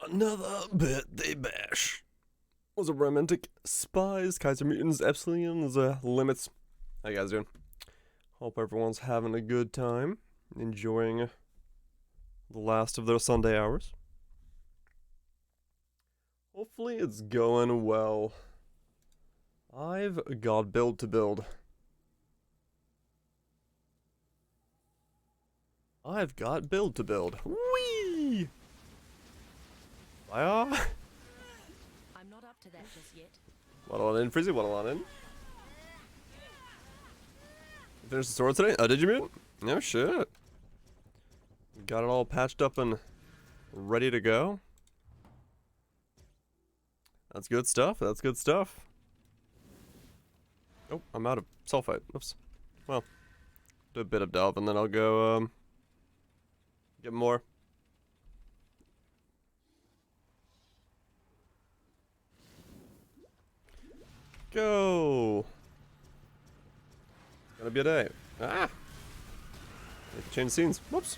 Another birthday bash. Was a romantic spies, Kaiser mutants, epsilons, limits. How you guys doing? Hope everyone's having a good time, enjoying the last of their Sunday hours. Hopefully it's going well. I've got build to build. I've got build to build. Whee! Fire! I'm not up to that just yet. Waddle on in, Freezy, waddle on in. You finished the sword today? Oh, did you, mute? No shit. Got it all patched up and ready to go. That's good stuff, that's good stuff. Oh, I'm out of sulfite. Oops. Well, do a bit of delve and then I'll go, get more. Go! Gonna be a day. Ah! Need to change scenes. Whoops.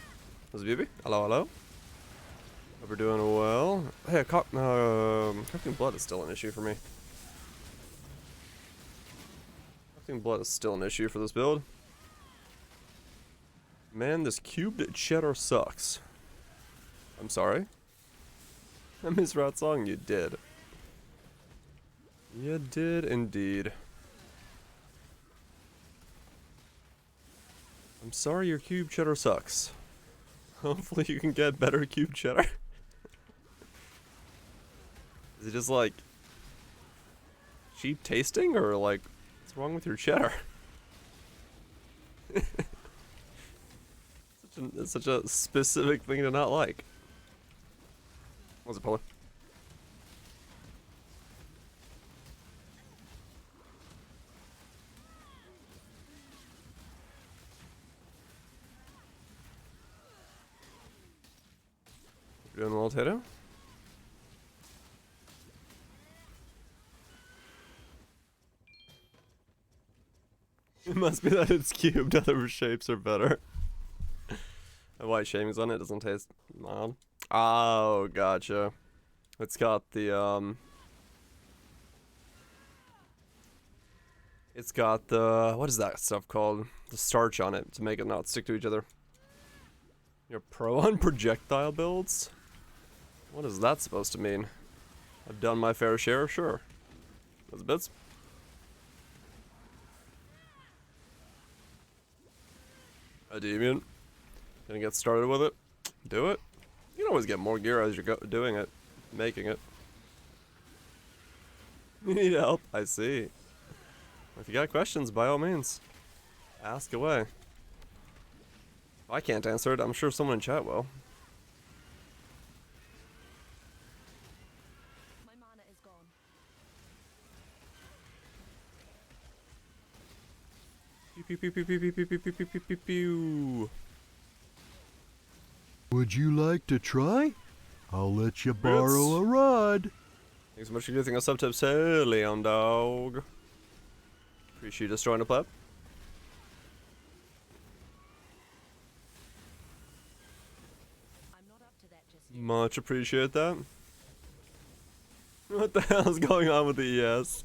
There's a beauty. Hello, hello. Hope we're doing well. Hey, cooking blood is still an issue for me. Cooking blood is still an issue for this build. Man, this cubed cheddar sucks. I'm sorry. I misread song, you did. You did indeed. I'm sorry your cube cheddar sucks. Hopefully you can get better cube cheddar. Is it just like cheap tasting or like what's wrong with your cheddar? It's such a specific thing to not like. What's it, Polar? You're doing well, Tato? It must be that it's cubed, other shapes are better. The white shavings on it doesn't taste mild. Oh, gotcha. It's got the, it's got the, what is that stuff called? The starch on it to make it not stick to each other. You're pro on projectile builds? What is that supposed to mean? I've done my fair share, sure. Those bits. A deviant. Gonna get started with it. Do it. You can always get more gear as you're doing it. Making it. You need help? I see. If you got questions, by all means. Ask away. If I can't answer it, I'm sure someone in chat will. My mana is gone. Pew pew pew pew pew pew pew pew pew pew pew pew. Would you like to try? I'll let you borrow a rod. Thanks so much for giving us sub tips. Hey, Leon Dog. Appreciate you just joining the pleb. I'm not up to that just yet. Much appreciate that. What the hell is going on with the ES?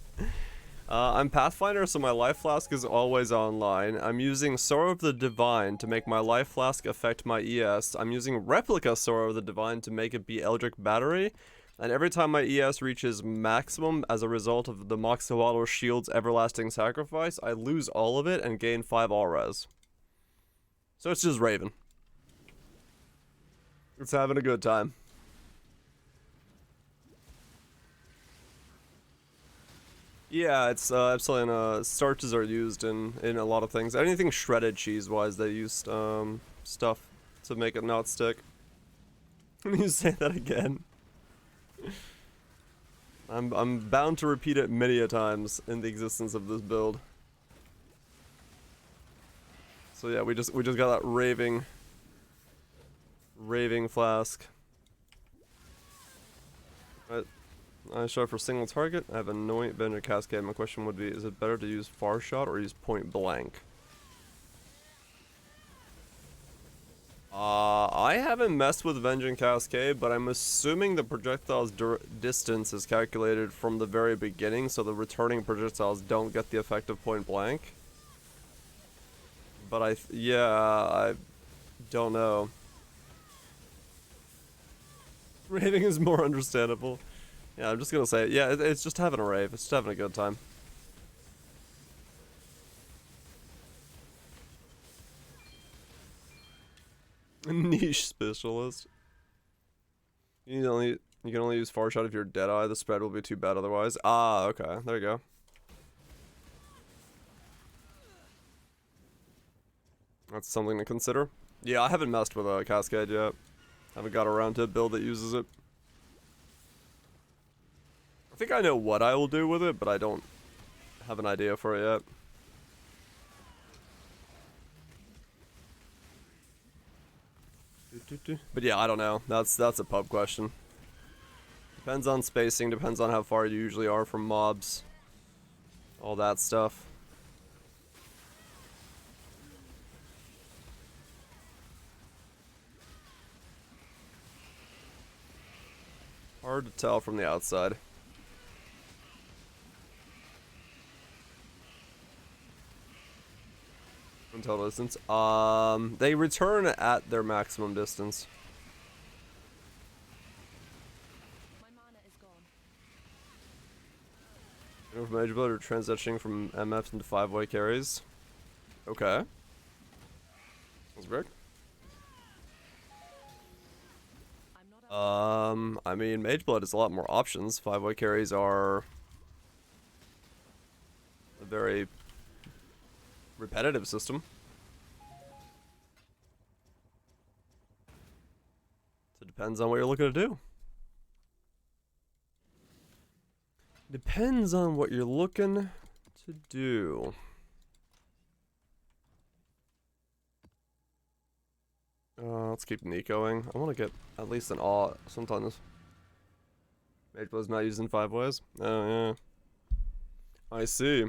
I'm Pathfinder, so my life flask is always online. I'm using Sorrow of the Divine to make my life flask affect my ES. I'm using Replica Sorrow of the Divine to make it be Eldritch Battery. And every time my ES reaches maximum as a result of the Moxawalo Shield's Everlasting Sacrifice, I lose all of it and gain 5 all res. So it's just Raven. It's having a good time. Yeah, it's Epsilon starches are used in a lot of things. Anything shredded cheese wise, they used stuff to make it not stick. Can you say that again? I'm bound to repeat it many a times in the existence of this build. So yeah, we just got that raving flask. I shot for single target. I have Anoint, Bender, Cascade. My question would be, is it better to use Far Shot or use Point Blank? I haven't messed with Vengeance Cascade, but I'm assuming the projectile's distance is calculated from the very beginning, so the returning projectiles don't get the effect of point blank. But I don't know. Raving is more understandable. Yeah, I'm just gonna say it. Yeah, it's just having a rave. It's just having a good time. Niche specialist. You can only use far shot if you're dead eye. The spread will be too bad otherwise. Ah, okay. There you go. That's something to consider. Yeah, I haven't messed with a Cascade yet. Haven't got around to a build that uses it. I think I know what I will do with it, but I don't have an idea for it yet. But yeah, I don't know. That's a pub question. Depends on spacing, depends on how far you usually are from mobs. All that stuff. Hard to tell from the outside. Until distance. They return at their maximum distance. My mana is gone. From Mage Blade or transitioning from MFs into 5-way carries. Okay. That's great. I mean, Mage Blood is a lot more options. 5-way carries are a very repetitive system. So it depends on what you're looking to do. Depends on what you're looking to do. Let's keep Nicoing. I want to get at least an awe sometimes. Mage Blood's not used in 5 ways. Oh, yeah. I see.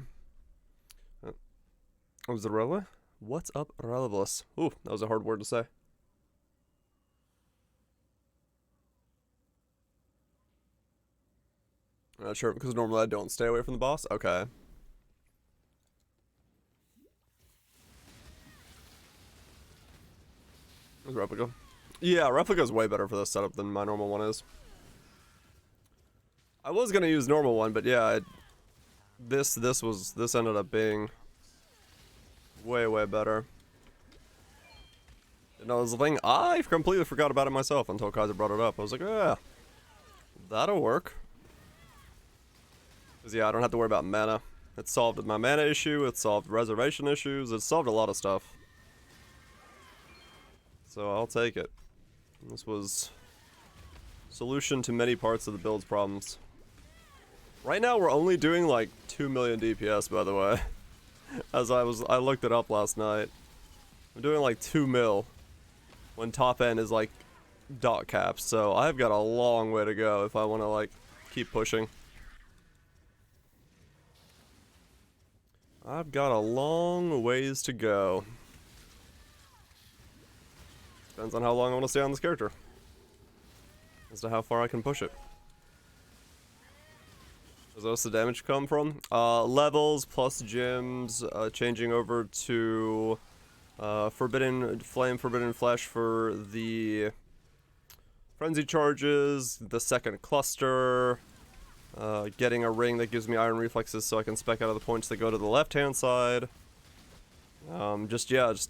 Was it Rela? What's up, Relevus? Ooh, that was a hard word to say. I'm not sure, because normally I don't stay away from the boss. Okay. Where's Replica? Yeah, Replica's way better for this setup than my normal one is. I was gonna use normal one, but yeah, this ended up being way better. And that was the thing. I completely forgot about it myself until Kaiser brought it up. I was like, yeah, that'll work. Because yeah, I don't have to worry about mana. It solved my mana issue, it solved reservation issues, it solved a lot of stuff. So I'll take it. This was solution to many parts of the build's problems. Right now we're only doing like 2 million DPS, by the way. As I looked it up last night. I'm doing like 2 mil when top end is like dot caps, so I've got a long way to go if I want to like keep pushing. I've got a long ways to go. Depends on how long I want to stay on this character. As to how far I can push it. Where's most of the damage come from? Levels plus gyms, changing over to Forbidden Flame, Forbidden Flesh for the Frenzy charges, the second cluster, getting a ring that gives me iron reflexes so I can spec out of the points that go to the left-hand side. Just, you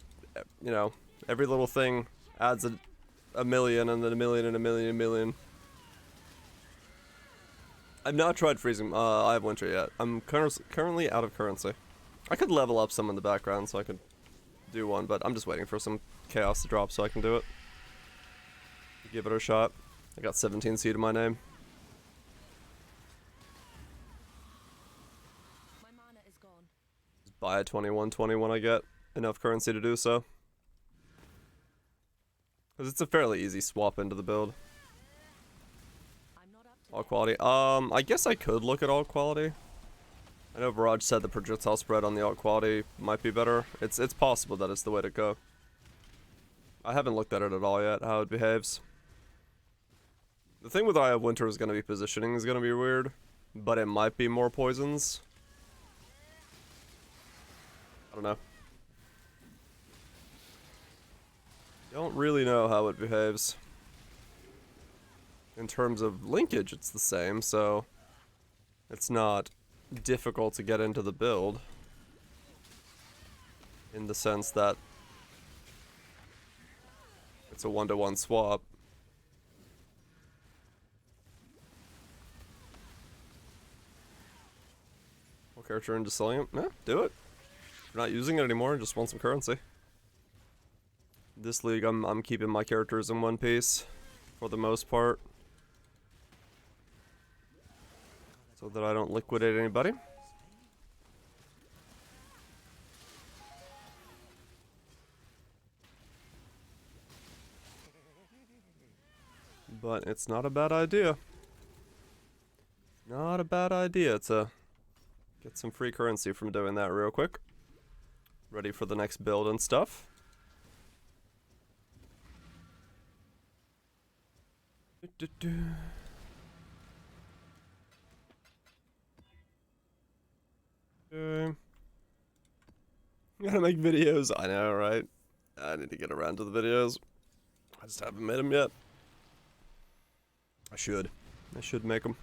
know, every little thing adds a million, and then a million, and a million, and a million. I've not tried freezing Eye of Winter yet. I'm currently out of currency. I could level up some in the background so I could do one, but I'm just waiting for some chaos to drop so I can do it. Give it a shot. I got 17 seed in my name. My mana is gone. Just buy a 21 when I get enough currency to do so. Because it's a fairly easy swap into the build. I'm not up to All quality. I guess I could look at all quality. I know Viraj said the projectile spread on the alt quality might be better. It's possible that it's the way to go. I haven't looked at it at all yet, how it behaves. The thing with Eye of Winter is going to be positioning is going to be weird, but it might be more poisons. I don't know. Don't really know how it behaves. In terms of linkage, it's the same, so it's not difficult to get into the build. In the sense that it's a 1-to-1 swap. What character into selling it? No, do it. If you're not using it anymore and just want some currency. This league, I'm keeping my characters in one piece for the most part, so that I don't liquidate anybody. But it's not a bad idea. Not a bad idea to get some free currency from doing that real quick. Ready for the next build and stuff. Okay. Gotta make videos. I know, right? I need to get around to the videos. I just haven't made them yet. I should. I should make them.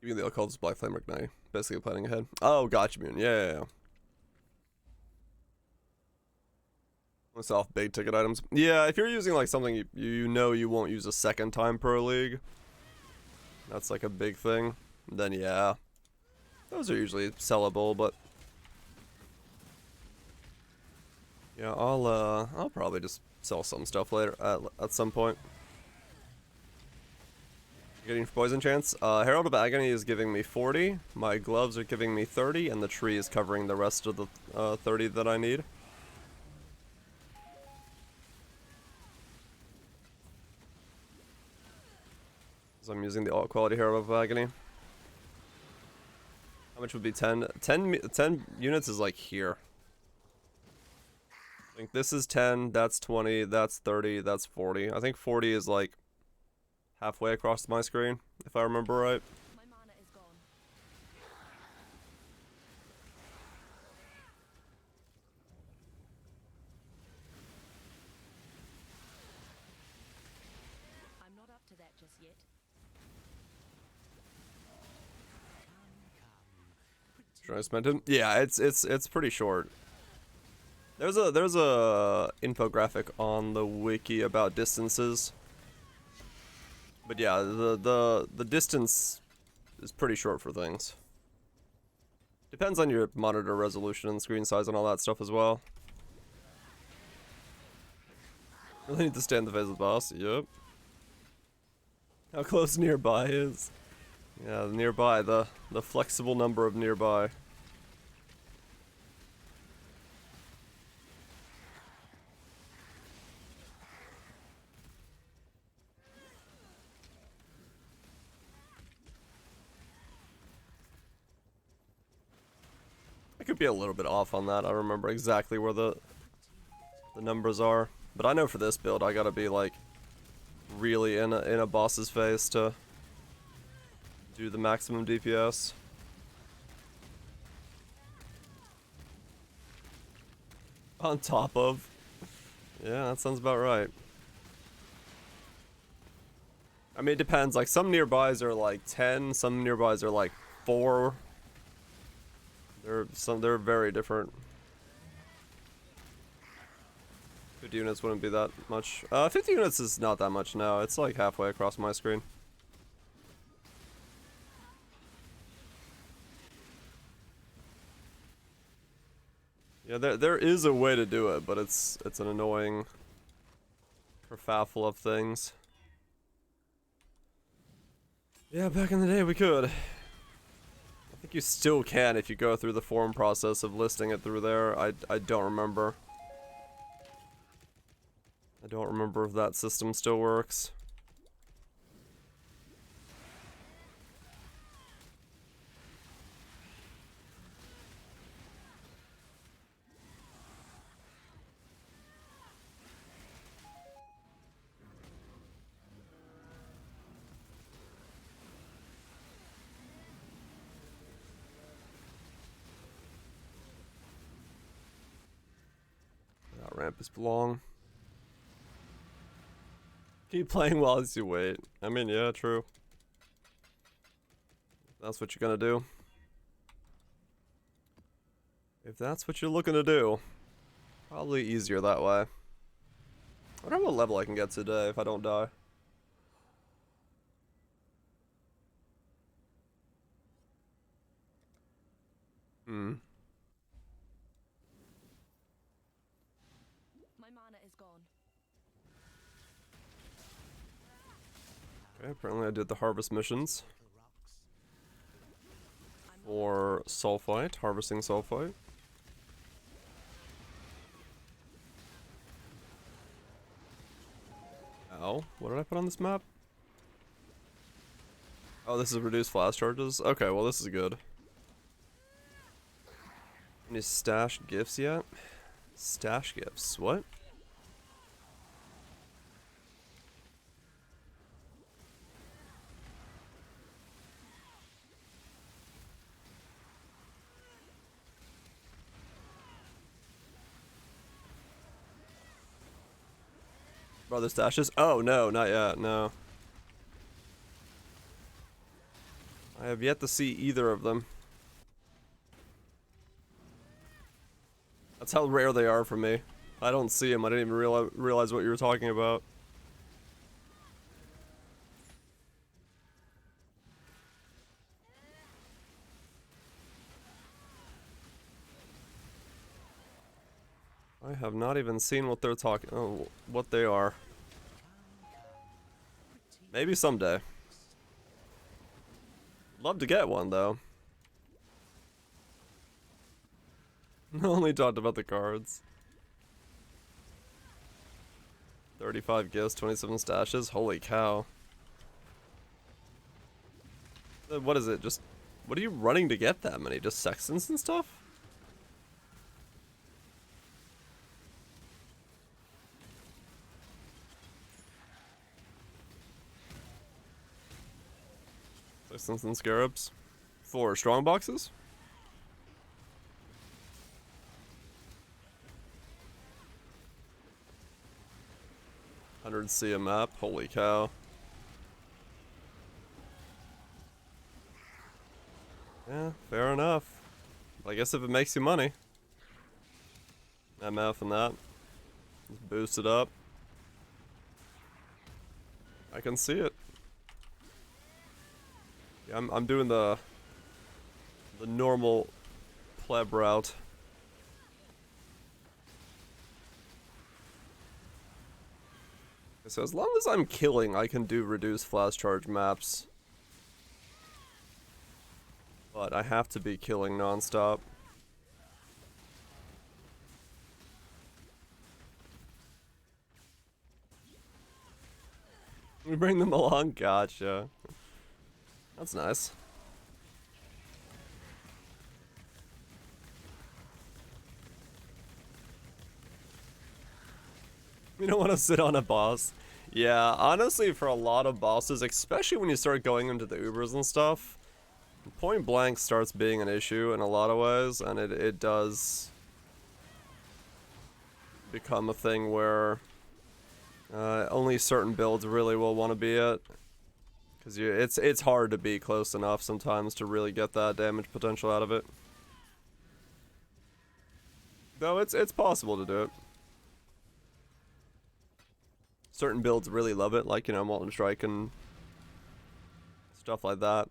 Even the called this Black Flame Ignite. Basically planning ahead. Oh, gotcha, Moon. Yeah. Let's off big ticket items. Yeah, if you're using like something you know you won't use a second time per league, that's like a big thing, then yeah. Those are usually sellable, but yeah, I'll probably just sell some stuff later at some point. Getting poison chance. Herald of Agony is giving me 40. My gloves are giving me 30, and the tree is covering the rest of the 30 that I need. So I'm using the alt quality Herald of Agony. How much would be 10? 10 units is like here. I think this is 10, that's 20, that's 30, that's 40. I think 40 is like halfway across my screen, if I remember right. My mana is gone. I'm not up to that just yet. Should I spend it? Yeah, it's pretty short. There's a infographic on the wiki about distances. But yeah, the distance is pretty short for things. Depends on your monitor resolution and screen size and all that stuff as well. Really need to stay in the face of the boss. Yep. How close nearby is. Yeah, the nearby, the flexible number of nearby. I could be a little bit off on that. I remember exactly where the numbers are, but I know for this build I gotta be like really in a boss's face to do the maximum DPS. On top of. Yeah, that sounds about right. I mean, it depends. Like, some nearbys are like 10, some nearbys are like 4. They're very different. 50 units wouldn't be that much. 50 units is not that much now. It's like halfway across my screen. Yeah, there is a way to do it, but it's an annoying kerfuffle of things. Yeah, back in the day we could. I think you still can if you go through the form process of listing it through there. I don't remember. I don't remember if that system still works. ramp is long. Keep playing while as you wait. I mean, yeah, true. That's what you're gonna do. If that's what you're looking to do, probably easier that way. I wonder what level I can get today if I don't die. Hmm. My mana is gone. Okay, apparently I did the harvest missions for sulfite, harvesting sulfite. Ow, what did I put on this map? Oh, this is reduced flash charges? Okay, well this is good. Any stash gifts yet? Stash gifts, what? Brother stashes? Oh, no, not yet, no. I have yet to see either of them. That's how rare they are for me. I don't see them, I didn't even realize what you were talking about. I have not even seen what they're talking, oh, what they are. Maybe someday. Love to get one, though. Only talked about the cards. 35 gifts, 27 stashes. Holy cow. What is it? Just, what are you running to get that many? Just sextants and stuff? Sextants and scarabs. For strong boxes? $100 a map. Holy cow. Yeah, fair enough. But I guess if it makes you money. MF and that. Just boost it up. I can see it. Yeah, I'm doing the normal pleb route. So as long as I'm killing, I can do reduced flash charge maps. But I have to be killing non-stop. We bring them along? Gotcha. That's nice. You don't want to sit on a boss. Yeah, honestly, for a lot of bosses, especially when you start going into the Ubers and stuff, point blank starts being an issue in a lot of ways, and it does become a thing where only certain builds really will want to be it. Because it's hard to be close enough sometimes to really get that damage potential out of it. Though it's possible to do it. Certain builds really love it, like, you know, Molten Strike and stuff like that.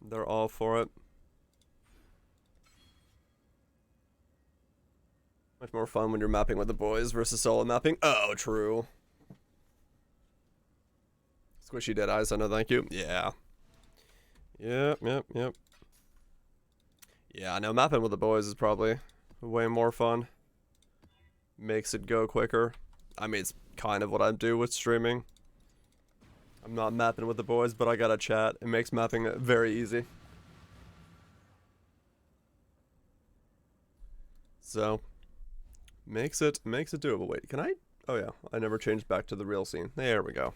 They're all for it. Much more fun when you're mapping with the boys versus solo mapping. Oh, true. Squishy Dead Eyes, I know, thank you. Yeah. Yep. Yeah, I know, mapping with the boys is probably way more fun. Makes it go quicker. I mean, it's kind of what I do with streaming. I'm not mapping with the boys, but I gotta chat. It makes mapping very easy. So, makes it doable. Wait, can I? Oh yeah, I never changed back to the real scene. There we go.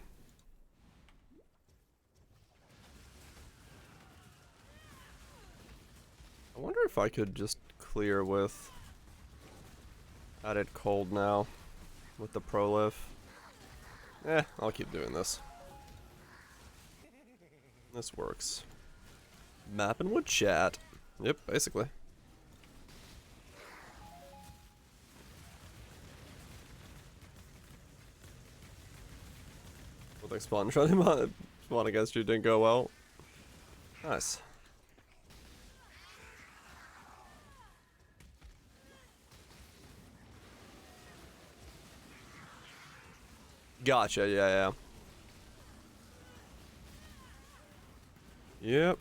I wonder if I could just clear with Had it cold now with the prolif. I'll keep doing this. This works. Mapping with chat. Yep, basically. Well, they spawn against you didn't go well. Nice. Gotcha, yeah. Yep.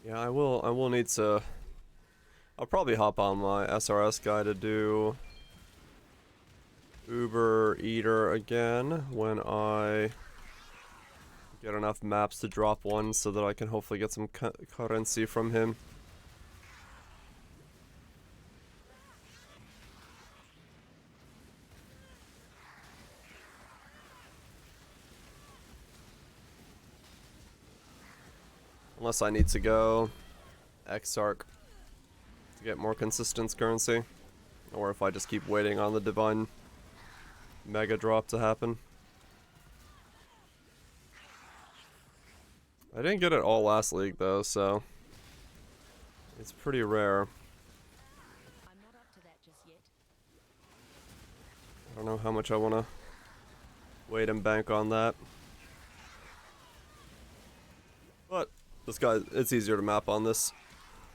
Yeah, I will need to... I'll probably hop on my SRS guy to do Uber Eater again when I get enough maps to drop one so that I can hopefully get some currency from him. Unless I need to go Exarch to get more consistent currency. Or if I just keep waiting on the Divine Mega Drop to happen. I didn't get it all last league though, so it's pretty rare. I'm not up to that just yet. I don't know how much I want to wait and bank on that. But this guy, it's easier to map on this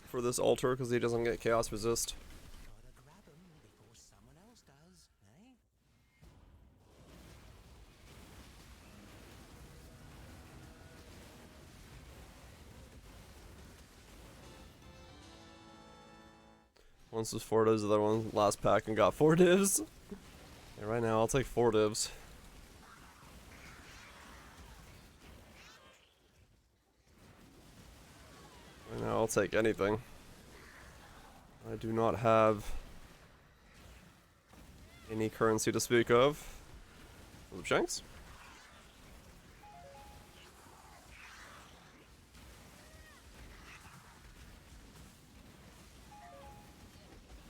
for this altar because he doesn't get chaos resist. Gotta grab 'em before someone else does, eh? Once was 4 divs, the other one last pack and got 4 divs. Yeah, right now I'll take 4 divs. Right now I'll take anything. I do not have any currency to speak of. Philip Shanks?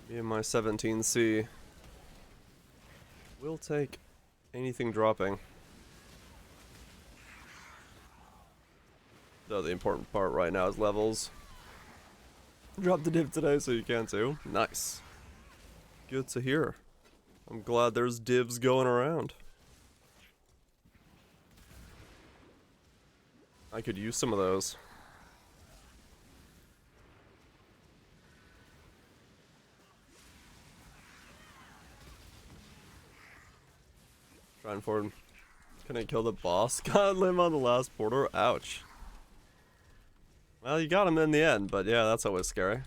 Me and my 17C will take anything dropping. Though the important part right now is levels. Dropped the div today, so you can too. Nice. Good to hear. I'm glad there's divs going around. I could use some of those. Trying forward. Can I kill the boss? God, live on the last portal. Ouch. Well, you got him in the end, but yeah, that's always scary.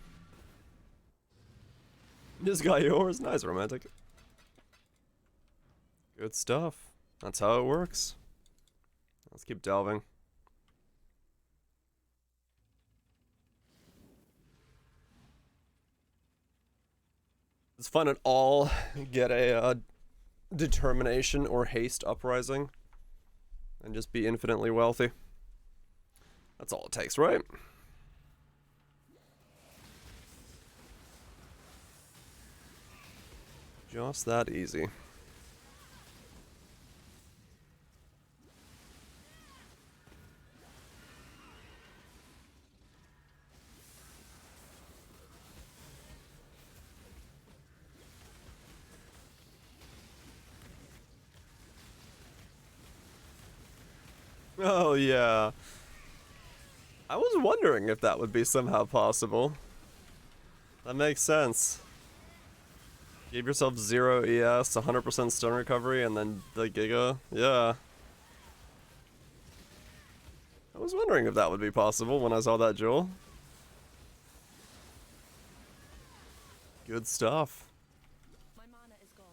Just got yours. Nice, romantic. Good stuff. That's how it works. Let's keep delving. It's fun at all. Get a determination or haste uprising and just be infinitely wealthy. That's all it takes, right? Just that easy. Oh yeah. I was wondering if that would be somehow possible. That makes sense. Give yourself 0 ES, 100% stun recovery, and then the Giga. Yeah. I was wondering if that would be possible when I saw that jewel. Good stuff. My mana is gone.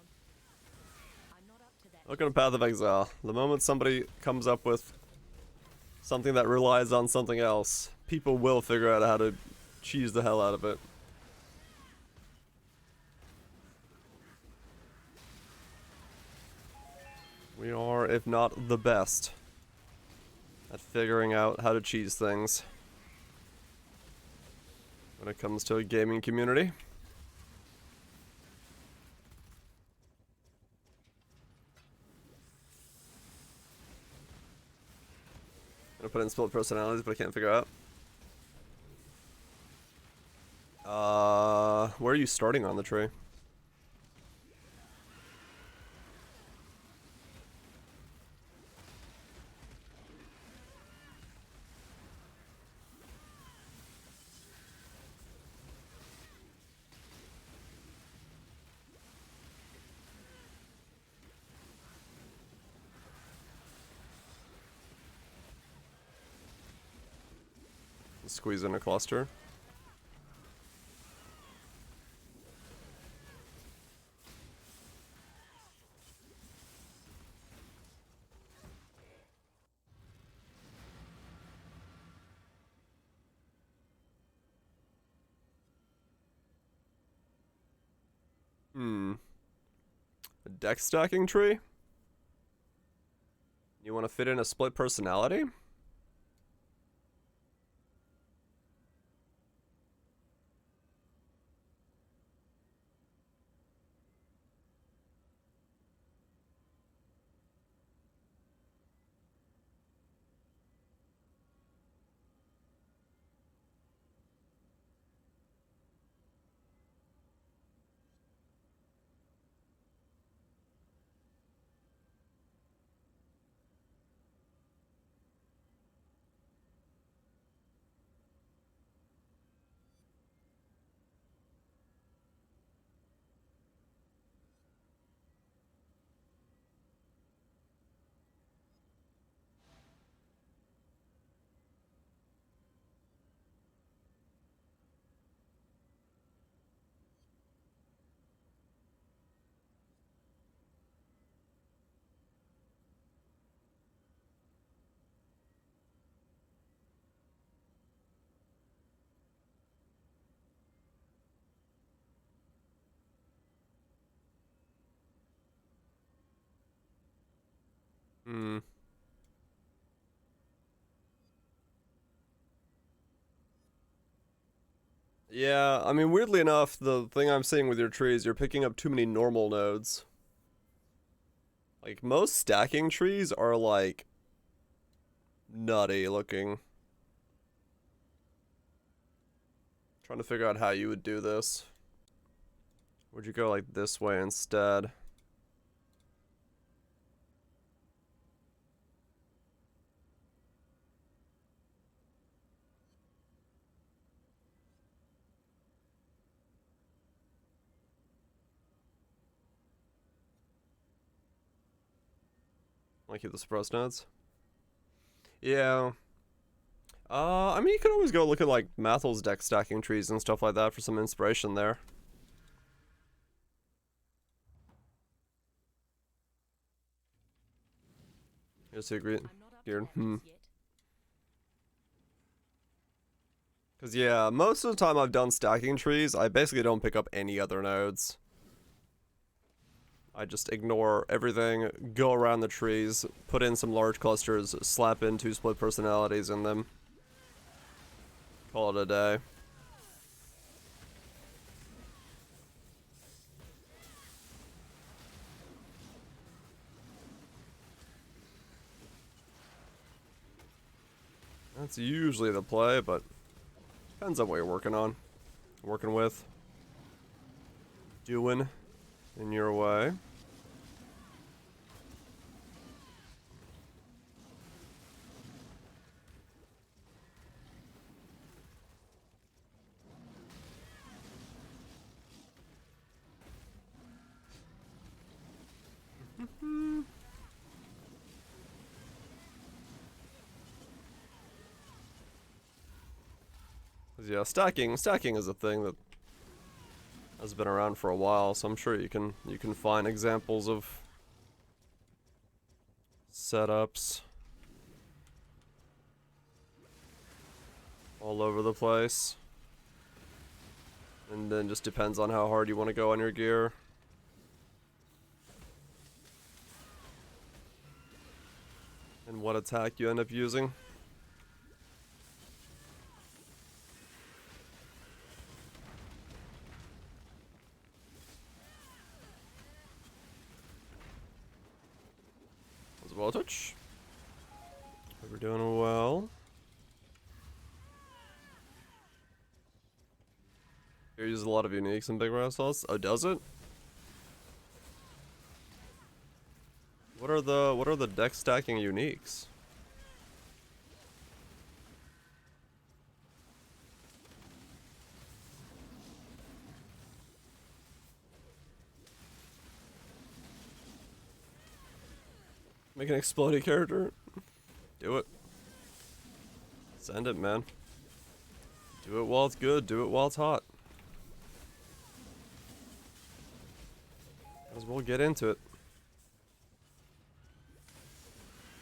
I'm not up to that. Look at a Path of Exile. The moment somebody comes up with something that relies on something else, people will figure out how to cheese the hell out of it. We are, if not the best, at figuring out how to cheese things when it comes to a gaming community. I'm gonna put in split personalities, but I can't figure out. Where are you starting on the tree? Squeeze in a cluster. A deck stacking tree? You want to fit in a split personality? Hmm. Yeah, I mean, weirdly enough, the thing I'm seeing with your trees, you're picking up too many normal nodes. Like, most stacking trees are, like, nutty looking. Trying to figure out how you would do this. Would you go, like, this way instead? Like, keep the suppressed nodes? Yeah. I mean, you can always go look at, like, Mathel's deck stacking trees and stuff like that for some inspiration there. Yes, I agree. I'm not up to Here. that just yet. Because, yeah, most of the time I've done stacking trees, I basically don't pick up any other nodes. I just ignore everything, go around the trees, put in some large clusters, slap in 2 split personalities in them. Call it a day. That's usually the play, but depends on what you're working on. Working with. Doing in your way. Yeah, stacking is a thing that has been around for a while, so I'm sure you can find examples of setups all over the place. And then just depends on how hard you want to go on your gear. and what attack you end up using. As well, touch. We're doing well. Here uses a lot of uniques in Big Rassos. Oh, does it? What are the deck stacking uniques? Make an exploding character. Do it. Send it, man. Do it while it's good. Do it while it's hot. Might as well get into it.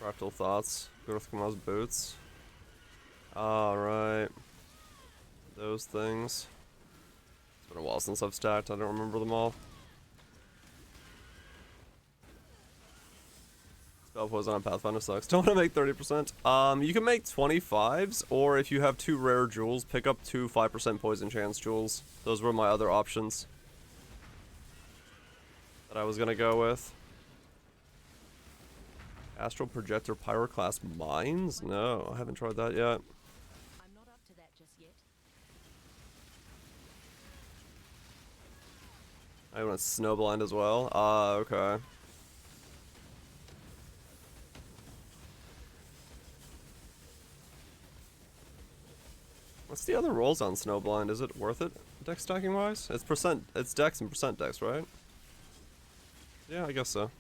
Fractal Thoughts. Growth Kamal's Boots. Alright. Those things. It's been a while since I've stacked. I don't remember them all. Spell Poison on Pathfinder sucks. Don't want to make 30%. You can make 25s, or if you have 2 rare jewels, pick up 2 5% poison chance jewels. Those were my other options that I was gonna go with. Astral Projector Pyroclast Mines? No, I haven't tried that yet. I'm not up to that just yet. I want Snowblind as well. Okay. What's the other rolls on Snowblind? Is it worth it, deck stacking wise? It's dex and percent dex, right? Yeah, I guess so.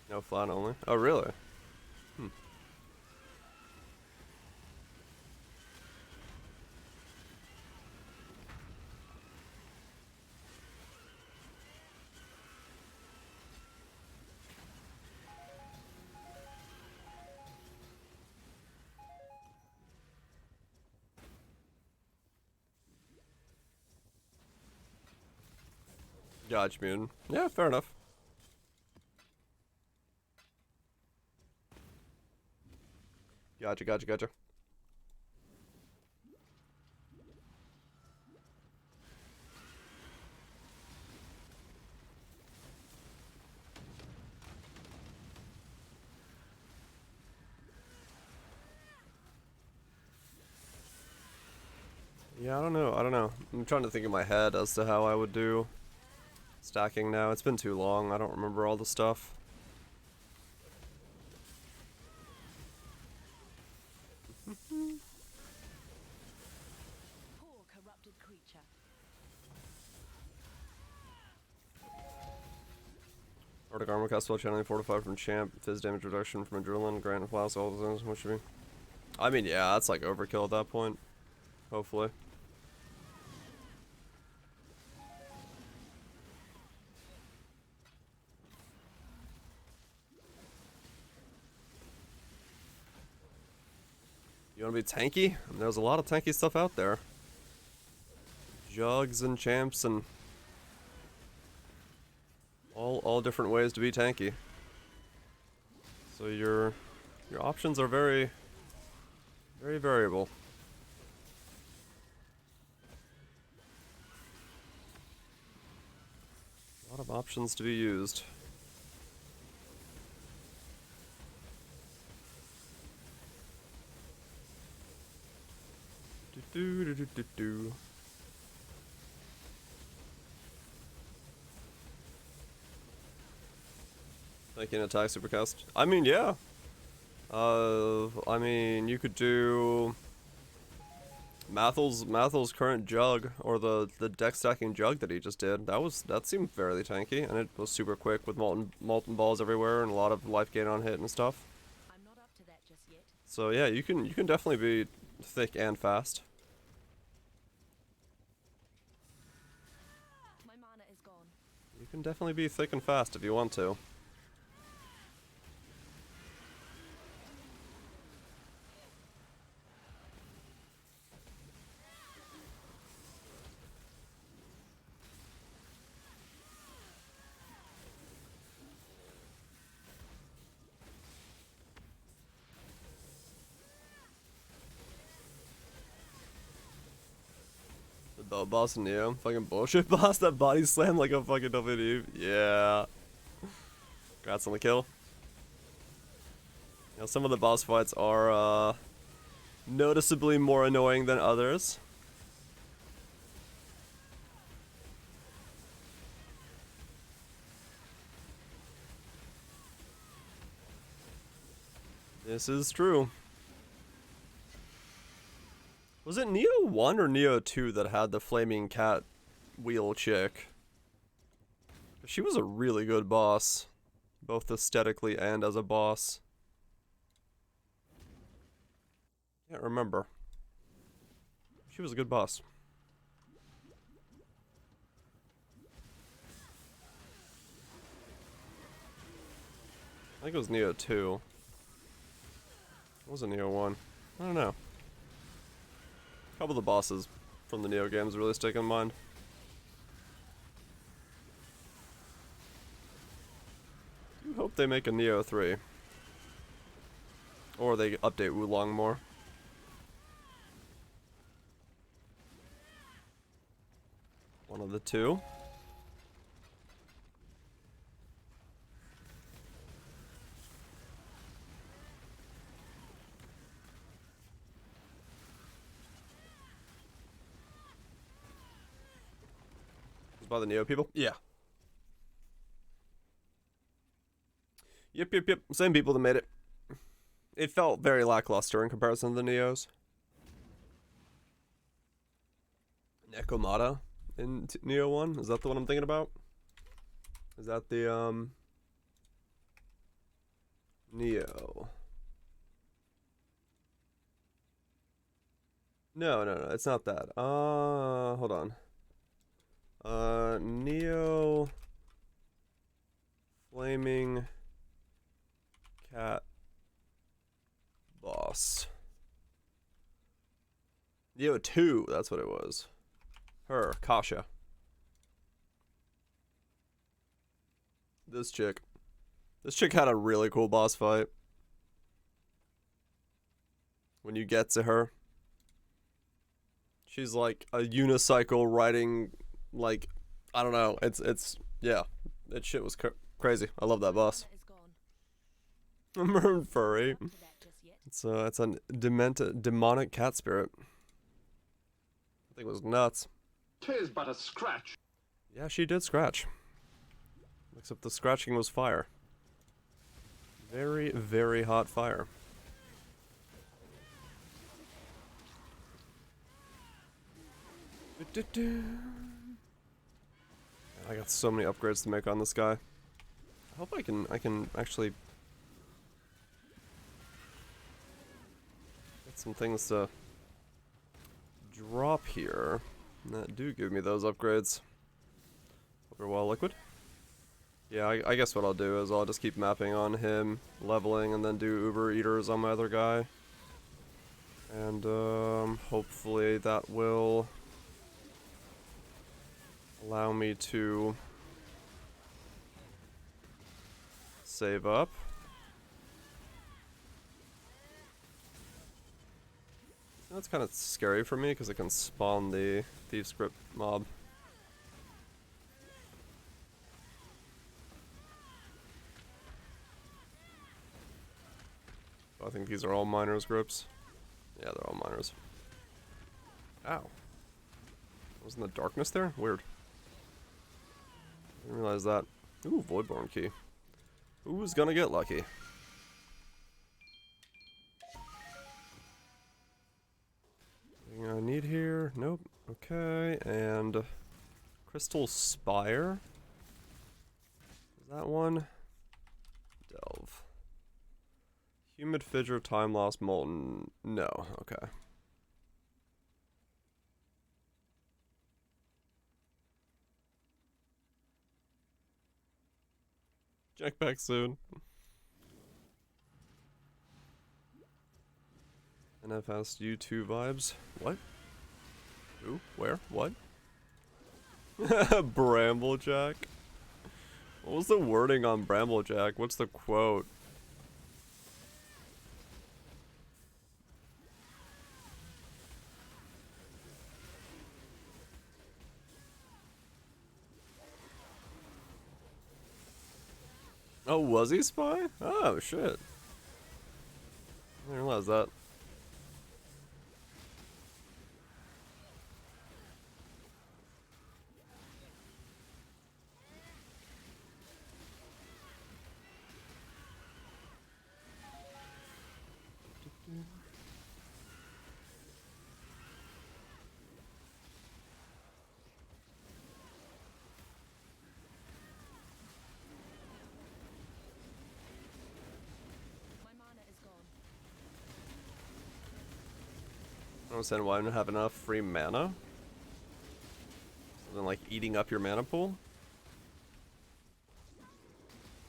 No flat only. Oh, really? Hmm. Dodge Mutant. Yeah, fair enough. Gotcha. Yeah, I don't know. I'm trying to think in my head as to how I would do stacking now. It's been too long. I don't remember all the stuff. Poor corrupted creature. Arctic Armor cast spell channeling fortified from champ, fizz damage reduction from adrenaline, grant flask, all those things. What should be? I mean, yeah, that's like overkill at that point. Hopefully. You wanna be tanky? I mean, there's a lot of tanky stuff out there. Jugs and champs and all different ways to be tanky. So your options are very variable. A lot of options to be used. Do. Like an attack supercast. I mean, yeah. I mean, you could do Mathel's current jug, or the deck stacking jug that he just did. That seemed fairly tanky, and it was super quick with molten balls everywhere and a lot of life gain on hit and stuff. I'm not up to that just yet. So yeah, you can definitely be thick and fast. My mana is gone. You can definitely be thick and fast if you want to. Oh, boss in Neo. Fucking bullshit boss that body slam like a fucking WD. Yeah. Congrats on the kill. You know, some of the boss fights are noticeably more annoying than others. This is true. Was it Neo 1 or Neo 2 that had the flaming cat wheel chick? She was a really good boss, both aesthetically and as a boss. Can't remember. She was a good boss. I think it was Neo 2. It wasn't Neo 1. I don't know. A couple of the bosses from the Neo games really stick in mind. I hope they make a Neo 3. Or they update Wulong more. One of the two. By the Neo people? Yeah. Yep. Same people that made it. It felt very lackluster in comparison to the Neos. Nekomata in Neo 1? Is that the one I'm thinking about? Is that the, Neo? No, it's not that. Hold on. Neo Flaming Cat Boss. Neo 2, that's what it was. Her, Kasha. This chick. This chick had a really cool boss fight. When you get to her, she's like a unicycle riding, like, I don't know. It's yeah. That shit was crazy. I love that boss. Mern furry. It's a demonic cat spirit. I think it was nuts. 'Tis but a scratch. Yeah, she did scratch. Except the scratching was fire. Very, very hot fire. I got so many upgrades to make on this guy. I hope I can actually get some things to drop here that do give me those upgrades. Overwhelm liquid. Yeah, I guess what I'll do is I'll just keep mapping on him, leveling, and then do Uber Eaters on my other guy. And hopefully that will allow me to save up. That's kind of scary for me because it can spawn the Thief Script mob. I think these are all miners grips. Yeah, they're all miners. Ow. Was in the darkness there? Weird. Didn't realize that. Ooh, Voidborn key. Who's gonna get lucky? Anything I need here? Nope. Okay, and Crystal Spire. Is that one? Delve. Humid Fissure, Time Lost, Molten. No, okay. Check back soon. NFS U2 vibes. What? Who? Where? What? Bramblejack? What was the wording on Bramblejack? What's the quote? Oh, was he spy? Oh, shit. I didn't realize that. My mana is gone. I don't understand why I don't have enough free mana. Something like eating up your mana pool.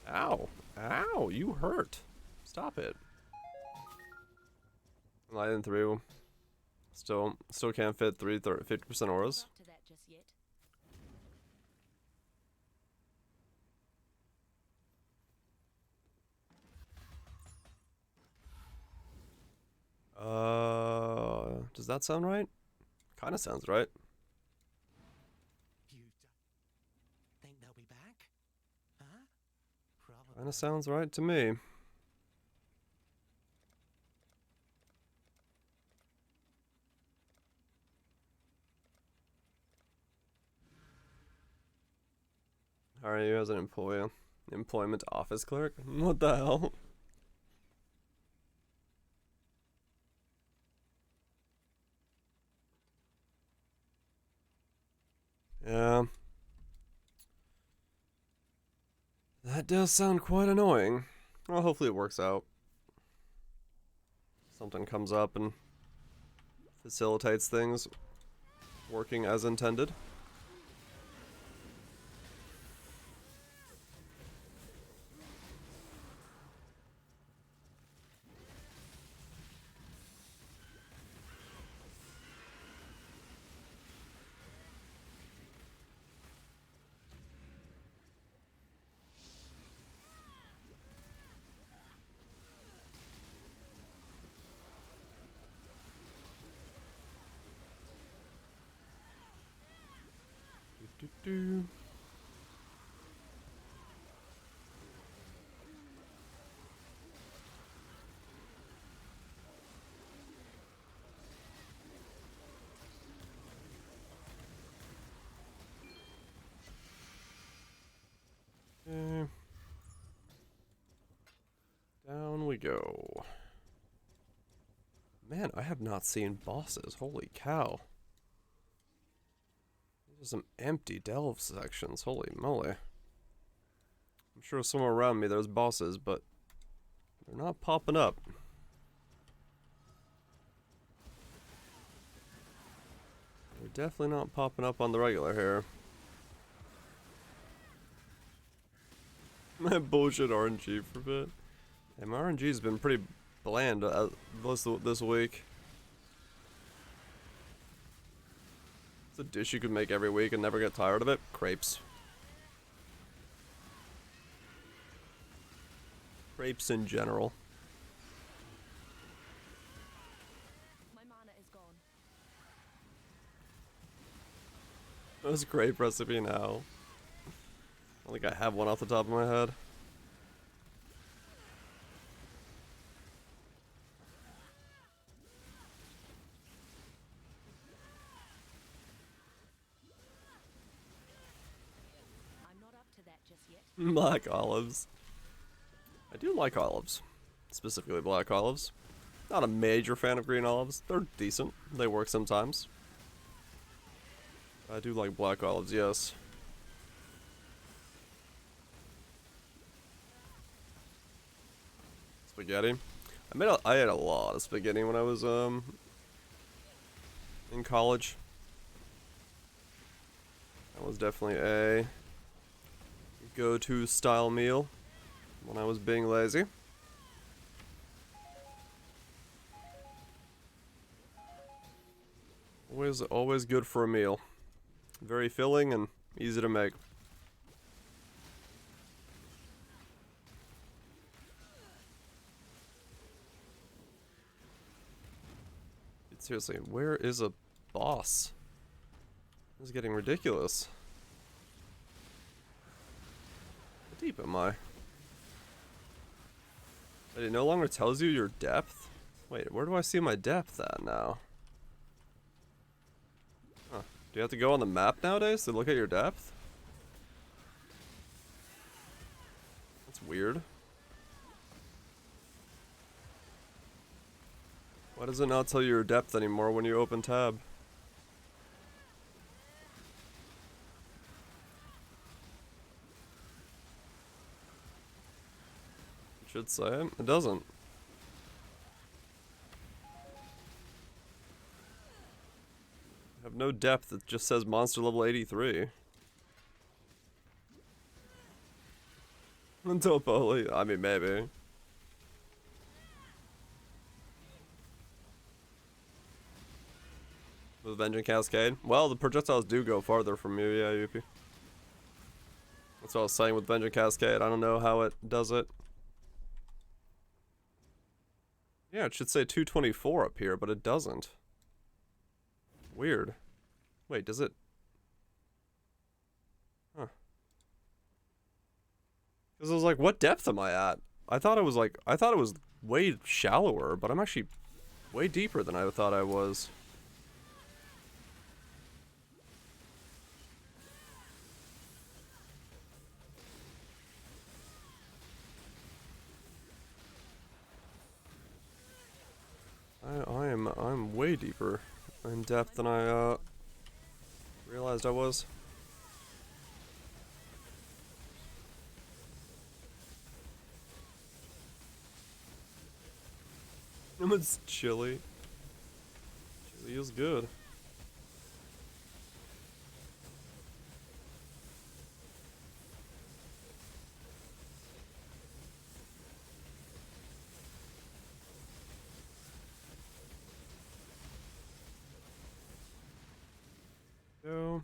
Ow. Ow, you hurt. Stop it. Light in through. Still can't fit 50% auras. Not up to that just yet. Does that sound right? Kinda sounds right. You think they'll be back? Huh? Probably. Kinda sounds right to me. How are you as an employment office clerk? What the hell? Yeah. That does sound quite annoying. Well, hopefully it works out. Something comes up and facilitates things working as intended. Do. Okay. Down we go. Man, I have not seen bosses. Holy cow. These are some empty delve sections. Holy moly. I'm sure somewhere around me there's bosses, but they're not popping up. They're definitely not popping up on the regular here. My bullshit RNG for a bit. Yeah, my RNG's been pretty bland this week. It's a dish you could make every week and never get tired of it. Crepes. Crepes in general. My mana is gone. What's a grape recipe now? I don't think I have one off the top of my head. I'm not up to that just yet. Black olives. I do like olives. Specifically black olives. Not a major fan of green olives. They're decent. They work sometimes. I do like black olives, yes. Spaghetti. I ate a lot of spaghetti when I was in college. That was definitely a go-to style meal when I was being lazy. Always good for a meal. Very filling and easy to make. Seriously, where is a boss? This is getting ridiculous. How deep am I? It no longer tells you your depth? Wait, where do I see my depth at now? Huh. Do you have to go on the map nowadays to look at your depth? That's weird. Why does it not tell you your depth anymore when you open tab? It should say it. It doesn't. I have no depth. It just says monster level 83. Until Poli. I mean, maybe. With Vengeance Cascade? Well, the projectiles do go farther from you, yeah, Yuppie. That's what I was saying with Vengeance Cascade. I don't know how it does it. Yeah, it should say 224 up here, but it doesn't. Weird. Wait, does it? Huh. Because I was like, what depth am I at? I thought it was way shallower, but I'm actually way deeper than I thought I was. I'm way deeper in depth than I realized I was. It's chilly. Chili is good. So,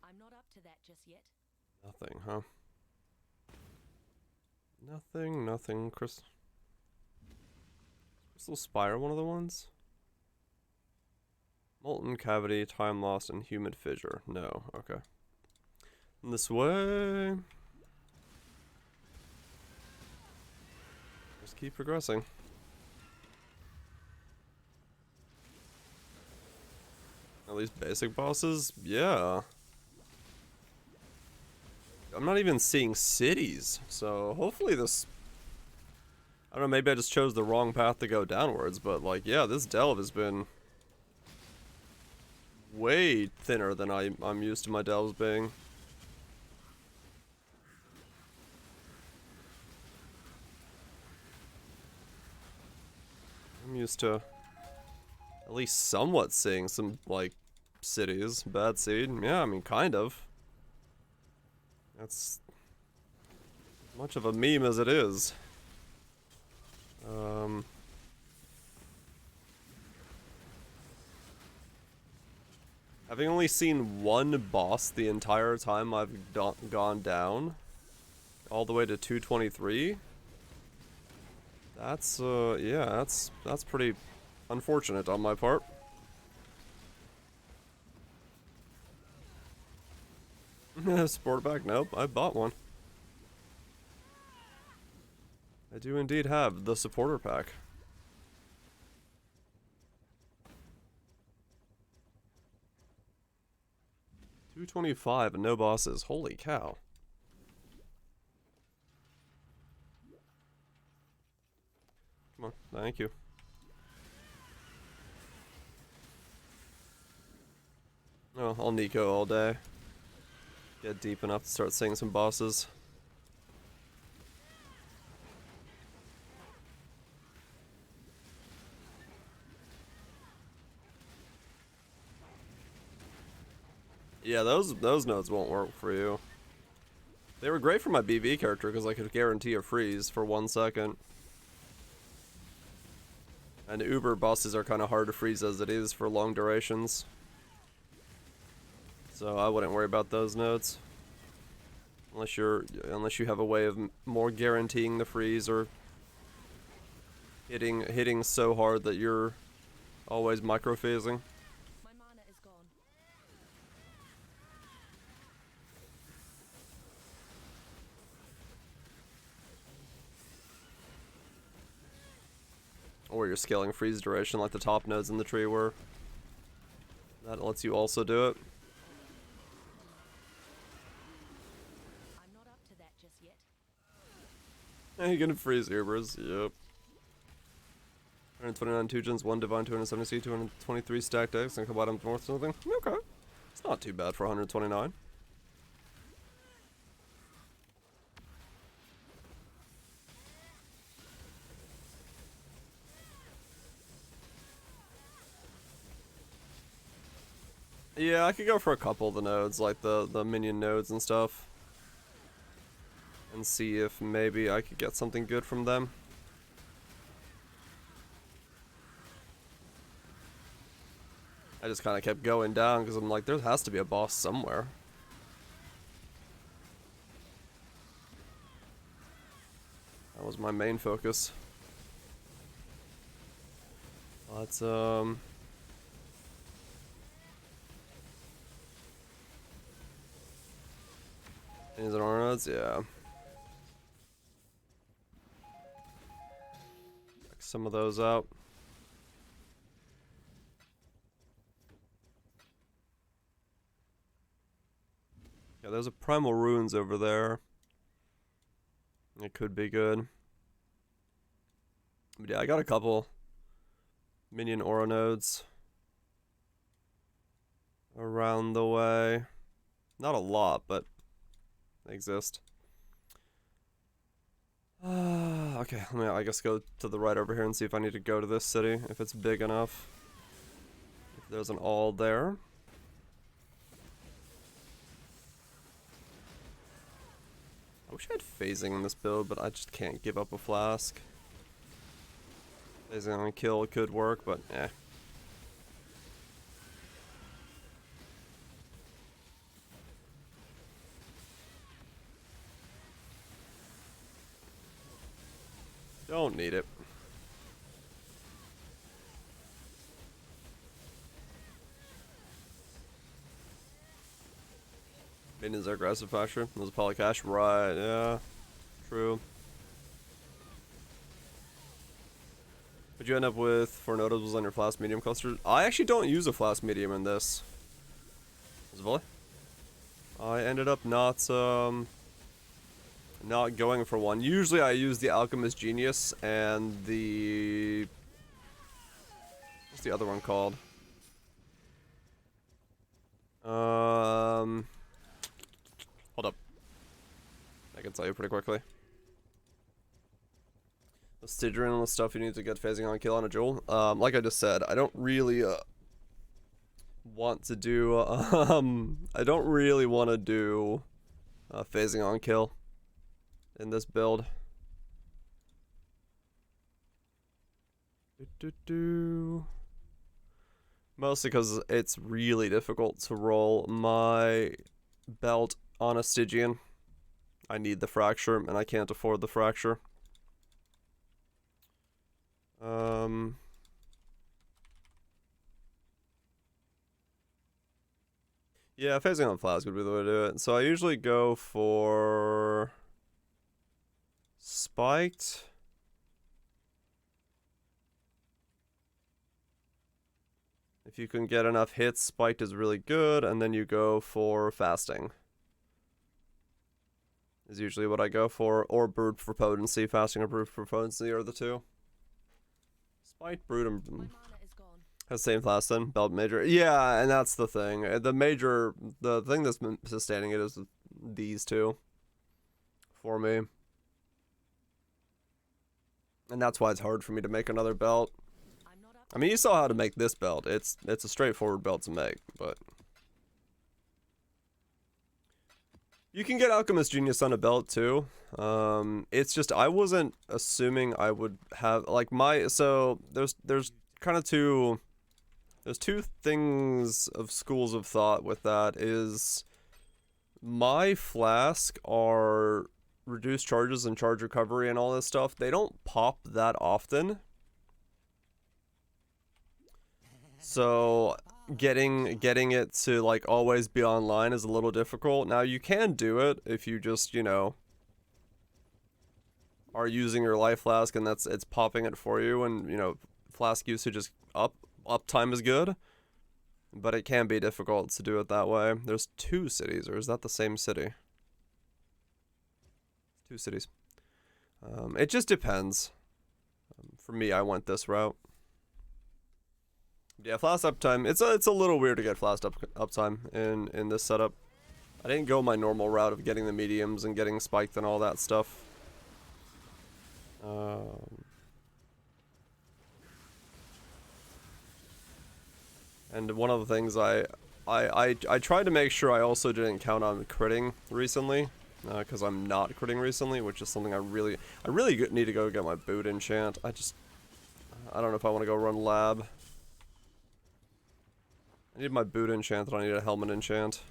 I'm not up to that just yet. nothing, huh? Nothing. Crystal Spire, one of the ones? Molten cavity, time lost, and humid fissure. No, okay. This way. Just keep progressing. At least basic bosses? Yeah. I'm not even seeing cities, so hopefully this... I don't know, maybe I just chose the wrong path to go downwards, but like, yeah, this delve has been way thinner than I'm used to my delves being. I'm used to at least somewhat seeing some, like, cities. Bad seed? Yeah, I mean, kind of. That's as much of a meme as it is. Having only seen one boss the entire time I've gone down, all the way to 223, that's, yeah, that's pretty unfortunate on my part. Support pack? Nope, I bought one. I do indeed have the supporter pack. $225 and no bosses. Holy cow. Come on, thank you. Oh, I'll Nico all day. Get deep enough to start seeing some bosses. Yeah, those nodes won't work for you. They were great for my BV character because I could guarantee a freeze for 1 second. And Uber bosses are kind of hard to freeze as it is for long durations. So I wouldn't worry about those nodes. Unless you have a way of more guaranteeing the freeze or hitting so hard that you're always microphasing. My mana is gone. you're scaling freeze duration like the top nodes in the tree were. That lets you also do it. I'm not up to that just yet. Yeah, you can freeze Ubers, yep. 129 two gens, 1 divine, 270 C, 223 stacked eggs, and combine them north something. Okay. It's not too bad for 129. Yeah, I could go for a couple of the nodes, like the minion nodes and stuff. And see if maybe I could get something good from them. I just kind of kept going down because I'm like, there has to be a boss somewhere. That was my main focus. But, Is it Arnold's? Yeah. Check some of those out. Yeah, there's a Primal Ruins over there. It could be good. But yeah, I got a couple minion aura nodes around the way. Not a lot, but they exist. Okay, let me, I guess, go to the right over here and see if I need to go to this city, if it's big enough. If there's an all there. I wish I had phasing in this build, but I just can't give up a flask. Phasing on kill could work, but eh. Don't need it. Minions are aggressive faster. There's a polycash. Right, yeah. True. What'd you end up with for notables on your flask medium cluster? I actually don't use a flask medium in this. Is it volley? I ended up not going for one. Usually I use the Alchemist Genius and the... What's the other one called? Hold up. I can tell you pretty quickly. The Stygian and the stuff you need to get phasing on kill on a jewel. Like I just said, I don't really want to do I don't really want to do phasing on kill in this build. Mostly because it's really difficult to roll my belt on a Stygian. I need the fracture, and I can't afford the fracture. Yeah, phasing on flask would be the way to do it. So I usually go for spiked. If you can get enough hits, spiked is really good, and then you go for fasting. Is usually what I go for, or brute for potency. Fasting or brute for potency are the two. Spiked, brute, and My mana is gone. has same class then, belt major. Yeah, and that's the thing. The major, the thing that's been sustaining it is these two for me. And that's why it's hard for me to make another belt. I'm not up I mean, you saw how to make this belt. It's a straightforward belt to make, but you can get Alchemist Genius on a belt too. It's just I wasn't assuming I would have like so there's kind of two things of schools of thought with that. Is my flask are reduced charges and charge recovery and all this stuff. They don't pop that often. So getting it to like always be online is a little difficult. Now you can do it if you just, you know, are using your life flask and it's popping it for you, and you know, flask usage is uptime is good, but it can be difficult to do it that way. There's 2 cities, or is that the same city? 2 cities. It just depends. For me, I went this route. Yeah, flask uptime. It's a little weird to get flask uptime in this setup. I didn't go my normal route of getting the mediums and getting spiked and all that stuff. And one of the things I tried to make sure I also didn't count on critting recently, because I'm not critting recently, which is something I really need to go get my boot enchant. I don't know if I want to go run lab. I need my boot enchant and I need a helmet enchant.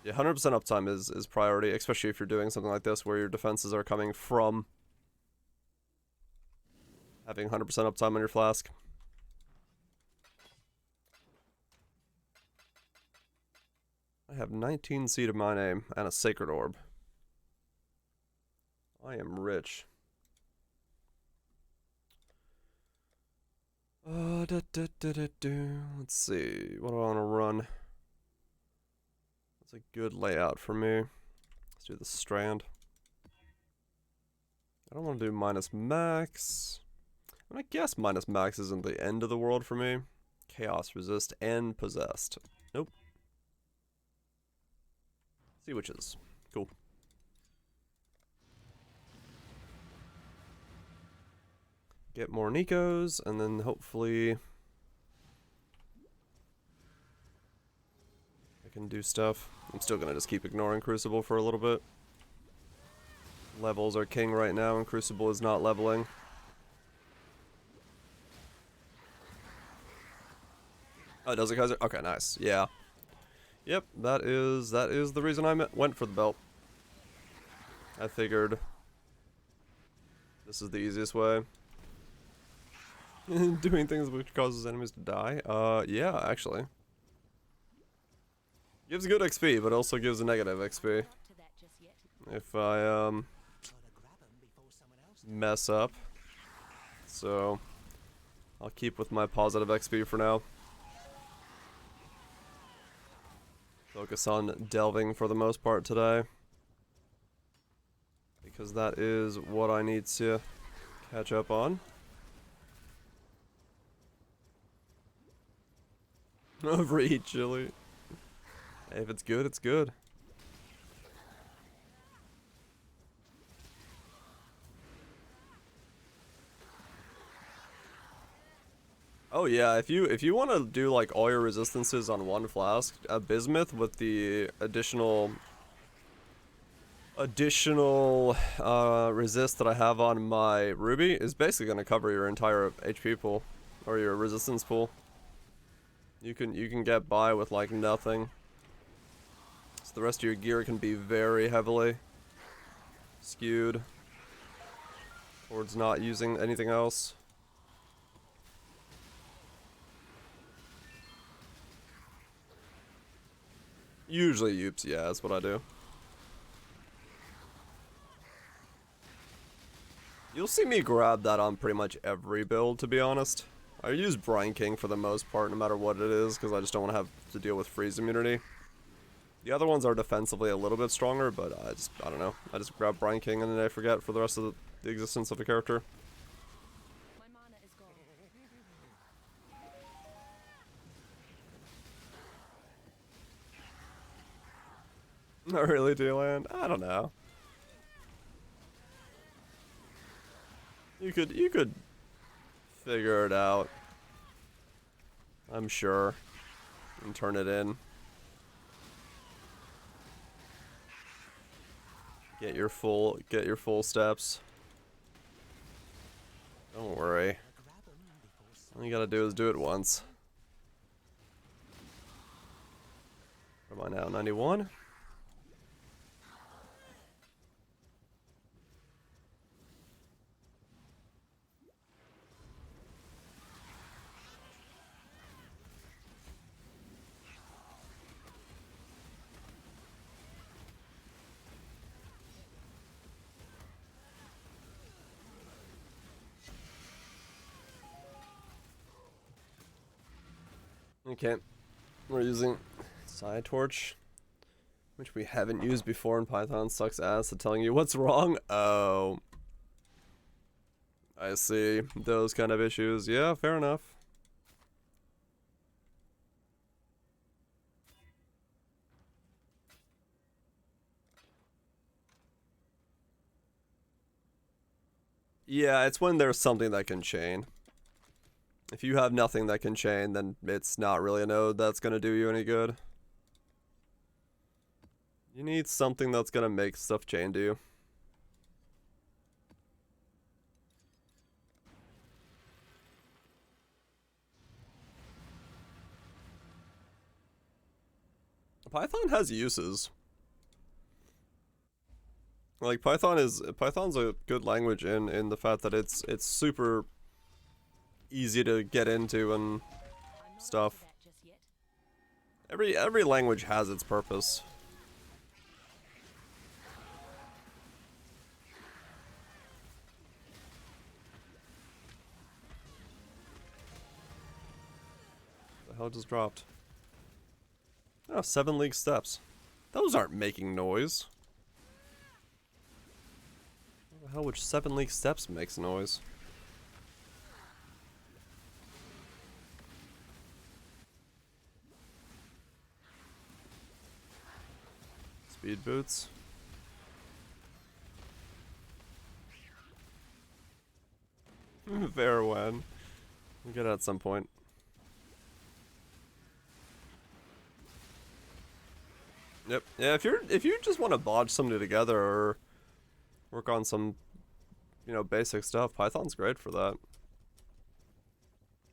Yeah, 100% uptime is priority, especially if you're doing something like this where your defenses are coming from having 100% uptime on your flask. I have 19 seed of my name and a sacred orb. I am rich. Let's see, what do I want to run? That's a good layout for me. Let's do the strand. I don't want to do minus max. I guess minus max isn't the end of the world for me. Chaos, resist, and possessed. Nope. Sea witches. Cool. Get more Nikos, and then hopefully I can do stuff. I'm still gonna just keep ignoring Crucible for a little bit. Levels are king right now, and Crucible is not leveling. Oh, it does it, Kaiser? Okay, nice. Yeah. Yep, that is the reason I went for the belt. I figured this is the easiest way. Doing things which causes enemies to die? Yeah, actually. Gives good XP, but also gives a negative XP. Up to that just yet. If I, mess up. So, I'll keep with my positive XP for now. Focus on delving for the most part today. Because that is what I need to catch up on. Overeat chili. Hey, if it's good, it's good. Oh yeah, if you want to do like all your resistances on one flask, a bismuth with the additional resist that I have on my ruby is basically going to cover your entire HP pool or your resistance pool. You can get by with like nothing. So the rest of your gear can be very heavily skewed towards not using anything else. Usually Oops, yeah, that's what I do. You'll see me grab that on pretty much every build, to be honest. I use Brine King for the most part, no matter what it is, because I just don't want to have to deal with freeze immunity. The other ones are defensively a little bit stronger, but I don't know. I just grab Brine King and then I forget for the rest of the existence of the character. My mana is gone. Not really, D-Land? I don't know. You could figure it out. I'm sure. And turn it in. Get your full steps. Don't worry. All you gotta do is do it once. What am I now? 91? Okay. We're using Side Torch, which we haven't used before in Python. Sucks ass at telling you what's wrong. Oh. I see. Those kind of issues. Yeah, fair enough. Yeah, it's when there's something that can chain. If you have nothing that can chain, then it's not really a node that's gonna do you any good. You need something that's gonna make stuff chain to you. Python has uses. Like Python's a good language in the fact that it's super easy to get into and I'm not up to stuff. that just yet. Every language has its purpose. The hell just dropped? Oh, 7 league steps. Those aren't making noise. How the hell which 7 league steps makes noise? Speed boots. Fair when. We'll get it at some point. Yep. Yeah, if you just want to bodge something together or work on some, basic stuff, Python's great for that.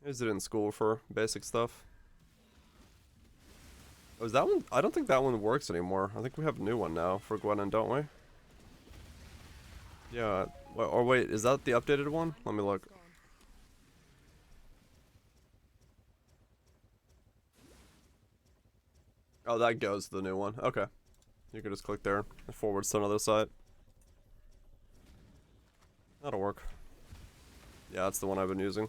I used it in school for basic stuff. Oh, is that one? I don't think that one works anymore. I think we have a new one now for Gwennon, don't we? Yeah. Or wait, is that the updated one? Let me look. Gone. Oh, that goes to the new one. Okay. You can just click there. It forwards to another site. That'll work. Yeah, that's the one I've been using.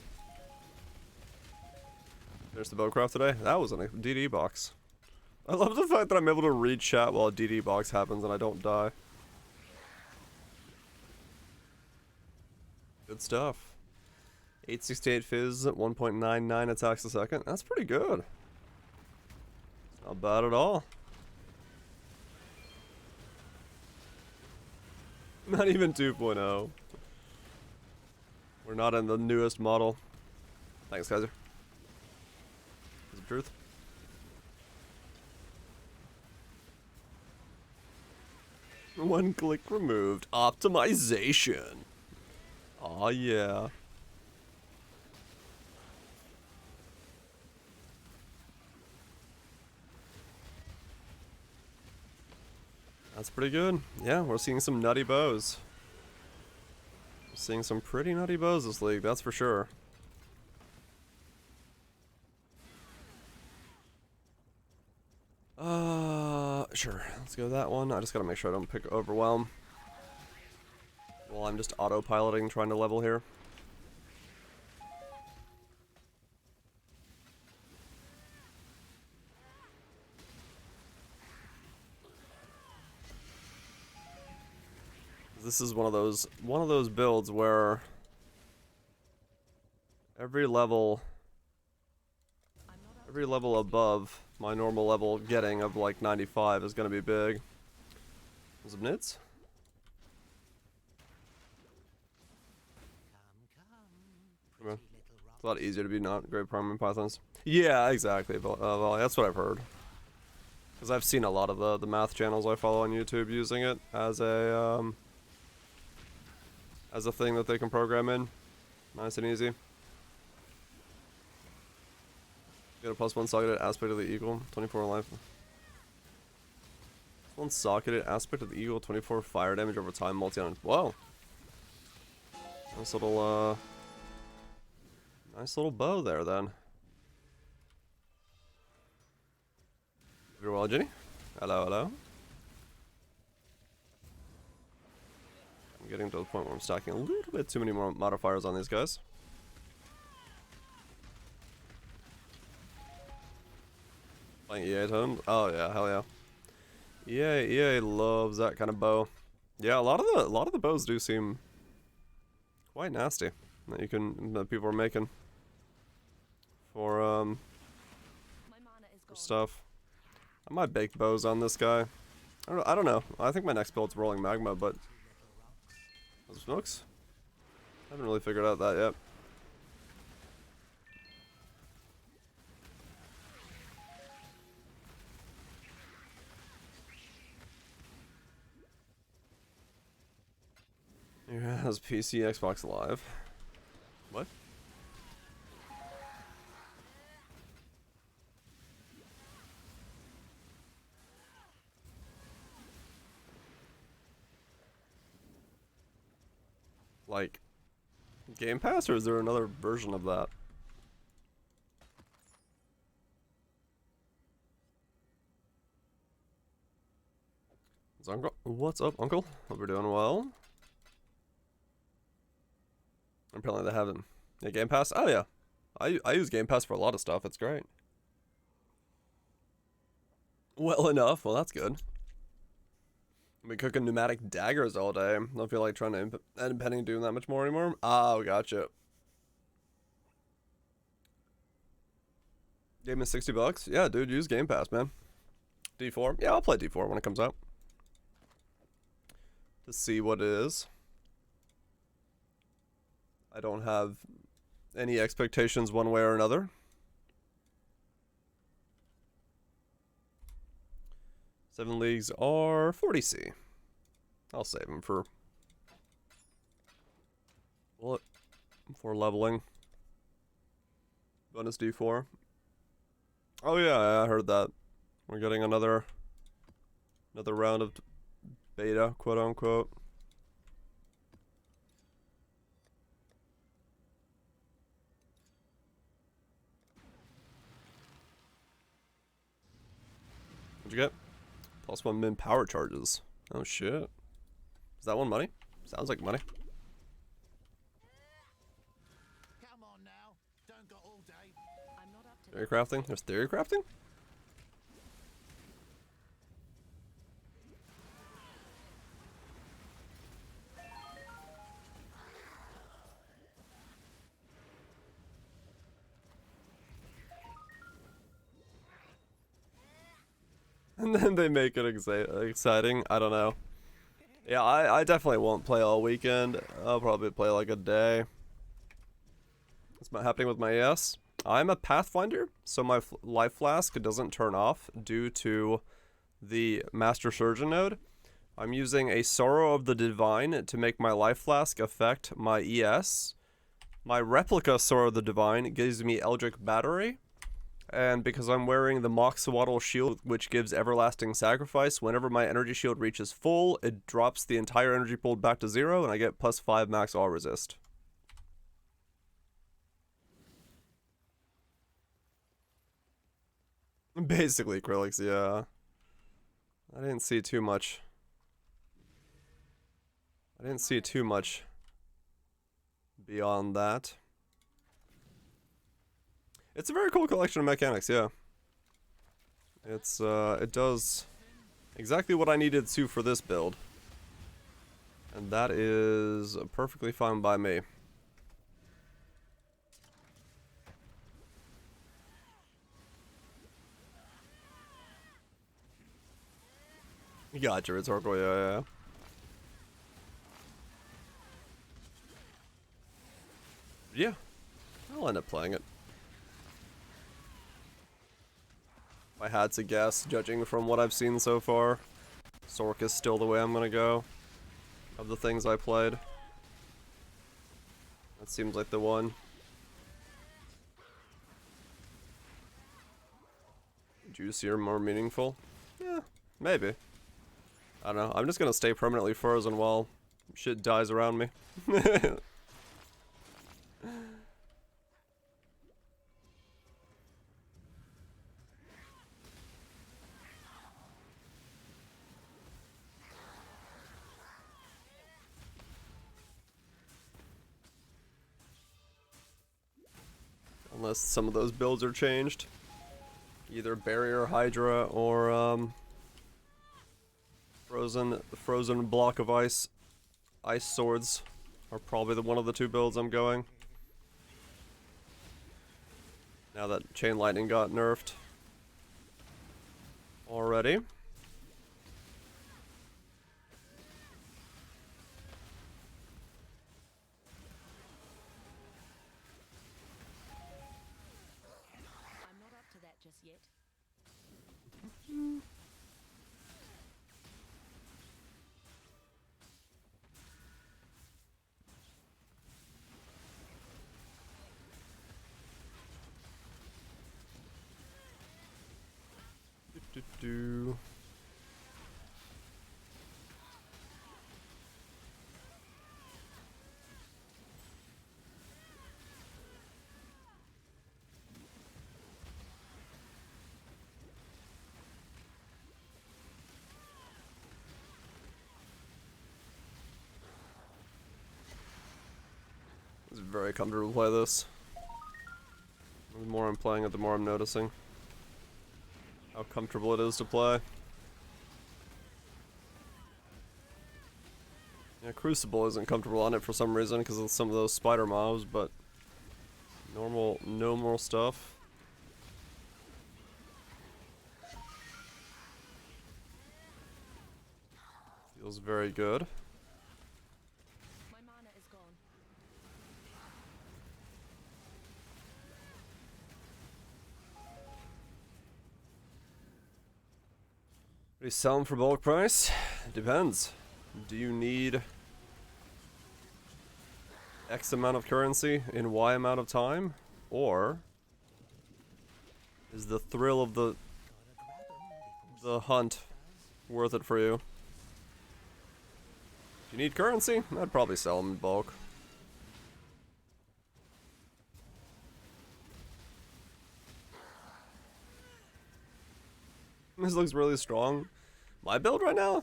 There's the Bowcraft today. That was in a DD box. I love the fact that I'm able to read chat while a DD box happens and I don't die. Good stuff. 868 fizz, 1.99 attacks a second. That's pretty good. Not bad at all. Not even 2.0. We're not in the newest model. Thanks, Kaiser. Is it truth? One click removed. Optimization. Aw, yeah. That's pretty good. Yeah, we're seeing some nutty bows. We're seeing some pretty nutty bows this league, that's for sure. Sure. Let's go that one. I just gotta make sure I don't pick Overwhelm. While I'm just autopiloting, trying to level here. This is one of those builds where every level above my normal level getting of like 95 is gonna be big. Was it nits? Come, Okay. pretty little rock. It's a lot easier to be not great priming pythons. Yeah, exactly. Well, that's what I've heard. Because I've seen a lot of the math channels I follow on YouTube using it as a thing that they can program in. Nice and easy. Get a +1 socketed aspect of the eagle, 24 life. +1 socketed aspect of the eagle, 24 fire damage over time, multi-on. Whoa! Nice little bow there then. Very well, Jenny. Hello, hello. I'm getting to the point where I'm stacking a little bit too many more modifiers on these guys. Playing EA totems? Oh yeah, hell yeah. EA loves that kind of bow. Yeah, a lot of the bows do seem quite nasty that people are making for My mana is for gone. stuff. I might bake bows on this guy. I don't know. I think my next build's rolling magma, but those smokes? I haven't really figured out that yet. Here has PC, Xbox Live. What? Like Game Pass, or is there another version of that? What's up, Uncle? Hope you're doing well. Apparently they haven't. Yeah, Game Pass? Oh yeah. I use Game Pass for a lot of stuff. It's great. Well enough. Well, that's good. I've been cooking pneumatic daggers all day. Don't feel like trying to independent doing that much more anymore. Oh, gotcha. Gave me $60. Yeah, dude, use Game Pass, man. D4. Yeah, I'll play D4 when it comes out. To see what it is. I don't have any expectations one way or another. Seven leagues are 40C. I'll save them for bullet for leveling. Bonus D4. Oh yeah, I heard that. We're getting another round of beta, quote unquote. What'd you get? +1 min power charges. Oh shit. Is that one money? Sounds like money. Come on now. Don't got all day. I'm not up to Theory crafting? There's theory crafting? And then they make it exciting. I don't know. Yeah, I definitely won't play all weekend. I'll probably play like a day. What's happening with my ES? I'm a Pathfinder, so my life flask doesn't turn off due to the Master Surgeon node. I'm using a Sorrow of the Divine to make my life flask affect my ES. My replica Sorrow of the Divine gives me Eldritch Battery. And because I'm wearing the Moxawaddle shield, which gives everlasting sacrifice, whenever my energy shield reaches full, it drops the entire energy pooled back to 0, and I get +5 max all resist. Basically acrylics, yeah. I didn't see too much. Beyond that. It's a very cool collection of mechanics, yeah. It does exactly what I needed to for this build. And that is perfectly fine by me. Gotcha, rhetorical, yeah. Yeah, I'll end up playing it. If I had to guess, judging from what I've seen so far, Sork is still the way I'm gonna go. Of the things I played. That seems like the one. Juicier, more meaningful? Yeah, maybe. I don't know. I'm just gonna stay permanently frozen while shit dies around me. Unless some of those builds are changed. Either barrier Hydra or frozen block of ice. Ice swords are probably one of the two builds I'm going. Now that Chain Lightning got nerfed already. I'm not up to that just yet. Do. It's very comfortable to play this. The more I'm playing it, the more I'm noticing how comfortable it is to play. Yeah, Crucible isn't comfortable on it for some reason because of some of those spider mobs, but normal stuff. Feels very good. My mana is gone. Are you selling for bulk price? Depends. Do you need X amount of currency in Y amount of time? Or is the thrill of the hunt worth it for you? If you need currency, I'd probably sell them in bulk. This looks really strong. My build right now?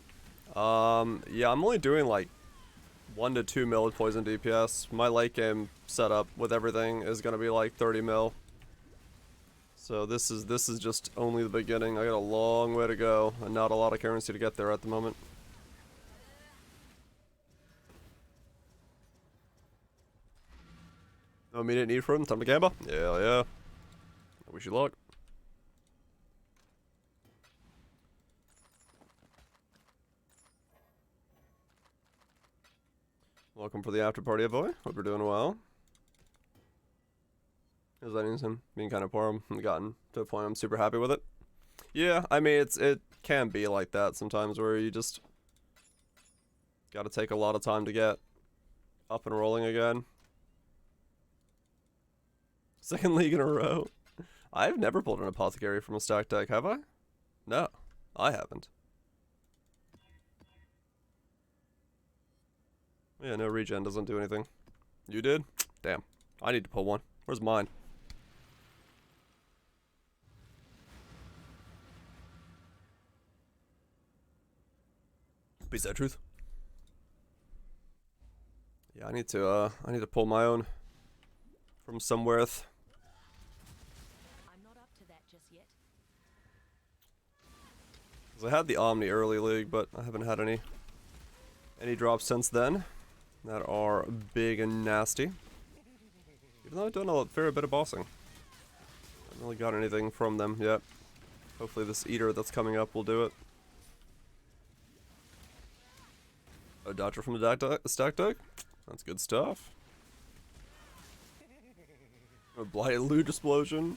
Yeah, I'm only doing like 1 to 2 mil poison DPS. My late game setup with everything is gonna be like 30 mil. So this is just only the beginning. I got a long way to go and not a lot of currency to get there at the moment. No immediate need for him. Time to gamble? Yeah. I wish you luck. Welcome for the after party, boy. Hope you're doing well. Is that anything? Being kind of poor, I've gotten to a point I'm super happy with it. Yeah, I mean it can be like that sometimes where you just gotta take a lot of time to get up and rolling again. Second league in a row. I've never pulled an apothecary from a stack deck, have I? No, I haven't. Yeah, no regen doesn't do anything. You did? Damn. I need to pull one. Where's mine? Be that truth. Yeah, I need to pull my own from somewhere. I'm not up to that just yet. Cause I had the Omni early league, but I haven't had any drops since then that are big and nasty. Even though I've done a fair bit of bossing. I haven't really got anything from them yet. Hopefully this eater that's coming up will do it. A dodger from the stack deck? That's good stuff. A blighted loot explosion.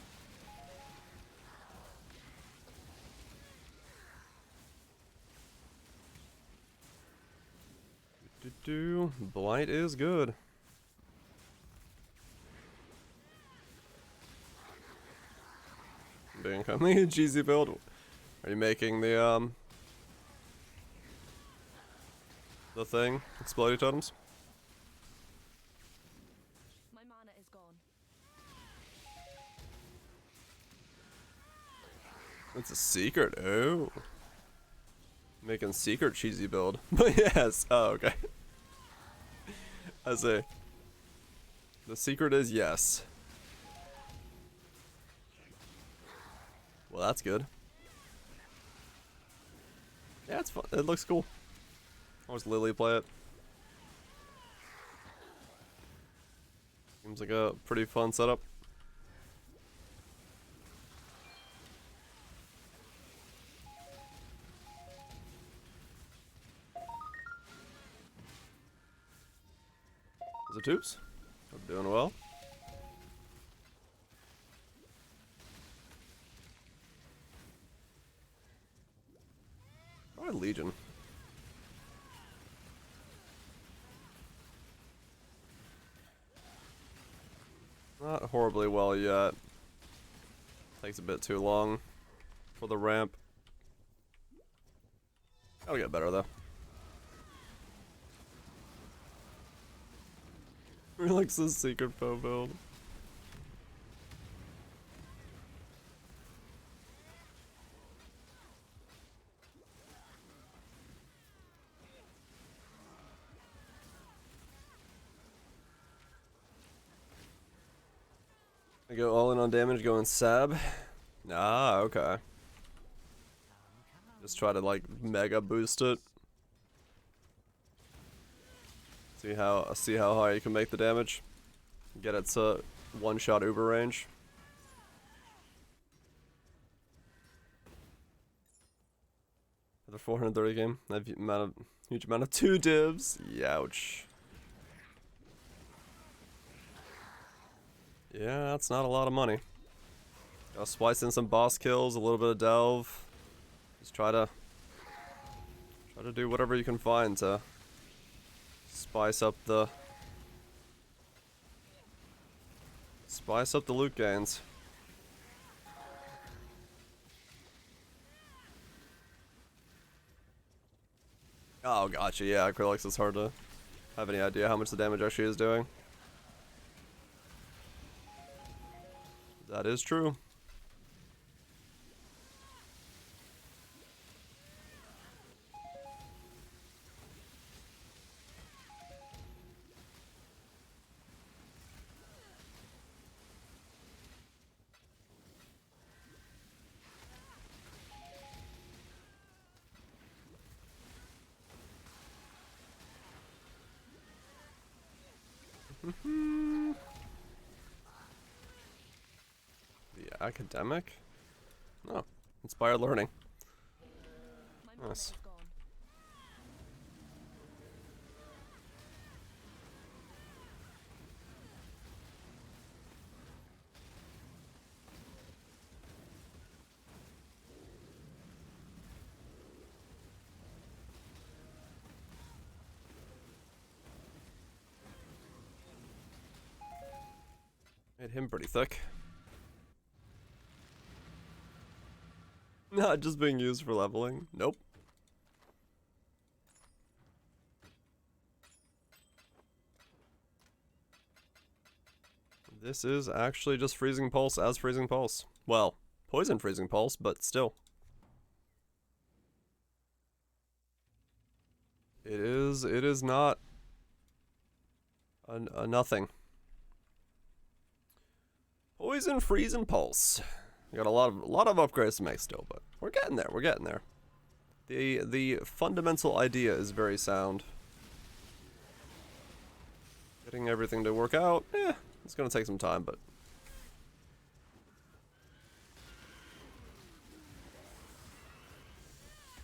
Blight is good. Being coming a cheesy build. Are you making the thing? Exploding totems? My mana is gone. It's a secret. Oh. Making secret cheesy build. But yes. Oh, okay. I see. The secret is yes. Well, that's good. Yeah, it's fun. It looks cool. I'll just Lily play it. Seems like a pretty fun setup. Is it tubes? I'm doing well. Probably Legion. Not horribly well yet. Takes a bit too long for the ramp. I'll get better though. Relax the secret foe build. I go all in on damage, going Sab. Ah, okay. Just try to like mega boost it. See how high you can make the damage. Get it to one-shot uber range. The 430 game. That huge amount of 2 divs. Youch. Yeah, that's not a lot of money. Gotta splice in some boss kills, a little bit of delve. Just try to do whatever you can find to spice up the loot gains. Oh, gotcha. Yeah, acrylics is hard to have any idea how much the damage actually is doing. That is true. The academic? Oh, inspired learning. My mana Nice. is gone. Made him pretty thick. Not just being used for leveling. Nope. This is actually just Freezing Pulse as Freezing Pulse. Well, Poison Freezing Pulse, but still. It is not a nothing. Poison Freezing Pulse. We got a lot of upgrades to make still, but we're getting there. We're getting there. The fundamental idea is very sound. Getting everything to work out, it's gonna take some time, but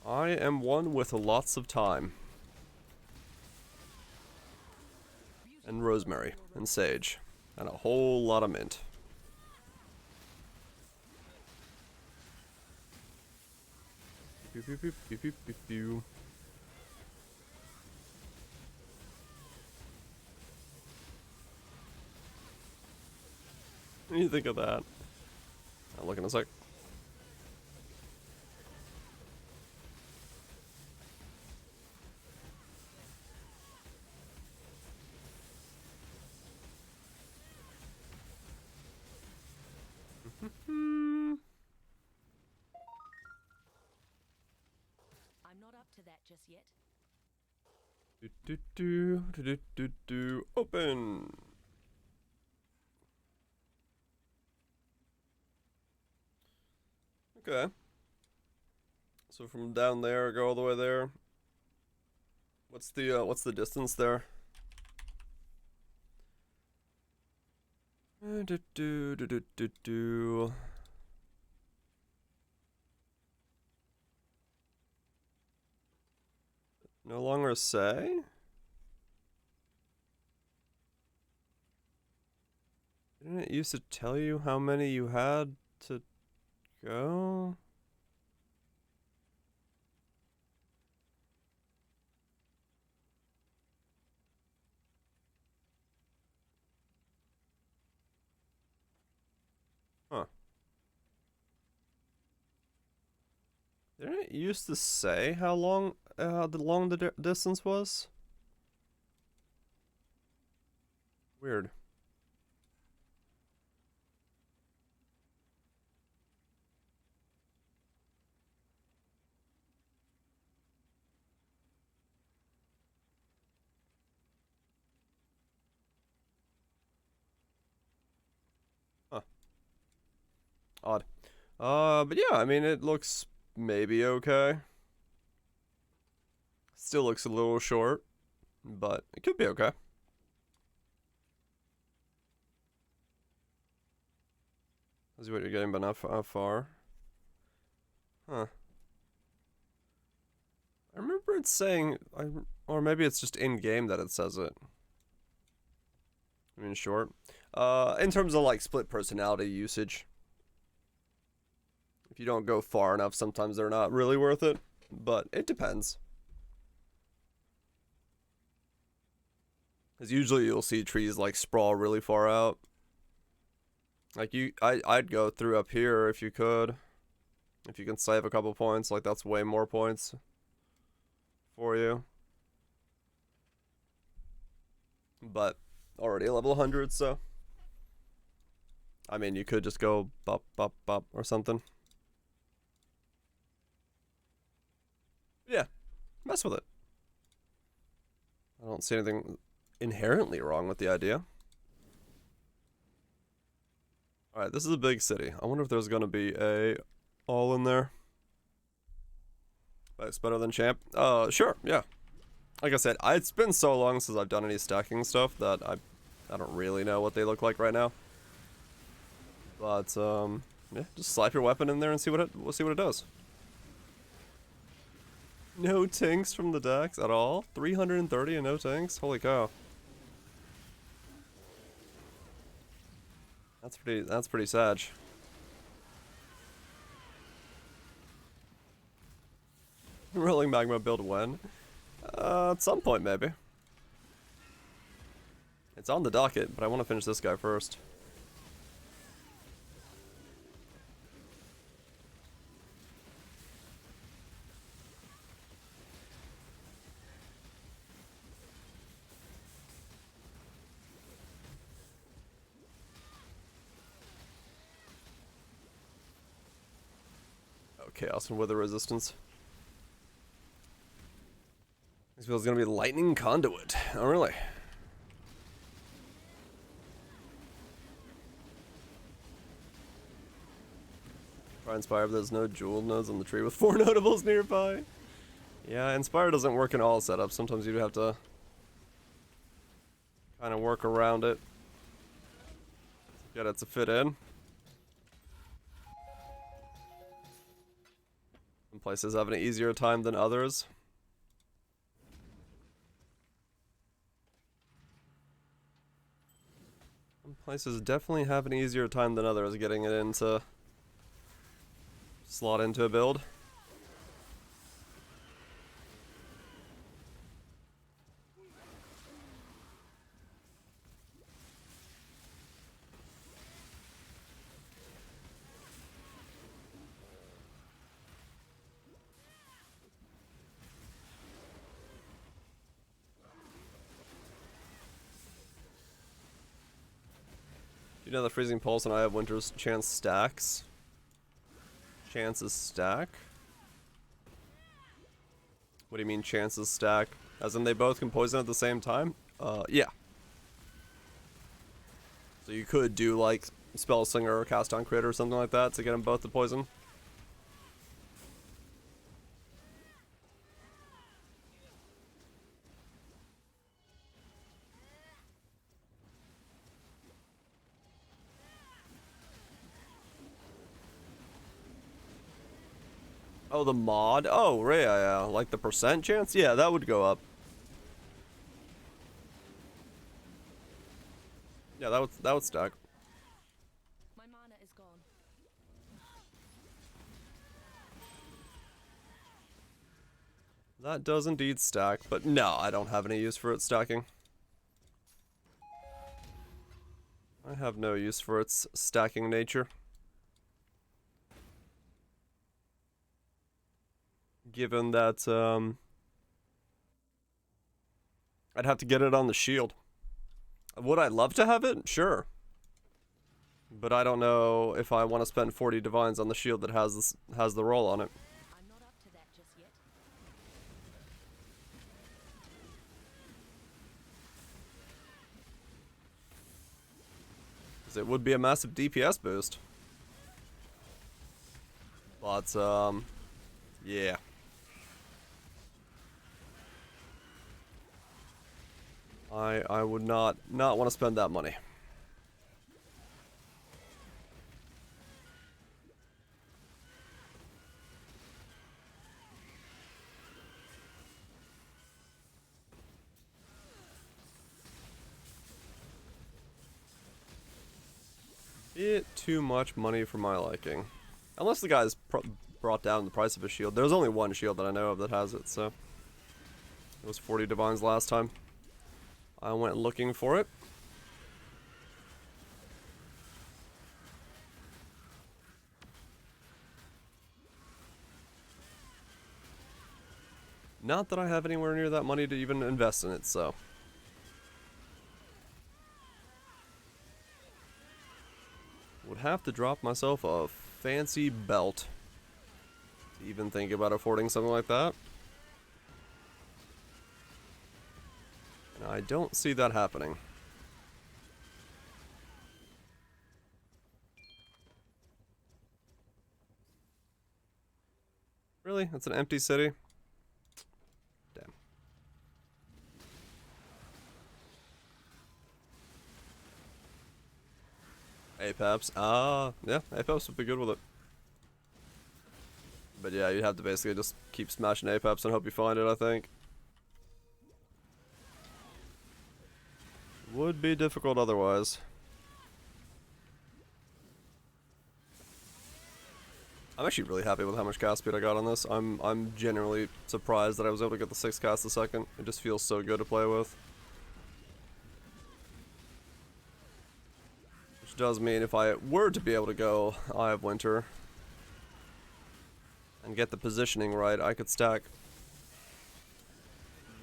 I am one with lots of time. And rosemary and sage and a whole lot of mint. Pew, pew, pew, pew, pew, pew, pew. What do you think of that? I'll look in a sec. I'm not up to that just yet. Open. Okay. So from down there, go all the way there. What's the distance there? Do do do do do do. No longer say? Didn't it used to tell you how many you had to go? Huh. Didn't it used to say how long the distance was? Weird. Huh. Odd. But yeah, I mean, it looks maybe okay. Still looks a little short, but it could be okay. Let's see what you're getting, but not how far. Huh. I remember it saying, or maybe it's just in game that it says it. I mean, short. In terms of like split personality usage, if you don't go far enough, sometimes they're not really worth it. But it depends. Because usually you'll see trees like sprawl really far out. Like I'd go through up here if you could. If you can save a couple points, like that's way more points for you. But already a level 100, so I mean you could just go bop bop bop or something. Yeah, mess with it. I don't see anything inherently wrong with the idea. Alright, this is a big city. I wonder if there's gonna be a all in there. But it's better than champ. Sure, yeah. Like I said, it's been so long since I've done any stacking stuff that I don't really know what they look like right now. But yeah, just slap your weapon in there and we'll see what it does. No tanks from the decks at all? 330 and no tanks? Holy cow. That's pretty sad. Rolling magma build when? At some point maybe. It's on the docket, but I want to finish this guy first. Chaos and Wither resistance. This feels gonna be Lightning Conduit. Oh, really? Try Inspire, but there's no jeweled nodes on the tree with 4 notables nearby. Yeah, Inspire doesn't work in all setups. Sometimes you have to kind of work around it. Get it to fit in. Some places have an easier time than others. Some places definitely have an easier time than others getting it into slot into a build. You know the Freezing Pulse and I have Winter's Chance stacks. Chances stack? What do you mean chances stack? As in they both can poison at the same time? Yeah. So you could do like Spell Slinger or Cast on Crit or something like that to get them both to poison. Oh, the mod? Oh, yeah, like the percent chance? Yeah, that would go up. Yeah, that would stack. My mana is gone. That does indeed stack, but no, I don't have any use for it stacking. I have no use for its stacking nature. Given that, I'd have to get it on the shield. Would I love to have it? Sure. But I don't know if I want to spend 40 divines on the shield that has the roll on it. I'm not up to that just yet. 'Cause it would be a massive DPS boost. But, yeah. I would not want to spend that money. Bit too much money for my liking. Unless the guy's brought down the price of a shield. There's only one shield that I know of that has it, so. It was 40 divines last time. I went looking for it. Not that I have anywhere near that money to even invest in it, so. Would have to drop myself a fancy belt to even think about affording something like that. And I don't see that happening. Really? It's an empty city? Damn. Apeps. Yeah, Apeps would be good with it. But yeah, you'd have to basically just keep smashing Apeps and hope you find it, I think. Would be difficult otherwise. I'm actually really happy with how much cast speed I got on this. I'm genuinely surprised that I was able to get the 6 casts a second. It just feels so good to play with. Which does mean if I were to be able to go Eye of Winter and get the positioning right, I could stack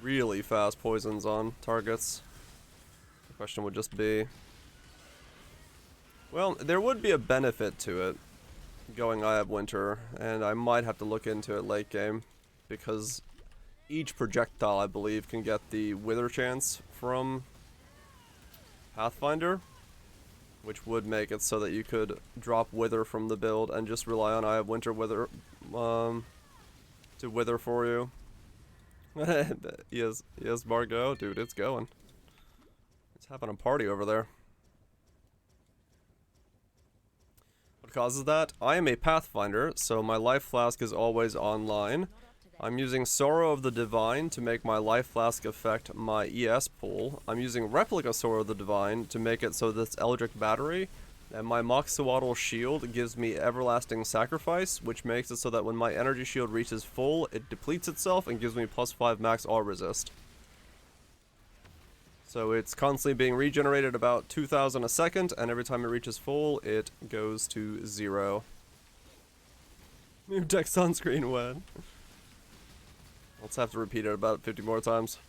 really fast poisons on targets. The question would just be, well, there would be a benefit to it going Eye of Winter, and I might have to look into it late game, because each projectile, I believe, can get the Wither chance from Pathfinder, which would make it so that you could drop Wither from the build and just rely on Eye of Winter Wither to Wither for you. yes, Margot, dude, it's going. It's having a party over there. What causes that? I am a Pathfinder, so my life flask is always online. I'm using Sorrow of the Divine to make my life flask affect my ES pool. I'm using Replica Sorrow of the Divine to make it so that it's Eldritch Battery. And my Moxawatl Shield gives me Everlasting Sacrifice, which makes it so that when my energy shield reaches full, it depletes itself and gives me +5 max all resist. So it's constantly being regenerated about 2,000 a second, and every time it reaches full, it goes to 0. New tech sunscreen when? Let's have to repeat it about 50 more times.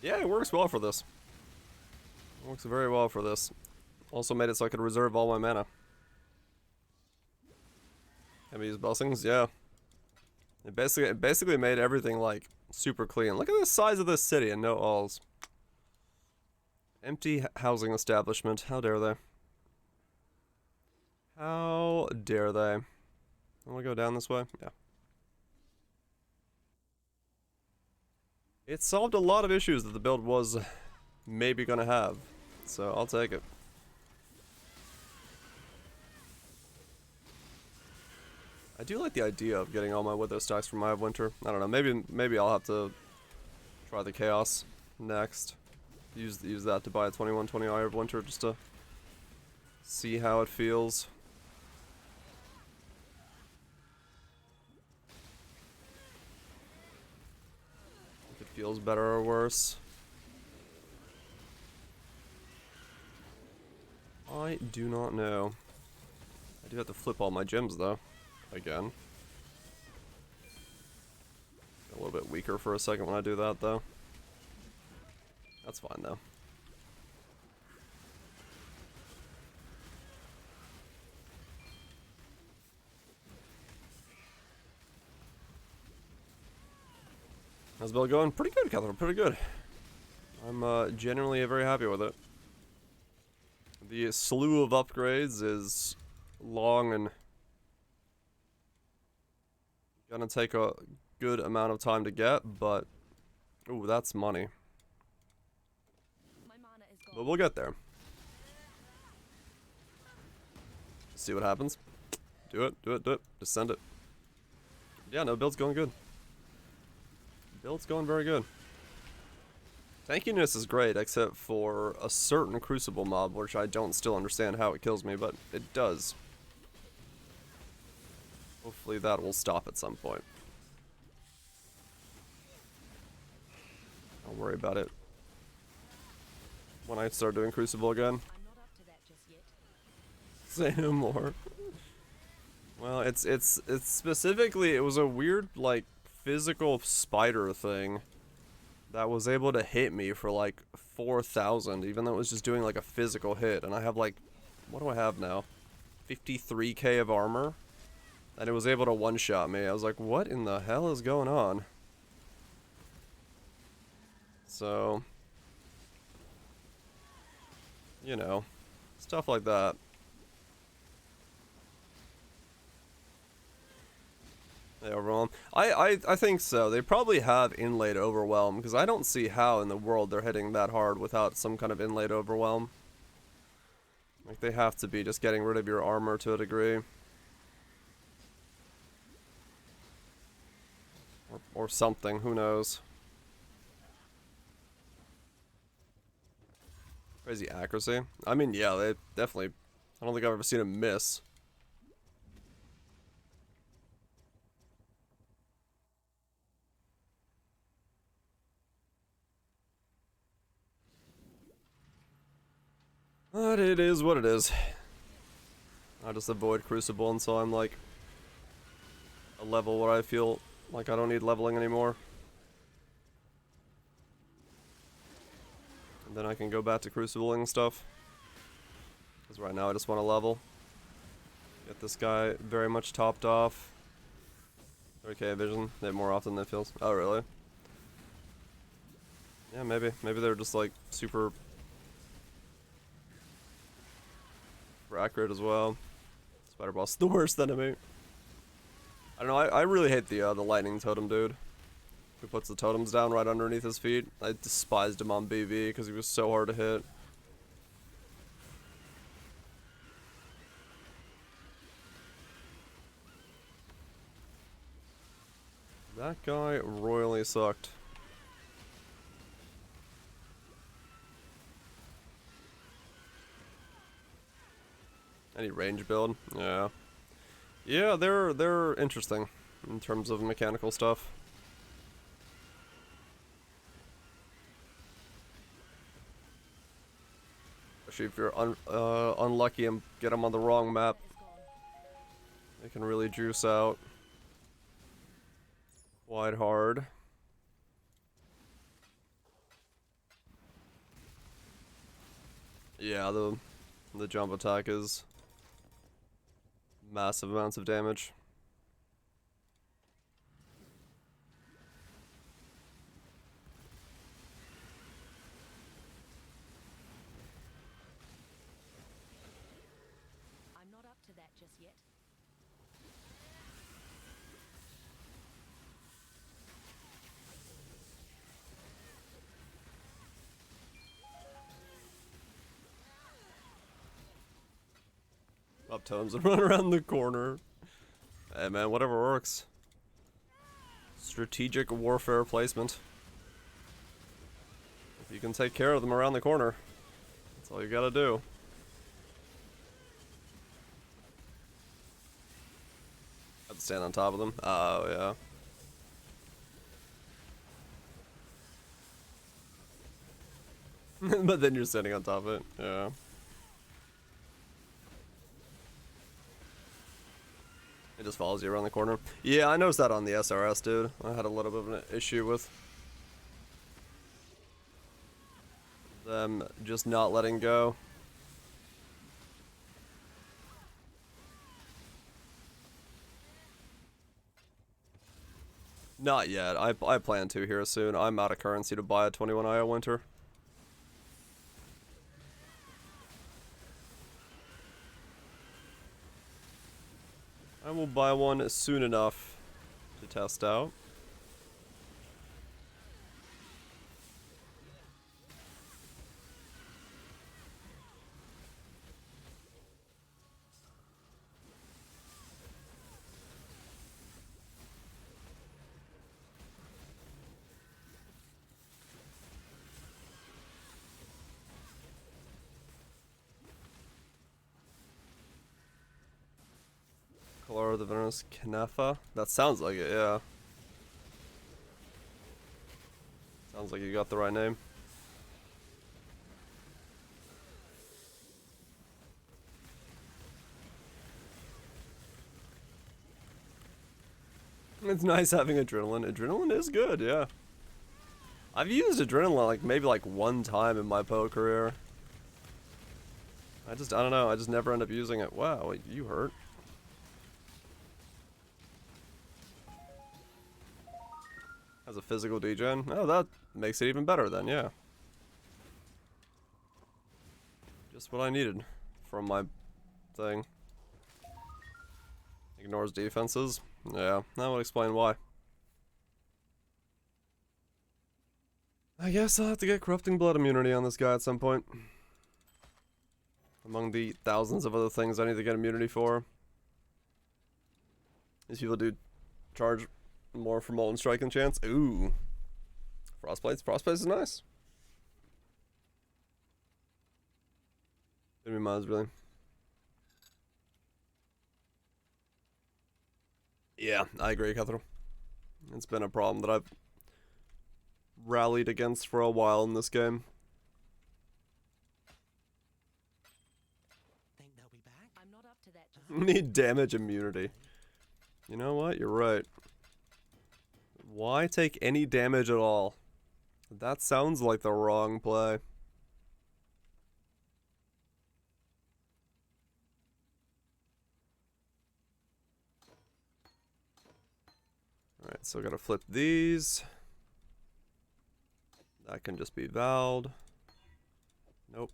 Yeah, it works well for this. It works very well for this. Also made it so I could reserve all my mana. Can we use blessings? Yeah. It basically made everything like super clean. Look at the size of this city and no alls. Empty housing establishment. How dare they? How dare they? I want to go down this way? Yeah. It solved a lot of issues that the build was maybe gonna have. So I'll take it. I do like the idea of getting all my Wither stacks from Eye of Winter. I don't know, maybe I'll have to try the Chaos next. Use that to buy a 2120 Eye of Winter just to see how it feels. If it feels better or worse. I do not know. I do have to flip all my gems though. Again. A little bit weaker for a second when I do that though. That's fine though. How's the build going? Pretty good, Catherine. Pretty good. I'm genuinely very happy with it. The slew of upgrades is long and gonna take a good amount of time to get, but ooh, that's money. My mana is But gone. we'll get there. See what happens. Do it, do it, do it. Just send it. Yeah, no, build's going good. Build's going very good. Tankiness is great, except for a certain Crucible mob, which I don't still understand how it kills me, but it does. Hopefully that will stop at some point. I'll worry about it when I start doing Crucible again. I'm not up to that just yet. Say no more. Well, it's specifically, it was a weird, like, physical spider thing that was able to hit me for like 4,000, even though it was just doing like a physical hit. And I have like, what do I have now? 53k of armor. And it was able to one-shot me. I was like, what in the hell is going on? So, you know, stuff like that. They overwhelm. I think so. They probably have inlaid overwhelm, because I don't see how in the world they're hitting that hard without some kind of inlaid overwhelm. Like, they have to be just getting rid of your armor to a degree. Or something, who knows. Crazy accuracy. I mean, yeah, they definitely... I don't think I've ever seen them miss. But it is what it is. I just avoid Crucible until I'm like a level where I feel like I don't need leveling anymore. And then I can go back to Crucibling stuff. Because right now I just want to level. Get this guy very much topped off. 3k vision, they have more often than it feels. Oh, really? Yeah, maybe. Maybe they're just like super accurate as well. Spider Boss is the worst enemy. I don't know, I really hate the lightning totem dude. Who puts the totems down right underneath his feet. I despised him on BV because he was so hard to hit. That guy royally sucked. Any range build? Yeah. Yeah, they're interesting in terms of mechanical stuff. Especially if you're unlucky and get them on the wrong map, Is gone. they can really juice out quite hard. Yeah, the jump attack is massive amounts of damage. I'm not up to that just yet. Up totems and run around the corner. Hey man, whatever works. Strategic warfare placement. If you can take care of them around the corner, that's all you gotta do. Have to stand on top of them. Oh, yeah. But then you're standing on top of it. Yeah. It just follows you around the corner. Yeah, I noticed that on the SRS, dude. I had a little bit of an issue with them just not letting go. Not yet. I plan to here soon. I'm out of currency to buy a 21 IO Winter. I will buy one soon enough to test out. Color of the Venus Knefa? That sounds like it, yeah. Sounds like you got the right name. It's nice having adrenaline. Adrenaline is good, yeah. I've used adrenaline like maybe like one time in my PO career. I don't know, I just never end up using it. Wow, you hurt. Has a physical degen. Oh, that makes it even better then, yeah. Just what I needed from my thing. Ignores defenses. Yeah, that would explain why. I guess I'll have to get Corrupting Blood immunity on this guy at some point. Among the thousands of other things I need to get immunity for. These people do charge more for Molten Strike and Chance. Ooh. Frostplates. Frostplates is nice. Enemy mods, really. Yeah, I agree, Cathro. It's been a problem that I've rallied against for a while in this game. Think they'll be back? I'm not up to that just Need damage immunity. You know what? You're right. Why take any damage at all? That sounds like the wrong play. Alright, so I gotta flip these. That can just be Vald. Nope.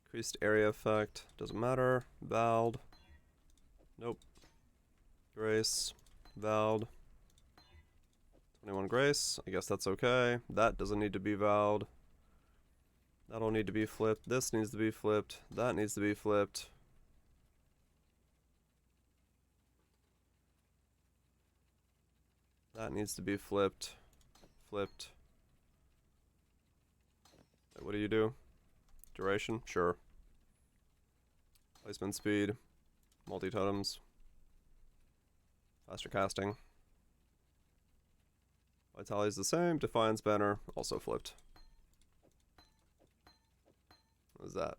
Increased area effect. Doesn't matter. Vald. Nope. Grace. Vald. 21 Grace. I guess that's okay. That doesn't need to be Vald. That'll need to be flipped. This needs to be flipped. That needs to be flipped. That needs to be flipped. Flipped. Wait, what do you do? Duration? Sure. Placement speed. Multi-totems. Faster casting. Vitality is the same. Defiance banner. Also flipped. What is that?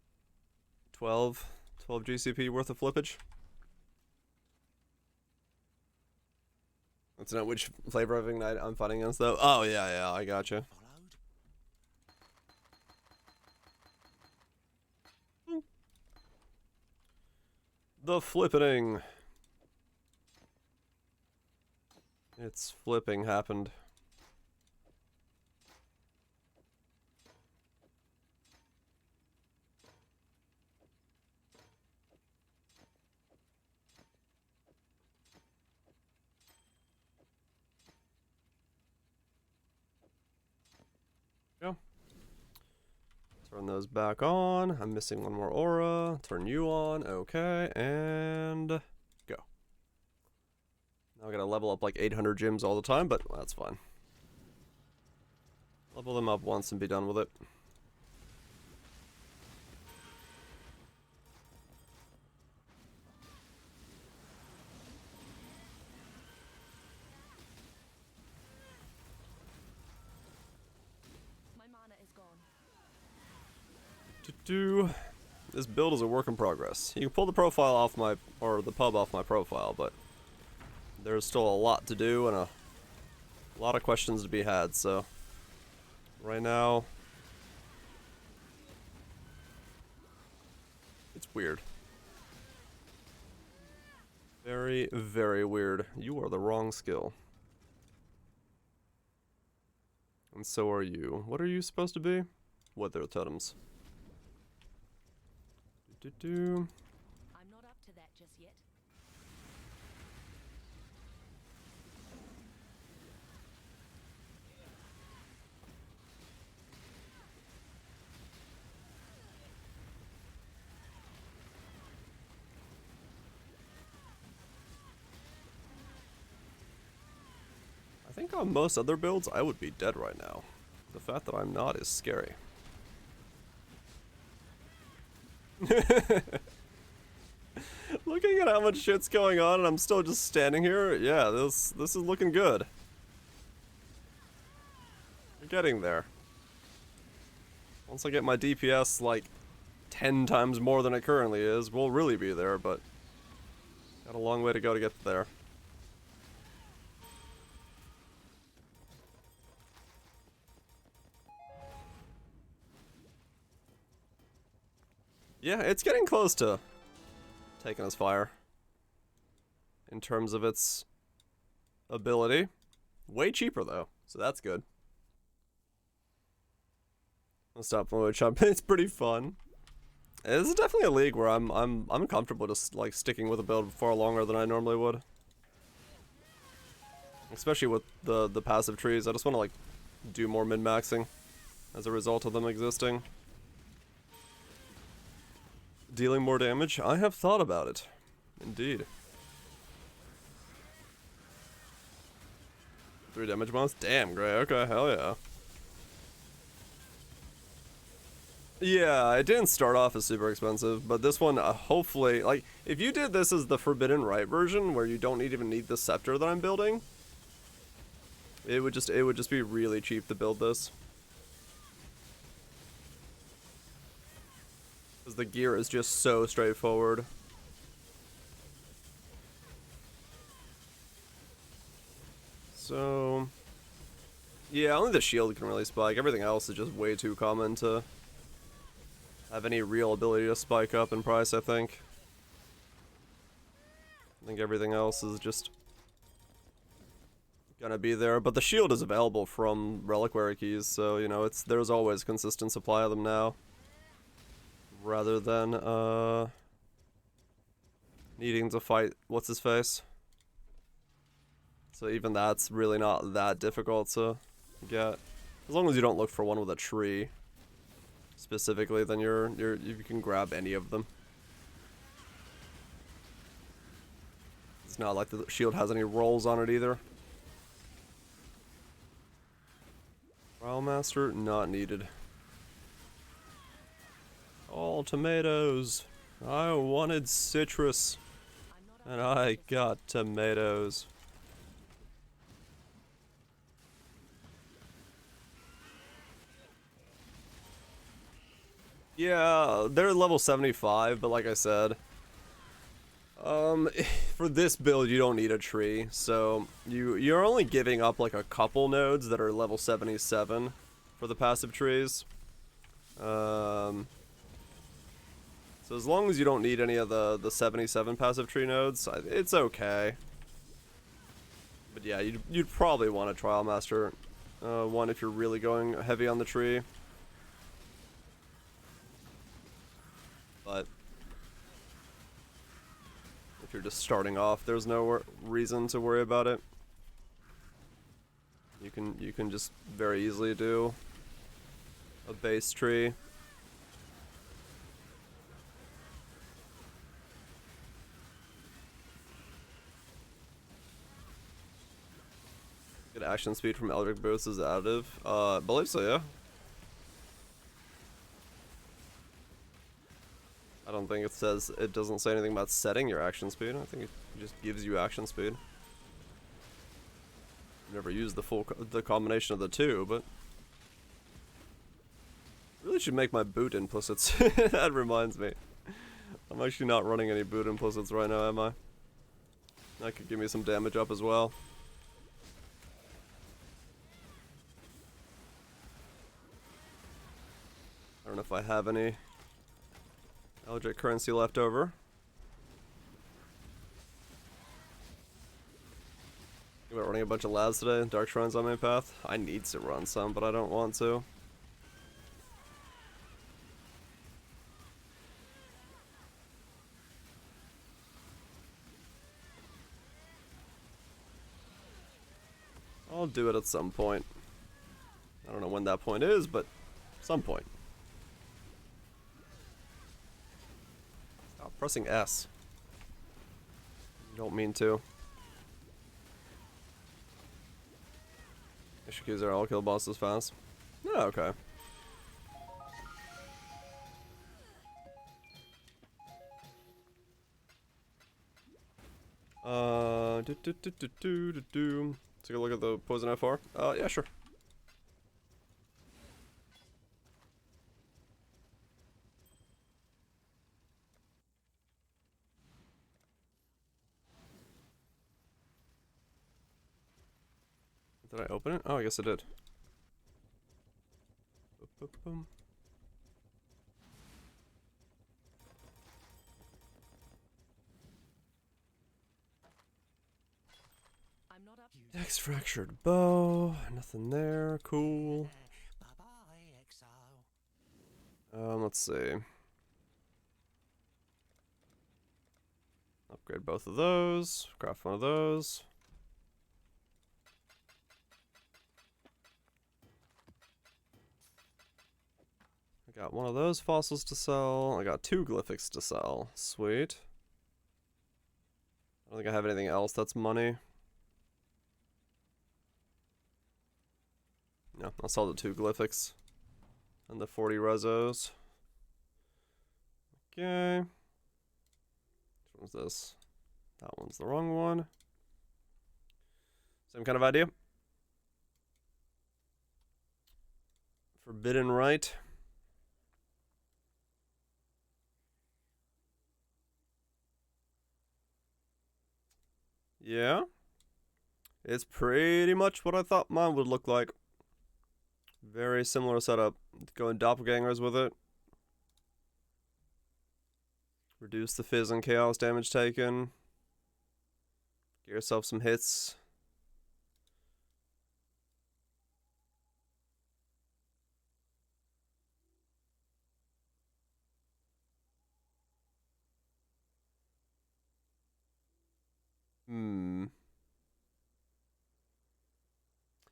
12 GCP worth of flippage? That's not which flavor of Ignite I'm fighting against though. Oh yeah, I gotcha. Followed? The flippening. It's flipping happened. Turn those back on. I'm missing one more aura. Turn you on. Okay, and go. Now I gotta level up like 800 gems all the time, but that's fine. Level them up once and be done with it. My mana is gone. This build is a work in progress. You can pull the profile off my, or the pub off my profile, but there's still a lot to do and a lot of questions to be had, so right now it's weird. Very, very weird. You are the wrong skill. And so are you. What are you supposed to be? Weather totems. I'm not up to that just yet. I think on most other builds, I would be dead right now. The fact that I'm not is scary. Looking at how much shit's going on and I'm still just standing here, yeah, this is looking good. We're getting there. Once I get my DPS like 10 times more than it currently is, we'll really be there, but got a long way to go to get there. Yeah, it's getting close to taking us fire. In terms of its ability. Way cheaper though, so that's good. I'll stop when we jump. It's pretty fun. This is definitely a league where I'm comfortable just like sticking with a build far longer than I normally would. Especially with the passive trees. I just want to like do more min-maxing as a result of them existing. Dealing more damage? I have thought about it. Indeed. 3 damage bonus? Damn, Gray. Okay, hell yeah. Yeah, it didn't start off as super expensive, but this one, hopefully, like, if you did this as the Forbidden Right version, where you don't even need the scepter that I'm building, it would just be really cheap to build this. Because the gear is just so straightforward. So, yeah, only the shield can really spike. Everything else is just way too common to have any real ability to spike up in price, I think. I think everything else is just gonna be there. But the shield is available from reliquary keys, so, you know, there's always consistent supply of them now. Rather than, needing to fight what's-his-face. So even that's really not that difficult to get. As long as you don't look for one with a tree specifically, then you can grab any of them. It's not like the shield has any rolls on it either. Trial Master, not needed. All tomatoes. I wanted citrus. And I got tomatoes. Yeah, they're level 75, but like I said, for this build you don't need a tree, so you're only giving up like a couple nodes that are level 77 for the passive trees. So as long as you don't need any of the 77 passive tree nodes, it's okay. But yeah, you'd probably want a Trial Master one if you're really going heavy on the tree. But if you're just starting off, there's no reason to worry about it. You can just very easily do a base tree. Get action speed from Eldritch Boost is additive. I believe so, yeah. I don't think it doesn't say anything about setting your action speed. I think it just gives you action speed. Never used the combination of the two, but really should make my boot implicits. That reminds me. I'm actually not running any boot implicits right now, am I? That could give me some damage up as well. I don't know if I have any Eldritch currency left over. You about running a bunch of labs today? Dark Shrines on my path? I need to run some, but I don't want to. I'll do it at some point. I don't know when that point is, but some point. Stop pressing S. You don't mean to. Ishikus are all kill bosses fast. Yeah, okay. Take a look at the poison FR. Yeah, sure. Did I open it? Oh, I guess I did. Boop, boop, boom. I'm not up. Dex fractured bow. Nothing there. Cool. Bye-bye, Exo. Let's see. Upgrade both of those. Craft one of those. I got one of those fossils to sell. I got 2 glyphics to sell. Sweet. I don't think I have anything else that's money. No, I'll sell the 2 glyphics. And the 40 rezos. Okay. Which one's this? That one's the wrong one. Same kind of idea. Forbidden Right. Yeah. It's pretty much what I thought mine would look like. Very similar setup. Going doppelgangers with it. Reduce the fizz and chaos damage taken. Get yourself some hits.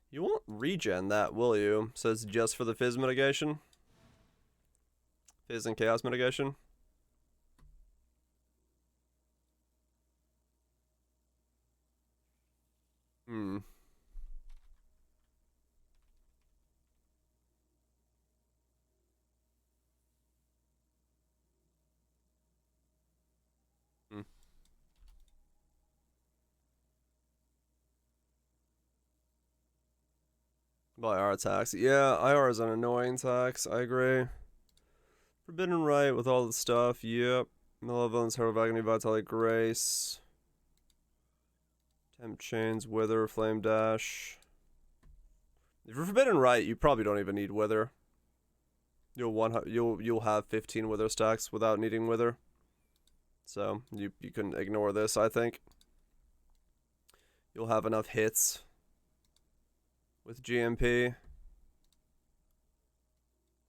You won't regen that, will you? So it's just for the fizz mitigation? Fizz and chaos mitigation? Hmm. By IR tax. Yeah, IR is an annoying tax. I agree. Forbidden Right with all the stuff. Yep. Malevolence, Heart of Agony, Vitality, Grace. Temp Chains, Wither, Flame Dash. If you're Forbidden Right, you probably don't even need Wither. You'll have 15 Wither stacks without needing Wither. So you can ignore this, I think. You'll have enough hits with GMP.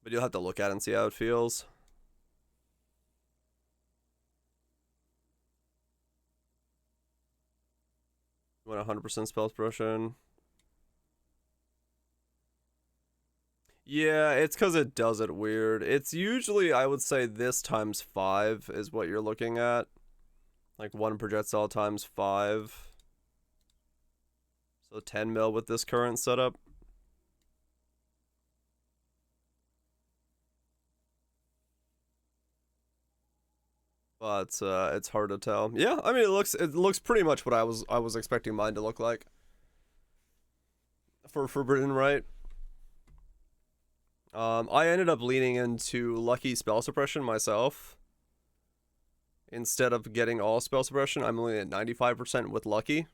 But you'll have to look at it and see how it feels. You want 100% spell suppression. Yeah, it's because it does it weird. It's usually, I would say, this times 5 is what you're looking at. Like 1 projectile times 5. So 10 mil with this current setup. But it's hard to tell. Yeah, I mean it looks pretty much what I was expecting mine to look like. For Forbidden Right. I ended up leaning into Lucky Spell Suppression myself. Instead of getting all spell suppression, I'm only at 95% with Lucky.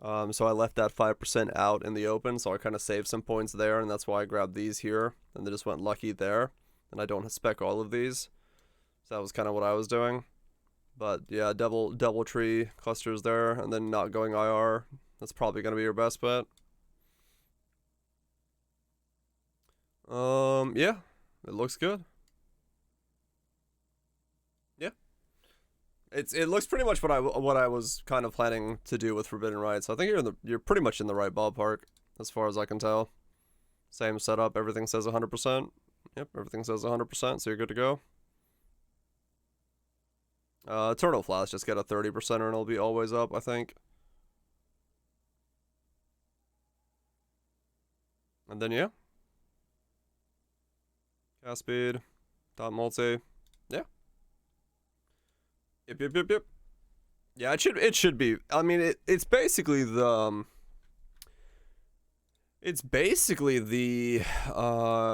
So I left that 5% out in the open, so I kind of saved some points there, and that's why I grabbed these here, and then just went Lucky there, and I don't spec all of these. So that was kind of what I was doing. But yeah, double tree clusters there, and then not going IR. That's probably gonna be your best bet. Yeah, it looks good. Yeah, it looks pretty much what I was kind of planning to do with Forbidden Right. So I think you're pretty much in the right ballpark as far as I can tell. Same setup, everything says 100%. Yep, everything says 100%, so you're good to go. Eternal Flash, just get a 30% and it'll be always up, I think. And then yeah. Cast speed, dot multi, yeah. Yep. Yeah, it should be. I mean, it's basically the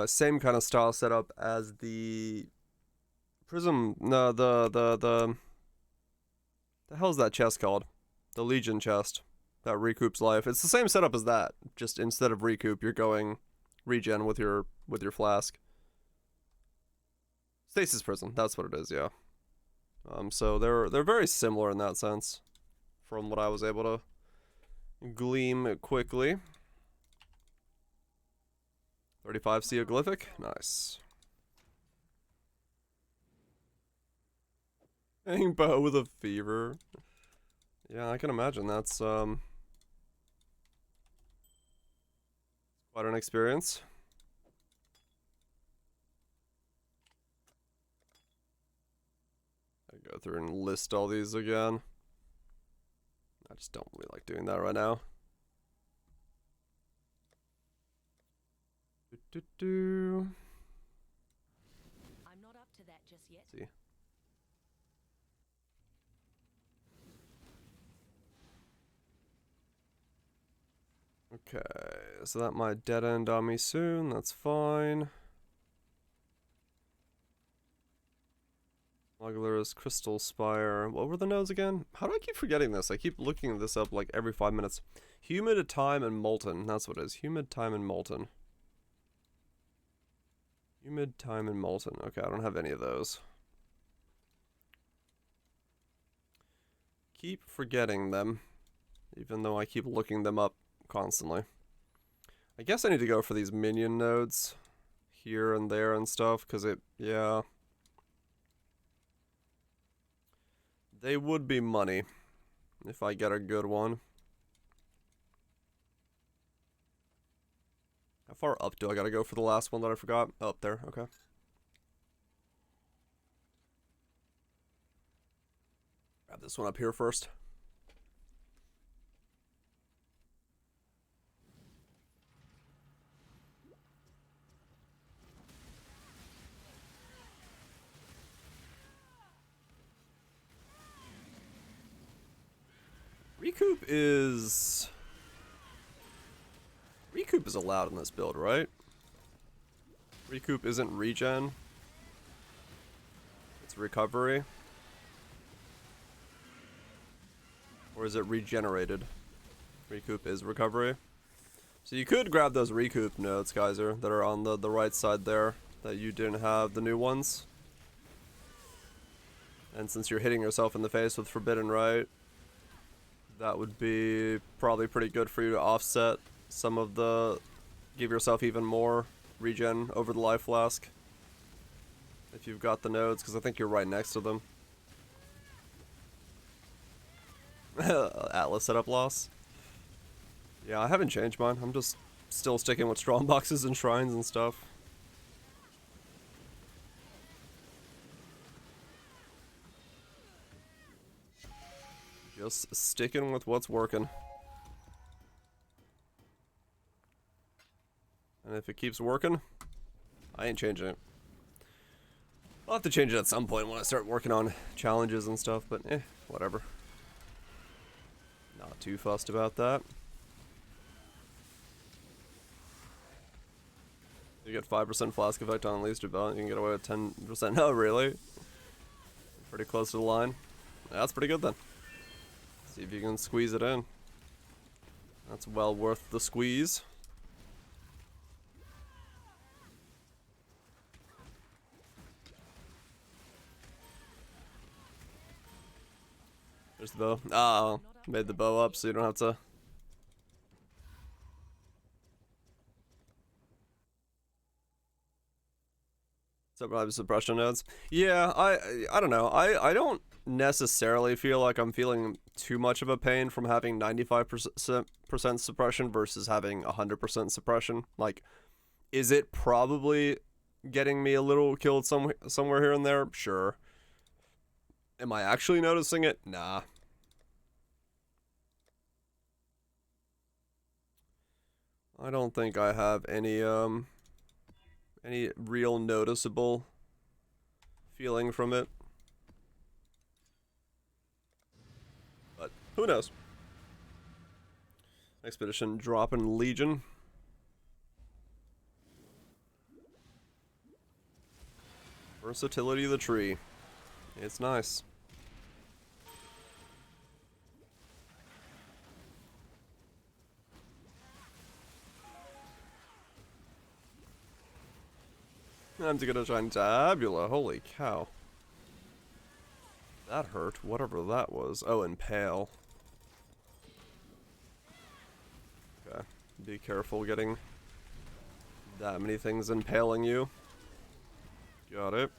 same kind of style setup as the Prism. No, the hell's that chest called? The Legion chest that recoups life. It's the same setup as that. Just instead of recoup, you're going regen with your flask. Stasis Prison, that's what it is, yeah. So they're very similar in that sense, from what I was able to glean quickly. 35 Geoglyphic, nice. Hangbow with a fever. Yeah, I can imagine that's quite an experience. Go through and list all these again. I just don't really like doing that right now. I'm not up to that just yet. See. Okay, so that might dead end on me soon. That's fine. Smuggler's Crystal Spire. What were the nodes again? How do I keep forgetting this? I keep looking this up like every 5 minutes. Humid, Time, and Molten. That's what it is. Humid, Time, and Molten. Humid, Time, and Molten. Okay, I don't have any of those. Keep forgetting them, even though I keep looking them up constantly. I guess I need to go for these minion nodes here and there and stuff, because yeah. They would be money if I get a good one. How far up do I gotta go for the last one that I forgot? Oh, up there, okay. Grab this one up here first. Recoup is allowed in this build, right? Recoup isn't regen. It's recovery. Or is it regenerated? Recoup is recovery. So you could grab those recoup nodes, Kaiser, that are on the right side there, that you didn't have the new ones. And since you're hitting yourself in the face with Forbidden Right, that would be probably pretty good for you to offset some of the... Give yourself even more regen over the life flask. If you've got the nodes, because I think you're right next to them. Atlas setup loss. Yeah, I haven't changed mine. I'm just still sticking with strong boxes and shrines and stuff. Just sticking with what's working. And if it keeps working, I ain't changing it. I'll have to change it at some point when I start working on challenges and stuff, but whatever. Not too fussed about that. You get 5% flask effect on least development, you can get away with 10%. No, really? Pretty close to the line. That's pretty good then. See if you can squeeze it in. That's well worth the squeeze. There's the bow. Oh, made the bow up so you don't have to. Suppression nodes. Yeah, I don't know. I don't necessarily feel like I'm feeling too much of a pain from having 95% suppression versus having 100% suppression. Like, is it probably getting me a little killed somewhere here and there? Sure. Am I actually noticing it? Nah. I don't think I have any real noticeable feeling from it. But who knows? Expedition dropping Legion. Versatility of the tree. It's nice. Time to get a giant tabula. Holy cow. That hurt. Whatever that was. Oh, impale. Okay. Be careful getting that many things impaling you. Got it.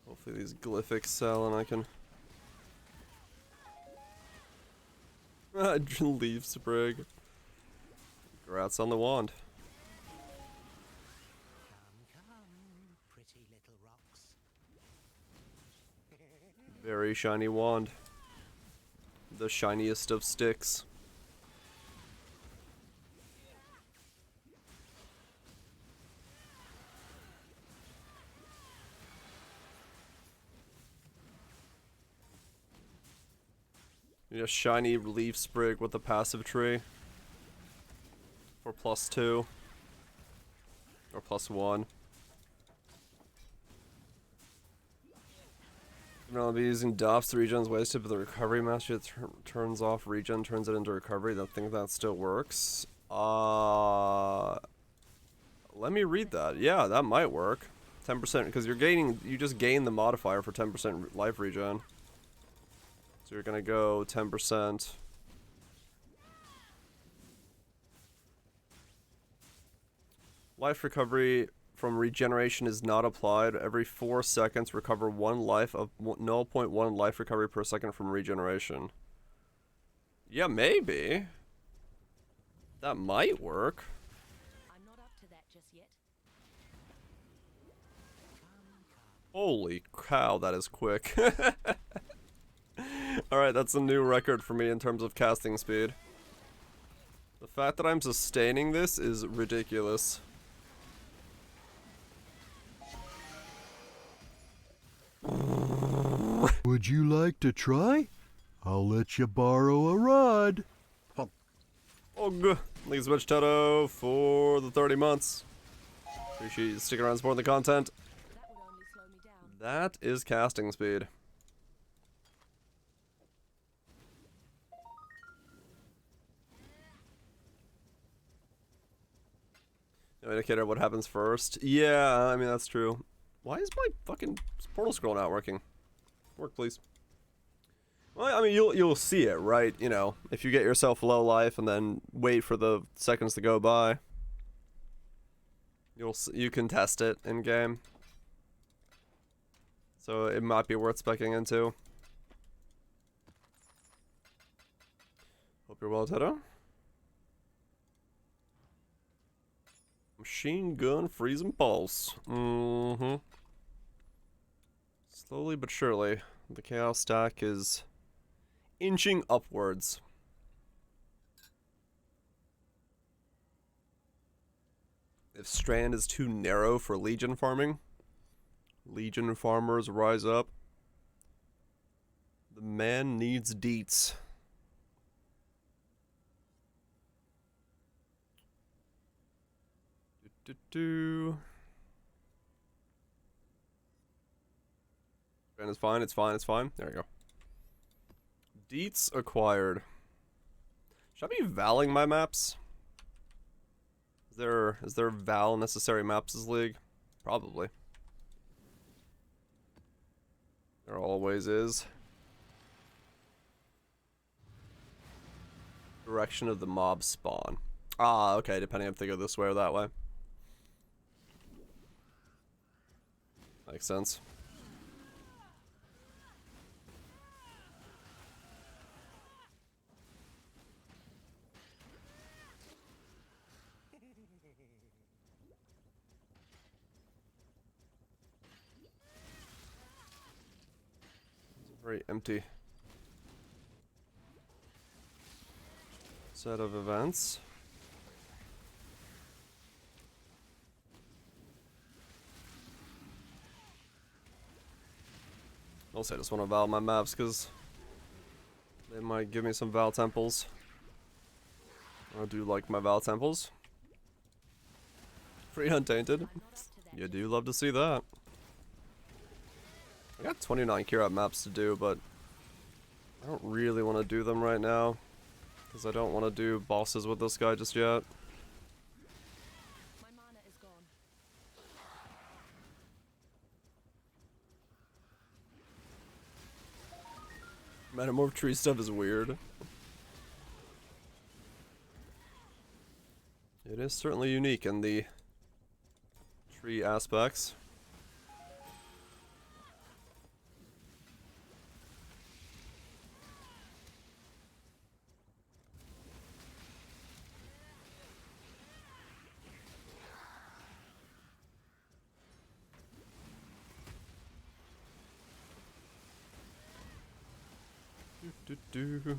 Hopefully these glyphics sell and I can leaf sprig. Congrats on the wand. Come, pretty little rocks. Very shiny wand. The shiniest of sticks. You know, shiny leaf sprig with the passive tree. For +2. Or +1. I'll be using Doff's regen's wasted, but the recovery master turns off regen, turns it into recovery. I think that still works. Let me read that. Yeah, that might work. 10%, because you just gain the modifier for 10% life regen. So you're gonna go 10%. Life recovery from regeneration is not applied. Every 4 seconds, recover 1 life of 0.1 life recovery per second from regeneration. Yeah, maybe. That might work. I'm not up to that just yet. Holy cow, that is quick. Alright, that's a new record for me in terms of casting speed. The fact that I'm sustaining this is ridiculous. Would you like to try? I'll let you borrow a rod. Ugh. Thanks so much, Toto, for the 30 months. Appreciate you sticking around supporting the content. That would only slow me down. That is casting speed. No indicator of what happens first. Yeah, I mean, that's true. Why is my fucking portal scroll not working? Work, please. Well, I mean, you'll see it, right? You know, if you get yourself low life and then wait for the seconds to go by, you can test it in game. So it might be worth specking into. Hope you're well, Teto. Machine gun freezing pulse. Mm-hmm. Slowly but surely, the chaos stack is inching upwards. If Strand is too narrow for Legion farming, Legion farmers rise up. The man needs deets. Do. And it's fine, it's fine, it's fine. There we go. Deets acquired. Should I be valing my maps? Is there val necessary maps as League? Probably. There always is. Direction of the mob spawn. Ah, okay, depending if they go this way or that way. Makes sense. It's a very empty set of events. Also, I just want to val my maps because they might give me some val temples. I do like my val temples. Free Untainted. I'm not up to that You do love to see that. I got 29 Kira maps to do, but I don't really want to do them right now because I don't want to do bosses with this guy just yet. My mana is gone. Metamorph tree stuff is weird. It is certainly unique in the tree aspects. Do.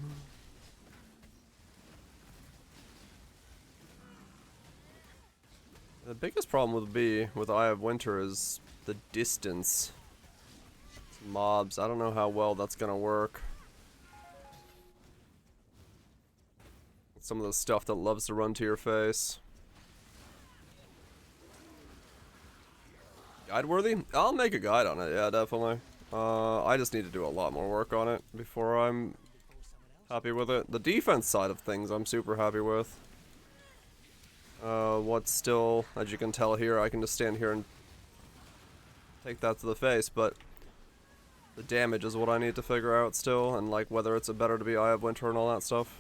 The biggest problem with Eye of Winter is the distance to mobs. I don't know how well that's gonna work. Some of the stuff that loves to run to your face. Guide worthy? I'll make a guide on it, yeah, definitely. I just need to do a lot more work on it before I'm happy with it. The defense side of things I'm super happy with. What's still, as you can tell here, I can just stand here and take that to the face, but the damage is what I need to figure out still, and like whether it's better to be Eye of Winter and all that stuff.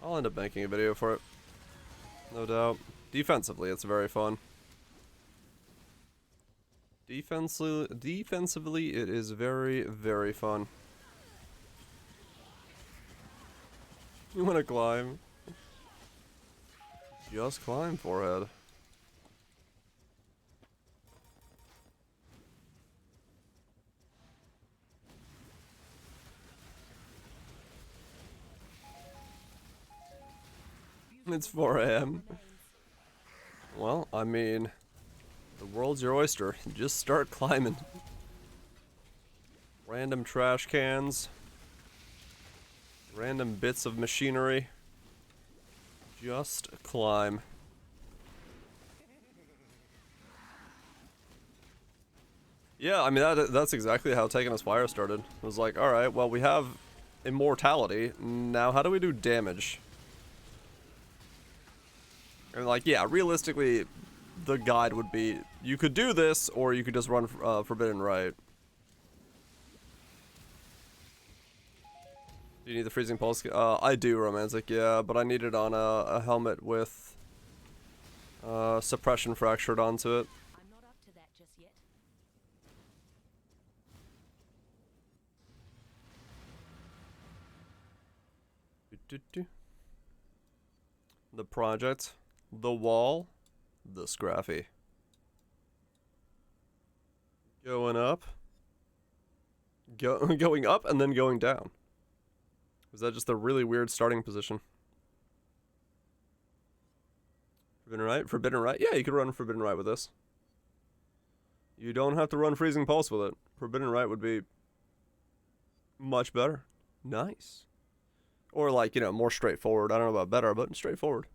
I'll end up making a video for it. No doubt. Defensively, it's very fun. Defensively, it is very, very fun. You wanna climb? Just climb, forehead. It's 4 a.m. Well, I mean, the world's your oyster. Just start climbing. Random trash cans. Random bits of machinery. Just climb. Yeah, I mean, that's exactly how Taking Us Fire started. It was like, alright, well, we have immortality. Now, how do we do damage? And like, yeah, realistically, the guide would be, you could do this, or you could just run Forbidden Right. Do you need the Freezing Pulse? I do, Romantic, yeah, but I need it on a helmet with Suppression fractured onto it. I'm not up to that just yet. The project. the wall, the Scraffy. Going up. Going up and then going down. Was that just a really weird starting position? Forbidden Right? Forbidden Right? Yeah, you could run Forbidden Right with this. You don't have to run Freezing Pulse with it. Forbidden Right would be much better. Nice. Or like, you know, more straightforward. I don't know about better, but straightforward.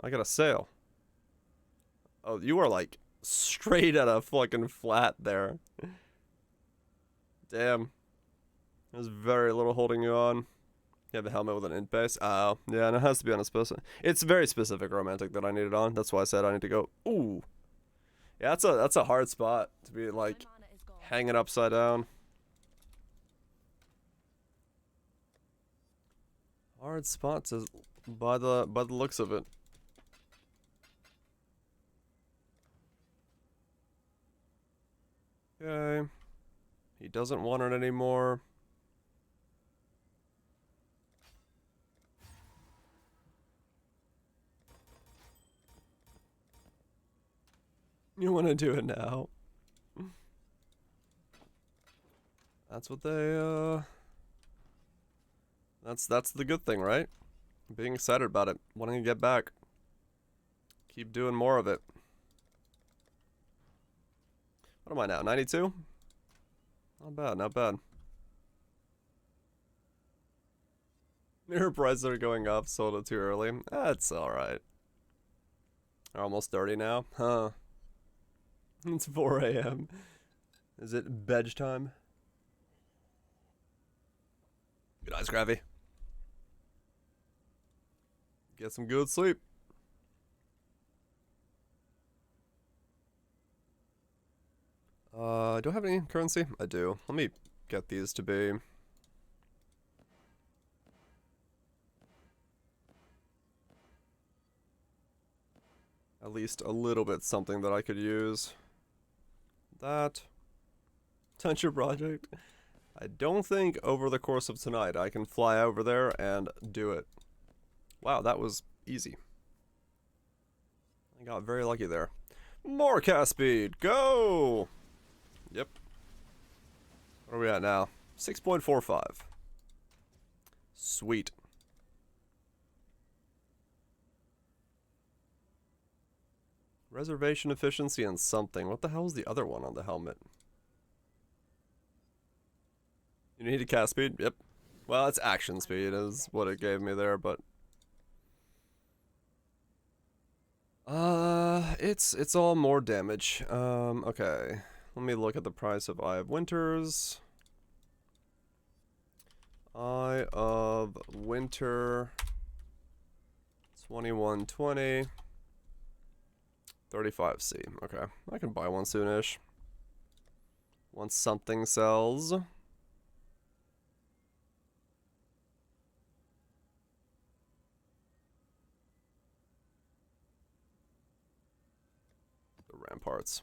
I got a sail. Oh, you are like straight at a fucking flat there. Damn. There's very little holding you on. You have a helmet with an int base. Oh, yeah, and it has to be on a specific. It's very specific romantic that I need it on. That's why I said I need to go. Ooh. Yeah, that's a hard spot to be like My mana is gone. hanging upside down. Hard spot to by the looks of it. Okay. He doesn't want it anymore. You want to do it now? That's what they, That's the good thing, right? Being excited about it. Wanting to get back. Keep doing more of it. What am I now? 92? Not bad, not bad. Mirror prices are going up, sold it too early. That's alright. They're almost 30 now. Huh. It's 4 a.m. Is it bedge time? Good eyes, Gravy. Get some good sleep. Do I have any currency? I do. Let me get these to be. At least a little bit something that I could use. That. Touch your project. I don't think over the course of tonight I can fly over there and do it. Wow, that was easy. I got very lucky there. More cast speed, go! Yep. What are we at now? 6.45. Sweet. Reservation efficiency and something. What the hell is the other one on the helmet? You need a cast speed? Yep. Well, it's action speed is what it gave me there, but... it's all more damage. Okay. Let me look at the price of Eye of Winters. Eye of Winter. 2120. 35C. Okay. I can buy one soonish. Once something sells. The ramparts.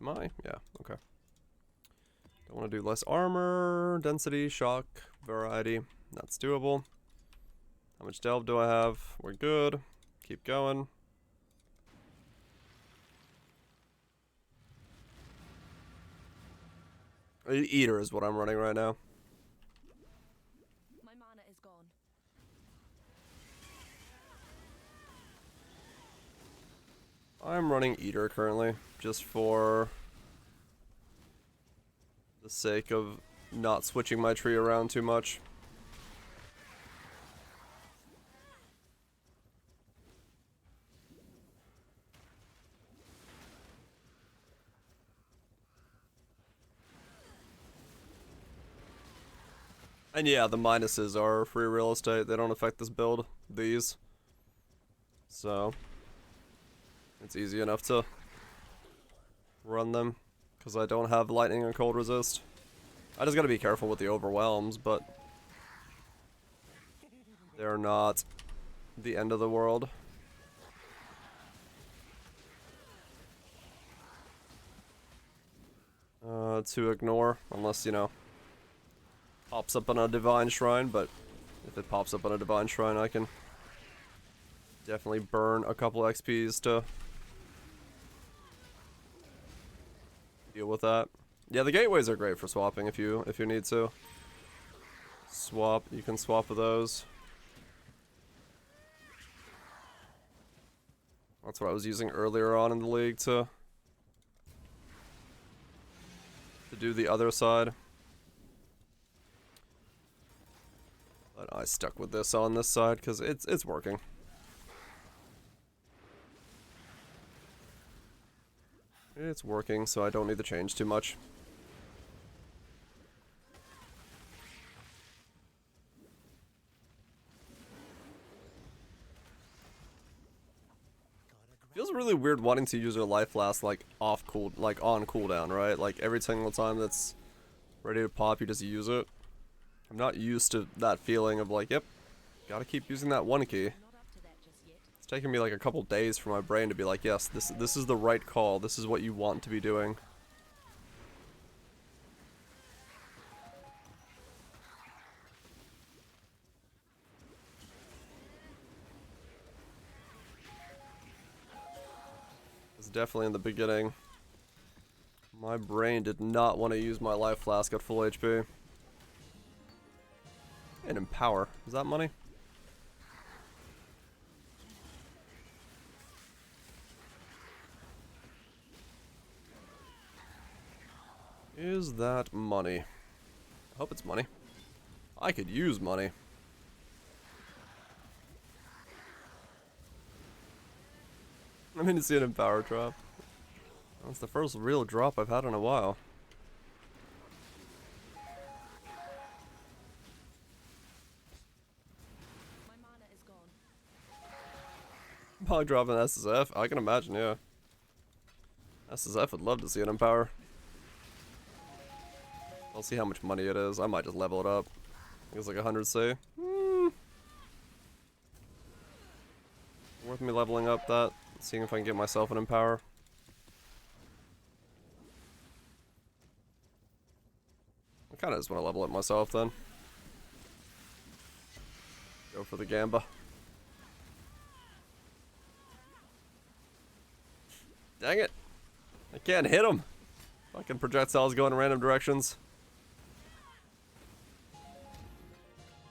Am I? Yeah, okay. Don't want to do less armor, density, shock, variety. That's doable. How much delve do I have? We're good. Keep going. Eater is what I'm running right now. My mana is gone. I'm running Eater currently, just for the sake of not switching my tree around too much. And yeah, the minuses are free real estate. They don't affect this build. These. So it's easy enough to run them. Because I don't have lightning and cold resist. I just gotta be careful with the overwhelms, but they're not the end of the world. To ignore, unless, you know, pops up on a divine shrine, but if it pops up on a divine shrine, I can Definitely burn a couple XPs to deal with that. Yeah, the gateways are great for swapping if you need to. You can swap with those. That's what I was using earlier on in the league to do the other side. But I stuck with this on this side because it's working. It's working, so I don't need to change too much. Feels really weird wanting to use your life flask like on cooldown, right? Like every single time that's ready to pop, you just use it. I'm not used to that feeling of like, yep, gotta keep using that one key. Not up to that just yet. It's taking me like a couple days for my brain to be like, yes, this is the right call. This is what you want to be doing. It's definitely in the beginning. My brain did not want to use my life flask at full HP. And empower. Is that money? Is that money? I hope it's money. I could use money. I mean to see an empower drop. That's the first real drop I've had in a while. My mana is gone. Probably drop an SSF. I can imagine, yeah. SSF would love to see an empower. I'll see how much money it is. I might just level it up. I think it's like 100C. Worth me leveling up that. Seeing if I can get myself an empower. I kinda just want to level it myself then. Go for the Gamba. Dang it! I can't hit him! Fucking projectiles going in random directions.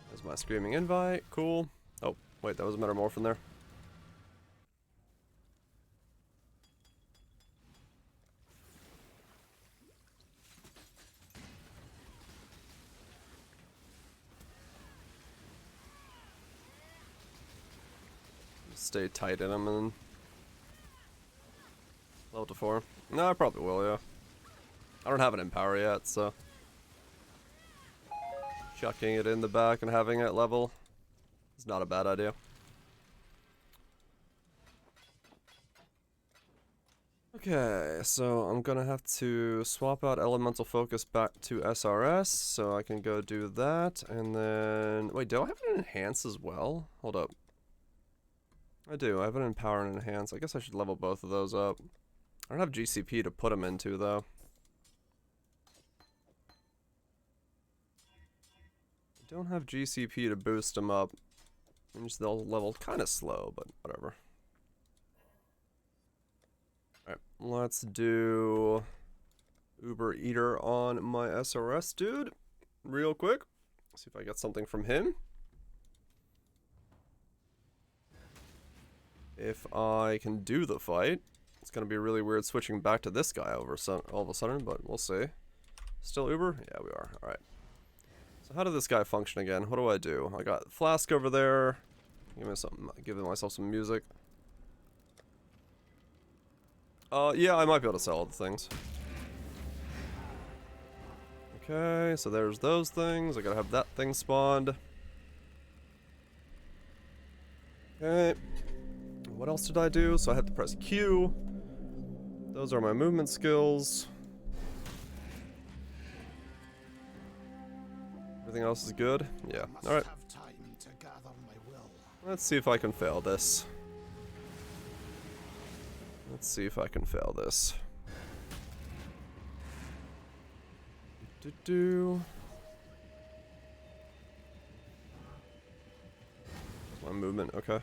There's my screaming invite. Cool. Oh, wait, that was a metamorph in there. Stay tight in him and level to 4. No, I probably will, yeah. I don't have an empower yet, so chucking it in the back and having it level is not a bad idea. Okay, so I'm gonna have to swap out Elemental Focus back to SRS, so I can go do that, and then... Wait, do I have an Enhance as well? Hold up. I do, I have an Empower and Enhance. I guess I should level both of those up. I don't have GCP to put them into, though. I don't have GCP to boost them up. They'll level kind of slow, but whatever. Alright, let's do Uber Eater on my SRS dude real quick. See if I get something from him. If I can do the fight. It's gonna be really weird switching back to this guy all of a sudden, but we'll see. Still Uber? Yeah, we are. Alright. So how did this guy function again? What do I do? I got Flask over there. Giving myself some music. Yeah, I might be able to sell all the things. Okay, so there's those things. I gotta have that thing spawned. Okay. What else did I do? So I had to press Q. Those are my movement skills. Everything else is good? Yeah. Alright. Let's see if I can fail this. Let's see if I can fail this. My movement, okay.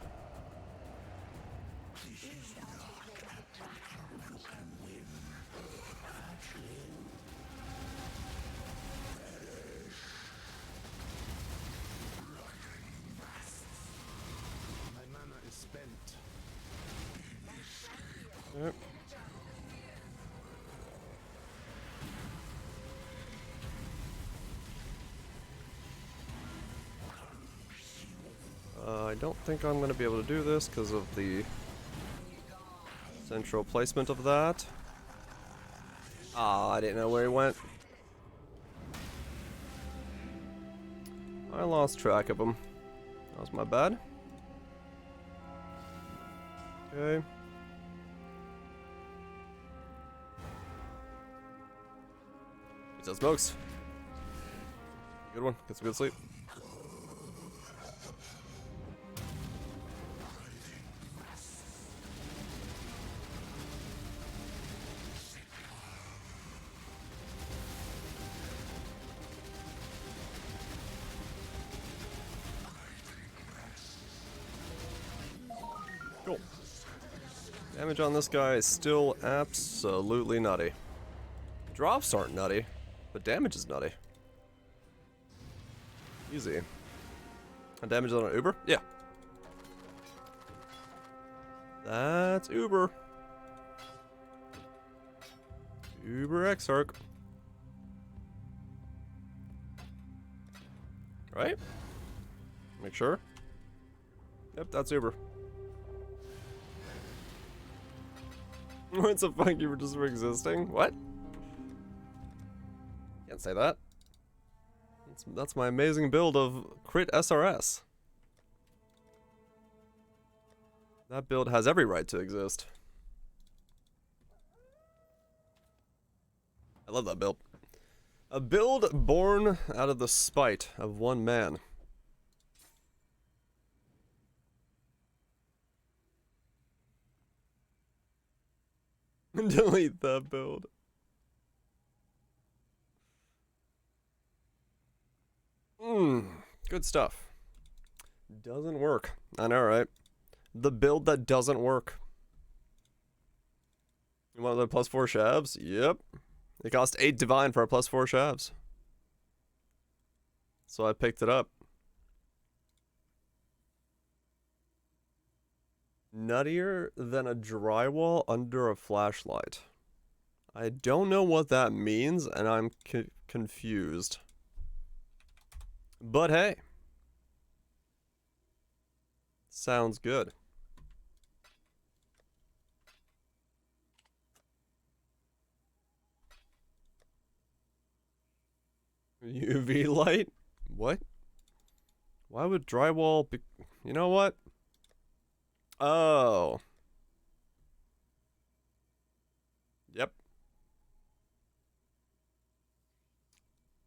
Yep. I don't think I'm going to be able to do this because of the central placement of that. Ah, I didn't know where he went. I lost track of him. That was my bad. Okay. Pizza smokes. Good one. Get some good sleep. Cool. Damage on this guy is still absolutely nutty. Drops aren't nutty, but damage is nutty. Easy. And damage on an Uber? Yeah. That's Uber. Uber X-Arc. Right? Make sure. Yep, that's Uber. What's a fuck you just for existing? What? Can't say that. That's my amazing build of crit SRS. That build has every right to exist. I love that build. A build born out of the spite of one man. Delete that build. Good stuff. Doesn't work. I know, right? The build that doesn't work. You want the +4 shabs? Yep. It cost 8 divine for a +4 shabs. So I picked it up. Nuttier than a drywall under a flashlight. I don't know what that means, and I'm confused. But hey. Sounds good. UV light? What? Why would drywall be... You know what? Oh. Yep.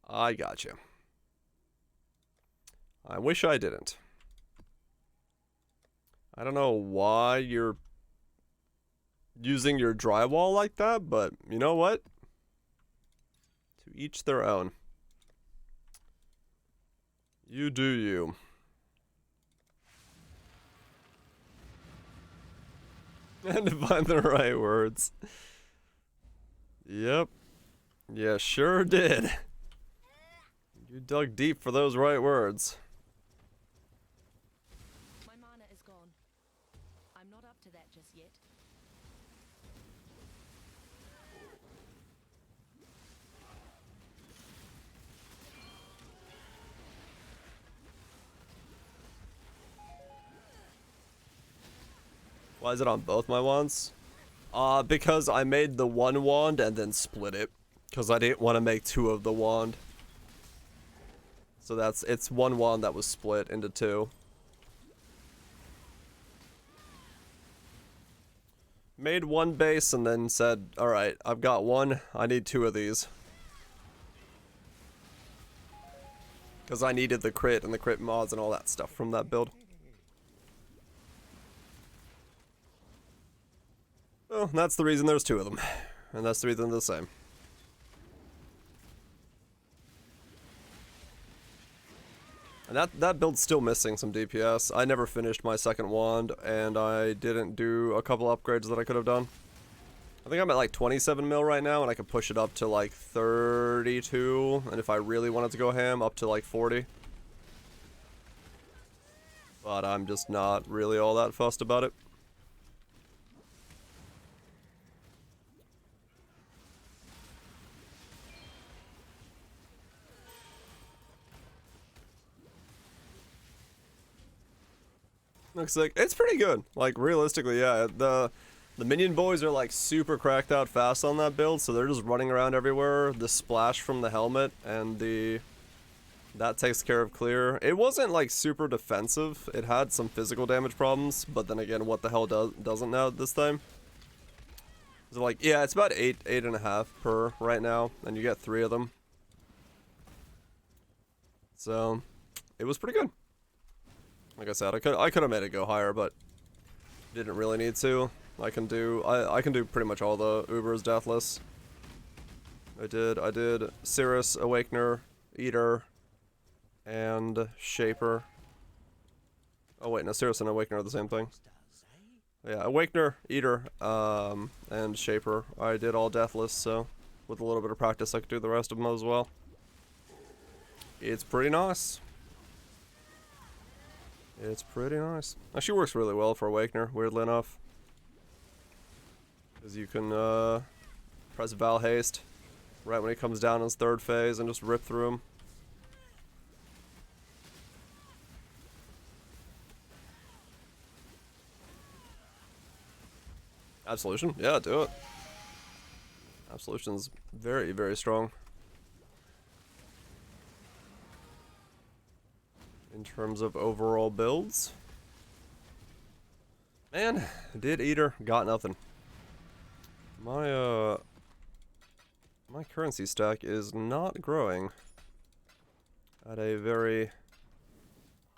I got you. I wish I didn't. I don't know why you're using your drywall like that, but you know what? To each their own. You do you. And to find the right words. Yep. Yeah, sure did. You dug deep for those right words. My mana is gone. I'm not up to that just yet. Why is it on both my wands? Because I made the one wand and then split it. Because I didn't want to make two of the wand. So it's one wand that was split into two. Made one base and then said, alright, I've got one, I need two of these. Because I needed the crit and the crit mods and all that stuff from that build. Well, that's the reason there's two of them. And that's the reason they're the same. And that build's still missing some DPS. I never finished my second wand, and I didn't do a couple upgrades that I could have done. I think I'm at like 27 mil right now, and I could push it up to like 32, and if I really wanted to go ham, up to like 40. But I'm just not really all that fussed about it. Looks like it's pretty good. Like realistically, yeah. The minion boys are like super cracked out fast on that build, so they're just running around everywhere. The splash from the helmet and that takes care of clear. It wasn't like super defensive. It had some physical damage problems, but then again, what the hell doesn't now this time? So like, yeah, it's about 8.5 per right now, and you get 3 of them. So it was pretty good. Like I said, I could have made it go higher, but didn't really need to. I can do pretty much all the Ubers deathless. I did Cirrus, Awakener, Eater, and Shaper. Oh wait, no, Cirrus and Awakener are the same thing. Yeah, Awakener, Eater, and Shaper. I did all deathless, so with a little bit of practice I could do the rest of them as well. It's pretty nice. It's pretty nice. Actually works really well for Awakener, weirdly enough. Because you can press Val Haste right when he comes down in his 3rd phase and just rip through him. Absolution? Yeah, do it. Absolution's very, very strong. In terms of overall builds. Man, did Eater, got nothing. My currency stack is not growing at a very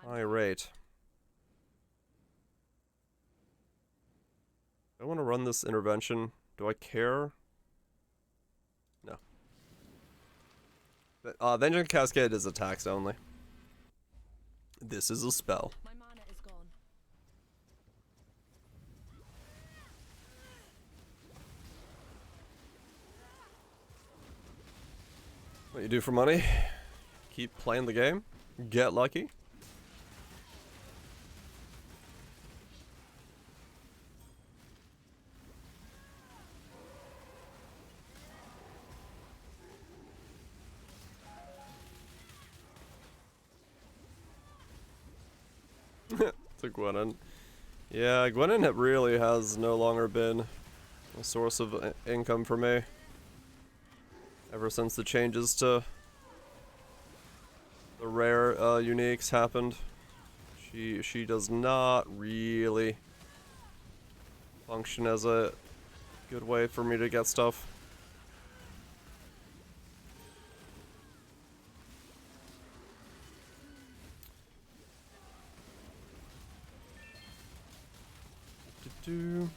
high rate. I want to run this intervention. Do I care? No. But, Vengeance Cascade is attacks only. This is a spell. My mana is gone. What you do for money? Keep playing the game. Get lucky. To Gwenin. Yeah, Gwenin really has no longer been a source of income for me. Ever since the changes to the rare uniques happened. She does not really function as a good way for me to get stuff. Do.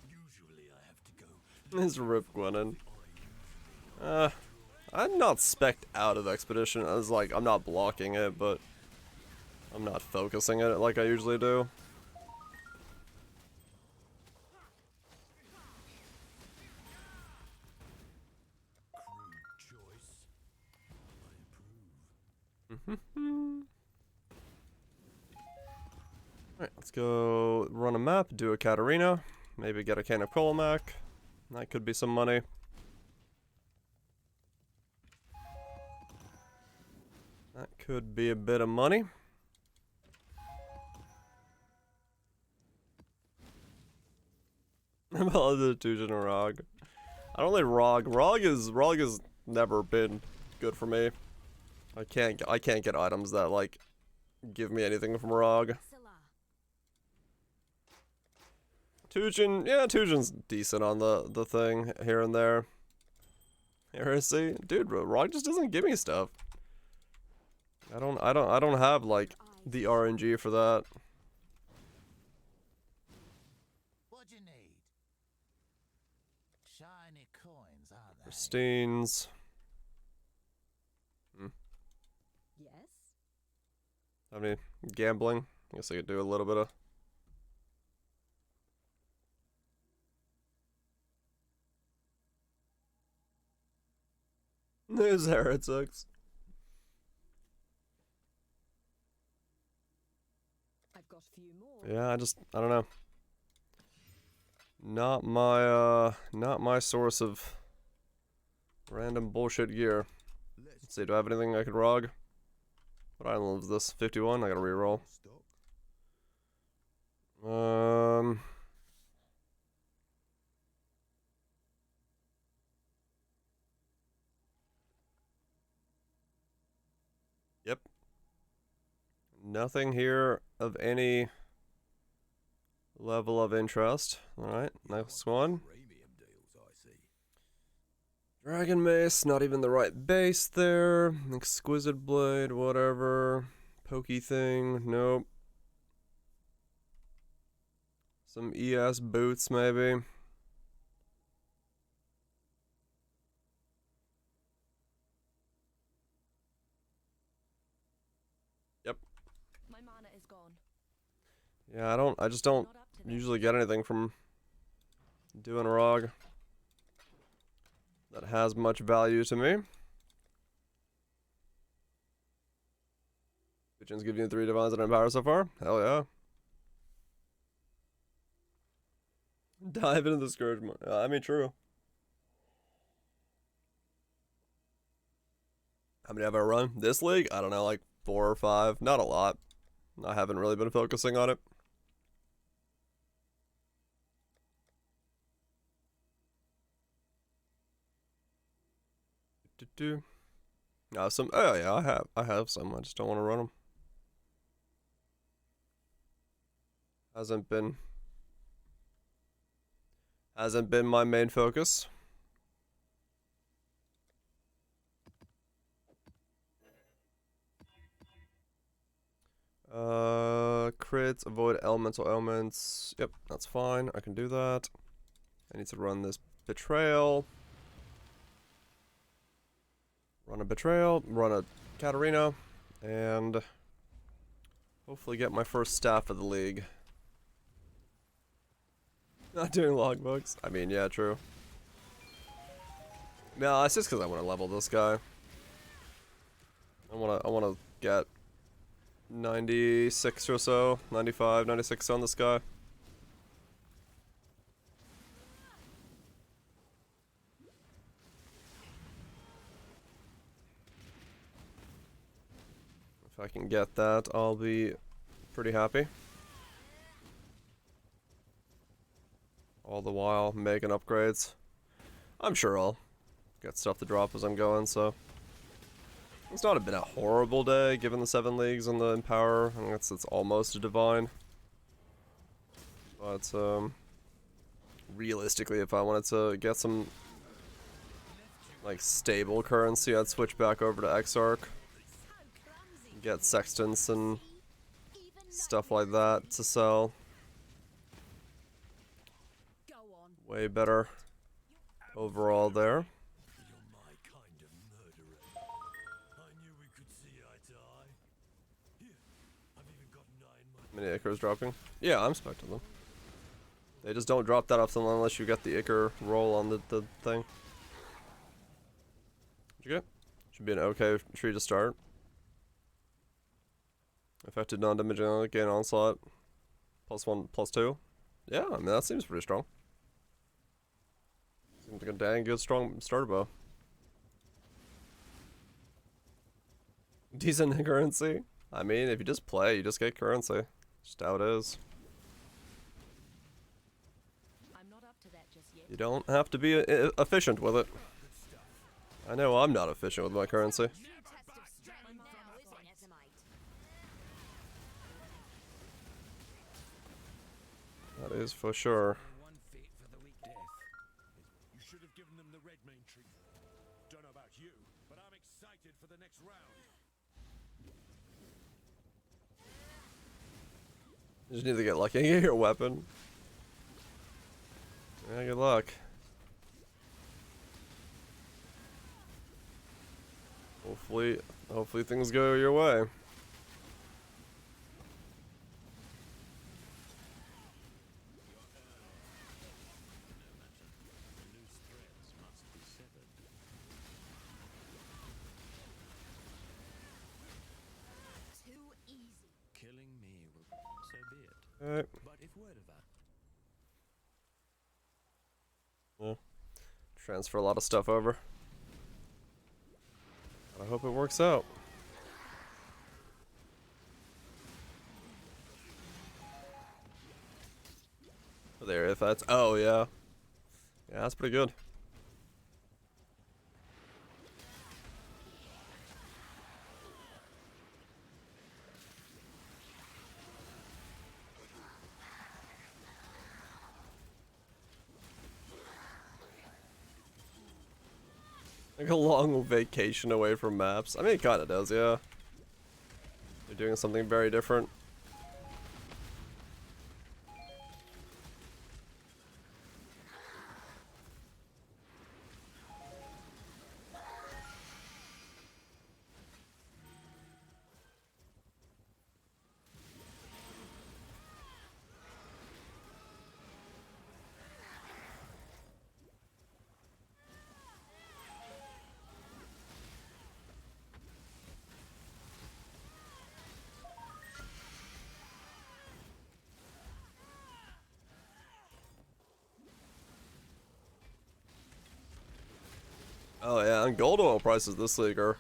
Usually I have to go. His Rip Gwenin. I'm not spec'd out of Expedition. I was like, I'm not blocking it, but I'm not focusing it like I usually do. Alright, let's go run a map, do a Katarina, maybe get a can of Colomac. That could be some money. That could be a bit of money. About the Tujan Rog. I don't like Rog. Rog is never been good for me. I can't get items that like give me anything from Rog. Tujan, yeah, Tujan's decent on the thing here and there. Heresy, dude, Rog just doesn't give me stuff. I don't have like the RNG for that. What do you need? Shiny coins, aren't they? Pristines. Yes. I mean, gambling. I guess I could do a little bit of. There's heretics. I've got a few more. Yeah, I don't know. Not my source of random bullshit gear. Let's see, do I have anything I could rog? What island is this? 51? I gotta reroll. Yep. Nothing here of any level of interest. Alright, next one. Dragon Mace, not even the right base there. Exquisite Blade, whatever. Pokey thing, nope. Some ES boots, maybe. Yep. My mana is gone. Yeah, I just don't Not up to that. usually get anything from doing a ROG that has much value to me. Pigeons give you 3 divines and empower so far? Hell yeah. Dive into the Scourgement. I mean, true. How many have I run? This league? I don't know, like 4 or 5. Not a lot. I haven't really been focusing on it. Some. Oh yeah, I have some. I just don't want to run them. Hasn't been my main focus. Crits, avoid elemental ailments. Yep, that's fine. I can do that. I need to run this betrayal. Run a betrayal, run a Katarina, and hopefully get my first staff of the league. Not doing logbooks. I mean, yeah, true. No, it's just because I want to level this guy. I wanna get 96 or so, 95, 96 on this guy. If I can get that, I'll be pretty happy. All the while making upgrades. I'm sure I'll get stuff to drop as I'm going, so. It's not been a horrible day, given the 7 leagues and the Empower. I guess it's almost a divine. But, realistically, if I wanted to get some, like, stable currency, I'd switch back over to Exarch. Get Sextants and stuff like that to sell. Way better overall there. Many Ichors dropping? Yeah, I'm expecting them. They just don't drop that often unless you get the Ichor roll on the thing. What'd you get? Should be an okay tree to start. Affected non-damaging gain onslaught. +1, +2. Yeah, I mean that seems pretty strong. Seems like a dang good strong starter bow. Decent currency. I mean, if you just play, you just get currency. Just how it is. I'm not up to that just yet. You don't have to be efficient with it. I know I'm not efficient with my currency. That is for sure. You should have given them the red main treatment. Don't know about you, but I'm excited for the next round. You just need to get lucky and get your weapon. Yeah, good luck. Hopefully things go your way. Killing me will so be it. Alright. But if word of that. Yeah. Transfer a lot of stuff over. I hope it works out. There, if that's. Oh, yeah. Yeah, that's pretty good. Like a long vacation away from maps. I mean, it kind of does, yeah. You're doing something very different. Oh yeah, and gold oil prices this league are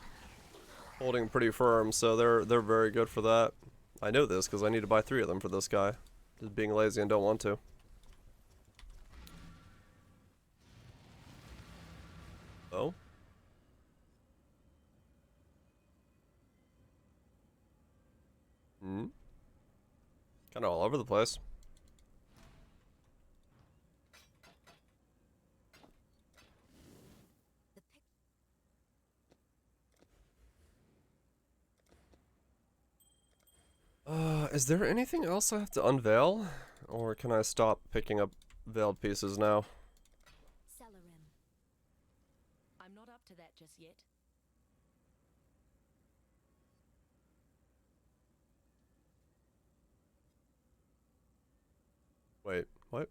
holding pretty firm, so they're very good for that. I know this because I need to buy 3 of them for this guy. Just being lazy and don't want to. Oh? Hmm? Kind of all over the place. Is there anything else I have to unveil? Or can I stop picking up veiled pieces now? Celerim. I'm not up to that just yet. Wait, what?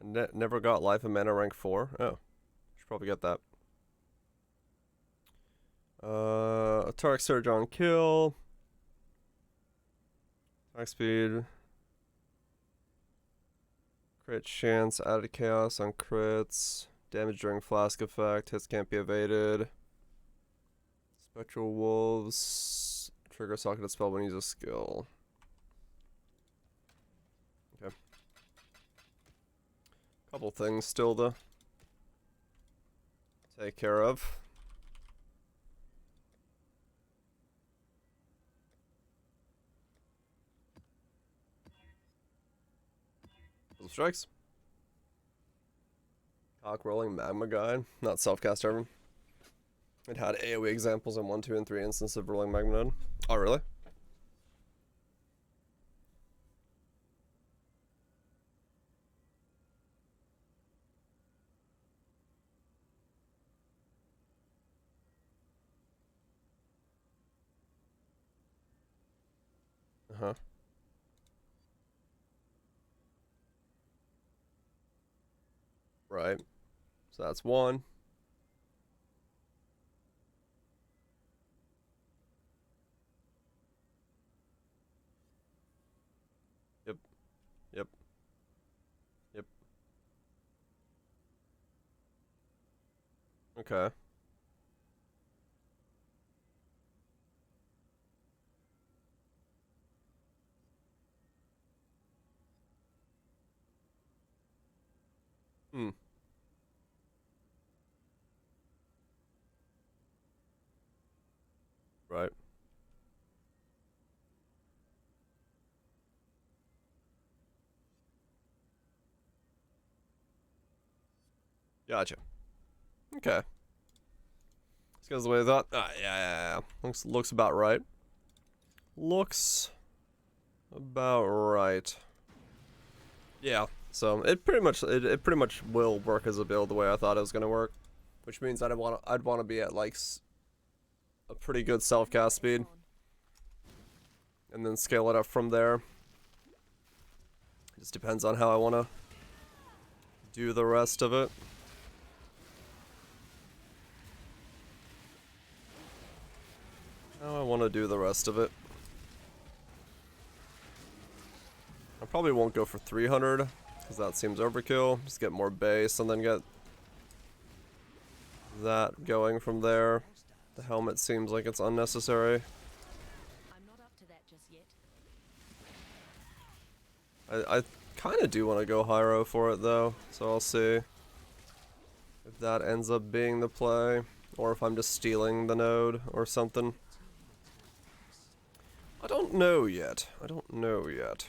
I never got life and mana rank 4? Oh. Should probably get that. Attack surge on kill. Attack speed. Crit chance, added chaos on crits. Damage during flask effect. Hits can't be evaded. Spectral wolves. Trigger socketed spell when you use a skill. Okay. Couple things still to take care of. Strikes. Cock rolling magma guide. Not self-cast ever. It had AoE examples in 1, 2, and 3 instances of rolling magma node. Oh, really? Uh-huh. Right. So that's 1. Yep. Yep. Yep. Okay. Hmm. Right. Gotcha. Okay. This goes the way I thought. Yeah. Looks about right. Looks about right. Yeah. So it pretty much will work as a build the way I thought it was gonna work, which means I'd want to be at like a pretty good self cast speed, and then scale it up from there. Just depends on how I want to do the rest of it. How I want to do the rest of it. I probably won't go for 300, because because that seems overkill. Just get more base and then get that going from there. The helmet seems like it's unnecessary. I'm not up to that just yet. I kind of do want to go Hyro for it though, so I'll see if that ends up being the play, or if I'm just stealing the node or something. I don't know yet. I don't know yet.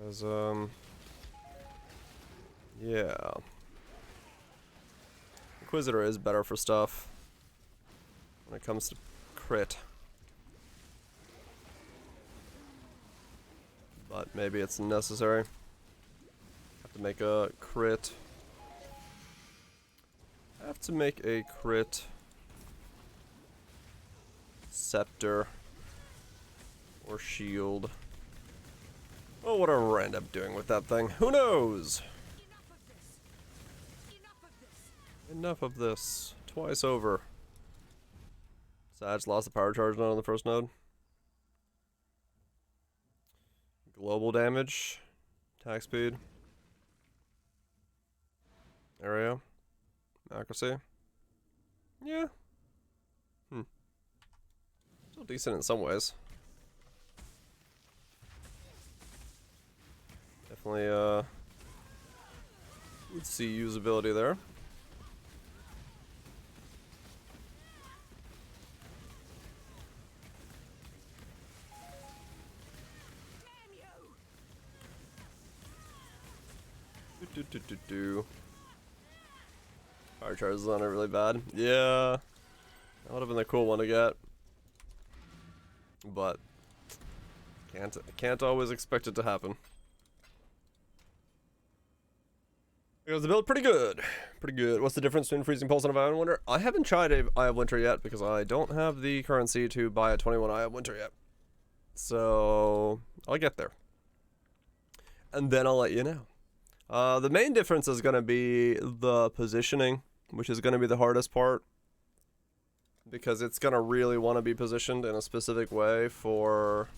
As yeah. Inquisitor is better for stuff when it comes to crit. But maybe it's necessary. Have to make a crit. Have to make a crit. Scepter. Or shield. Oh, whatever I end up doing with that thing. Who knows? Enough of this. Twice over. Sag lost the power charge node on the first node. Global damage. Attack speed. Area. Accuracy. Yeah. Still decent in some ways. Definitely, let's see usability there. Fire charges on it really bad. Yeah. That would have been the cool one to get. But can't always expect it to happen. Because the build pretty good. Pretty good. What's the difference between Freezing Pulse and Eye of Winter? I haven't tried Eye of Winter yet because I don't have the currency to buy a 21 Eye of Winter yet. So I'll get there. And then I'll let you know. The main difference is going to be the positioning, which is going to be the hardest part. Because it's going to really want to be positioned in a specific way for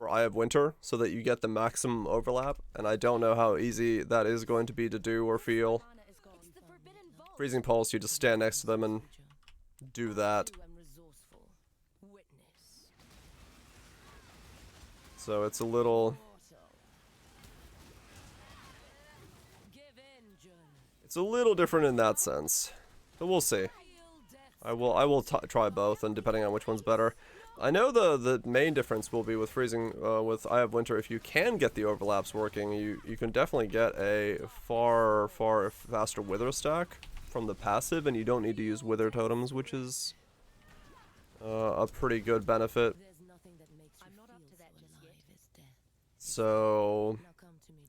Eye of Winter, so that you get the maximum overlap. And I don't know how easy that is going to be to do or feel. Freezing Pulse, you just stand next to them and do that. So it's a little... It's a little different in that sense. But we'll see. I will try both, and depending on which one's better. I know the main difference will be with Freezing, with Eye of Winter. If you can get the overlaps working, you can definitely get a far faster Wither stack from the passive, and you don't need to use Wither totems, which is a pretty good benefit. So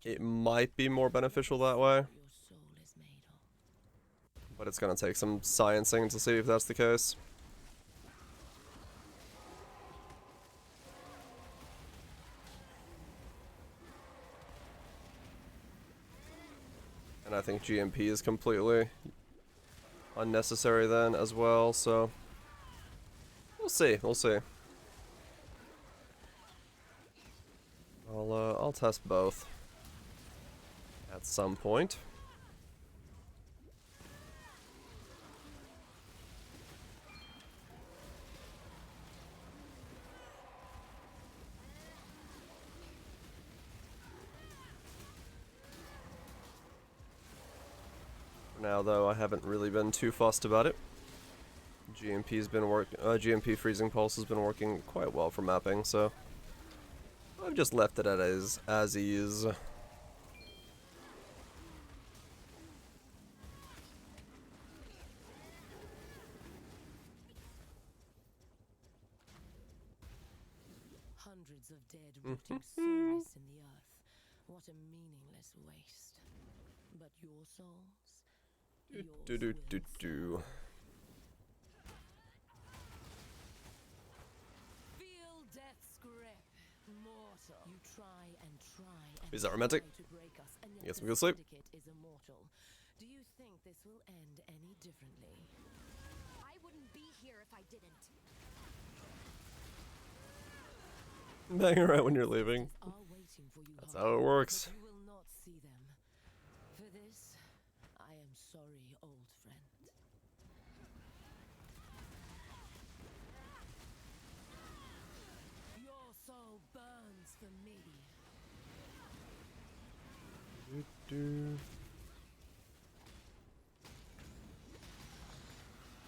it might be more beneficial that way. But it's gonna take some sciencing to see if that's the case. And I think GMP is completely unnecessary then as well, so we'll see, we'll see. I'll test both at some point. For now, though, I haven't really been too fussed about it. GMP Freezing Pulse has been working quite well for mapping, so I've just left it as is. Hundreds of dead rotting souls in the earth. What a meaningless waste. But your souls, Do. feel death's grip, mortal. You try and try and Is that romantic? try to break us, and yet Get some the good sleep. syndicate is immortal. Do you think this will end any differently? wouldn't be here if I didn't. Bang right when you're leaving. Are waiting for you, That's Hunter, how it works. but you will not see them. For this, I am sorry, old friend. Your soul burns for me.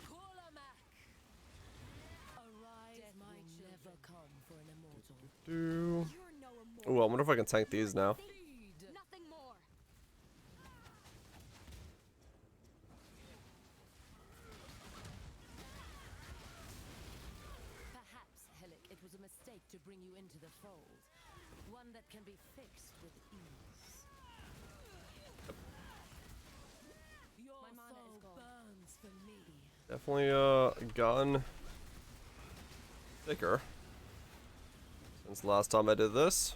Kulamak! Arise, Death my will children. Never come for an immortal. Ooh, You're no immortal. I wonder if I can tank these now. Feed! Nothing more. Perhaps, Helic, it was a mistake to bring you into the fold. One that can be fixed with ease. Your My mana is soul gone. burns for me. Definitely gotten thicker since the last time I did this.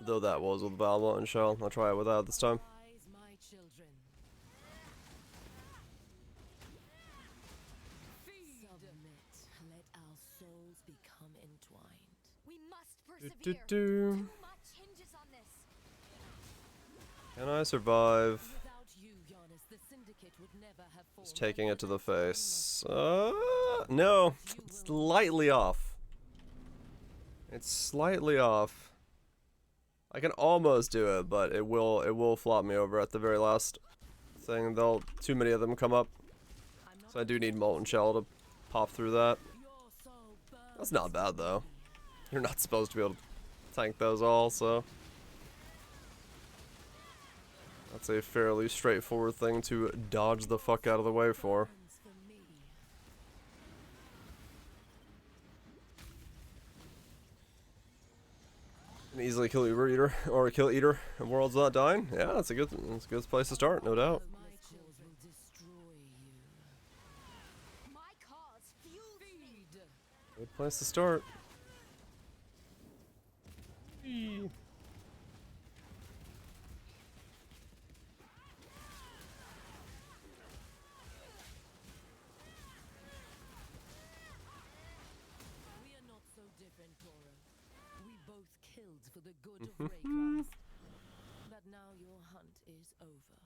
Though that was with Valma and Shell. I'll try it without this time. Arise, my children. Feed! Submit. Let our souls become entwined. We must Do, persevere. do, do. Too much hinges on this. Can I survive? Without you, Giannis, the syndicate would never have formed. Just taking it to the Without face. No. Slightly off. It's slightly off. I can almost do it, but it will flop me over at the very last thing. Too many of them come up. I'm not So I do need Molten Shell to pop through that. your soul burns. That's not bad though. You're not supposed to be able to tank those all, so that's a fairly straightforward thing to dodge the fuck out of the way for. Burns for me. Can easily kill Uber Eater or kill Eater and World's Not Dying. Yeah, that's a good place to start, no doubt. My children will destroy you. My cause fuels me. Feed! Good place to start. We are not so different, Toro. We both killed for the good of Raycross. But now your hunt is over.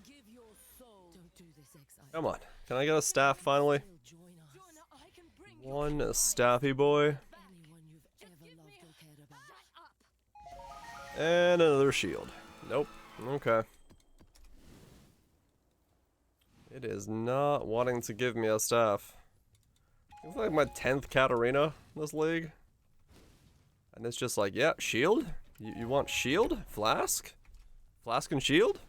Give your soul. Don't do this, Exile. Come on, can I get a staff finally? Still join us. I can bring you One joy. staffy boy Anyone you've ever loved or cared about. Shut up. and another shield. Nope. Okay. It is not wanting to give me a staff. It's like my 10th Katarina in this league. And it's just like, yeah, shield? You want shield? Flask? Flask and shield?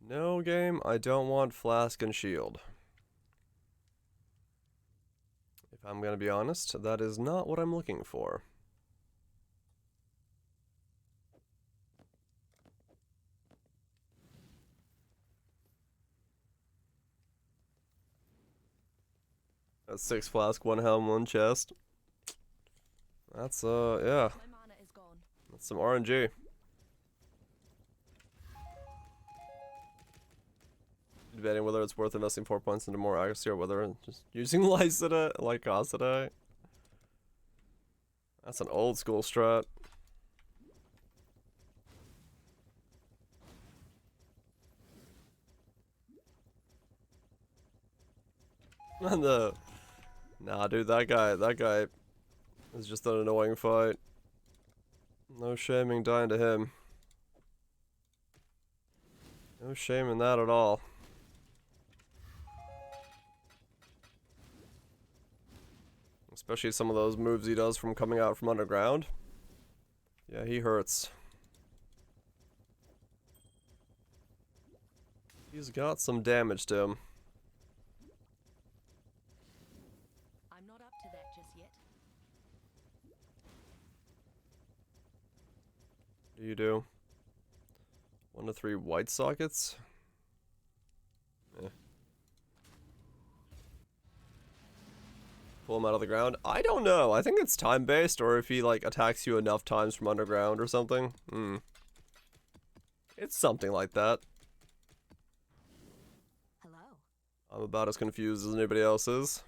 No game, I don't want flask and shield. If I'm gonna be honest, that is not what I'm looking for. That's 6 flask, 1 helm, 1 chest. That's, yeah. My mana is gone. That's some RNG. Debating whether it's worth investing 4 points into more accuracy or whether just using Lycosida. That's an old school strat. And nah, dude, that guy is just an annoying fight. No shaming dying to him. No shame in that at all. Especially some of those moves he does from coming out from underground. Yeah, he hurts. He's got some damage to him. I'm not up to that just yet. do you do? 1 to 3 white sockets? Eh. Pull him out of the ground? I don't know. I think it's time-based, or if he, like, attacks you enough times from underground or something. Hmm. It's something like that. Hello. I'm about as confused as anybody else is.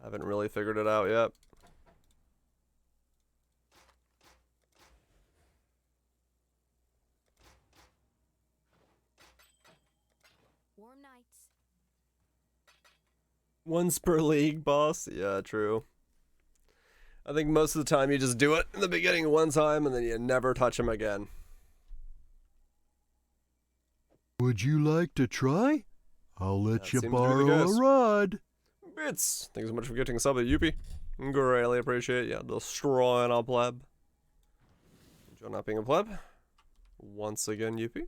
Haven't really figured it out yet. Warm nights. Once per league, boss? Yeah, true. I think most of the time you just do it in the beginning one time and then you never touch him again. Would you like to try? I'll let That you seems to be the borrow a case. rod. Bits! Thanks so much for getting a sub at Yuppie. Greatly appreciate you destroying a pleb. Enjoy not being a pleb. Once again, Yuppie.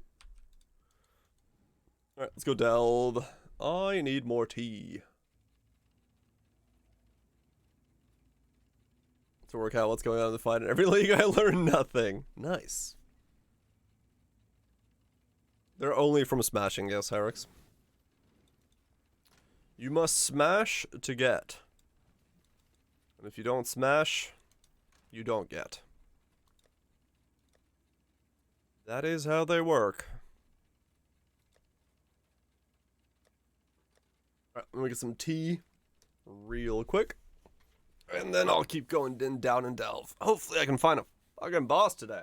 Alright, let's go delve. I need more tea. To work out what's going on in the fight in every league, I learn nothing. Nice. They're only from smashing, yes, Herix. You must smash to get. And if you don't smash, you don't get. That is how they work. Alright, let me get some tea real quick. And then I'll keep going down and delve. Hopefully I can find a fucking boss today.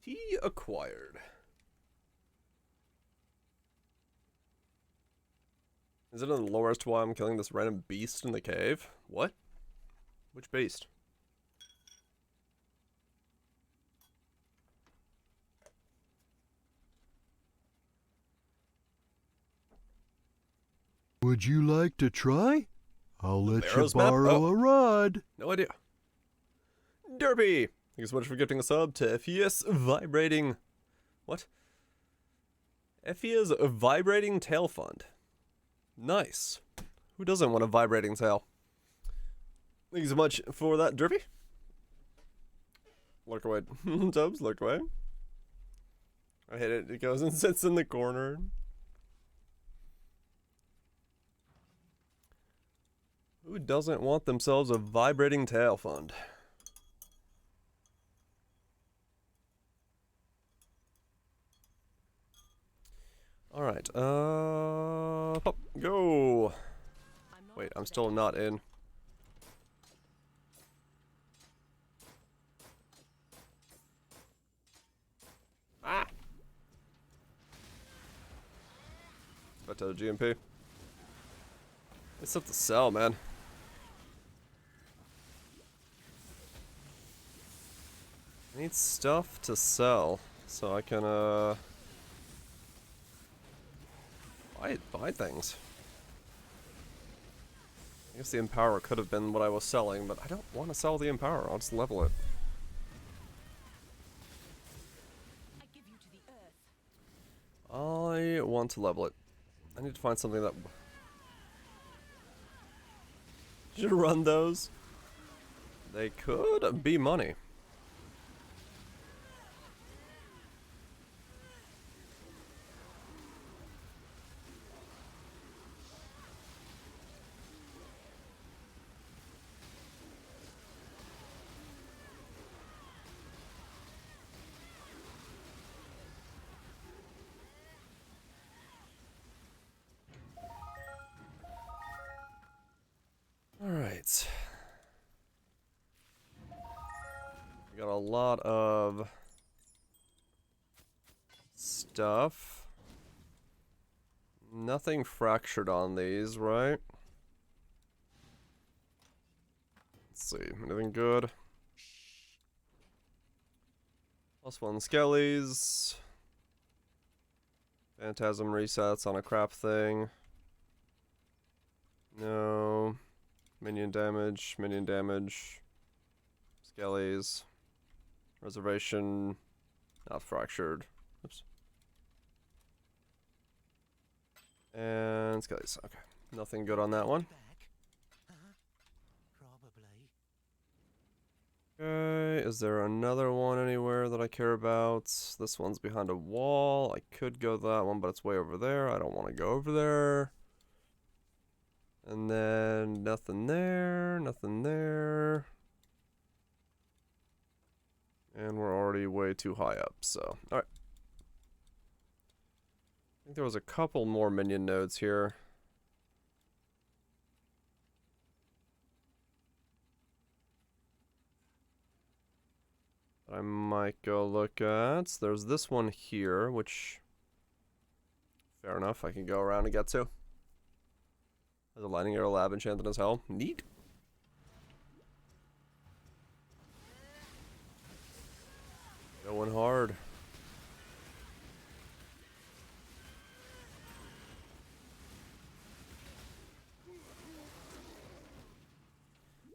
Tea acquired. Is it in the lore as to why I'm killing this random beast in the cave? What? Which beast? Would you like to try? I'll let you Barrow's map? borrow Oh. a rod. No idea. Derpy! Thanks so much for gifting a sub to Ephius Vibrating... What? Ephia's Vibrating Tail Fund. Nice. Who doesn't want a vibrating tail? Thank you so much for that, Derpy. Look away. Tubbs, look away. I hate it. It goes and sits in the corner. Who doesn't want themselves a vibrating tail fund? Alright, pop, go! Wait, I'm still not in. Ah! Back to the GMP. It's stuff to sell, man. I need stuff to sell, so I can, buy things. I guess the Empower could have been what I was selling, but I don't want to sell the Empower. I'll just level it. I give you to the earth. I want to level it. I need to find something that... Should run those. They could be money. Alright. We got a lot of stuff. Nothing fractured on these, right? Let's see. Anything good? +1 skellies. Phantasm resets on a crap thing. No. Minion damage. Minion damage. Skellies. Reservation. Not fractured. Oops. And skellies. Okay. Nothing good on that one. Back? Huh? Probably. Okay. Is there another one anywhere that I care about? This one's behind a wall. I could go that one, but it's way over there. I don't want to go over there. And then nothing there. Nothing there. And we're already way too high up, so. Alright. I think there was a couple more minion nodes here. I might go look at. There's this one here, which. Fair enough, I can go around and get to. There's a lightning arrow lab enchanted as hell. Neat. Going hard.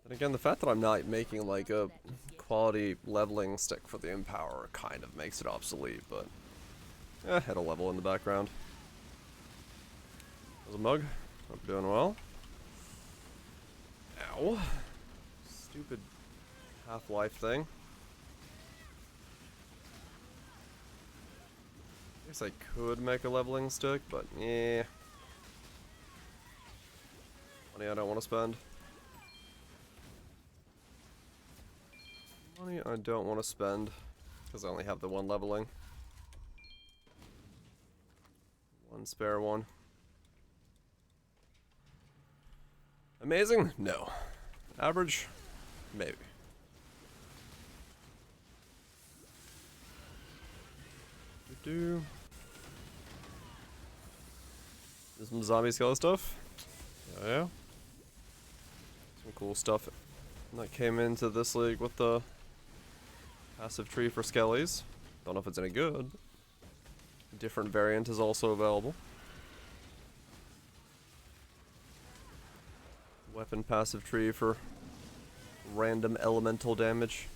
And again, the fact that I'm not making like a quality leveling stick for the Empower kind of makes it obsolete, but had a level in the background. There's a mug. Hope you're doing well. Ow. Stupid Half-Life thing. I guess I could make a leveling stick, but yeah. Money I don't want to spend. Money I don't want to spend, because I only have the one leveling. One spare one. Amazing? No. Average? Maybe. Do some zombie skeleton stuff. Oh yeah. Some cool stuff that came into this league with the passive tree for skellies. Don't know if it's any good. A different variant is also available. Weapon passive tree for random elemental damage.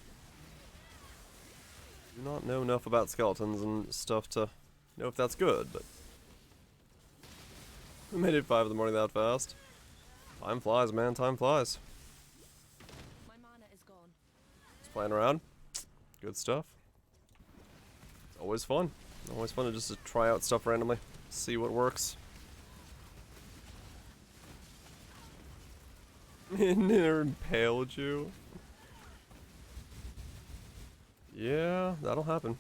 Do not know enough about skeletons and stuff to know if that's good, but we made it 5 in the morning that fast. Time flies, man, time flies. My mana is gone. Just playing around. Good stuff. It's always fun. Always fun to just to try out stuff randomly. See what works. It never impaled you. Yeah, that'll happen.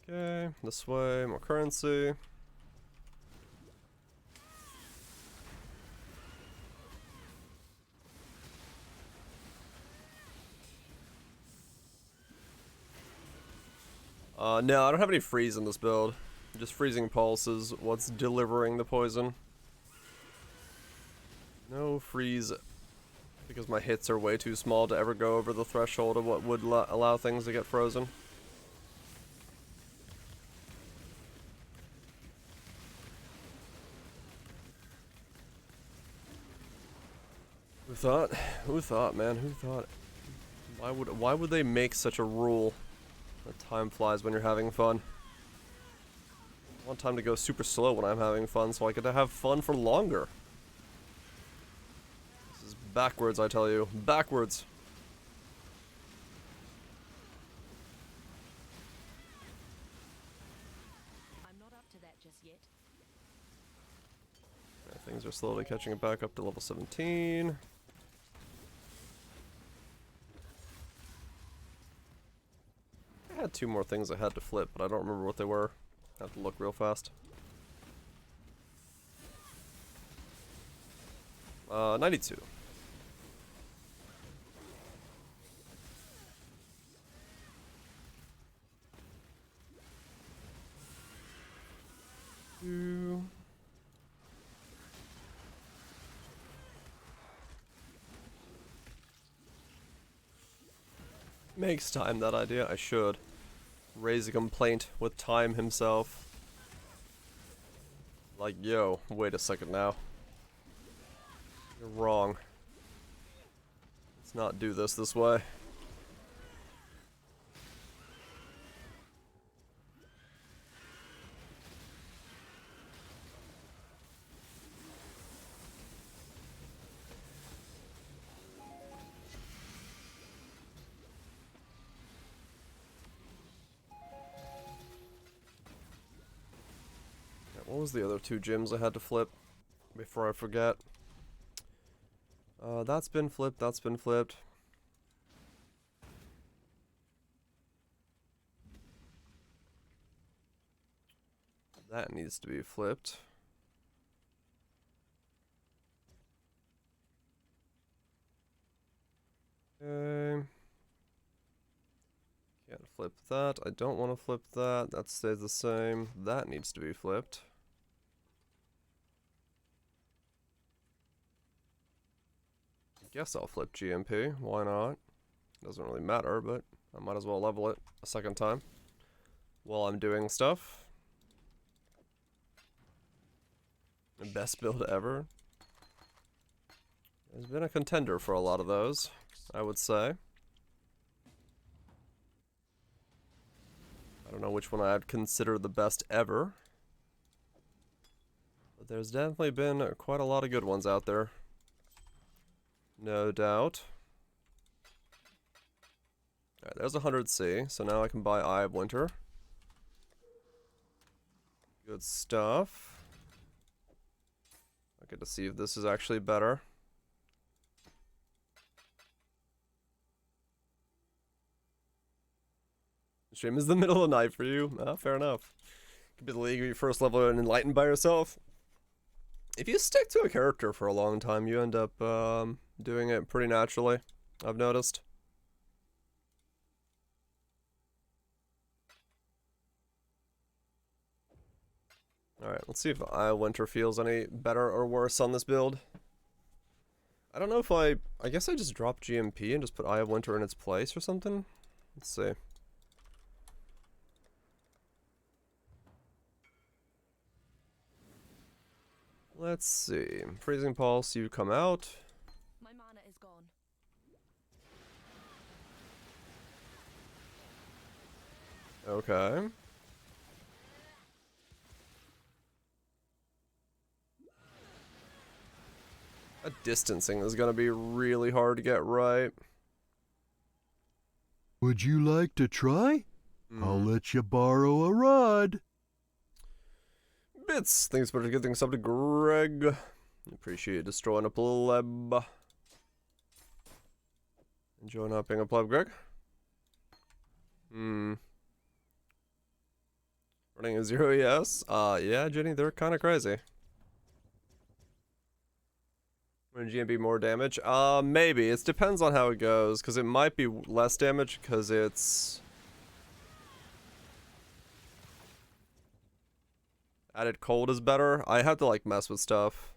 Okay, this way, more currency. No, I don't have any freeze in this build. Just freezing pulse is what's delivering the poison. No freeze, because my hits are way too small to ever go over the threshold of what would allow things to get frozen. Who thought? Who thought, man? Who thought? Why would they make such a rule that time flies when you're having fun? I want time to go super slow when I'm having fun, so I get to have fun for longer. This is backwards, I tell you. Backwards. I'm not up to that just yet. Yeah, things are slowly catching it back up to level 17. had two more things I had to flip, but I don't remember what they were. I have to look real fast. 92. Makes time that idea. I should raise a complaint with Time himself. Like, yo, wait a second now. You're wrong. Let's not do this way. What was the other two gyms I had to flip before I forget? That's been flipped, that's been flipped. That needs to be flipped. Okay. Can't flip that. I don't want to flip that. That stays the same. That needs to be flipped. Guess I'll flip GMP. Why not? Doesn't really matter, but I might as well level it a second time while I'm doing stuff. The best build ever. There's been a contender for a lot of those, I would say. I don't know which one I'd consider the best ever. But there's definitely been quite a lot of good ones out there. No doubt. Alright, there's 100C, so now I can buy Eye of Winter. Good stuff. I get to see if this is actually better. Stream is the middle of the night for you. Fair enough. Could be the league of your first level and enlightened by yourself. If you stick to a character for a long time, you end up doing it pretty naturally, I've noticed. Alright, let's see if Eye of Winter feels any better or worse on this build. I don't know if I guess I just drop GMP and just put Eye of Winter in its place or something. Let's see. Let's see. Freezing Pulse, you come out. My mana is gone. Okay. That distancing is gonna be really hard to get right. Would you like to try? I'll let you borrow a rod. Bits, thanks for getting sub to Greg. Appreciate destroying a pleb. Enjoy not being a pleb, Greg. Running a 0 ES? Yeah, Jenny, they're kind of crazy. Would GM more damage? Maybe. It depends on how it goes, because it might be less damage, because it's... Added cold is better. I have to, like, mess with stuff.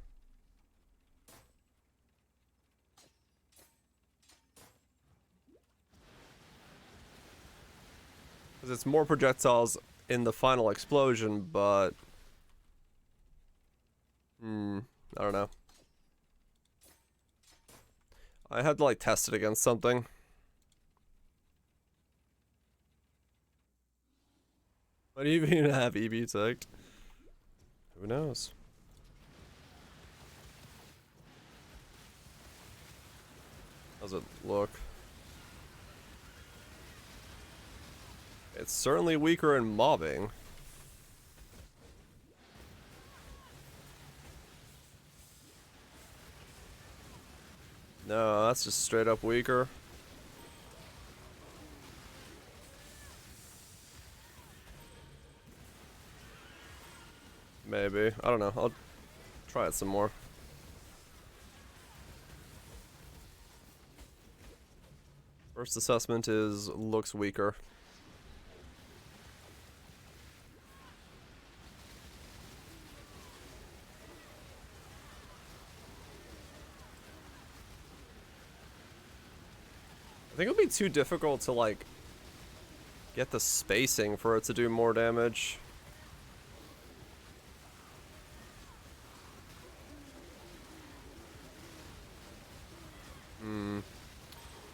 Because it's more projectiles in the final explosion, but... I don't know. I had to, like, test it against something. What do you even have EB ticked? Who knows? How's it look? It's certainly weaker in mobbing. No, that's just straight up weaker. Maybe. I don't know. I'll try it some more. First assessment is looks weaker. I think it'll be too difficult to like get the spacing for it to do more damage.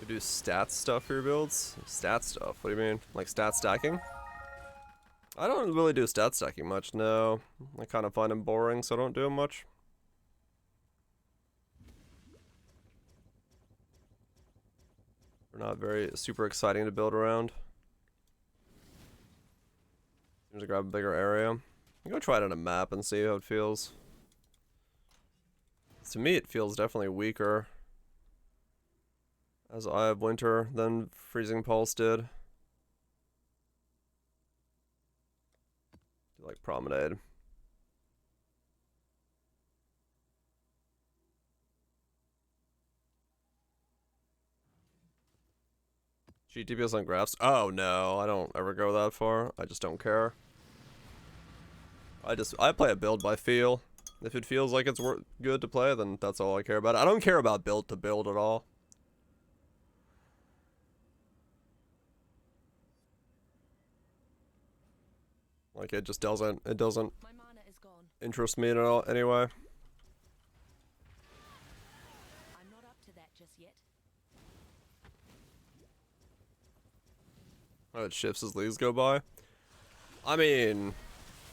You do stat stuff for your builds? Stat stuff? What do you mean? Like stat stacking? I don't really do stat stacking much, no. I kind of find them boring, so I don't do them much. They're not very super exciting to build around. Seems to grab a bigger area. I'm gonna try it on a map and see how it feels. To me, it feels definitely weaker as Eye of Winter than Freezing Pulse did. Like Promenade. Cheat DPS on graphs? Oh no, I don't ever go that far. I just don't care. I play a build by feel. If it feels like it's good to play, then that's all I care about. I don't care about build to build at all. Like it just doesn't My mana is gone. interest me at all anyway. I'm not up to that just yet. Oh, it shifts as leagues go by. I mean,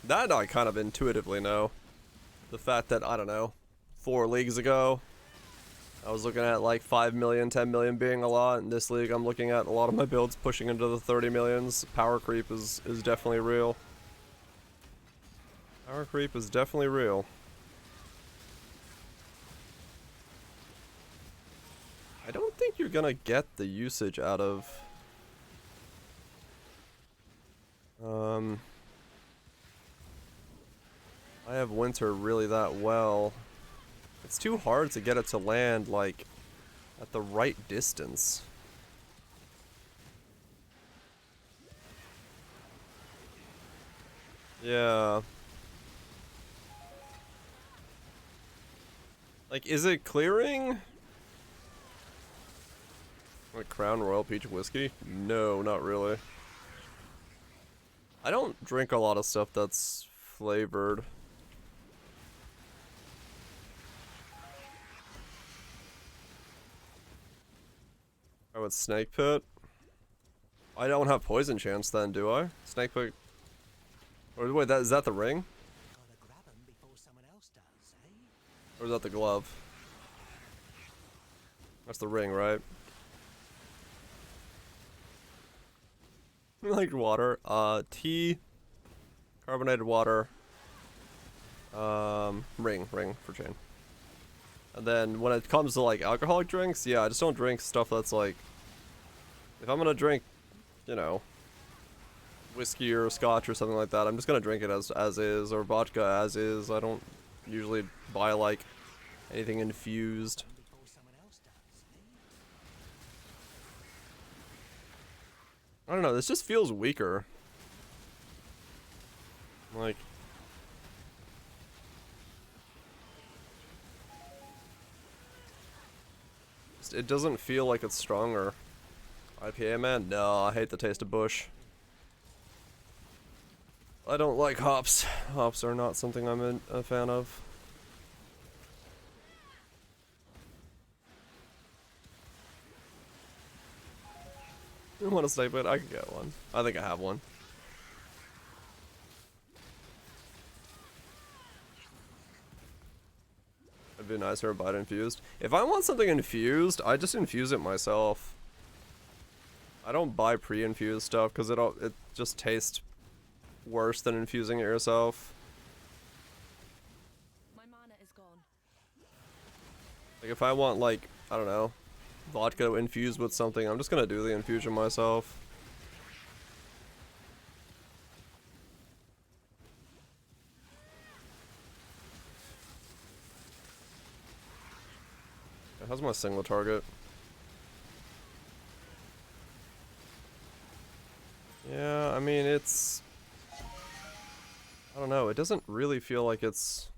that I kind of intuitively know. The fact that, I don't know, 4 leagues ago, I was looking at like 5 million, 10 million being a lot. In this league, I'm looking at a lot of my builds pushing into the 30 millions. Power creep is definitely real. Power creep is definitely real. I don't think you're gonna get the usage out of I have Winter really that well. It's too hard to get it to land like at the right distance. Yeah. Like, is it clearing? Like Crown Royal Peach Whiskey? No, not really. I don't drink a lot of stuff that's flavored. Oh, it's Snake Pit? I don't have Poison Chance then, do I? Snake Pit... Or wait, is that the ring? Gotta grab 'em before someone else does, eh? Or is that the glove? That's the ring, right? Like water. Tea, carbonated water, ring for chain. And then when it comes to like alcoholic drinks, yeah, I just don't drink stuff that's like, if I'm gonna drink, you know, whiskey or scotch or something like that, I'm just gonna drink it as is, or vodka as is. I don't usually buy like anything infused. Before someone else does, eh? I don't know, this just feels weaker. Like, it doesn't feel like it's stronger. IPA, man? No, I hate the taste of Bush. I don't like hops. Hops are not something I'm a fan of. You want a snake bit? I can get one. I think I have one. It'd be nicer to buy it infused. If I want something infused, I just infuse it myself. I don't buy pre-infused stuff because it just tastes worse than infusing it yourself. My mana is gone. Like if I want like, I don't know, vodka infused with something, I'm just gonna do the infusion myself. How's my single target? Yeah, I mean, it's... I don't know, it doesn't really feel like it's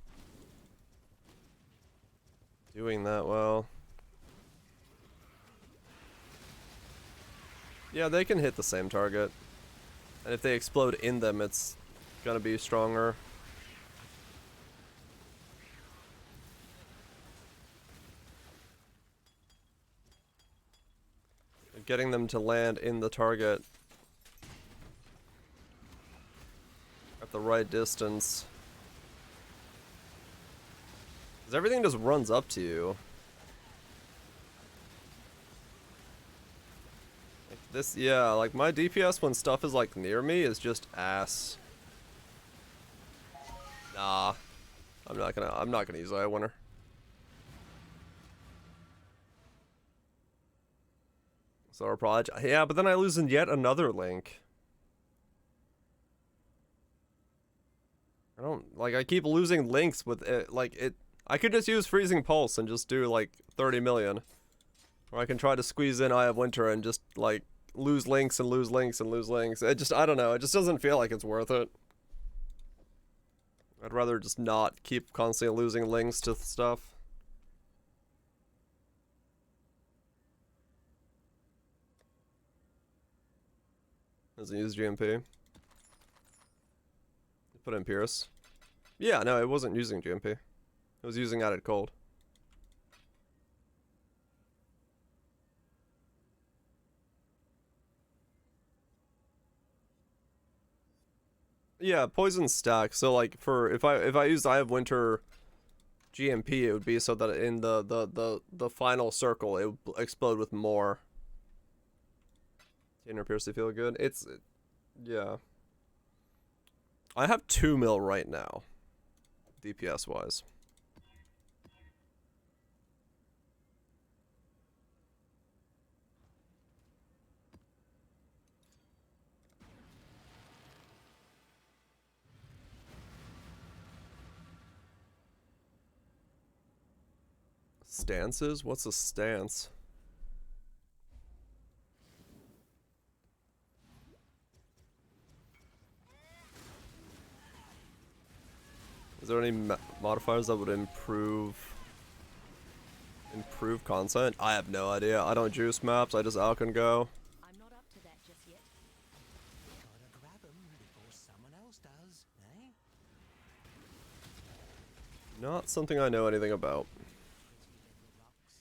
doing that well. Yeah, they can hit the same target. And if they explode in them, it's gonna be stronger. Getting them to land in the target at the right distance. Because everything just runs up to you. Like this, yeah, like my DPS when stuff is like near me is just ass. Nah. I'm not gonna use Eye Winner. So our project, yeah, but then I lose in yet another link. I don't, like, I keep losing links with it, like, I could just use Freezing Pulse and just do, like, 30 million. Or I can try to squeeze in Eye of Winter and just, like, lose links and lose links and lose links. It just, I don't know, it just doesn't feel like it's worth it. I'd rather just not keep constantly losing links to stuff. Doesn't use GMP. Put in Pierce. Yeah, no, it wasn't using GMP. It was using Added Cold. Yeah, poison stack. So like for if I used Eye of Winter GMP, it would be so that in the final circle it would explode with more. Inner Pierce to feel good. Yeah. I have 2 mil right now, DPS wise. Stances? What's a stance? Is there any modifiers that would improve content? I have no idea. I don't juice maps. I just out and go. I'm not up to that just yet. Gotta grab 'em before someone else does, eh? Not something I know anything about. Pretty little rocks.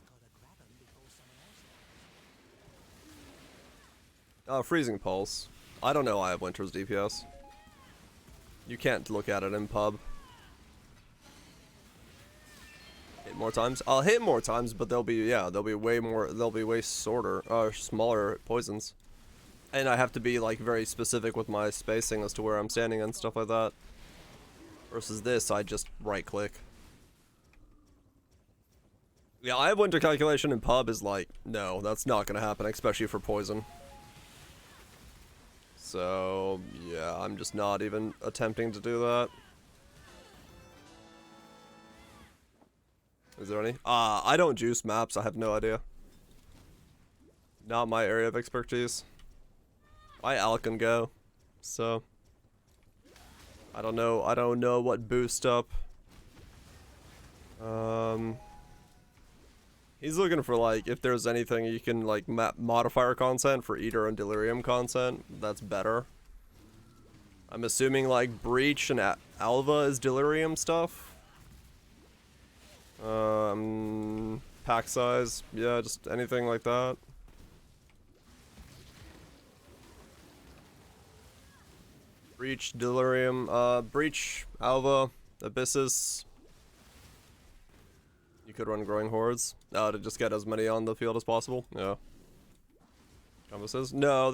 Gotta grab 'em before someone else does. Freezing Pulse. I don't know Eye of Winter's DPS. You can't look at it in pub. Hit more times? I'll hit more times, but they'll be way smaller poisons. And I have to be like very specific with my spacing as to where I'm standing and stuff like that. Versus this, I just right click. Yeah, Eye of Winter calculation in pub is like, no, that's not gonna happen, especially for poison. So, yeah, I'm just not even attempting to do that. Is there any? I don't juice maps, I have no idea. Not my area of expertise. I alch and go, so I don't know what boost up. He's looking for like if there's anything you can like map modifier content for Eater and Delirium content that's better. I'm assuming like Breach and Alva is Delirium stuff. Pack size, yeah, just anything like that. Breach, Delirium, Breach, Alva, Abyssus. You could run Growing Hordes, to just get as many on the field as possible, yeah. Compasses? No,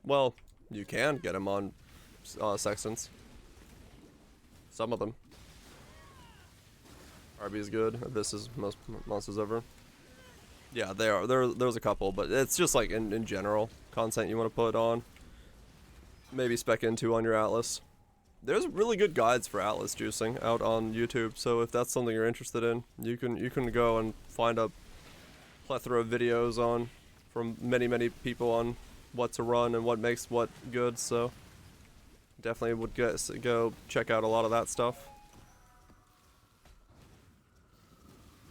well, you can get them on, Sextants. Some of them. RB is good, Abyssus, most monsters ever. Yeah, they are, there's a couple, but it's just like in general, content you want to put on. Maybe spec into on your Atlas. There's really good guides for Atlas juicing out on YouTube, so if that's something you're interested in, you can go and find a plethora of videos on from many people on what to run and what makes what good. So definitely would go check out a lot of that stuff.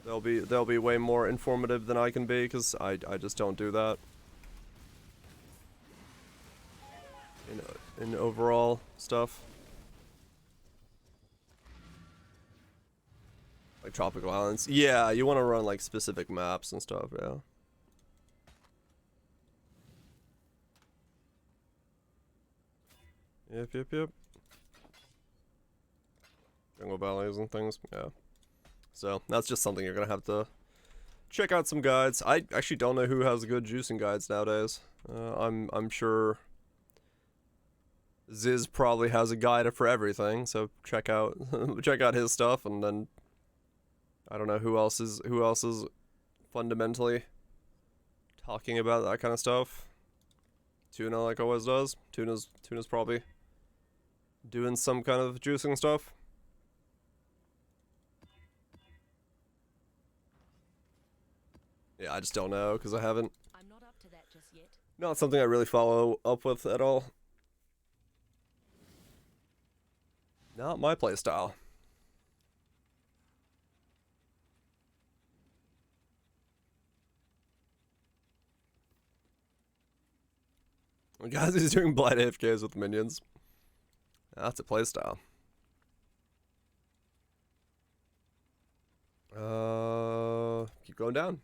They'll be way more informative than I can be, because I just don't do that in overall stuff. Like tropical islands. Yeah, you want to run like specific maps and stuff, yeah. Yep. Jungle valleys and things, yeah. So that's just something you're gonna have to check out some guides. I actually don't know who has good juicing guides nowadays. I'm sure Ziz probably has a guide for everything, so check out check out his stuff, and then I don't know who else is fundamentally talking about that kind of stuff. Tuna, like always does. Tuna's probably doing some kind of juicing stuff. Yeah, I just don't know, because I haven't. I'm not up to that just yet. Not something I really follow up with at all. Not my playstyle. Guys, he's doing blind AFKs with minions. That's a playstyle. Keep going down.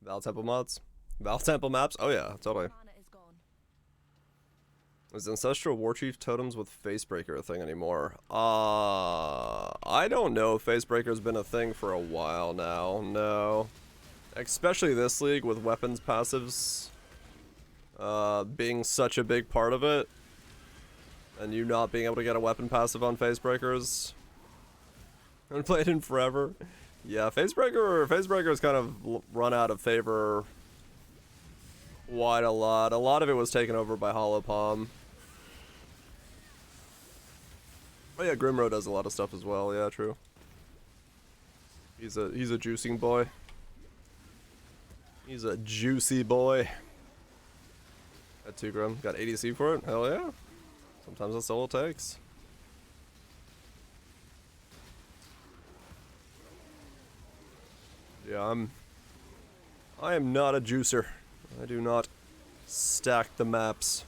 Val Temple mods. Val Temple maps? Oh yeah, totally. Mana is gone. Is Ancestral Warchief totems with Facebreaker a thing anymore? I don't know if Facebreaker's been a thing for a while now. No. Especially this league with weapons passives being such a big part of it. And you not being able to get a weapon passive on Facebreakers. I haven't played in forever. Yeah, Facebreaker's kind of run out of favor quite a lot. A lot of it was taken over by Hollow Palm. Oh yeah, Grimro does a lot of stuff as well. Yeah, true. He's a juicing boy. He's a juicy boy. Got 2 Grim. Got ADC for it. Hell yeah. Sometimes that's all it takes. Yeah, I am not a juicer. I do not stack the maps.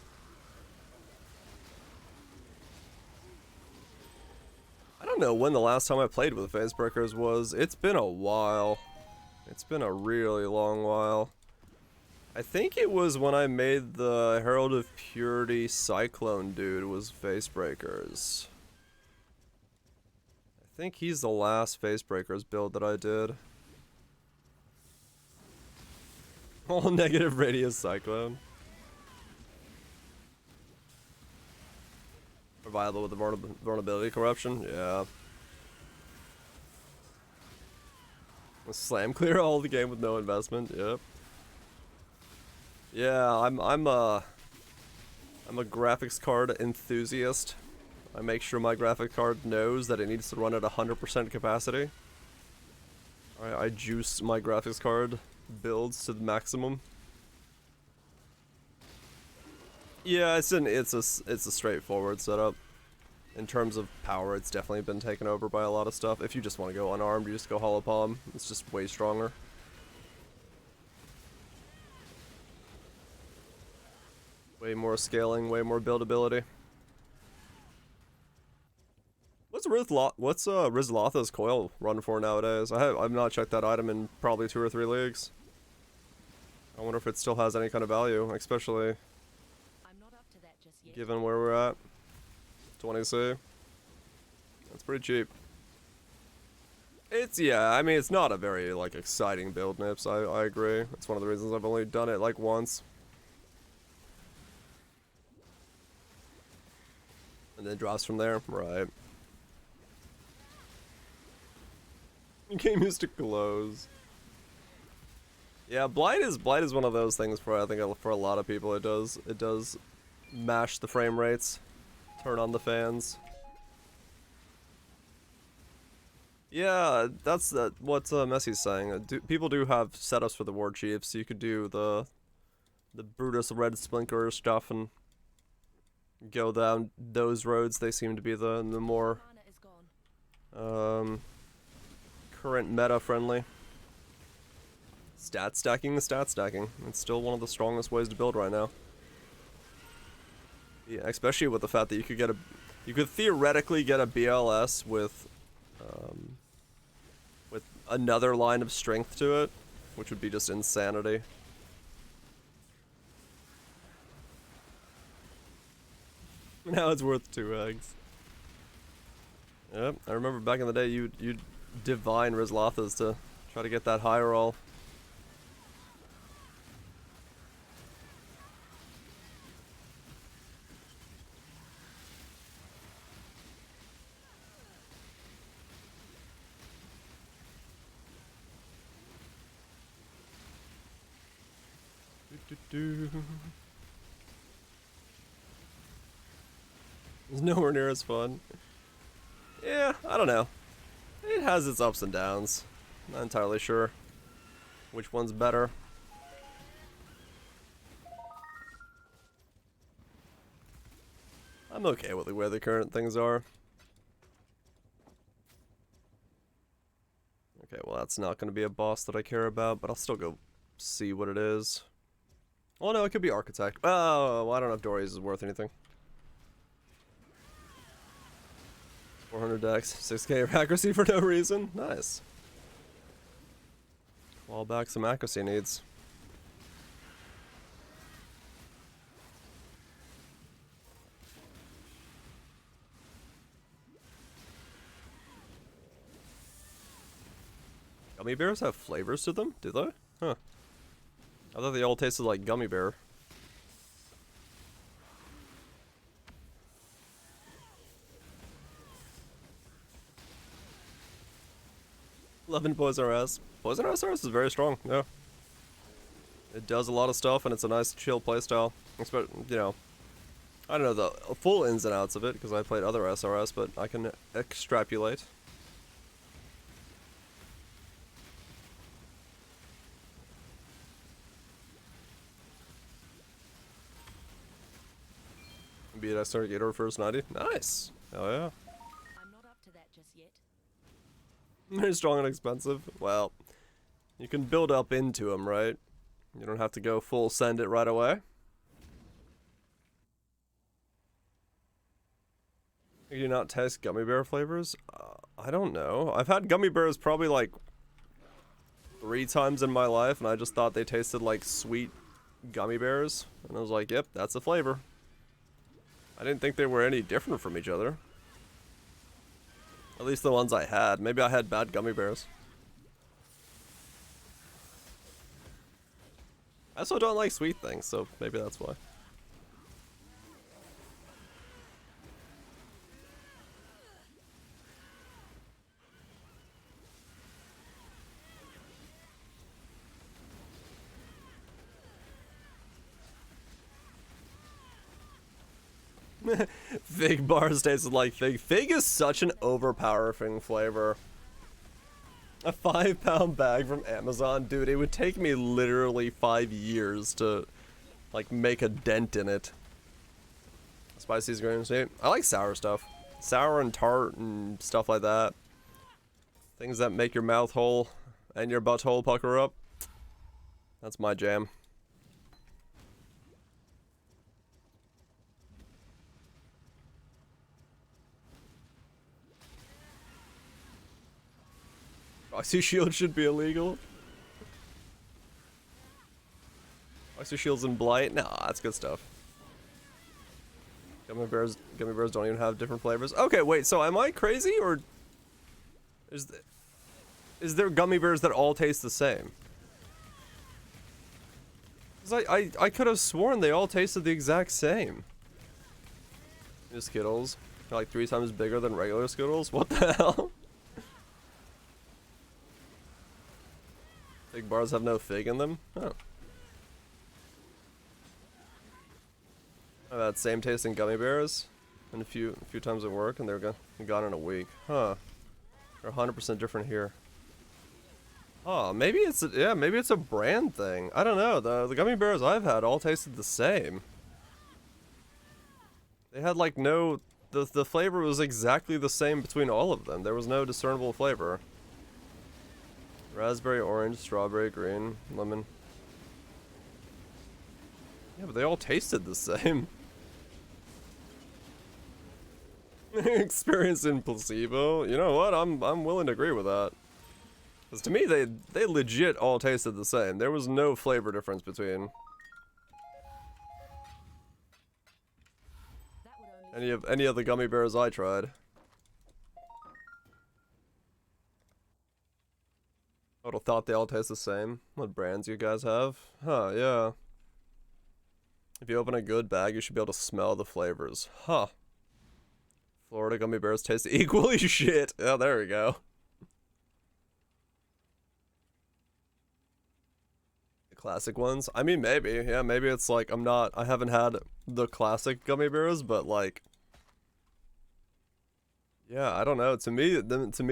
I don't know when the last time I played with Facebreakers was. It's been a while. It's been a really long while. I think it was when I made the Herald of Purity Cyclone dude was Facebreakers. I think he's the last Facebreakers build that I did. All negative radius Cyclone. Viable with the vulnerability corruption? Yeah. Slam clear all the game with no investment, yep. Yeah, I'm a graphics card enthusiast. I make sure my graphic card knows that it needs to run at 100% capacity. I juice my graphics card builds to the maximum. Yeah, it's a straightforward setup. In terms of power, it's definitely been taken over by a lot of stuff. If you just want to go unarmed, you just go Hollow Palm. It's just way stronger. Way more scaling, way more buildability. What's Rizlotha's coil run for nowadays? I've not checked that item in probably 2 or 3 leagues. I wonder if it still has any kind of value, especially I'm not up to that just yet. given where we're at. 20C. That's pretty cheap. Yeah, I mean, it's not a very, like, exciting build, Nips. I agree. It's one of the reasons I've only done it, like, once. And then drops from there. Right. Game used to close. Yeah, blight is one of those things for, I think, for a lot of people. It does mash the frame rates. Turn on the fans. Yeah, that's what Messi's saying. People do have setups for the war chiefs. So you could do the Brutus Red Splinker stuff and go down those roads. They seem to be the more Mana is gone. current meta friendly. Stat stacking the stat stacking. It's still one of the strongest ways to build right now. Yeah, especially with the fact that you could theoretically get a BLS with another line of strength to it, which would be just insanity. Now it's worth 2 eggs. Yep, I remember back in the day you'd divine Rizlathas to try to get that high roll. It's nowhere near as fun. Yeah, I don't know. It has its ups and downs. Not entirely sure which one's better. I'm okay with the way the current things are. Okay, well that's not going to be a boss that I care about, but I'll still go see what it is. Oh no, it could be Architect. Oh, well, I don't know if Dory's is worth anything. 400 dex, 6k of accuracy for no reason. Nice. Claw back some accuracy needs. Gummy bears have flavors to them? Do they? Huh. I thought they all tasted like gummy bear. Loving Poison RS. Poison RS is very strong, yeah. It does a lot of stuff and it's a nice chill playstyle. You know, I don't know the full ins and outs of it because I played other SRS, but I can extrapolate. Beat SR Gator first 90. Nice. Oh yeah. I'm not up to that just yet. Very strong and expensive. Well, you can build up into them, right? You don't have to go full send it right away. You do not taste gummy bear flavors? I don't know. I've had gummy bears probably like 3 times in my life, and I just thought they tasted like sweet gummy bears. And I was like, yep, that's the flavor. I didn't think they were any different from each other. At least the ones I had. Maybe I had bad gummy bears. I also don't like sweet things, so maybe that's why. Fig bars tasted like fig. Fig is such an overpowering flavor. A 5-pound bag from Amazon, dude, it would take me literally 5 years to, like, make a dent in it. Spicy's green sweet. I like sour stuff. Sour and tart and stuff like that. Things that make your mouth hole and your butthole pucker up. That's my jam. Oxy Shield should be illegal. Oxy Shields and Blight? Nah, that's good stuff. Gummy bears don't even have different flavors. Okay, wait, so am I crazy or is there gummy bears that all taste the same? 'Cause I could have sworn they all tasted the exact same. The Skittles are like 3 times bigger than regular Skittles? What the hell? Fig bars have no fig in them? Oh. That same taste in gummy bears? and a few times at work, and they're gone in a week. Huh? They're 100% different here. Oh, maybe it's maybe it's a brand thing. I don't know. The gummy bears I've had all tasted the same. They had like no, the flavor was exactly the same between all of them. There was no discernible flavor. Raspberry, orange, strawberry, green, lemon. Yeah, but they all tasted the same. Experience in placebo. You know what? I'm willing to agree with that. Because to me, they legit all tasted the same. There was no flavor difference between any of the gummy bears I tried. I would have thought they all taste the same. What brands you guys have? Huh, yeah. If you open a good bag, you should be able to smell the flavors. Huh. Florida gummy bears taste equally shit. Oh, there we go. The classic ones? I mean, maybe. Yeah, maybe it's like I haven't had the classic gummy bears, but like, yeah, I don't know. To me,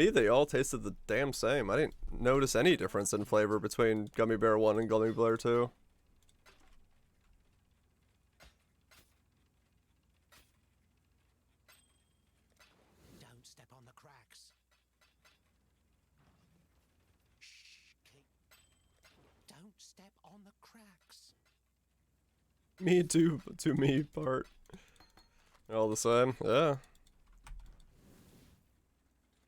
they all tasted the damn same. I didn't notice any difference in flavor between Gummy Bear 1 and Gummy Bear 2. Don't step on the cracks. Shh, Kate. Don't step on the cracks. Me too, to me part. All the same, yeah.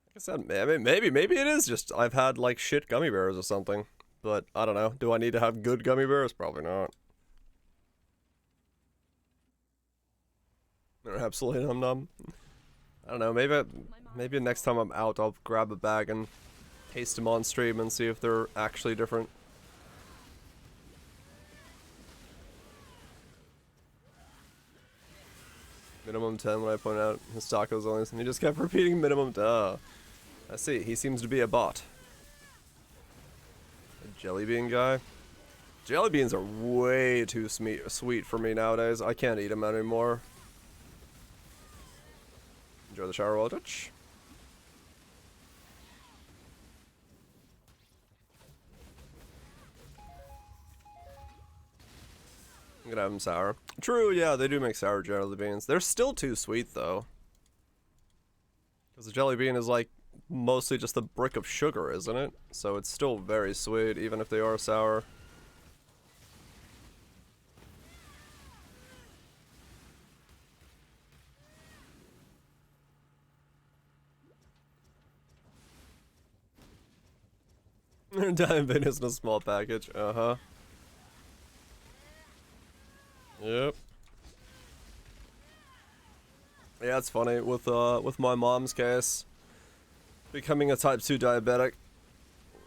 Like I said, maybe it is just I've had like shit gummy bears or something. But I don't know. Do I need to have good gummy bears? Probably not. They're absolutely num. I don't know. Maybe next time I'm out, I'll grab a bag and taste them on stream and see if they're actually different. Minimum 10 when I point out his tacos only, and he just kept repeating minimum 10. I see, he seems to be a bot. A jelly bean guy? Jelly beans are way too sweet for me nowadays. I can't eat them anymore. Enjoy the shower while I touch. I'm gonna have them sour. True, yeah, they do make sour jelly beans. They're still too sweet, though. Because the jelly bean is, like, mostly just a brick of sugar, isn't it? So it's still very sweet, even if they are sour. Diamond bean is in a small package, uh-huh. Yep. Yeah, it's funny with my mom's case, becoming a type 2 diabetic.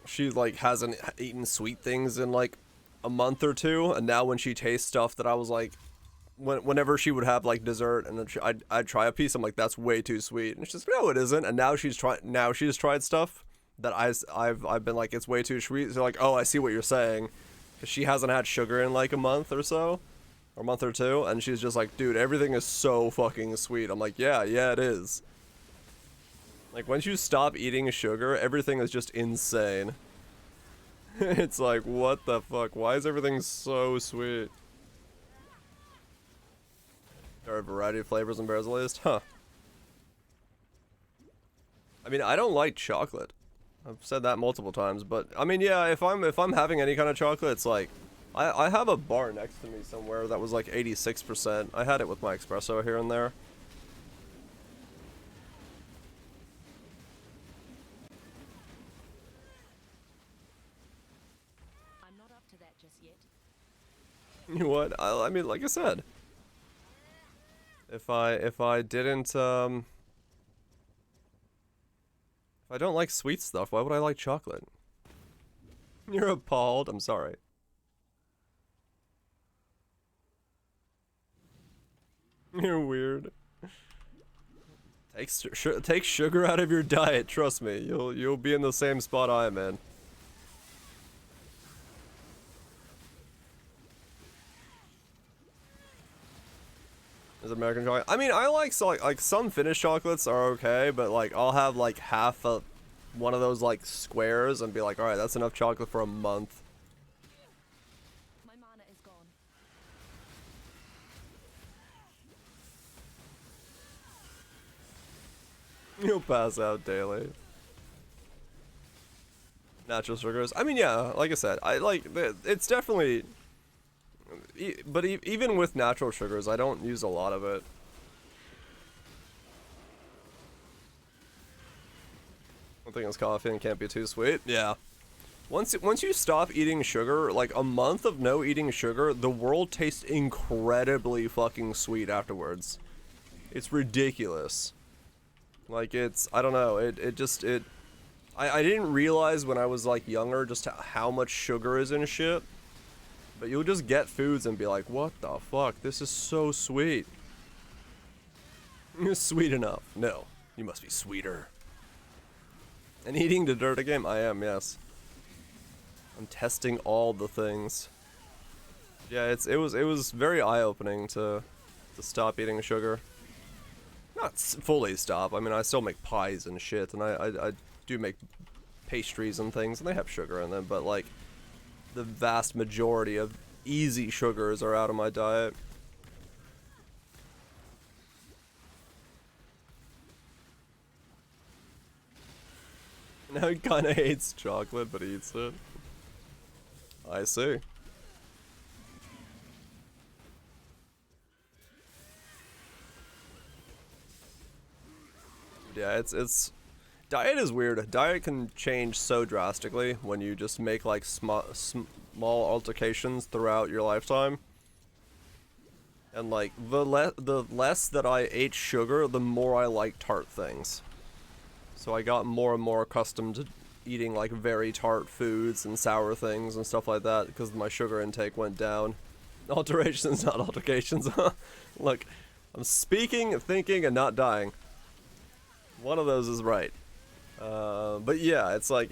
She like hasn't eaten sweet things in like a month or two, and now when she tastes stuff that I was like, whenever she would have like dessert and then I'd try a piece, I'm like, that's way too sweet, and she's like, no, it isn't. And now she's tried stuff that I've been like, it's way too sweet. So like, oh, I see what you're saying, because she hasn't had sugar in like a month or so. Or a month or two, and she's just like, dude, everything is so fucking sweet. I'm like, yeah, it is. Like, once you stop eating sugar, everything is just insane. It's like, what the fuck? Why is everything so sweet? There are a variety of flavors in bears at least? Huh. I mean, I don't like chocolate. I've said that multiple times, but I mean, yeah, if I'm having any kind of chocolate, it's like, I have a bar next to me somewhere that was like 86%. I had it with my espresso here and there. I'm not up to that just yet. You know what? I mean, like I said, if I didn't if I don't like sweet stuff, why would I like chocolate? You're appalled. I'm sorry. You're weird. Take sugar out of your diet. Trust me, you'll be in the same spot I am in. Is it American chocolate? I mean, I like so like some Finnish chocolates are okay, but like I'll have like half a one of those like squares and be like, all right, that's enough chocolate for a month. My mana is gone. You'll pass out daily. Natural sugars. I mean, yeah, like I said, I like it's definitely. But even with natural sugars, I don't use a lot of it. One thing is coffee and can't be too sweet. Yeah. Once you stop eating sugar, like a month of no eating sugar, the world tastes incredibly fucking sweet afterwards. It's ridiculous. Like I don't know, I didn't realize when I was like younger just how much sugar is in shit. But you'll just get foods and be like, what the fuck? This is so sweet. You're sweet enough. No, you must be sweeter. And eating the dirt game? I am, yes. I'm testing all the things. Yeah, it was very eye-opening to stop eating sugar. Not fully stop. I mean, I still make pies and shit, and I do make pastries and things, and they have sugar in them, but like the vast majority of easy sugars are out of my diet. Now he kinda hates chocolate, but eats it. I see. Yeah, it's diet is weird. Diet can change so drastically when you just make like small altercations throughout your lifetime. And like the less that I ate sugar, the more I like tart things. So I got more and more accustomed to eating like very tart foods and sour things and stuff like that because my sugar intake went down. Alterations, not altercations. Look, I'm speaking, thinking, and not dying. One of those is right. But yeah, it's like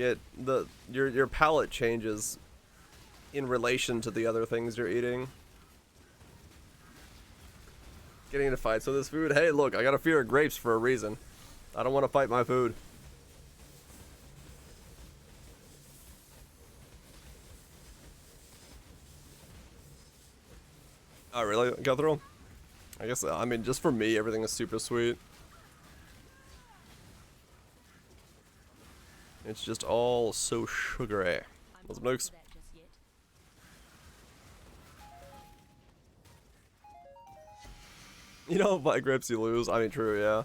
your palate changes in relation to the other things you're eating. Getting into fights with this food? Hey, look, I got a fear of grapes for a reason. I don't want to fight my food. Oh, really? Go through? I guess, I mean, just for me, everything is super sweet. It's just all so sugary. What's up, Not up Nukes? to that just yet. You don't fight grapes, you lose. I mean, true, yeah.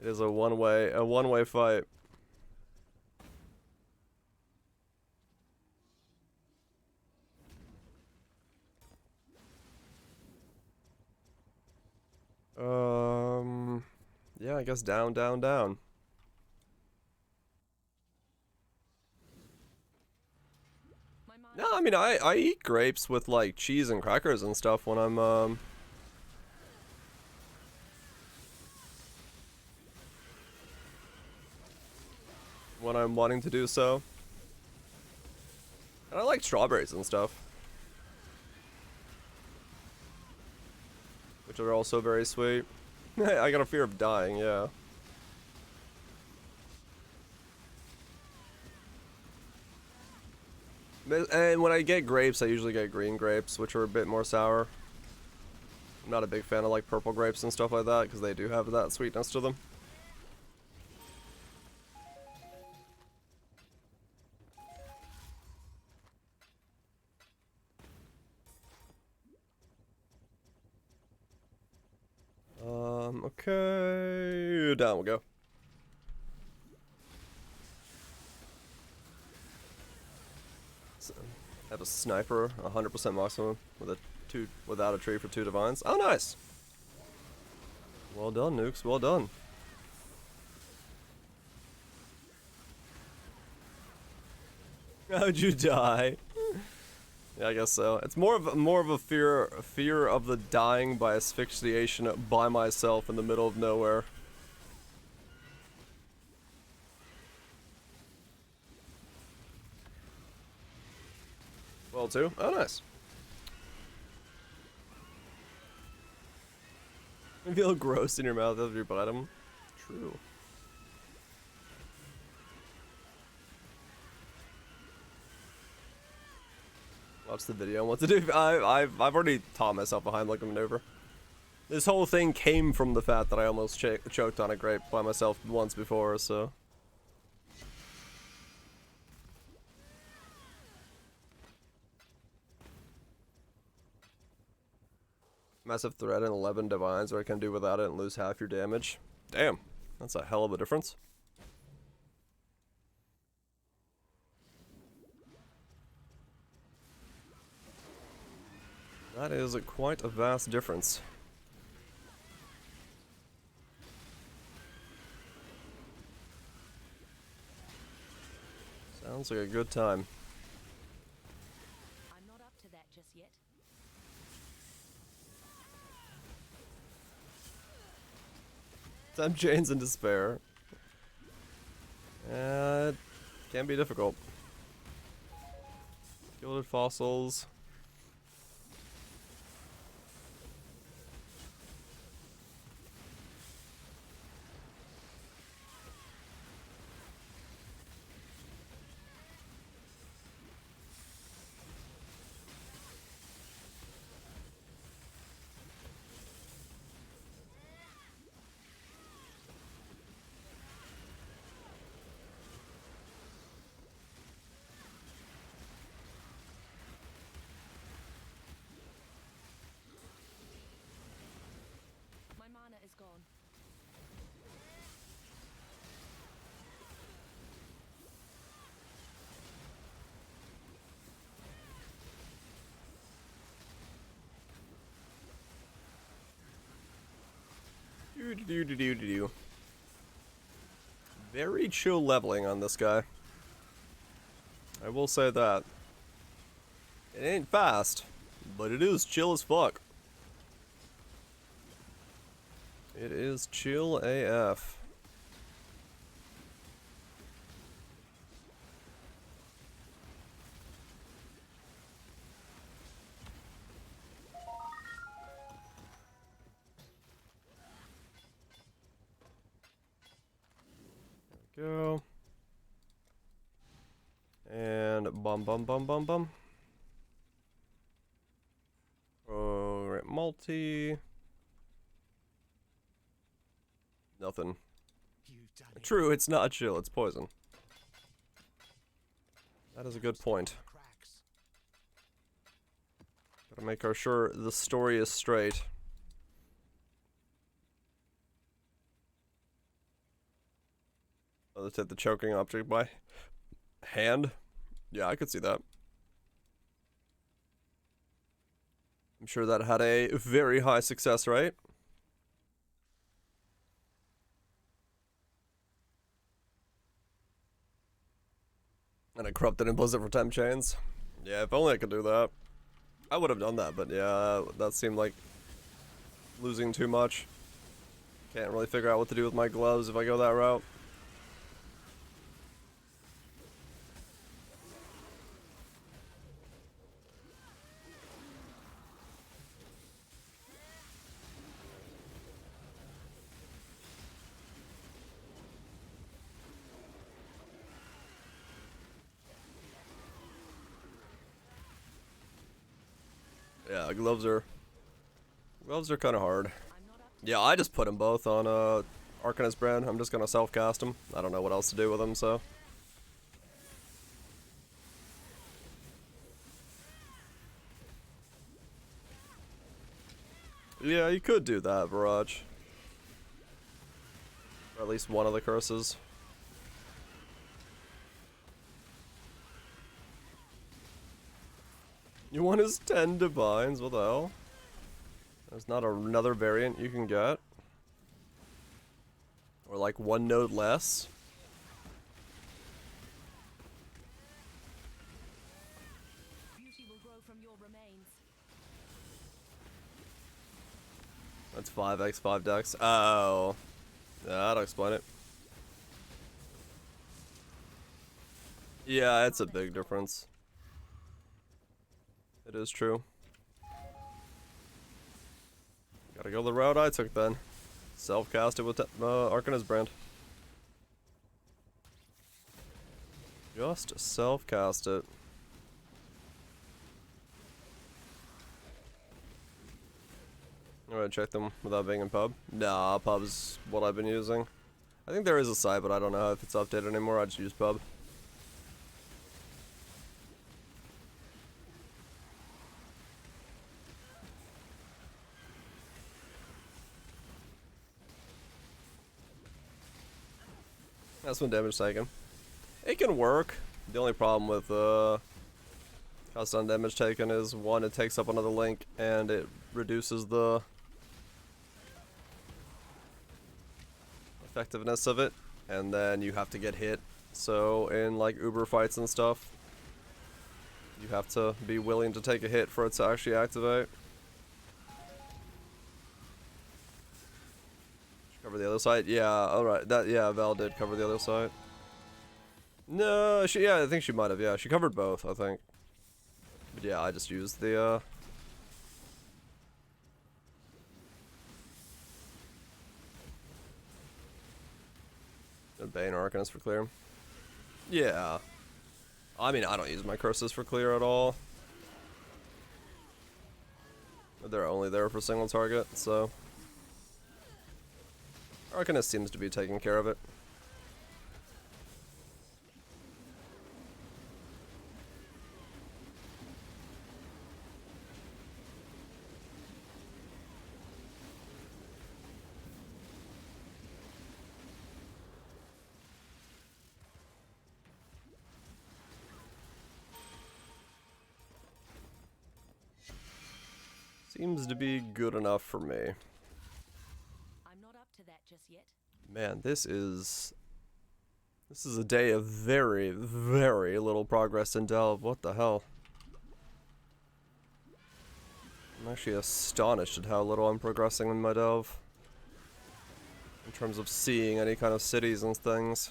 It is a one-way fight. Yeah, I guess down, down, down. My mana No, I mean, I eat grapes with, like, cheese and crackers and stuff when I'm, when I'm wanting to do so. And I like strawberries and stuff. Which are also very sweet. I got a fear of dying, yeah. And when I get grapes, I usually get green grapes, which are a bit more sour. I'm not a big fan of like purple grapes and stuff like that, because they do have that sweetness to them. Okay, down we go. So, have a sniper, 100% maximum with without a tree for 2 divines. Oh, nice. Well done, Nukes. Well done. How'd you die? Yeah, I guess so. It's more of a fear of the dying by asphyxiation by myself in the middle of nowhere. Well, too. Oh, nice. I feel gross in your mouth after you bite them. True. Watch the video on what to do. I've already taught myself a Heimlich maneuver. This whole thing came from the fact that I almost choked on a grape by myself once before, so. Massive threat and 11 divines, what I can do without it and lose half your damage. Damn, that's a hell of a difference. That is quite a vast difference. Sounds like a good time. I'm not up to that just yet. Time chains in despair. It can be difficult. Gilded fossils. My mana is gone. Do. Very chill leveling on this guy. I will say that. It ain't fast, but it is chill as fuck. It is chill AF. There we go. And bum bum bum bum bum. Alright, multi. Nothing. You've done it. True, it's not chill, it's poison. That is a good point. Cracks. Gotta make sure the story is straight. Oh, let's hit the choking object by hand. Yeah, I could see that. I'm sure that had a very high success rate. And I corrupted and blizzard for temp chains. Yeah, if only I could do that. I would have done that, but yeah, that seemed like losing too much. Can't really figure out what to do with my gloves if I go that route. Yeah, gloves are kind of hard. Yeah, I just put them both on Arcanist brand. I'm just gonna self-cast them. I don't know what else to do with them, so. Yeah, you could do that, Barrage. Or at least one of the curses. You want his 10 divines? What the hell? There's not another variant you can get? Or like one node less? Beauty will grow from your remains. That's 5x, 5 dex. Oh. Yeah, that'll explain it. Yeah, it's a big difference. It is true. Gotta Gotta go the route I took then. Self-cast it with Arcanist brand. Just self-cast it. Alright, check them without being in pub. Nah, pub's what I've been using. I think there is a site, but I don't know if it's updated anymore. I just use pub. That's when damage taken. It can work. The only problem with cost on damage taken is one, it takes up another link and it reduces the effectiveness of it, and then you have to get hit. So in like Uber fights and stuff, you have to be willing to take a hit for it to actually activate. Cover the other side? Yeah, alright. Yeah, Val did cover the other side. No, I think she might have, yeah. She covered both, I think. But yeah, I just used the Bane Arcanist for clear. Yeah. I mean, I don't use my curses for clear at all. They're only there for single target, so Arcanist seems to be taking care of it. Seems to be good enough for me. I'm not up to that just yet. Man, this is a day of very, very little progress in Delve. What the hell? I'm actually astonished at how little I'm progressing in my Delve. In terms of seeing any kind of cities and things.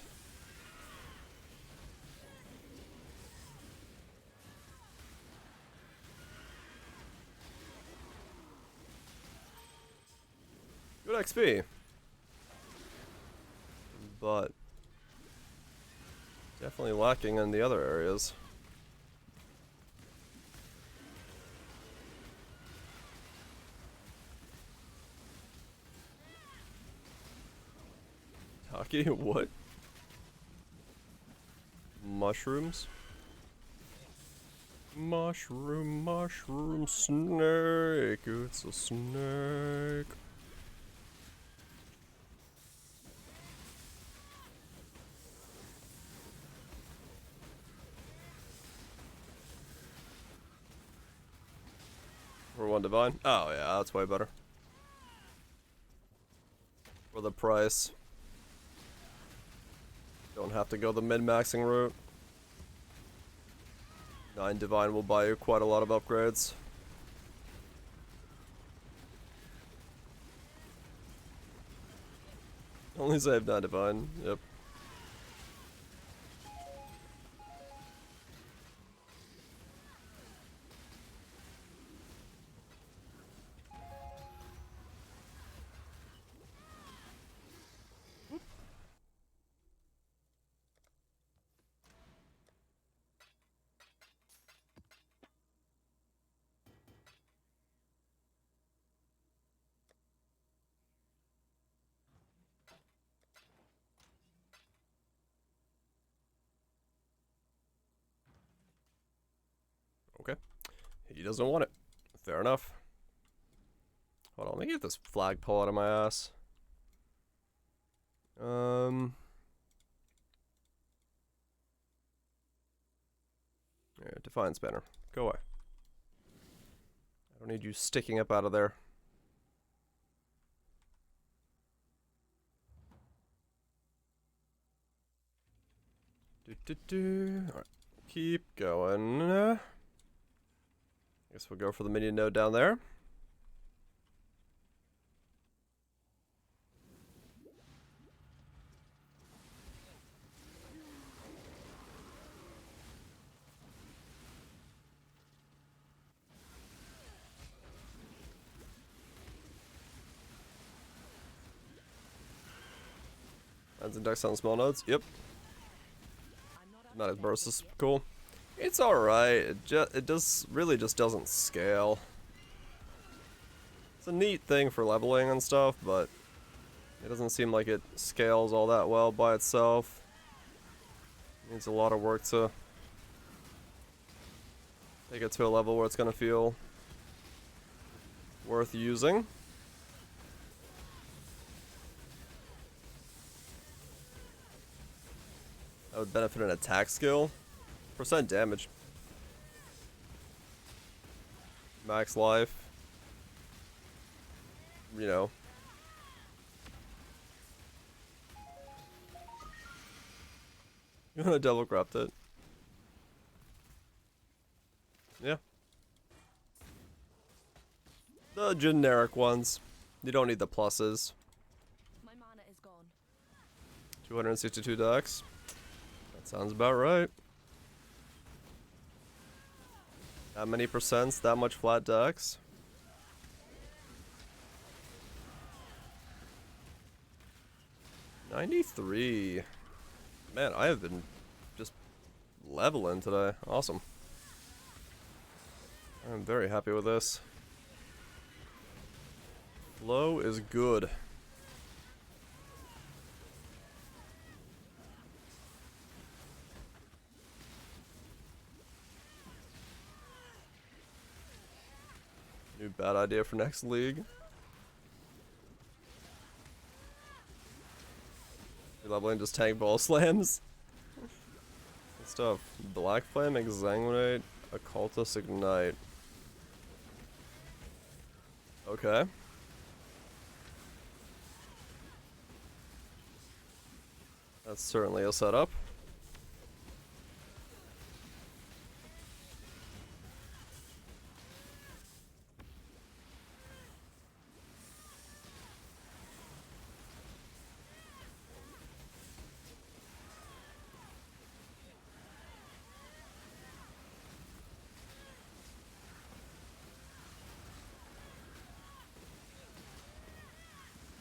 Good XP. But definitely lacking in the other areas. Taki, what? Mushrooms? Mushroom snake. It's a snake. For one divine? Oh yeah, that's way better. For the price. Don't have to go the min-maxing route. 9 divine will buy you quite a lot of upgrades. Only save 9 divine, yep. Okay. He doesn't want it. Fair enough. Hold on, let me get this flagpole out of my ass. Yeah, Defiance banner. Go away. I don't need you sticking up out of there. Alright, keep going. Guess we'll go for the minion node down there. Adds index on small nodes. Yep. I'm not up Not to as that burst just is yet. cool. It's alright. It does really just doesn't scale. It's a neat thing for leveling and stuff, but it doesn't seem like it scales all that well by itself. Needs a lot of work to take it to a level where it's gonna feel worth using. That would benefit an attack skill. Percent damage. Max life. You know. You wanna double grabbed it. Yeah. The generic ones. You don't need the pluses. My mana is gone. 262 dex. That sounds about right. That many percents, that much flat dex. $93. Man, I have been just leveling today. Awesome. I'm very happy with this. Flow is good. New bad idea for next league. You're leveling just tank ball slams. Good stuff. Black Flame, Exsanguinate, Occultist Ignite. Okay. That's certainly a setup.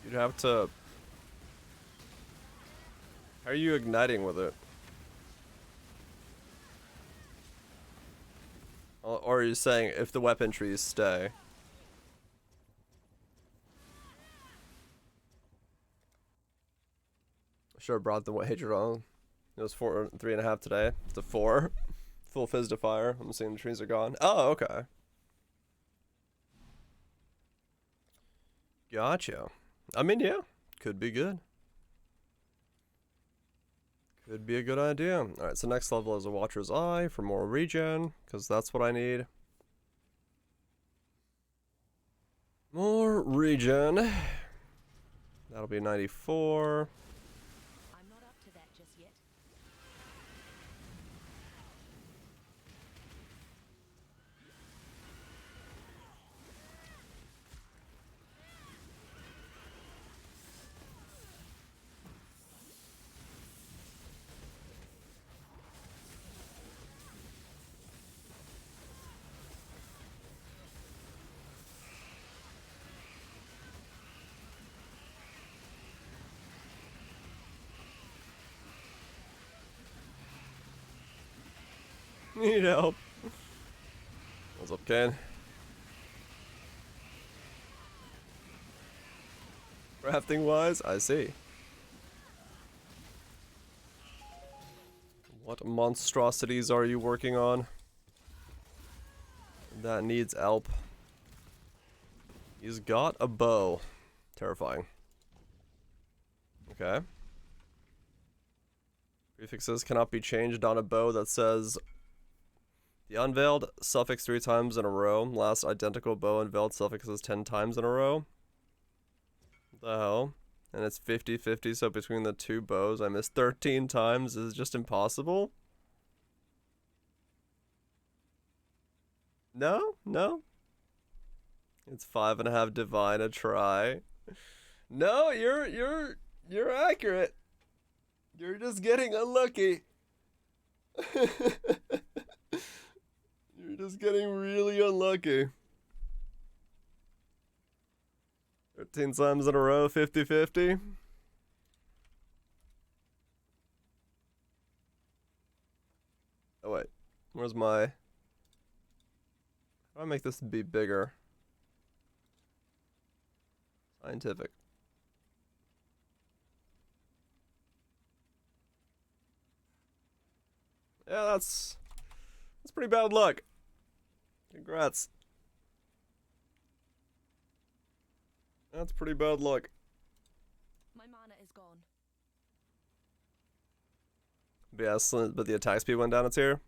You'd have to... How are you igniting with it? Or are you saying if the weapon trees stay? Sure brought the wager on. It was 3.5 today. It's a 4. Full fizz to fire. I'm assuming the trees are gone. Oh, okay. Gotcha. I mean, yeah. Could be good. Could be a good idea. Alright, so next level is a Watcher's Eye for more regen, because that's what I need. More regen. That'll be 94. I'm not up to that just yet. Need help. What's up, Ken? Crafting wise, I see. What monstrosities are you working on? That needs help. He's got a bow. Terrifying. Okay. Prefixes cannot be changed on a bow that says the unveiled suffix 3 times in a row. Last identical bow unveiled suffixes 10 times in a row. What the hell? And it's 50-50, so between the two bows I missed 13 times. Is just impossible? No? No? It's 5.5 divine a try. No, you're accurate. You're just getting unlucky. You're just getting really unlucky. 13 times in a row, 50-50. Where's my... How do I make this be bigger? Scientific. Yeah, that's pretty bad luck. Congrats. That's pretty bad luck. My mana is gone. But yeah, but the attack speed went down a tier.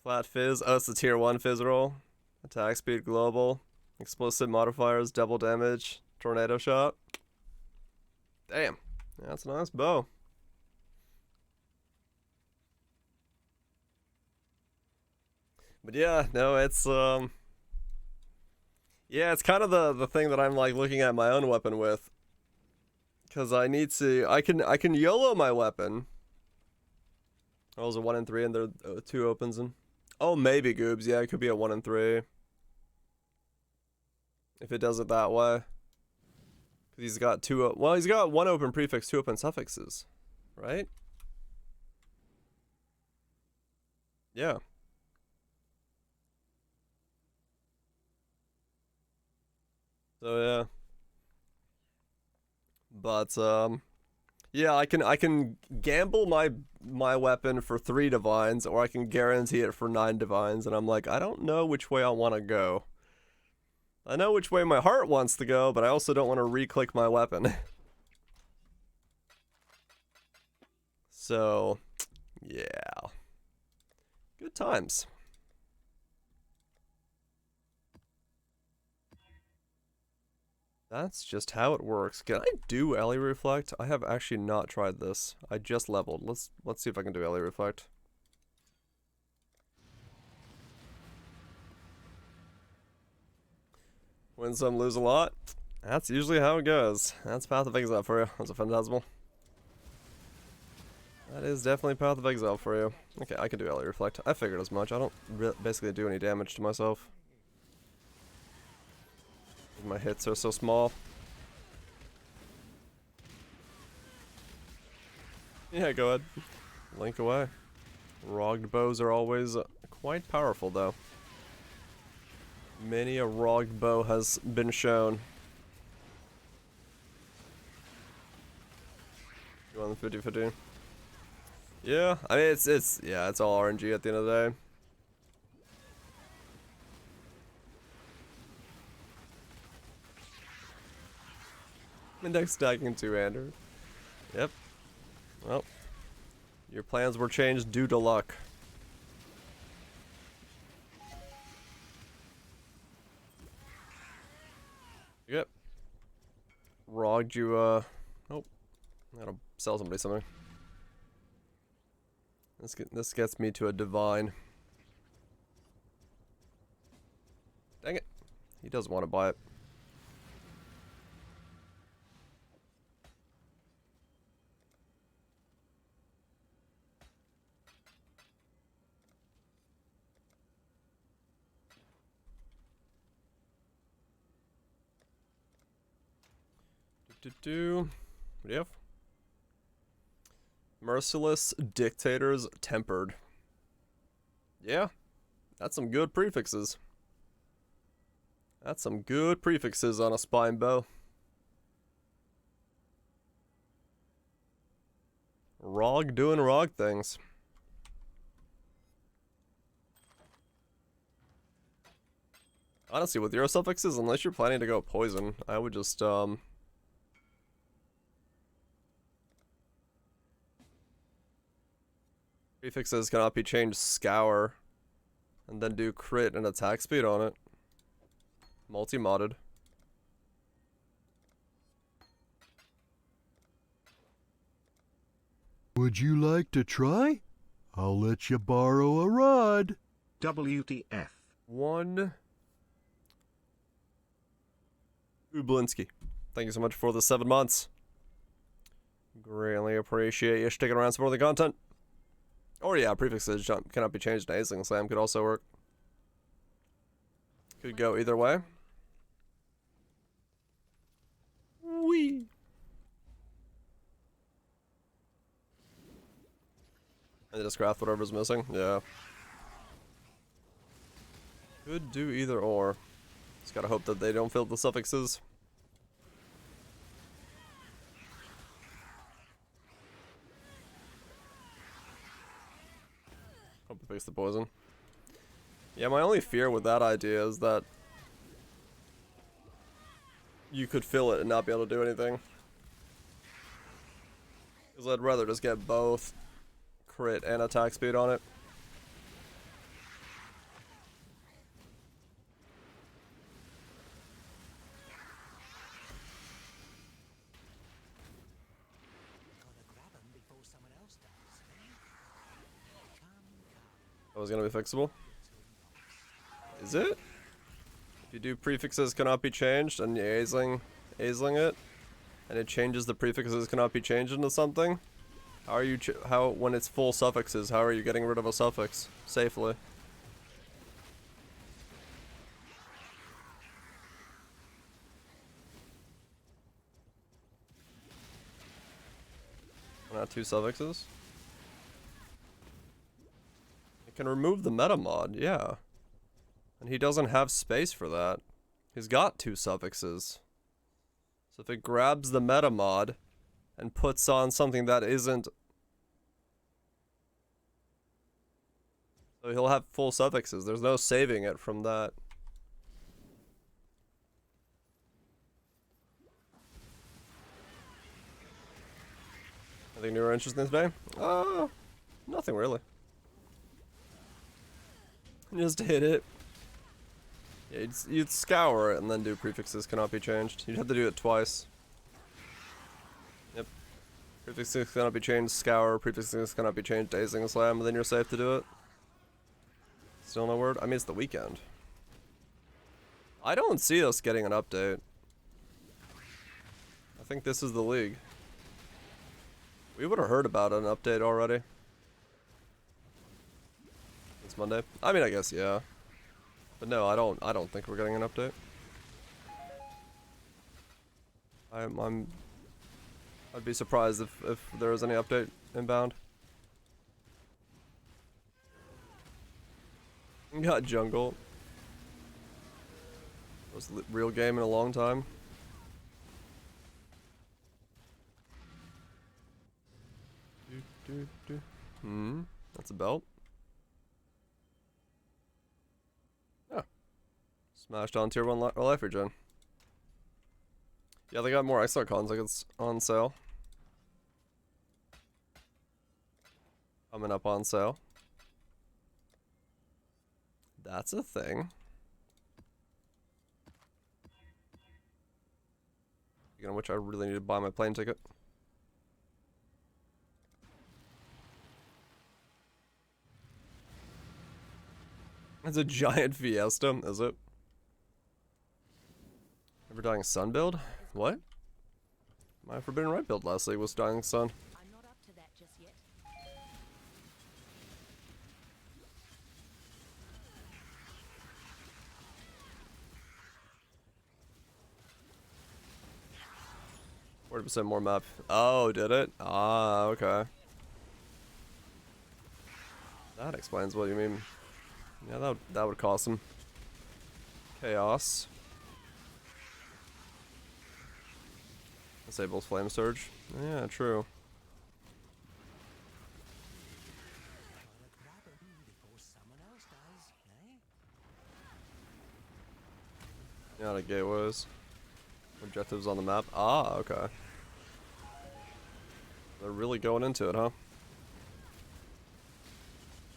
Flat fizz. Oh, it's the tier 1 fizz roll. Attack speed global. Explosive modifiers, double damage, tornado shot. Damn. Yeah, that's a nice bow. But yeah, no, it's yeah, it's kind of the thing that I'm like looking at my own weapon with. Cause I need to I can YOLO my weapon. Oh, there's a 1 and 3 and there are 2 opens and oh maybe Goobs, yeah, it could be a 1 and 3. If it does it that way. Cause he's got 2 well, he's got 1 open prefix, 2 open suffixes. Right? Yeah. So yeah. But yeah, I can gamble my weapon for 3 divines or I can guarantee it for 9 divines and I'm like, I don't know which way I want to go. I know which way my heart wants to go, but I also don't want to re-click my weapon. So, yeah. Good times. That's just how it works. Can I do Alley Reflect? I have actually not tried this. I just leveled. Let's see if I can do Alley Reflect. Win some, lose a lot. That's usually how it goes. That's Path of Exile for you. That's a Phantasmal. That is definitely Path of Exile for you. Okay, I can do Alley Reflect. I figured as much. I don't basically do any damage to myself. My hits are so small. Yeah, go ahead. Link away. Rogged bows are always quite powerful, though. Many a rogged bow has been shown. You want the 50-50? Yeah, I mean it's all RNG at the end of the day. Index stacking 2-hander. Yep. Well, your plans were changed due to luck. Yep. Rogged you, oh. Gotta sell somebody something. This gets me to a divine. Dang it. He doesn't want to buy it. What do you have? Merciless Dictators Tempered. Yeah, that's some good prefixes. That's some good prefixes on a spine bow. Rog doing rog things. Honestly, with your suffixes, unless you're planning to go poison, I would just, prefixes cannot be changed scour. And then do crit and attack speed on it. Multi-modded. Would you like to try? I'll let you borrow a rod. WTF. One. Ublinski. Thank you so much for the 7 months. Greatly appreciate you sticking around supporting the content. Or yeah, prefixes cannot be changed to Aisling Slam could also work. Could go either way. Wee. And just craft whatever's missing. Yeah. Could do either or. Just gotta hope that they don't fill the suffixes. Hope it fixed the poison. Yeah, my only fear with that idea is that you could fill it and not be able to do anything. Because I'd rather just get both crit and attack speed on it. Gotta grab 'em before someone else does, eh? Come. That was gonna be fixable. Is it? If you do prefixes cannot be changed and you're aisling it, and it changes the prefixes cannot be changed into something, how are you when it's full suffixes, how are you getting rid of a suffix safely? Not 2 suffixes? It can remove the meta mod, yeah. And he doesn't have space for that. He's got 2 suffixes. So if it grabs the meta mod and puts on something that isn't... So he'll have full suffixes. There's no saving it from that. Anything new or interesting today? Nothing really. Just hit it. Yeah, you'd scour it and then do prefixes cannot be changed. You'd have to do it twice. Yep. Prefixes cannot be changed, scour, prefixes cannot be changed, dazing slam, and then you're safe to do it. Still no word? I mean, it's the weekend. I don't see us getting an update. I think this is the league. We would have heard about an update already. It's Monday. I mean, I guess, yeah. But no, I don't think we're getting an update. I'd be surprised if there was any update inbound. We got jungle. Most real game in a long time. That's a belt. Yeah. Smashed on tier 1 life regen. Yeah, they got more extra cons like it's on sale. Coming up on sale. That's a thing. Speaking of which, I really need to buy my plane ticket. It's a giant fiesta, is it? Ever Dying Sun build? What? My Forbidden Right build last league was Dying Sun. I'm not up to that just yet. %40 more map. Oh, did it? Ah, okay. That explains what you mean. Yeah, that would cost him. Chaos. Disables Flame Surge. Yeah, true. Gotta grab 'em before someone else does, eh? Yeah, the gateways. Objectives on the map. Ah, okay. They're really going into it, huh?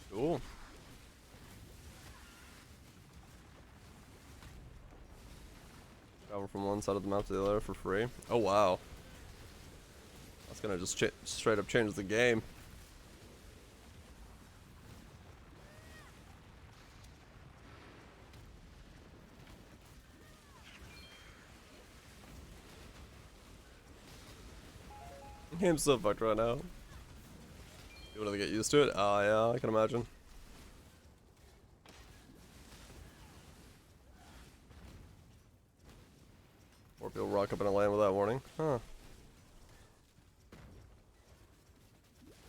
Cool. Travel from one side of the map to the other for free. Oh wow. That's gonna just straight up change the game. The game's so fucked right now. You want to get used to it? Oh yeah, I can imagine. Or people rock up in a lane without warning. Huh.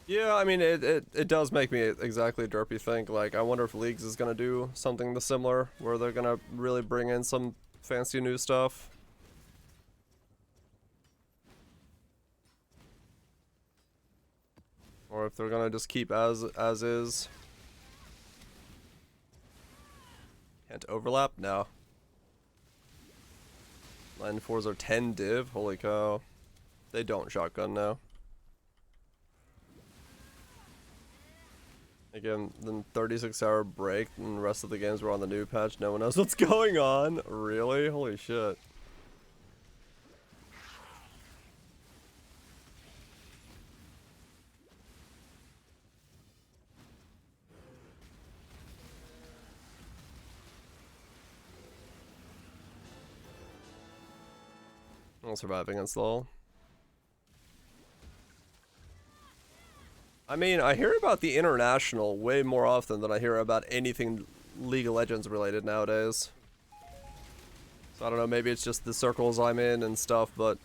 Yeah, I mean, it does make me exactly derpy think, like, I wonder if Leagues is gonna do something similar, where they're gonna really bring in some fancy new stuff. Or if they're gonna just keep as is. Can't overlap? No. 9-4s are 10 div? Holy cow. They don't shotgun now. Again, then 36-hour break, and the rest of the games were on the new patch. No one knows what's going on. Really? Holy shit. I'll survive against LOL. I mean, I hear about the international way more often than I hear about anything League of Legends related nowadays. So I don't know, maybe it's just the circles I'm in and stuff, but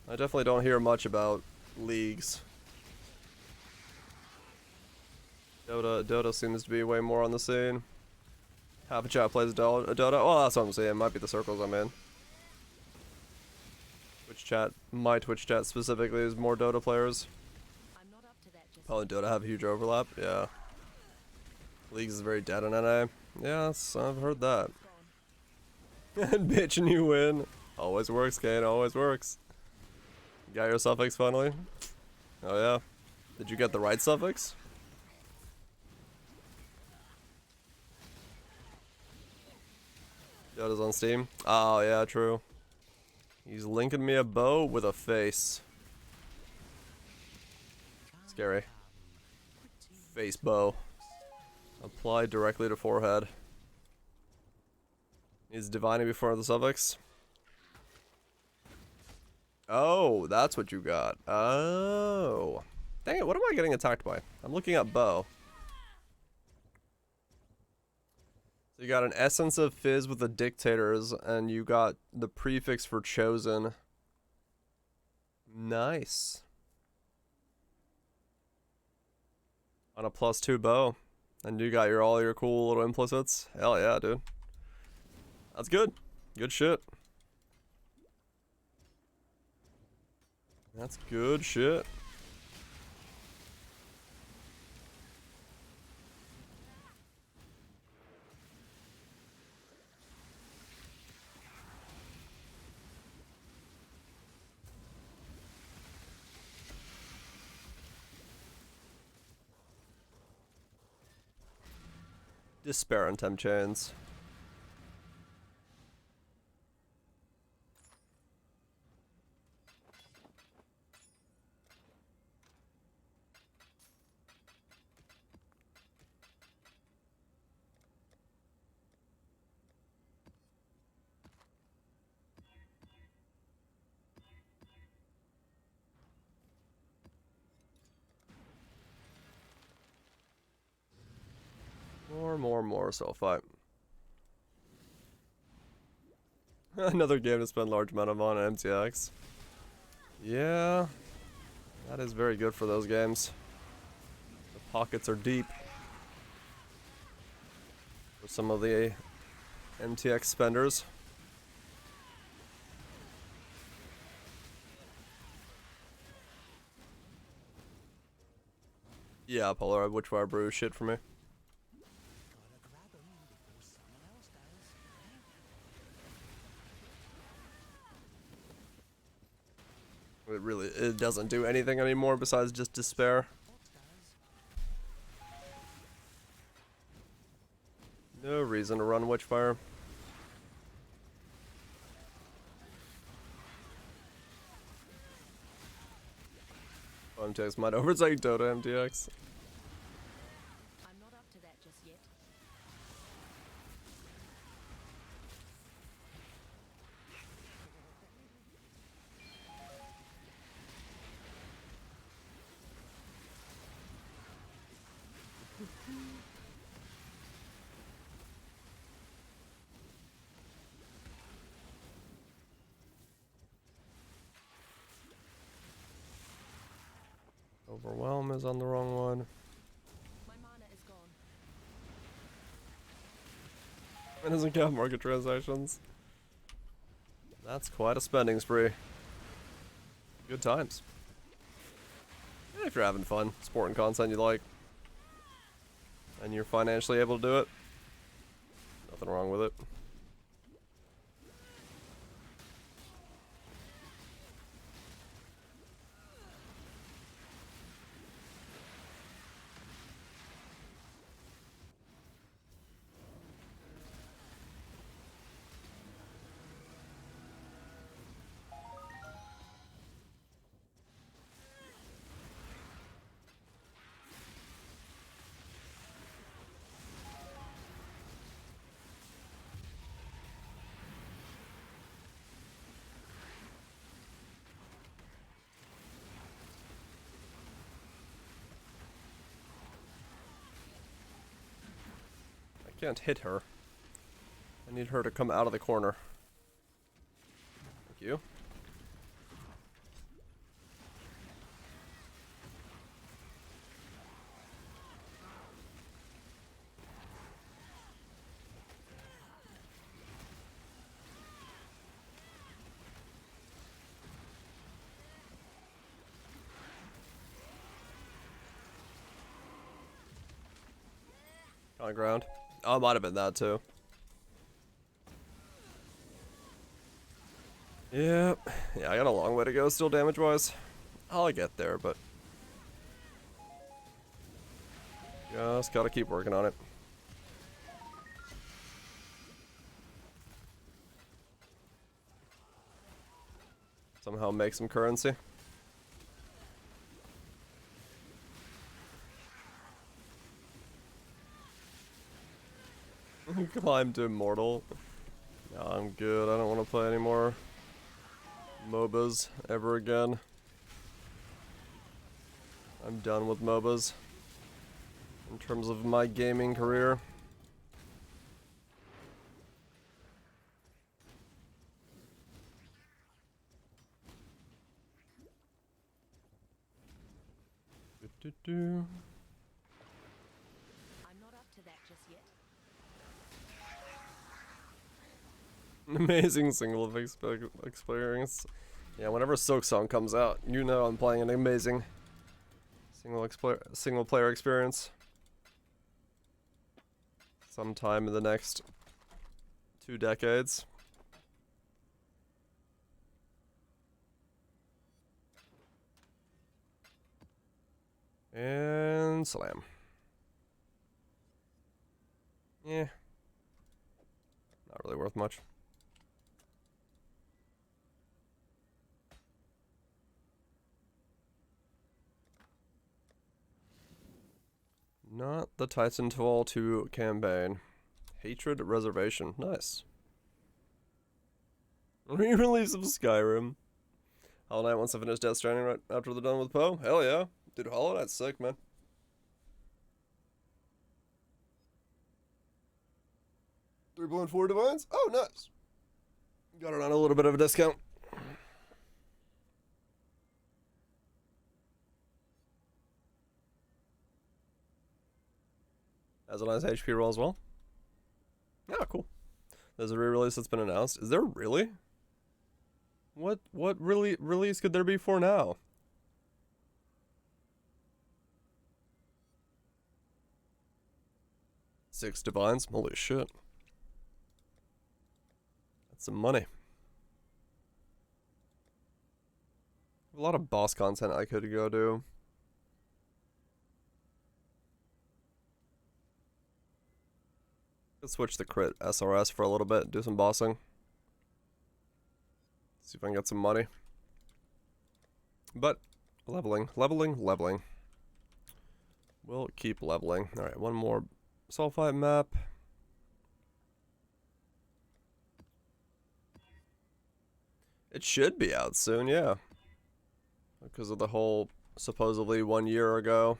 I definitely don't hear much about leagues. Dota seems to be way more on the scene. Half a chat plays Dota. Oh, that's what I'm saying. It might be the circles I'm in. Twitch chat, my Twitch chat specifically, is more Dota players. I'm not up to that just Probably Dota have a huge overlap. Yeah. Leagues is very dead in NA. Yes, I've heard that. gone. And bitch, and you win. Always works, Kane. Always works. You got your suffix finally? Oh yeah. Did you get the right suffix? Yoda's on Steam. Oh yeah, true. He's linking me a bow with a face. Scary. Face bow. Apply directly to forehead. Is divining before the suffix? Oh, that's what you got. Oh. Dang it, what am I getting attacked by? I'm looking at bow. So you got an essence of fizz with the dictators, and you got the prefix for chosen. Nice. On a +2 bow. And you got all your cool little implicits. Hell yeah, dude. That's good. Good shit. That's good shit. Despair and temp chains. More sulfite. Another game to spend large amount of on MTX. Yeah, that is very good for those games. The pockets are deep for some of the MTX spenders. Yeah, Polar, Witchfire Brew is shit for me. Gotta grab 'em before someone else does. It doesn't do anything anymore besides just despair. No reason to run Witchfire. MTX might overtake Dota MTX. I'm not up to that just yet. Overwhelm is on the wrong one. My mana is gone. It doesn't count market transactions. That's quite a spending spree. Good times. Yeah, if you're having fun, supporting content you like, and you're financially able to do it, nothing wrong with it. I can't hit her. I need her to come out of the corner. Thank you. On the ground. Oh, it might have been that too. Yep. Yeah, I got a long way to go still damage-wise. I'll get there, but... just gotta keep working on it. Somehow make some currency. Climb to immortal. No, I'm good. I don't want to play any more MOBAs ever again. I'm done with MOBAs in terms of my gaming career. I'm not up to that just yet. An amazing single experience. Yeah, whenever Soak Song comes out, you know I'm playing an amazing single player experience. Sometime in the next 2 decades. And slam. Yeah. Not really worth much. Not the Titanfall 2 campaign. Hatred Reservation. Nice. Re-release of Skyrim. Hollow Knight wants to finish Death Stranding right after they're done with Poe. Hell yeah. Dude, Hollow Knight's sick, man. 3.4 Divines? Oh, nice. Got it on a little bit of a discount. Has a nice HP roll as well. Yeah, cool. There's a re-release that's been announced. Is there really? What really release could there be for now? Six Divines? Holy shit. That's some money. A lot of boss content I could go do. Let's switch the crit SRS for a little bit, do some bossing. See if I can get some money. But leveling. We'll keep leveling. Alright, one more sulfite map. It should be out soon, yeah. Because of the whole supposedly 1 year ago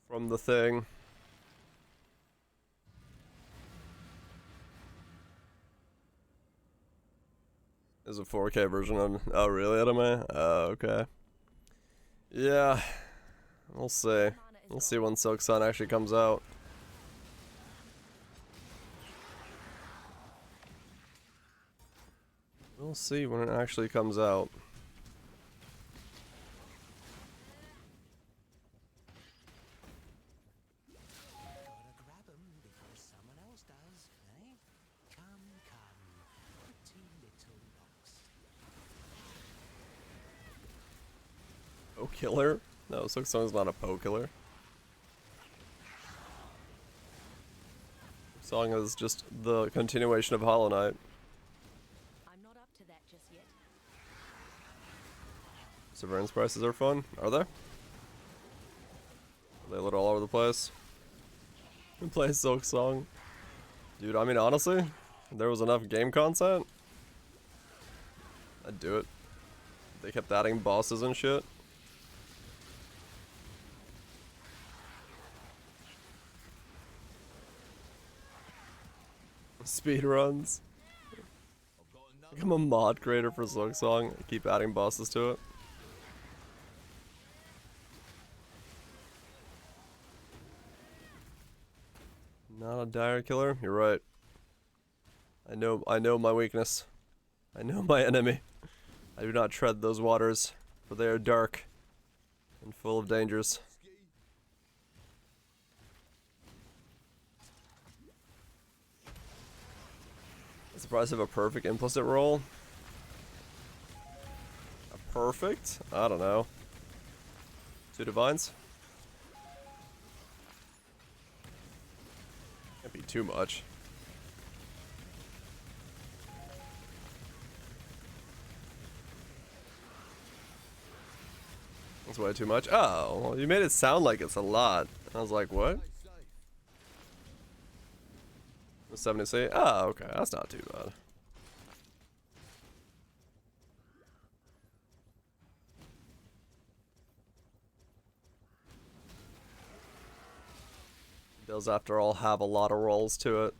from the thing. Is a 4K version of... Oh, really, anime? Oh, okay. Yeah, we'll see. Mana is We'll see gone. when Silk Sun actually comes out. We'll see when it actually comes out. Gotta grab 'em before someone else does, eh? Come, pretty little rocks. Poe killer? No, Silk Song's not a Poe killer. Song is just the continuation of Hollow Knight. I'm not up to that just yet. Severance prices are fun, are they? Are they a little all over the place? Who plays Silk Song? Dude, I mean, honestly, if there was enough game content, I'd do it. They kept adding bosses and shit. Speed runs. I'm a mod creator for Silk Song. Keep adding bosses to it. Not a dire killer. You're right. I know my weakness. I know my enemy. I do not tread those waters, for they are dark and full of dangers. I'm surprised I have a perfect implicit roll. A perfect? I don't know. 2 divines? Can't be too much. That's way too much. Oh, well, you made it sound like it's a lot. I was like, what? 70C? Oh, okay. That's not too bad. Does, after all, have a lot of rolls to it.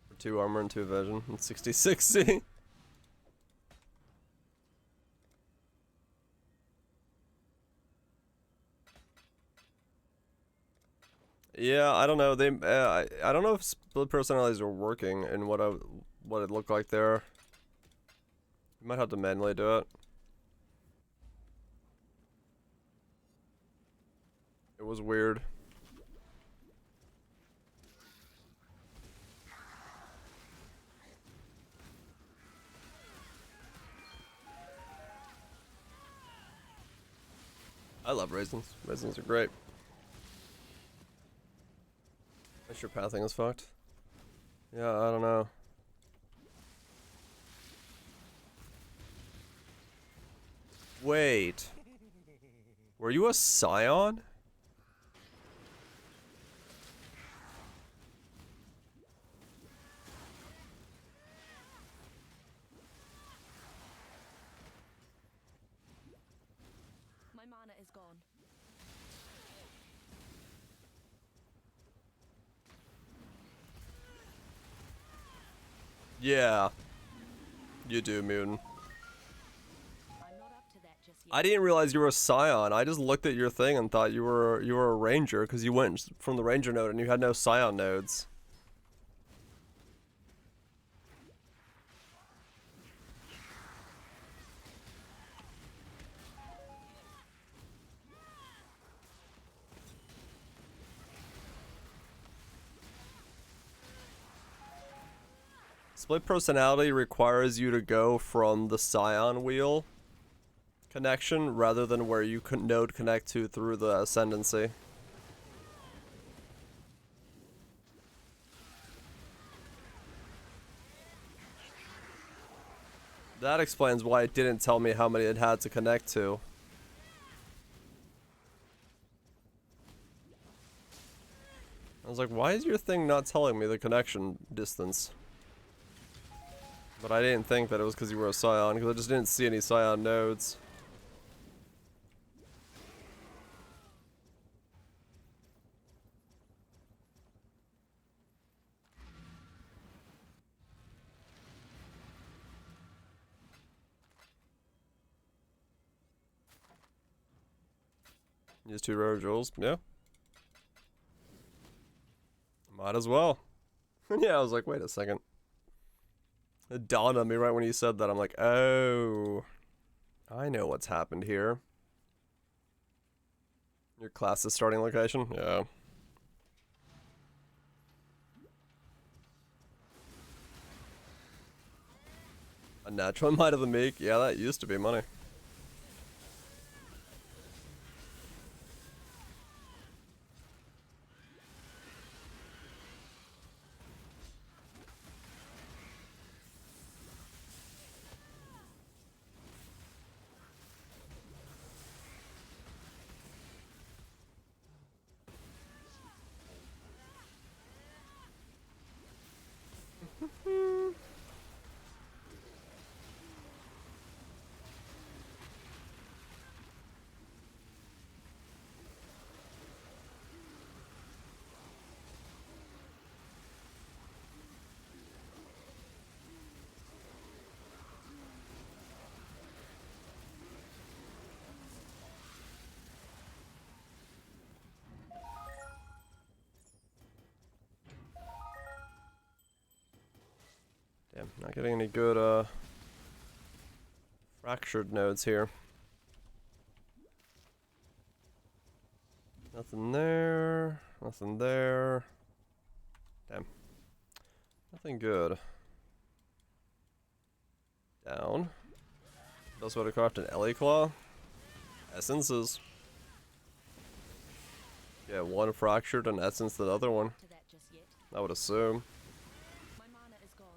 For 2 armor and 2 vision. And 60-60. Yeah, I don't know. They, I don't know if split personalities are working and what it looked like there. You might have to manually do it. It was weird. I love raisins. Raisins are great. I'm sure pathing is fucked. Yeah, I don't know. Wait. Were you a scion? My mana is gone. Yeah. You do, Mutant. I'm not up to that just yet. I didn't realize you were a scion. I just looked at your thing and thought you were a ranger because you went from the ranger node and you had no scion nodes. Split personality requires you to go from the scion wheel connection rather than where you can node connect to through the ascendancy. That explains why it didn't tell me how many it had to connect to. I was like, why is your thing not telling me the connection distance? But I didn't think that it was because you were a scion, because I just didn't see any scion nodes. Use 2 rare jewels. Yeah. Might as well. Yeah, I was like, wait a second. It dawned on me right when you said that. I'm like, oh, I know what's happened here. Your class's starting location? Yeah. A natural might of the meek? Yeah, that used to be money. Damn, not getting any good, fractured nodes here. Nothing there. Nothing there. Damn. Nothing good. Down. Also would have craft an Ellie Claw. Essences. Yeah, one fractured and essence the other one. To that just yet. I would assume. My mana is gone.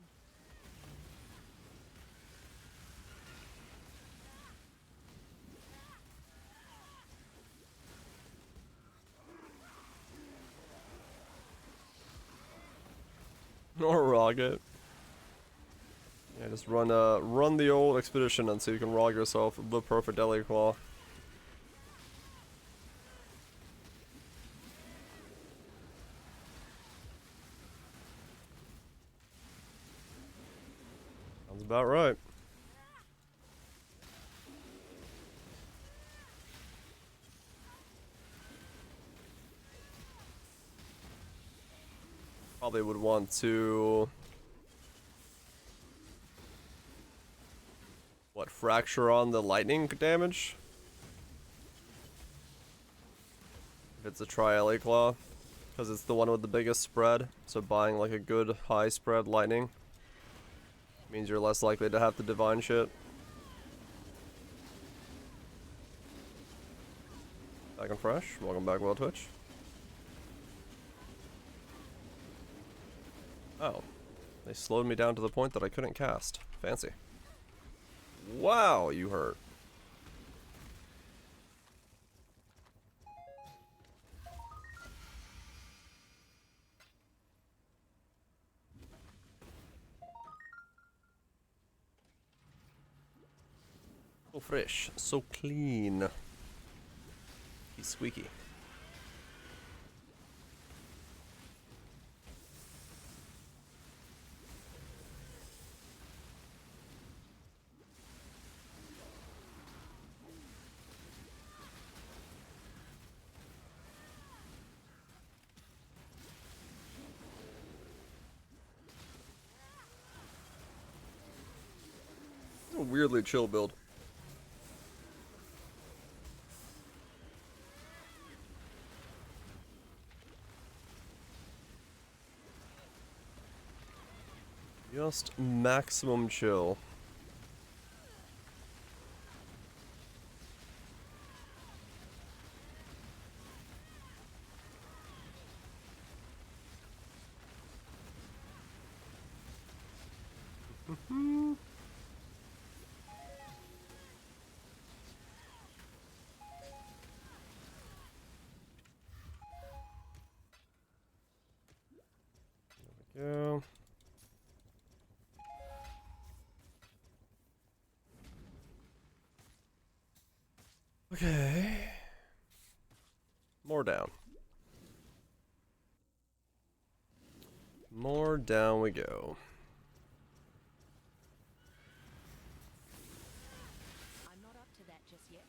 Or rocket. Yeah, just run the old expedition until you can rog yourself the perfect Ellie Claw. Sounds about right. Probably would want to... What, fracture on the lightning damage? If it's a Tri-Ellie Claw. Because it's the one with the biggest spread. So buying like a good high spread lightning means you're less likely to have to divine shit. Back and fresh. Welcome back, World Twitch. Oh. They slowed me down to the point that I couldn't cast. Fancy. Wow, you hurt. So fresh, so clean. He's squeaky. A weirdly chill build. Just maximum chill. There we go. Okay. More down. More down we go. I'm not up to that just yet.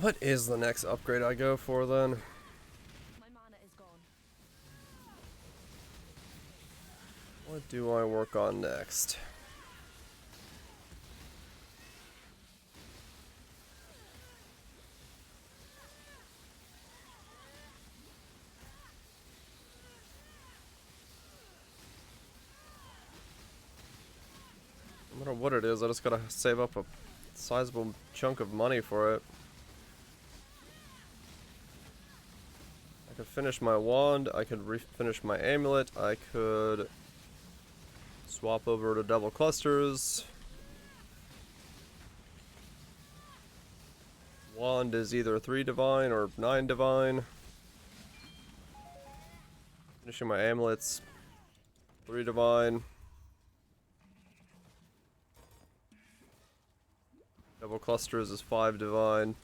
What is the next upgrade I go for then? My mana is gone. What do I work on next? No matter what it is, I just gotta save up a sizable chunk of money for it. I could finish my wand, I could finish my amulet, I could swap over to double clusters. Wand is either 3 divine or 9 divine. Finishing my amulets, 3 divine. Double clusters is 5 divine.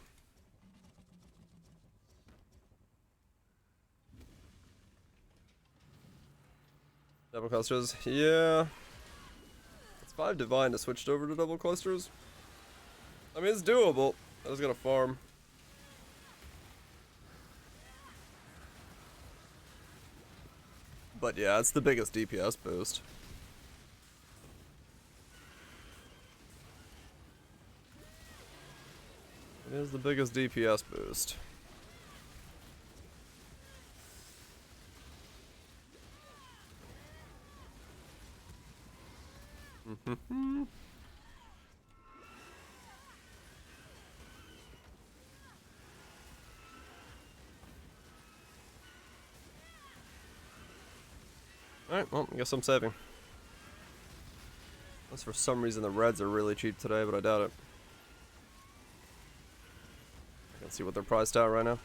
Double clusters, yeah. It's 5 divine to switch over to double clusters. I mean, it's doable. I just gotta farm. But yeah, it's the biggest DPS boost. It is the biggest DPS boost. Alright, well, I guess I'm saving. Unless for some reason the reds are really cheap today, but I doubt it. I can see what they're priced out right now.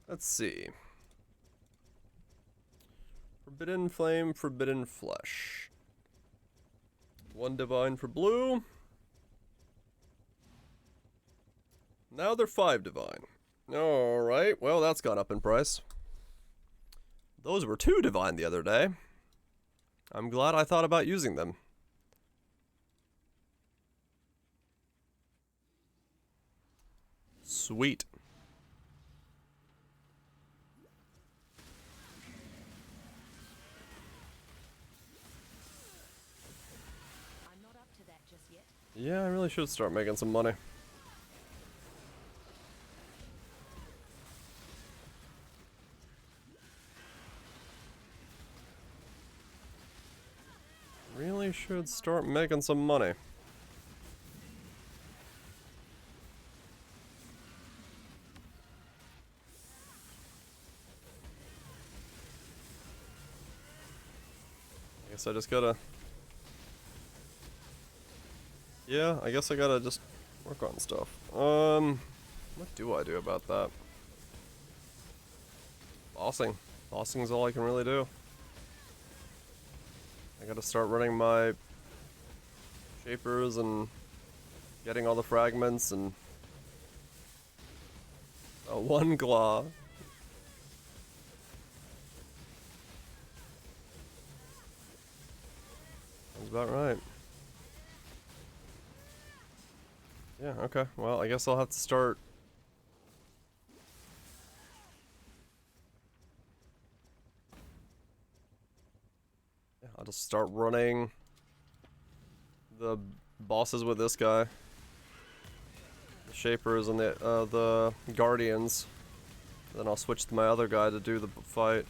Let's see. Forbidden Flame, Forbidden Flesh. 1 divine for blue. Now they're 5 divine. Alright, well that's gone up in price. Those were 2 divine the other day. I'm glad I thought about using them. Sweet. I'm not up to that just yet. Yeah, I really should start making some money. Really should start making some money. I guess I just gotta... Yeah, I guess I gotta just work on stuff. What do I do about that? Bossing. Bossing is all I can really do. I gotta start running my shapers and getting all the fragments and... one claw. Sounds about right. Yeah, okay. Well, I guess I'll have to start... Yeah, I'll just start running the bosses with this guy. The shapers and the guardians. Then I'll switch to my other guy to do the fight.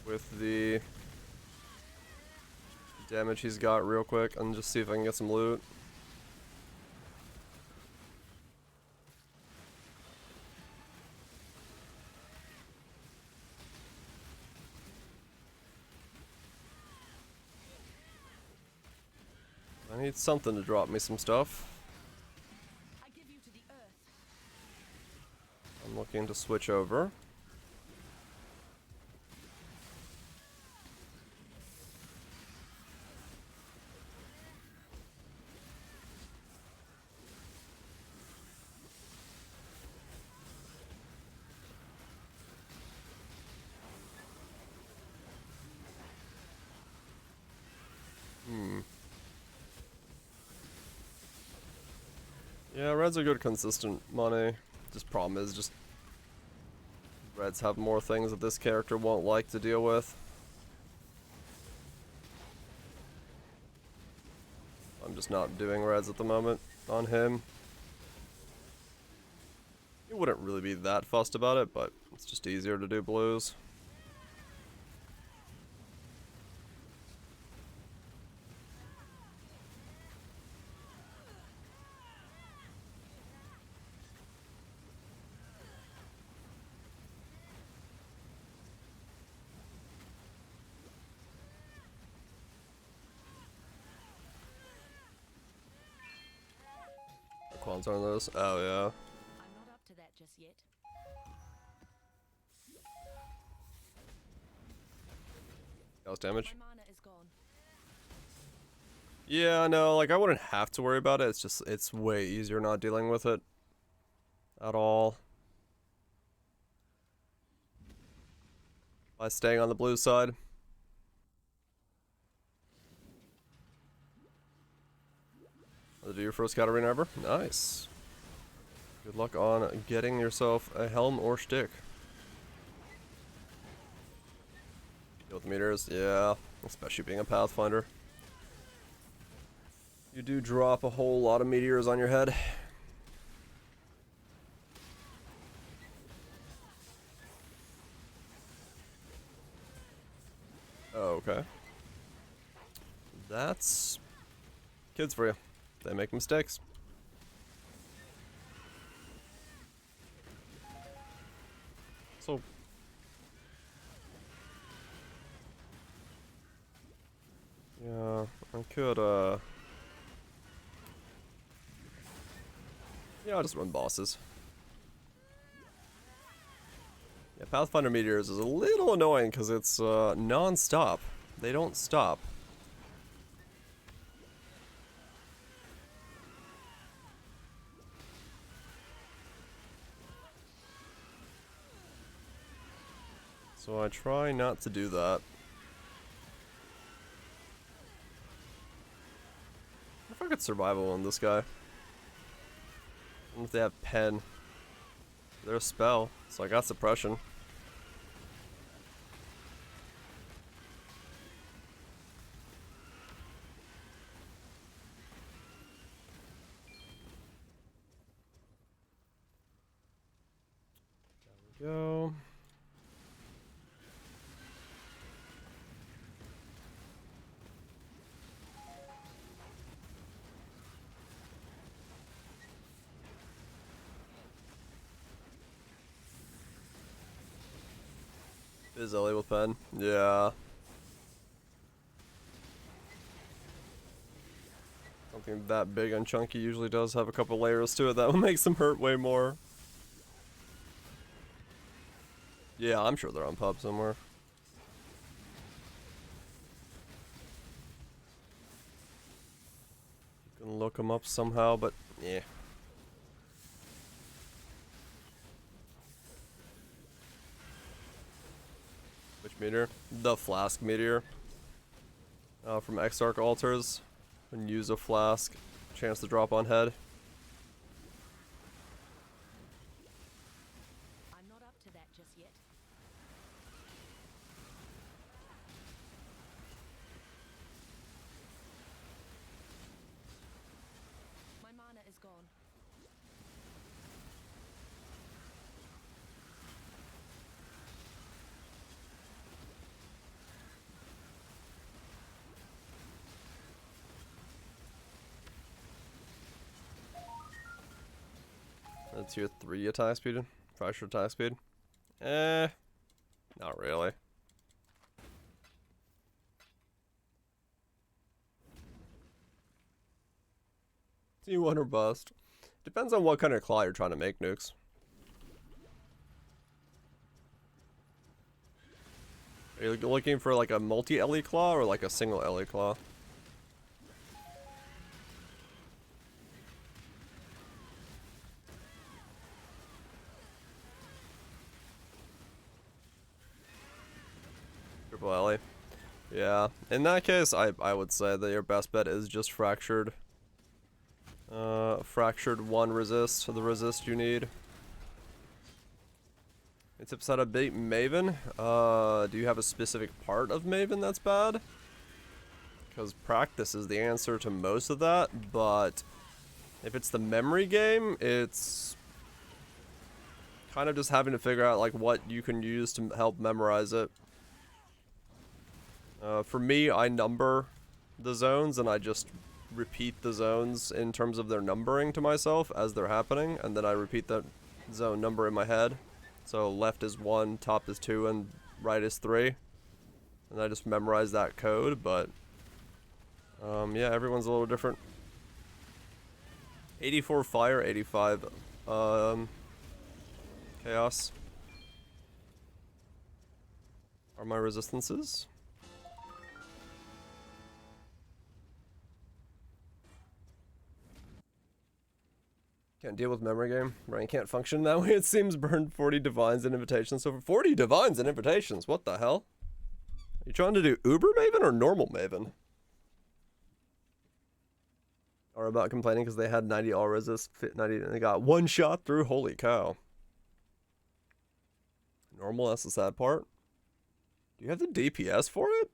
With the damage he's got real quick and just see if I can get some loot. I need something to drop me some stuff. I give you to the earth. I'm looking to switch over. Yeah, reds are good consistent money. Just problem is just reds have more things that this character won't like to deal with. I'm just not doing reds at the moment on him. He wouldn't really be that fussed about it, but it's just easier to do blues. Qualms on those? Oh yeah. I'm not up to that just yet. That was damage. My mana is gone. Yeah, no, like I wouldn't have to worry about it. It's just, it's way easier not dealing with it at all by staying on the blue side. Do your first Katarina ever? Nice. Good luck on getting yourself a helm or shtick. Deal with meters, yeah, especially being a Pathfinder. You do drop a whole lot of meteors on your head. Oh, okay. That's kids for you. They make mistakes. So yeah, I could yeah, I'll just run bosses. Yeah, Pathfinder Meteors is a little annoying because it's non-stop. They don't stop. So I try not to do that. I wonder if I could survival on this guy. I wonder if they have pen. They're a spell, so I got suppression. There we go. Is Ellie with pen? Yeah. Something that big and chunky usually does have a couple layers to it that will make them hurt way more. Yeah, I'm sure they're on pub somewhere. You can look them up somehow, but yeah. Which meteor? The flask meteor. From Exarch Altars. And use a flask. Chance to drop on head. I'm not up to that just yet. My mana is gone. That's your 3 attack speed. Pressure attack speed. Not really. T1 or bust. Depends on what kind of claw you're trying to make, nukes. Are you looking for like a multi-LE claw or like a single LE claw? Triple LE. Yeah. In that case, I would say that your best bet is just fractured. Fractured 1 resist, the resist you need. It tips how to beat Maven. Do you have a specific part of Maven that's bad? Because practice is the answer to most of that, but if it's the memory game, it's kind of just having to figure out like what you can use to help memorize it. For me, I number the zones and I just repeat the zones in terms of their numbering to myself as they're happening, and then I repeat that zone number in my head. So left is 1, top is 2, and right is 3. And I just memorize that code, but yeah, everyone's a little different. 84 fire, 85 chaos are my resistances. Can't deal with memory game. Brain can't function that way, it seems. Burned 40 divines and invitations. So for 40 divines and invitations, what the hell? Are you trying to do Uber Maven or normal Maven? Or about complaining because they had 90 all resist, fit 90, and they got 1 shot through. Holy cow. Normal, that's the sad part. Do you have the DPS for it?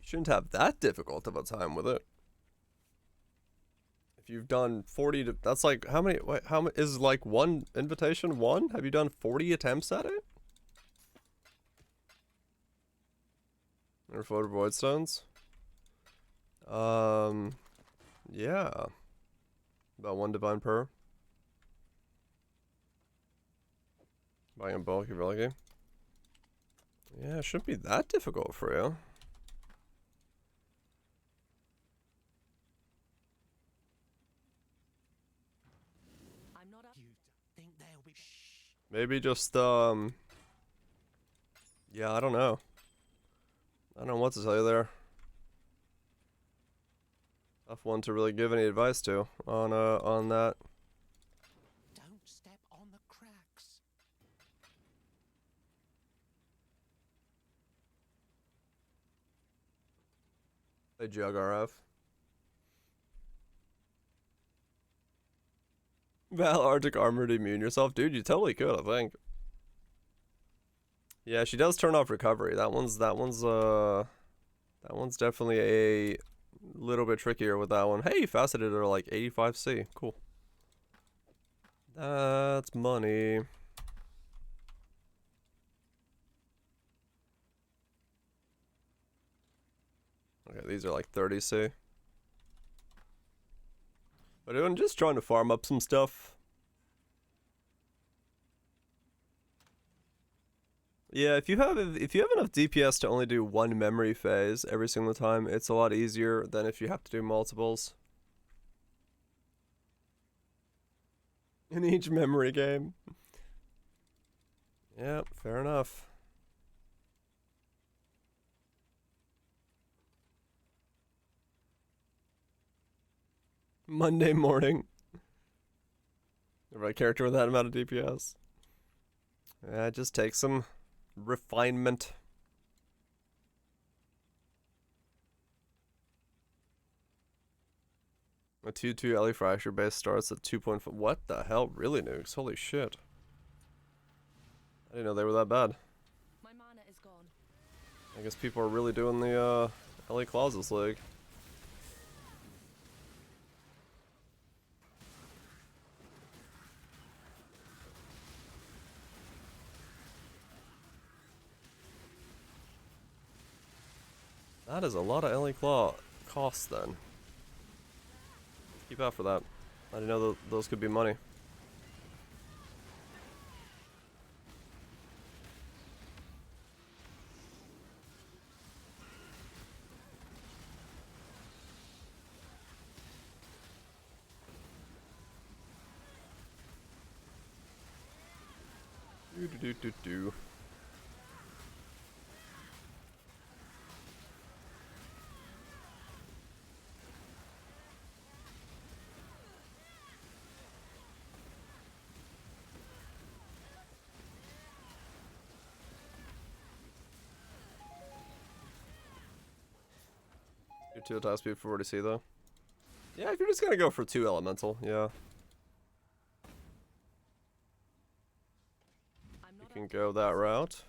You shouldn't have that difficult of a time with it. If you've done 40 to, that's like, how many, wait, how many, is like 1 invitation 1? Have you done 40 attempts at it? Or floater void stones? Yeah. About 1 divine per. Buying a bulky relic. Yeah, it shouldn't be that difficult for you. I'm not up. You think they'll be... Shh. Maybe just, yeah, I don't know. I don't know what to tell you there. Tough one to really give any advice to on that. Don't step on the cracks. They jug RF. Val Arctic armor to immune yourself. Dude, you totally could, I think. Yeah, she does turn off recovery. That one's definitely a little bit trickier with that one. Hey, faceted are like 85C. Cool. That's money. Okay, these are like 30C. But I'm just trying to farm up some stuff. Yeah, if you have enough DPS to only do 1 memory phase every single time, it's a lot easier than if you have to do multiples. In each memory game. Yep, fair enough. Monday morning. The right character with that amount of DPS. Yeah, it just takes some refinement. A 2-2 Ellie Fracture base starts at 2.5. What the hell? Really, nukes? Holy shit. I didn't know they were that bad. My mana is gone. I guess people are really doing the LA Clauses League. That is a lot of LA Claw costs then. Keep out for that. I didn't know those could be money. Do. Your 2 attack speed for 40C though. Yeah, if you're just gonna go for 2 elemental, yeah. I'm You not can up go that route.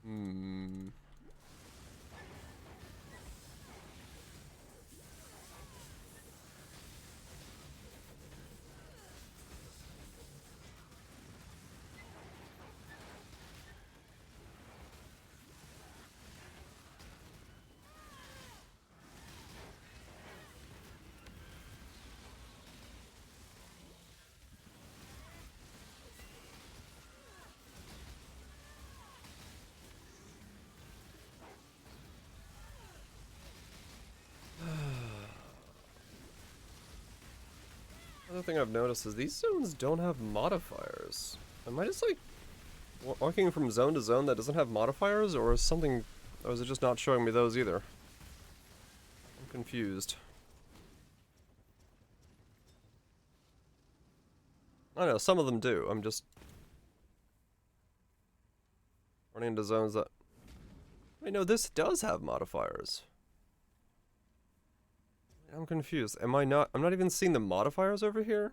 Hmm. Another thing I've noticed is these zones don't have modifiers. Am I just like walking from zone to zone that doesn't have modifiers, or is something, or is it just not showing me those either? I'm confused. I know some of them do. I'm just running into zones that. Wait, no, this does have modifiers. I'm confused. Am I not? I'm not even seeing the modifiers over here?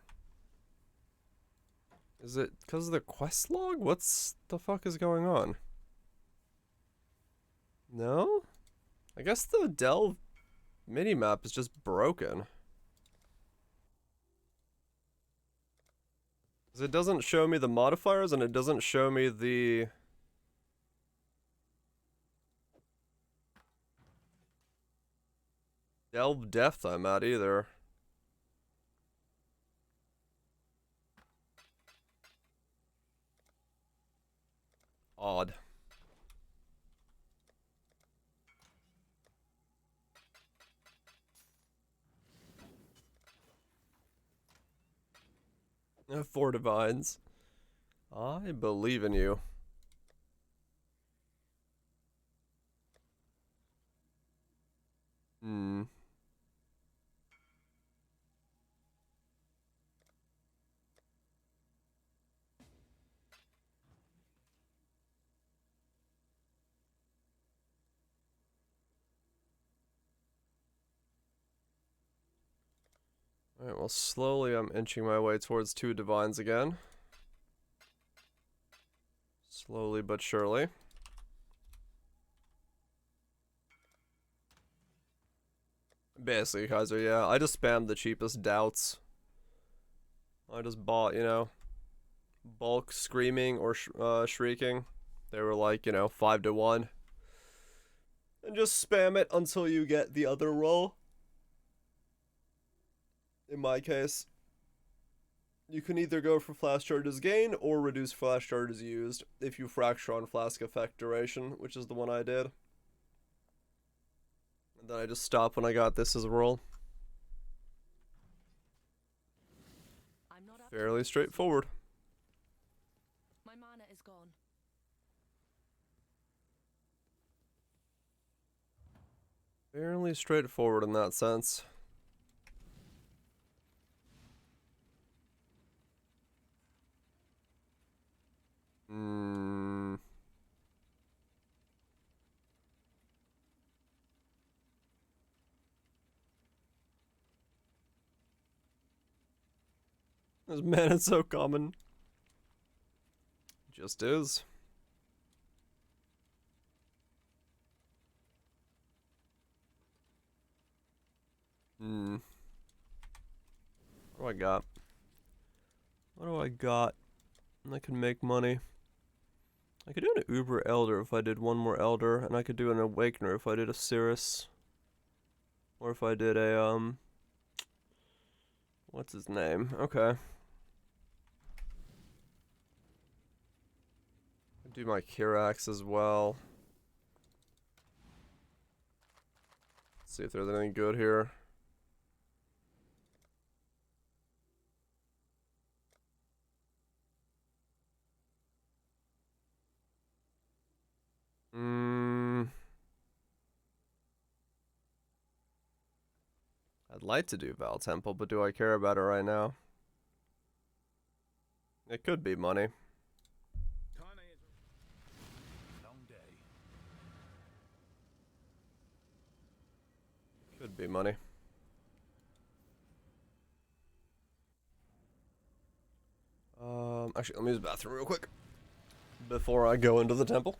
Is it because of the quest log? What's the fuck is going on? No? I guess the Delve minimap is just broken. 'Cause it doesn't show me the modifiers and it doesn't show me the... Delve depth I'm at either. Odd. Four divines. I believe in you. Hmm. Alright, well slowly I'm inching my way towards 2 divines again. Slowly but surely. Basically, Kaiser, yeah. I just spammed the cheapest doubts. I just bought, you know, bulk screaming or shrieking. They were like, you know, 5 to 1. And just spam it until you get the other roll. In my case, you can either go for flash charges gained or reduce flash charges used if you fracture on flask effect duration, which is the one I did. And then I just stopped when I got this as a roll. I'm not up to Fairly this. straightforward. My mana is gone. Fairly straightforward in that sense. Hmm. This man is so common. Just is. Hmm. What do I got? What do I got? I can make money. I could do an Uber Elder if I did one more Elder, and I could do an Awakener if I did a Cirrus. Or if I did a, what's his name? Okay. Do my Kirax as well. See if there's anything good here. I'd like to do Val Temple, but do I care about it right now? It could be money. Would be money. Actually, let me use the bathroom real quick before I go into the temple.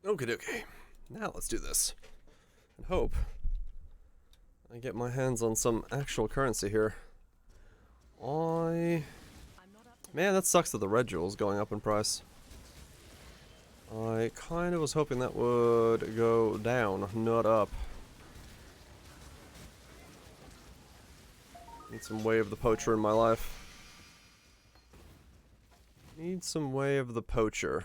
Okay. Now let's do this. And hope I get my hands on some actual currency here. Man, that sucks that the red jewel's going up in price. I kind of was hoping that would go down, not up. Need some way of the poacher in my life. Need some way of the poacher.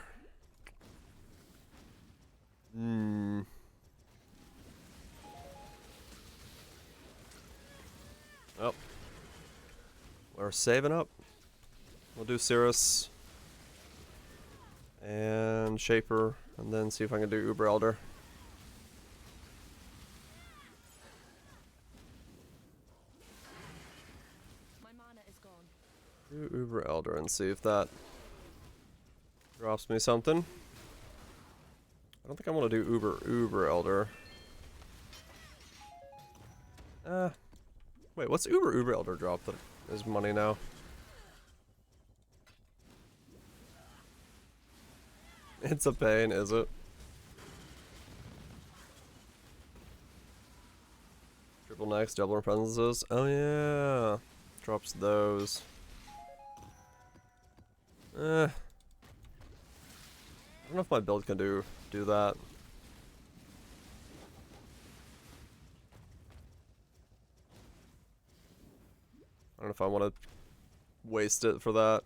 Oh. We're saving up. We'll do Cirrus. And Shaper. And then see if I can do Uber Elder. My mana is gone. Do Uber Elder and see if that drops me something. I don't think I want to do Uber Elder. Wait, what's Uber Elder drop that is money now? It's a pain, is it? Triple next, double repentances. Oh yeah, drops those. I don't know if my build can do that. I don't know if I want to waste it for that.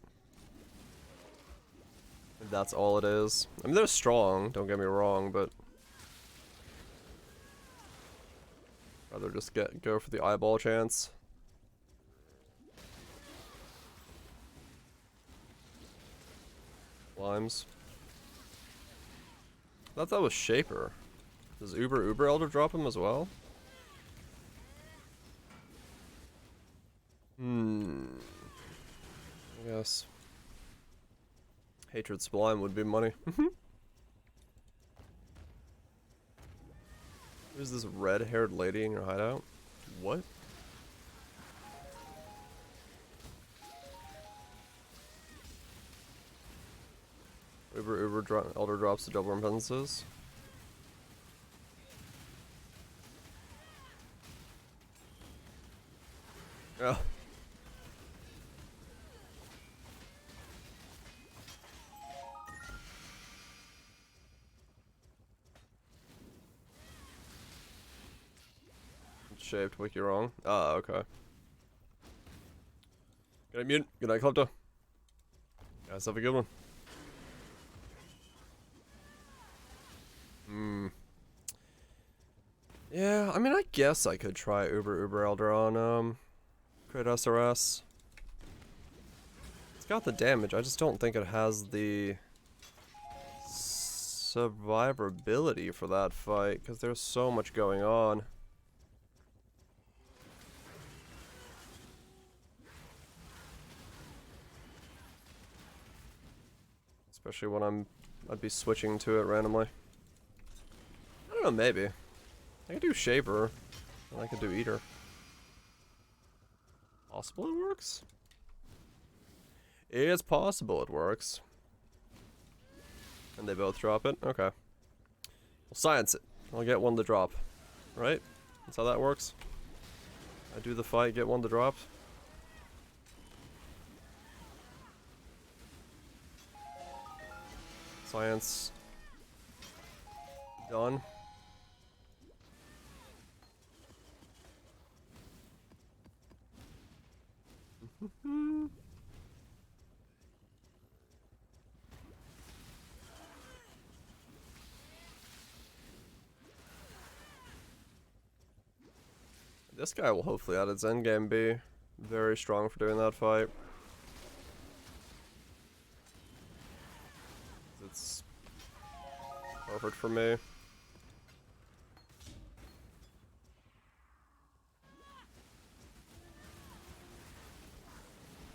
If that's all it is. I mean, they're strong, don't get me wrong, but rather just go for the eyeball chance. Limes. I thought that was Shaper. Does Uber Elder drop him as well? I guess. Hatred Sublime would be money. Who's this red-haired lady in your hideout? What? Elder drops the double impedances. Oh. shaped, wiki wrong. Ah, okay. Good night, Mutant. Good night, Klepto. Guys, have a good one. Yeah, I mean, I guess I could try Uber Elder on, Crit SRS. It's got the damage, I just don't think it has the survivability for that fight, because there's so much going on. Especially when I'd be switching to it randomly. I don't know, maybe. I could do Shaper, and I could do Eater. Possible it works? It's possible it works. And they both drop it? Okay. We'll science it. I'll get one to drop. Right? That's how that works. I do the fight, get one to drop. Science. Done. This guy will hopefully at its endgame be very strong for doing that fight. It's perfect for me.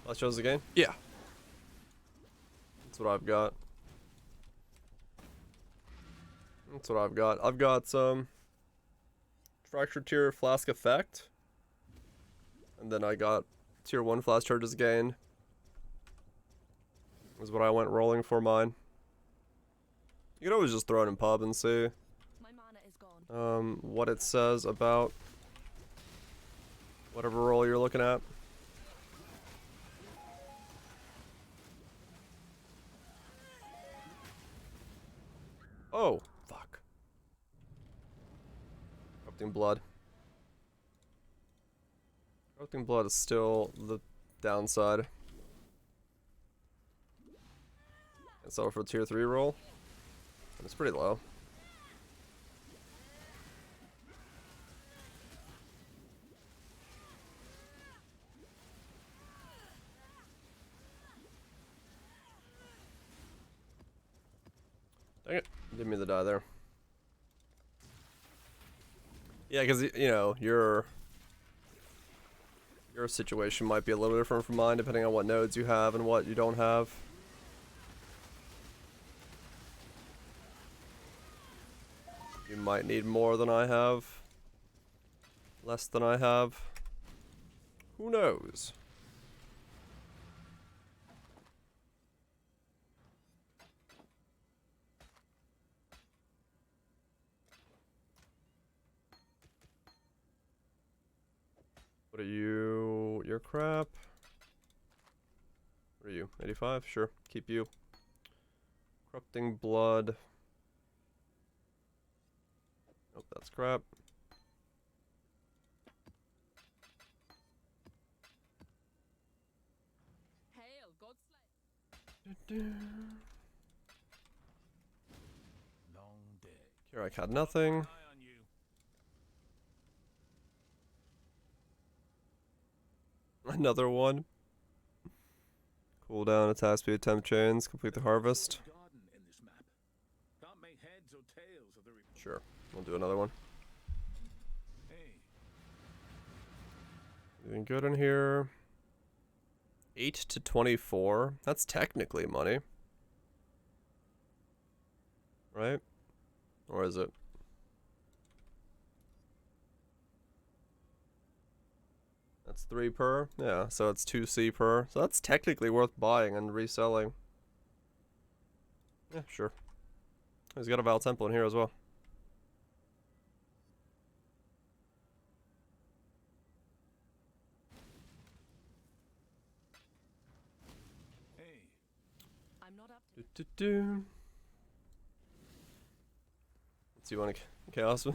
Last shows the game? Yeah. That's what I've got. That's what I've got. I've got some Fracture Tier Flask Effect. And then I got Tier 1 Flash Charges gained. Is what I went rolling for mine. You could always just throw it in pub and see My mana is gone. what it says about whatever roll you're looking at. Oh, fuck. Corrupting Blood. Corrupting Blood is still the downside. And so for tier 3 roll, it's pretty low. Dang it. Didn't mean to die there. Yeah, because, you know, your situation might be a little different from mine depending on what nodes you have and what you don't have. You might need more than I have. Less than I have. Who knows? What are you? You're crap. What are you? 85? Sure. Keep you. Corrupting Blood. Nope, that's crap. Hail, Godslayer. Long day. Kirak had nothing. Eye on you. Another one. Cool down, attack speed, temp chains, complete the harvest. Garden in this map. Can't make heads or tails of the Sure, we'll do another one. Hey, Anything good in here? 8 to 24. That's technically money. Right? Or is it? That's 3 per. Yeah, so it's 2C per. So that's technically worth buying and reselling. Yeah, sure. He's got a Val Temple in here as well. hey. I'm not up to Do. Let's see, you want to chaos?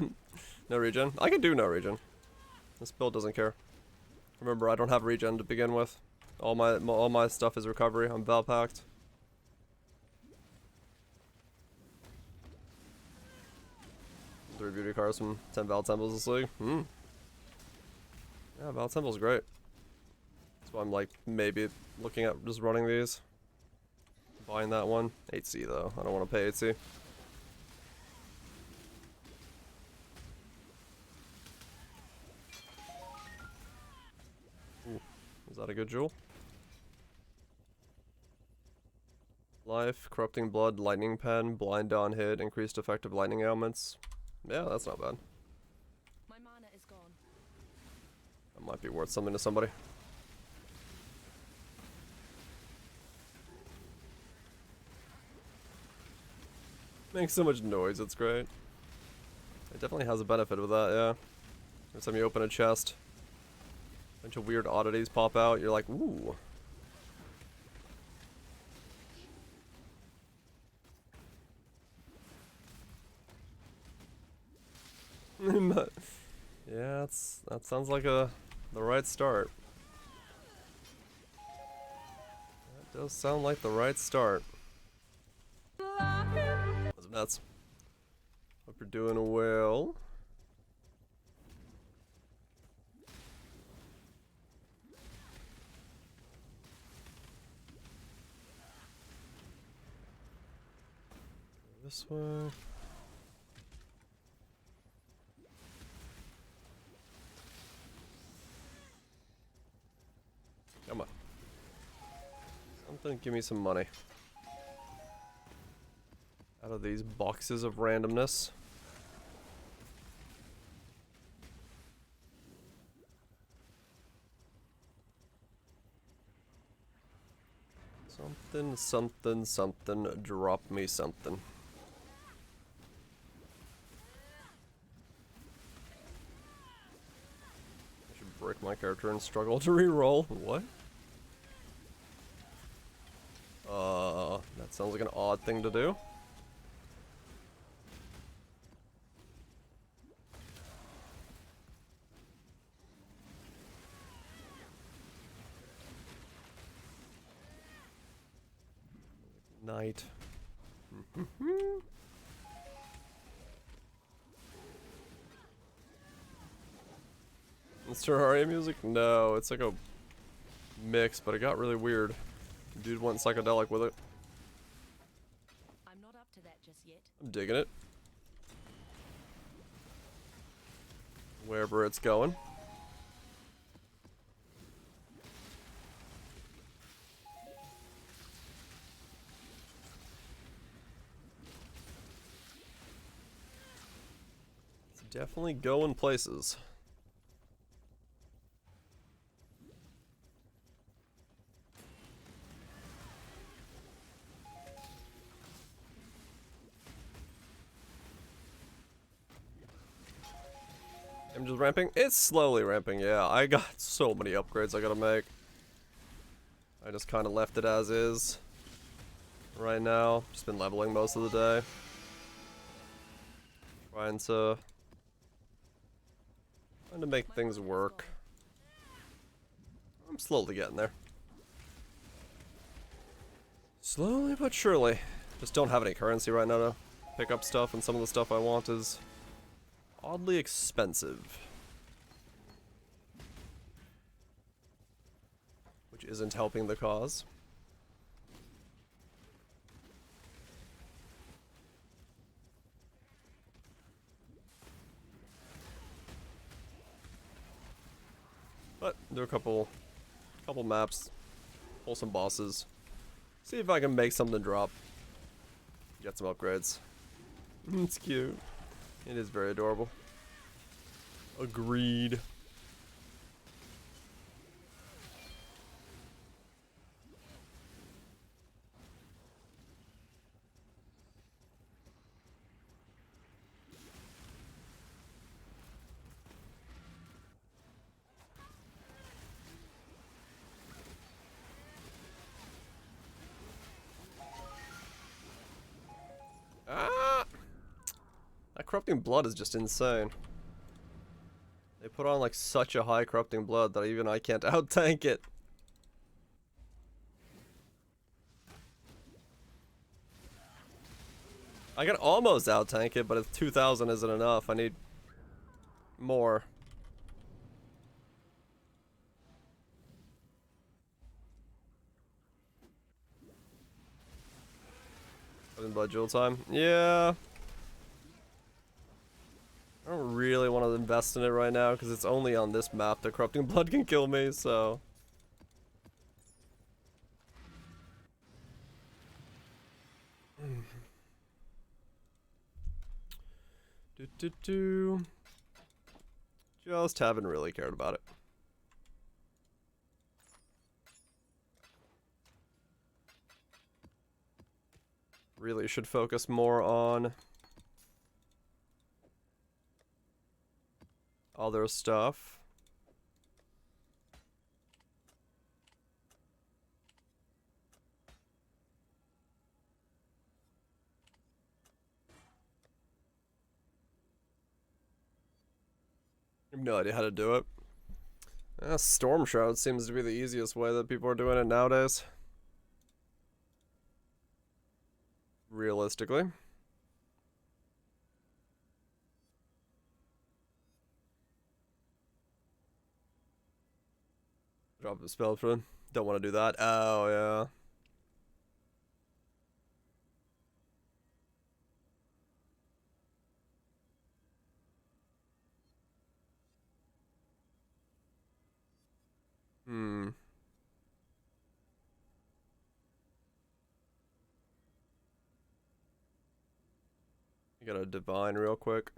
No regen? I can do no regen. This build doesn't care. Remember, I don't have regen to begin with. All my stuff is recovery. I'm Valpacked. 3 beauty cards from 10 Val Temples this league. Hmm. Yeah, Val Temple's great. That's why I'm like maybe looking at just running these. Buying that one. 8C though. I don't want to pay 8C. Ooh. Is that a good jewel? Life, Corrupting Blood, Lightning Pen, Blind on hit, increased effective lightning ailments. Yeah, that's not bad. My mana is gone. That might be worth something to somebody. Makes so much noise, it's great. It definitely has a benefit with that, yeah. Every time you open a chest, a bunch of weird oddities pop out, you're like, ooh. Yeah, that sounds like the right start. That does sound like the right start. That's nuts. Hope you're doing well. This way. Come on. Something, give me some money. Out of these boxes of randomness. Something, something, something, drop me something. I should break my character and struggle to reroll. What? That sounds like an odd thing to do. Night. It's Terraria music? No, it's like a mix, but it got really weird. Dude went psychedelic with it. I'm not up to that just yet. I'm digging it. Wherever it's going. It's definitely going places. I'm just ramping. It's slowly ramping, yeah. I got so many upgrades I gotta make. I just kind of left it as is right now. Just been leveling most of the day. Trying to make things work. I'm slowly getting there. Slowly but surely. Just don't have any currency right now to pick up stuff, and some of the stuff I want is oddly expensive. Which isn't helping the cause. But do a couple maps, pull some bosses, see if I can make something drop. Get some upgrades. It's cute. It is very adorable. Agreed. Ah! That corrupting blood is just insane. They put on like such a high corrupting blood that even I can't out tank it. I can almost out tank it, but if 2,000 isn't enough, I need more. Blood jewel time. Yeah. I don't really want to invest in it right now because it's only on this map that corrupting blood can kill me, so. Just haven't really cared about it. Really should focus more on other stuff. I have no idea how to do it. Storm Shroud seems to be the easiest way that people are doing it nowadays. Realistically. Drop a spell for him. Don't want to do that. Oh, yeah. You got a divine real quick.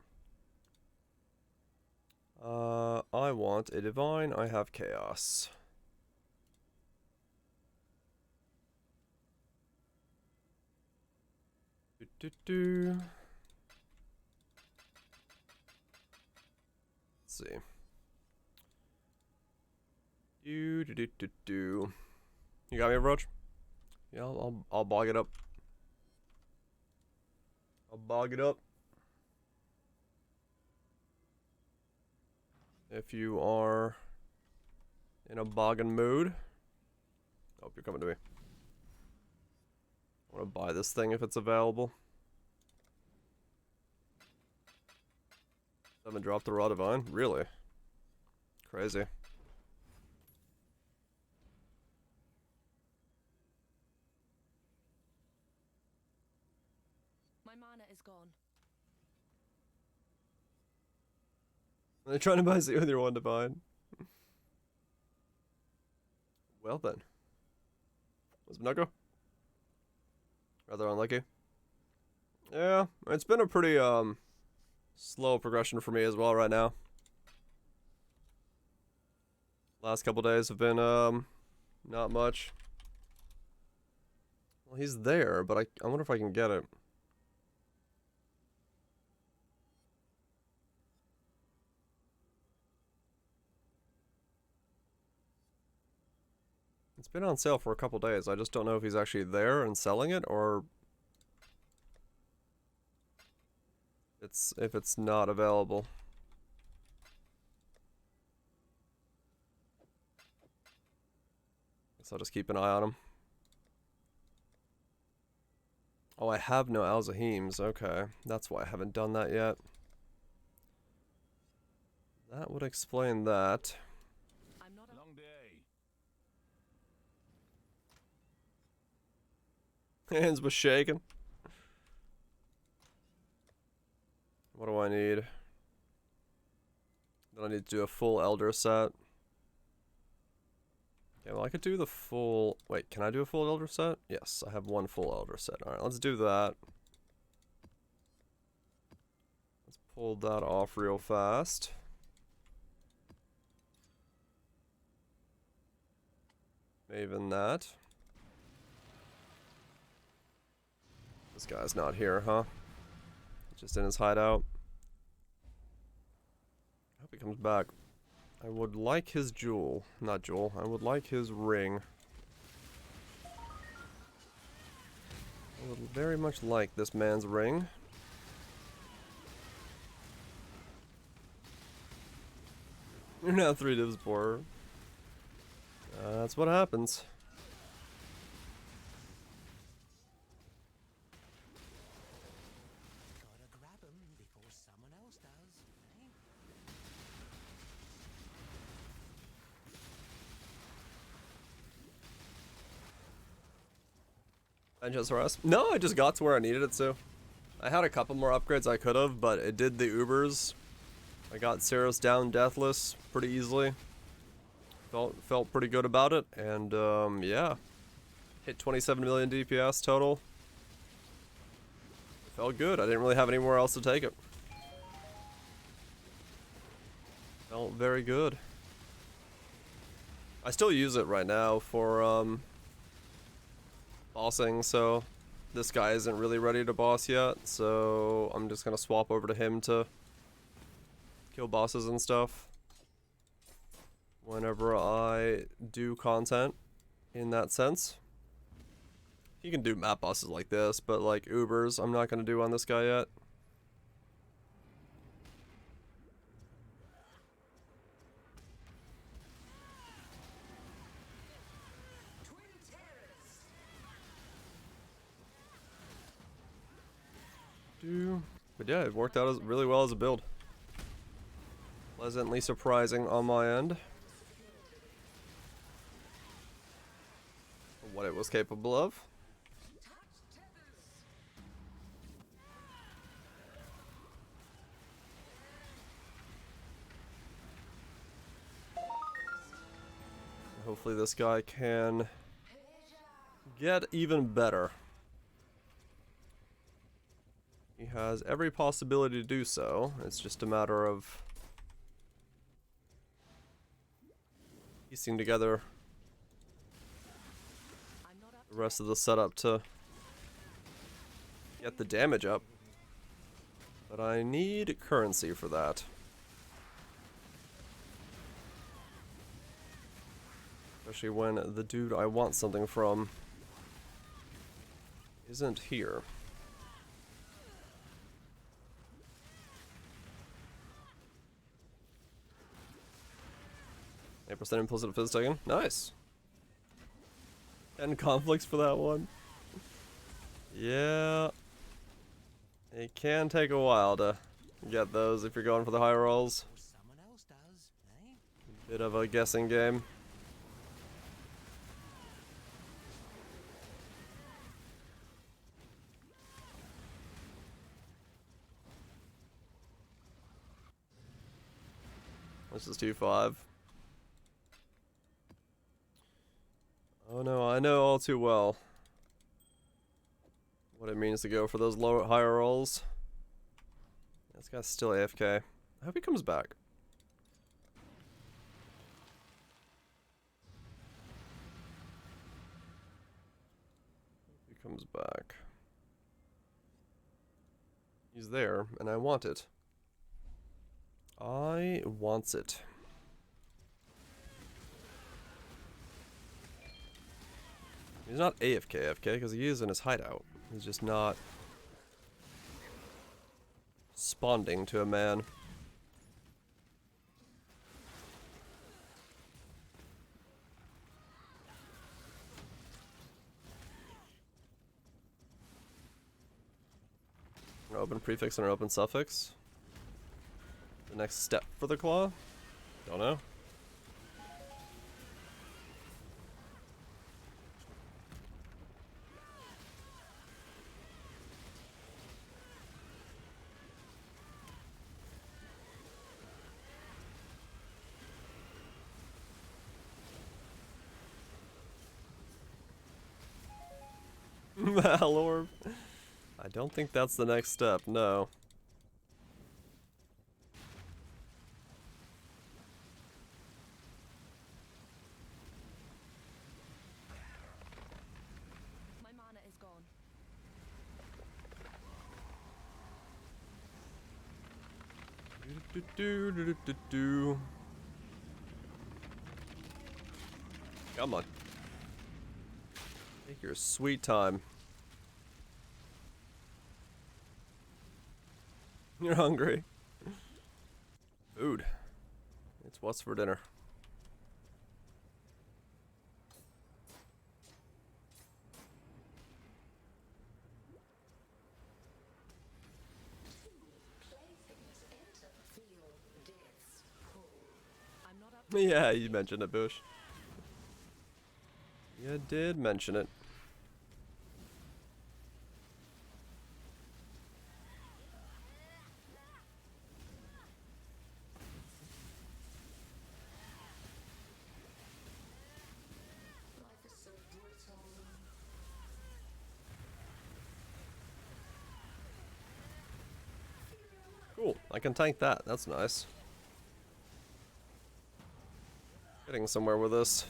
I want a divine. I have chaos. Let's see. You got me, Roach? Yeah, I'll bog it up. I'll bog it up. If you are in a boggin' mood. Hope you're coming to me. I want to buy this thing if it's available. Haven't dropped the Raw Divine? Really? Crazy. My mana is gone. They're trying to buy Z with your one divine. Well then. Was Minako? Rather unlucky. Yeah, it's been a pretty slow progression for me as well right now. Last couple days have been not much. Well, he's there, but I wonder if I can get it. It's been on sale for a couple days. I just don't know if he's actually there and selling it, or if it's not available. Guess I'll just keep an eye on him. Oh, I have no Alzahims. Okay, that's why I haven't done that yet. That would explain that. I'm not a Long day. Hands was shaking. What do I need? Then I need to do a full Elder set. Okay, well I could do the full... Wait, can I do a full Elder set? Yes, I have one full Elder set. Alright, let's do that. Let's pull that off real fast. Maven that. This guy's not here, huh? Just in his hideout. I hope he comes back. I would like his jewel. Not jewel. I would like his ring. I would very much like this man's ring. You're now 3 divs poorer. That's what happens. Gotta grab 'em before someone else does, eh? Vengeance harass? No, I just got to where I needed it to. I had a couple more upgrades I could have, but it did the Ubers. I got Ceros down deathless pretty easily. Felt pretty good about it, and yeah. Hit 27 million DPS total. Felt good. I didn't really have anywhere else to take it. Felt very good. I still use it right now for bossing, so this guy isn't really ready to boss yet, so I'm just gonna swap over to him to kill bosses and stuff whenever I do content in that sense. You can do map bosses like this, but like Ubers, I'm not gonna do on this guy yet. But yeah, it worked out really well as a build. Pleasantly surprising on my end. What it was capable of. Hopefully this guy can get even better. He has every possibility to do so. It's just a matter of piecing together the rest of the setup to get the damage up. But I need currency for that. Especially when the dude I want something from isn't here. 8% implicit fizz taken. Nice. 10 conflicts for that one. Yeah. It can take a while to get those if you're going for the high rolls. Or someone else does, eh? Bit of a guessing game. Let's just do 5. Oh no, I know all too well what it means to go for those higher rolls. This guy's still AFK. I hope he comes back. He comes back. He's there, and I want it. I wants it. He's not AFK because he is in his hideout. He's just not responding to a man. An open prefix and an open suffix. The next step for the claw? Don't know. Malorb. I don't think that's the next step, no. My mana is gone. Do. Come on. Take your sweet time. You're hungry. Food. It's What's for dinner? I'm not up. Yeah, you mentioned it, Bush. You did mention it. Cool, I can tank that. That's nice. Getting somewhere with this.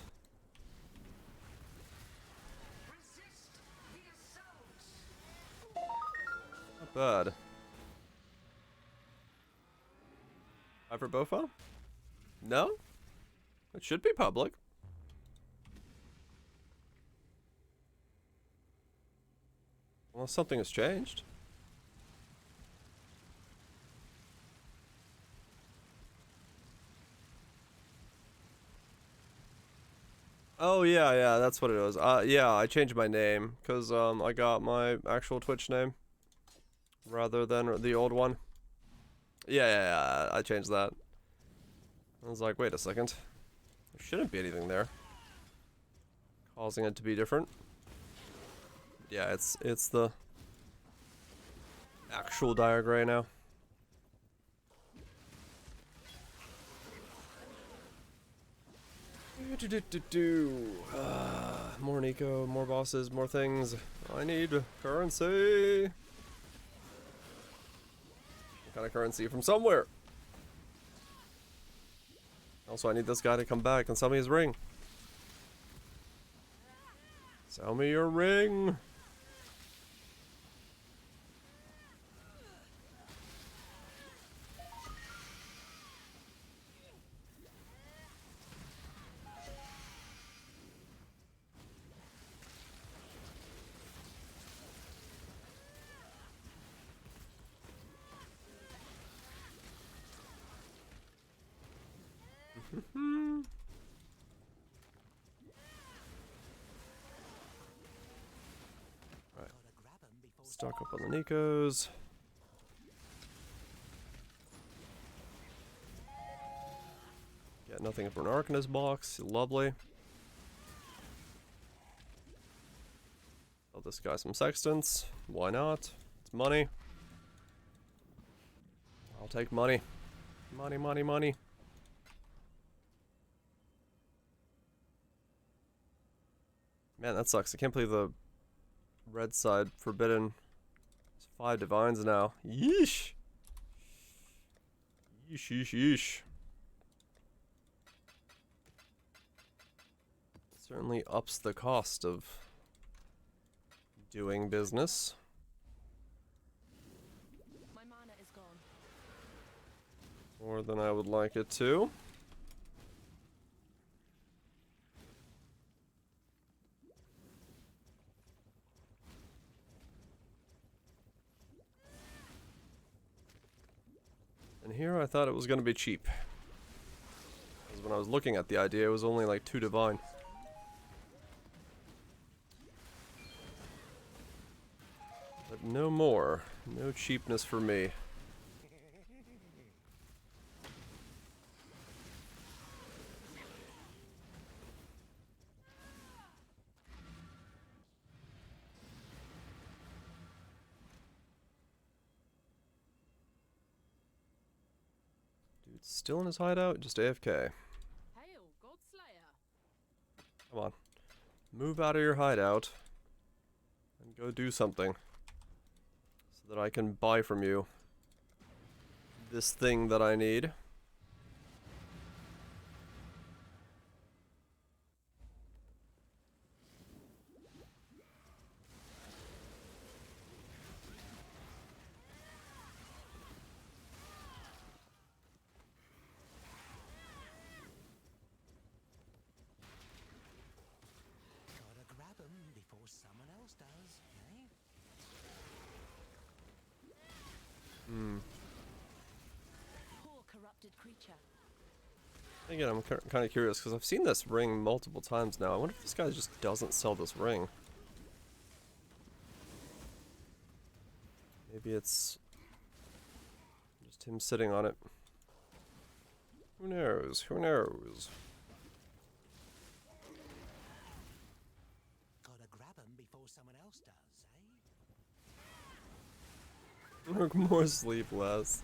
Not bad. Five for Bofo? No? It should be public. Unless something has changed. Oh yeah, that's what it was. Yeah, I changed my name because I got my actual Twitch name rather than the old one. Yeah, I changed that. I was like, wait a second, there shouldn't be anything there causing it to be different. Yeah, it's the actual dire gray now. More Nico, more bosses, more things. I need currency. What kind of currency from somewhere? Also, I need this guy to come back and sell me his ring. Sell me your ring. Stock up on the Nikos. Got nothing for an Arcanist box. Lovely. Sell this guy some Sextants. Why not? It's money. I'll take money. Money, money, money. Man, that sucks. I can't believe the red side forbidden. It's 5 divines now. Yeesh. Yeesh. Certainly ups the cost of doing business. My mana is gone. More than I would like it to. And here I thought it was going to be cheap. Because when I was looking at the idea, it was only like 2 divine. But no more. No cheapness for me. Dude's still in his hideout, just AFK. Hail, Godslayer. Come on. Move out of your hideout. And go do something. So that I can buy from you this thing that I need. Gotta grab 'em before someone else does, eh? Poor corrupted creature. Again, I'm kind of curious because I've seen this ring multiple times now. I wonder if this guy just doesn't sell this ring. Maybe it's just him sitting on it. Who knows? Who knows? Gotta grab 'em before someone else does, eh? Work more, sleep less.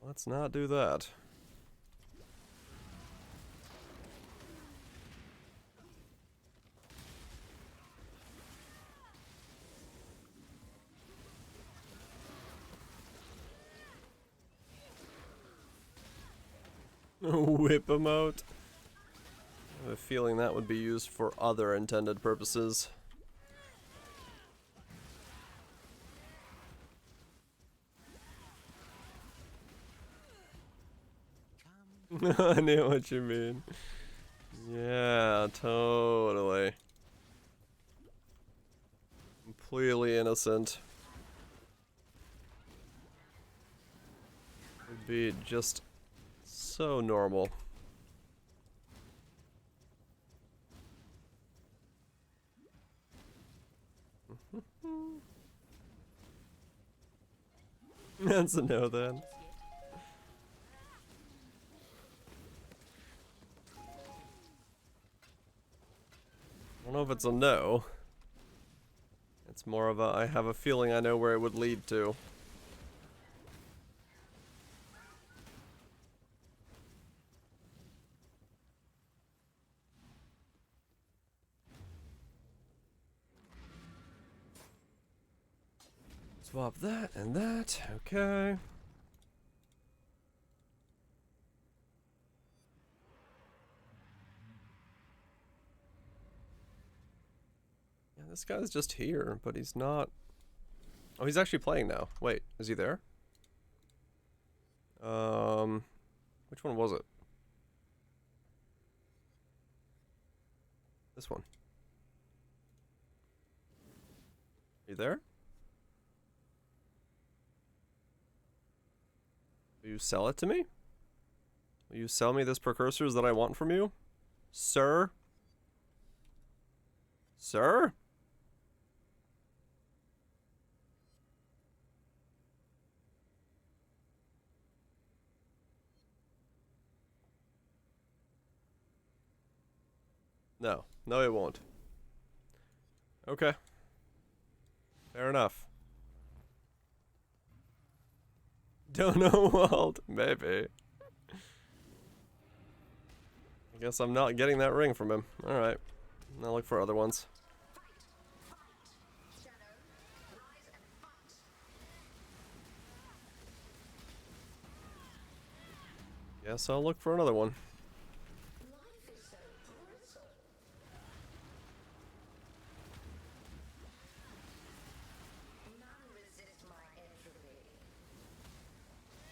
Let's not do that. Whip him out. I have a feeling that would be used for other intended purposes. I knew what you mean. Yeah, totally. Completely innocent. Would be just so normal. That's a no then. I don't know if it's a no. It's more of a I have a feeling I know where it would lead to. Swap that and that. Okay. Yeah, this guy's just here, but he's not. Oh, he's actually playing now. Wait, is he there? Which one was it? This one. You there? Will you sell it to me? Will you sell me this precursors that I want from you? Sir? Sir? No. No, it won't. Okay. Fair enough. Don't know, Walt. Maybe. I guess I'm not getting that ring from him. Alright. I'll look for other ones. Guess I'll look for another one.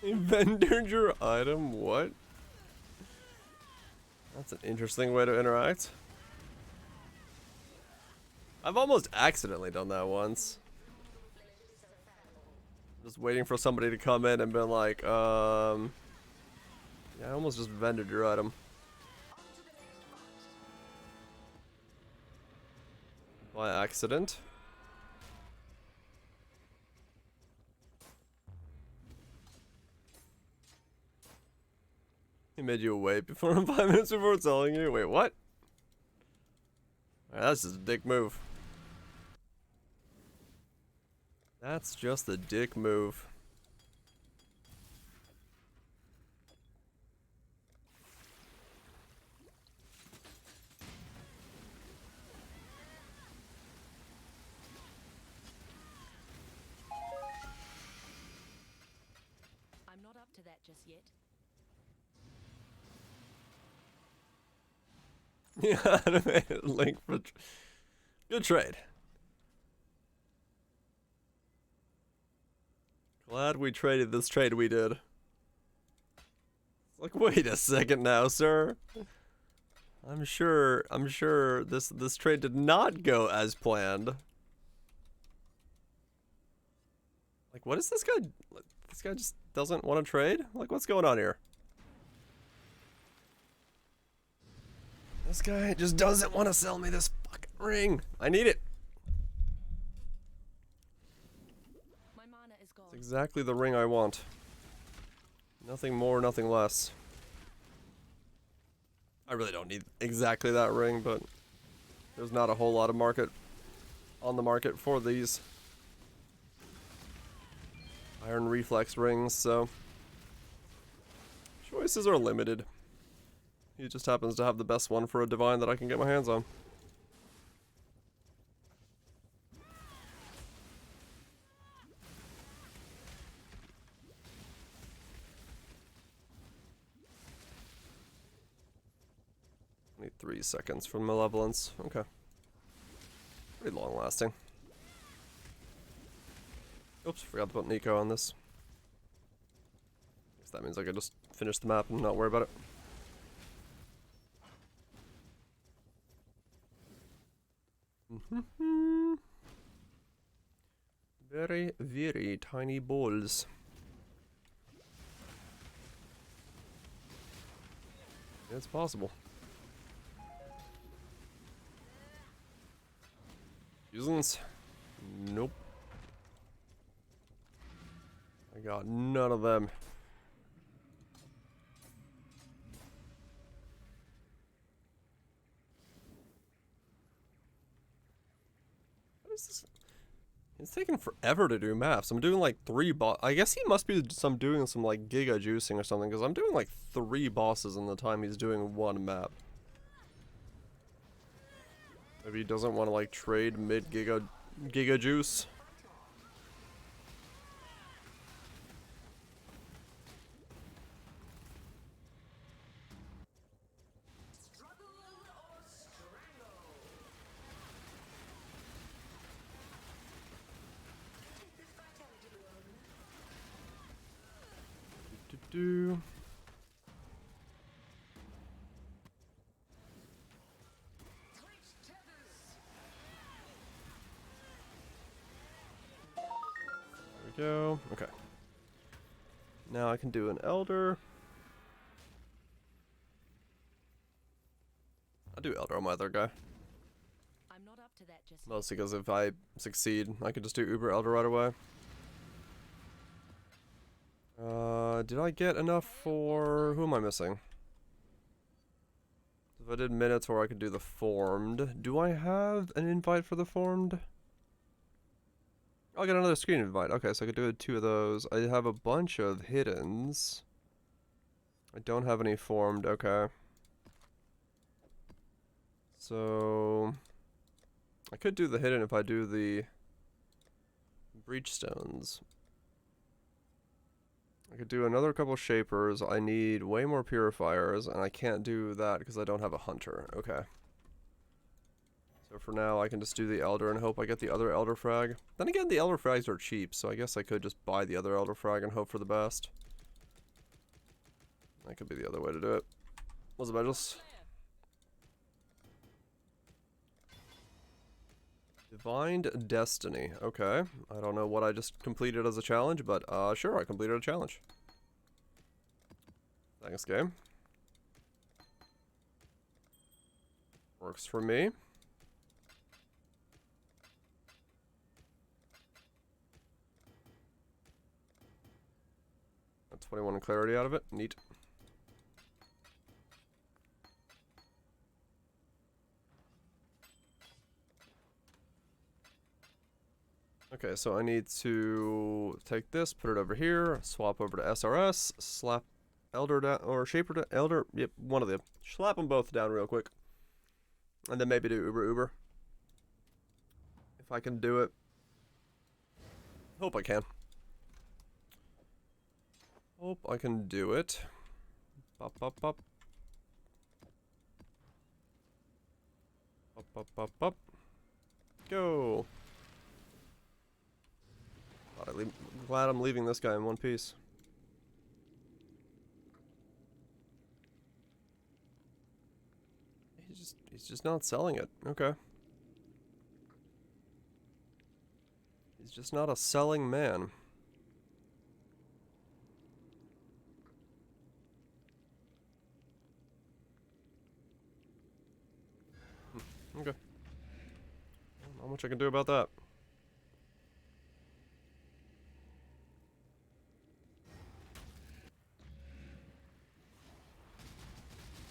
Vendored your item? What? That's an interesting way to interact. I've almost accidentally done that once. Just waiting for somebody to come in and been like, yeah, I almost just vended your item. By accident. He made you wait before 5 minutes before telling you. Wait, what? That's just a dick move. That's just a dick move. I'm not up to that just yet. Yeah, animated link for good trade. Glad we traded this trade we did. It's like, wait a second now, sir. I'm sure this trade did not go as planned. Like, what is this guy? This guy just doesn't want to trade? Like, what's going on here? This guy just doesn't want to sell me this fucking ring. I need it. My mana is gone. It's exactly the ring I want. Nothing more, nothing less. I really don't need exactly that ring, but there's not a whole lot of market on the market for these iron reflex rings, so choices are limited. He just happens to have the best one for a divine that I can get my hands on. Need 3 seconds for malevolence. Okay. Pretty long lasting. Oops, forgot to put Nico on this. Guess that means I could just finish the map and not worry about it. Very, very tiny balls. It's possible. Fusions? Nope. I got none of them. What is this? It's taking forever to do maps. I'm doing like 3 I guess he must be doing some like giga juicing or something, because I'm doing like 3 bosses in the time he's doing 1 map. Maybe he doesn't want to like trade mid giga juice. Do. There we go. Okay. Now I can do an elder. I'll do elder on my other guy. I'm not up to that just yet. Mostly because if I succeed, I can just do Uber elder right away. Did I get enough for... Who am I missing? If I did Minotaur, I could do the Formed. Do I have an invite for the Formed? I'll get another screen invite. Okay, so I could do 2 of those. I have a bunch of Hiddens. I don't have any Formed. Okay. So... I could do the Hidden if I do the... Breachstones. I could do another couple Shapers. I need way more Purifiers, and I can't do that because I don't have a Hunter. Okay. So for now, I can just do the Elder and hope I get the other Elder Frag. Then again, the Elder Frags are cheap, so I guess I could just buy the other Elder Frag and hope for the best. That could be the other way to do it. What's up, Angels? Divined Destiny. Okay. I don't know what I just completed as a challenge, but sure, I completed a challenge. Thanks, game. Works for me. That's 21 in clarity out of it. Neat. Okay, so I need to take this, put it over here, swap over to SRS, slap Elder down, or Shaper to Elder, yep, one of them. Slap them both down real quick. And then maybe do Uber. If I can do it. Hope I can. Hope I can do it. Pop, pop, pop. Pop, pop, pop, pop. Go. Glad I'm leaving this guy in one piece. He's just not selling it. Okay. He's just not a selling man. Not much I can do about that.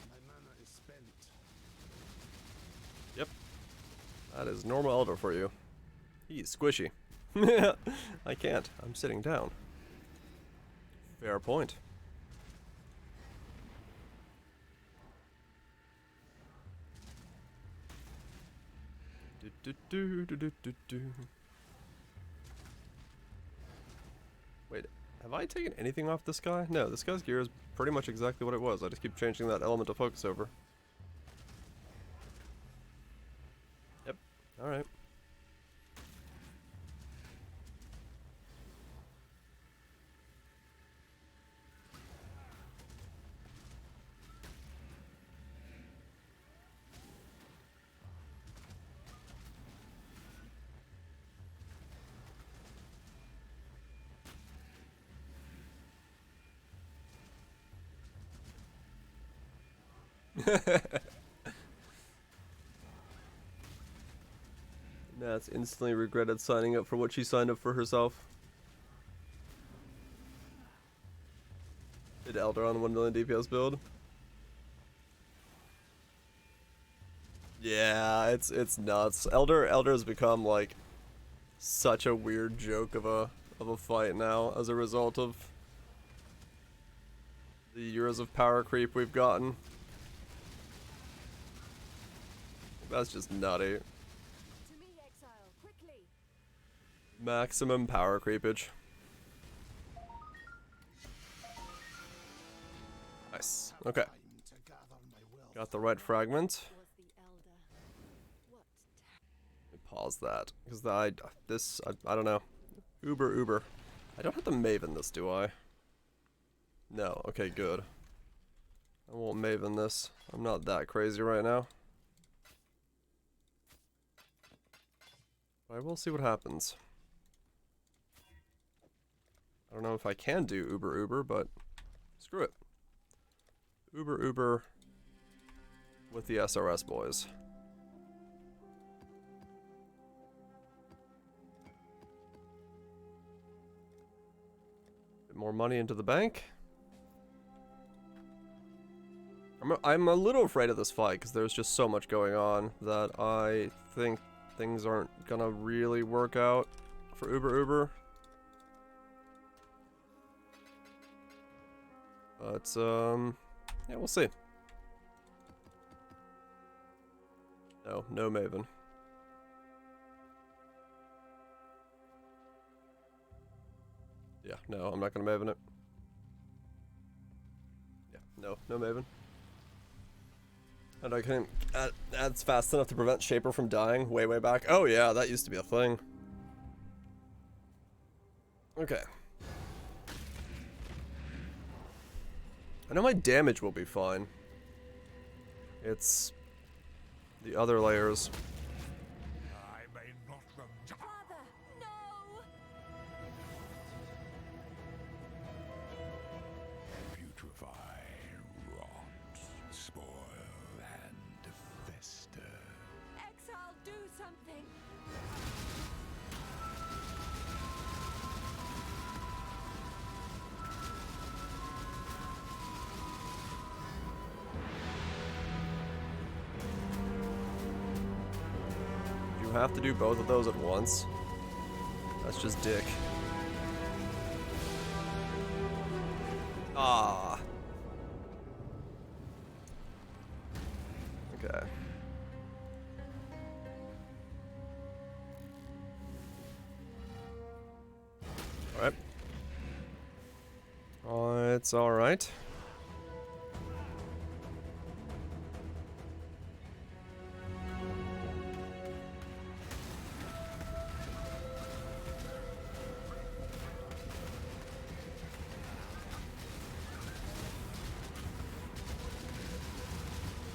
My mana is spent. Yep. That is normal Elder for you. He's squishy. I can't. I'm sitting down. Fair point. Wait, have I taken anything off this guy? No, this guy's gear is pretty much exactly what it was. I just keep changing that element to focus over. Yep. Alright. Nat's instantly regretted signing up for what she signed up for herself. Did Elder on the 1 million DPS build? Yeah, it's nuts. Elder's become like such a weird joke of a fight now as a result of the years of power creep we've gotten. That's just nutty. To me, exile, quickly. Maximum power creepage. Nice. Okay. Time to gather my wealth. Got the right fragment. Was the elder. What Let me pause that because I don't know. Uber. I don't have to Maven this, do I? No. Okay, good. I won't Maven this. I'm not that crazy right now. I will see what happens. I don't know if I can do Uber, but screw it. Uber with the SRS boys. Bit more money into the bank. I'm a little afraid of this fight because there's just so much going on that I think things aren't gonna really work out for Uber. But yeah, we'll see. No Maven. Yeah, no, I'm not gonna Maven it. Yeah, no Maven. And I couldn't add fast enough to prevent Shaper from dying way back. Oh yeah, that used to be a thing. Okay. I know my damage will be fine. It's the other layers. I may not Father, no! putrefy, rot, spoil, and fester. Exile, do something! You have to do both of those at once. That's just dick. Ah. Okay. Alright. It's alright.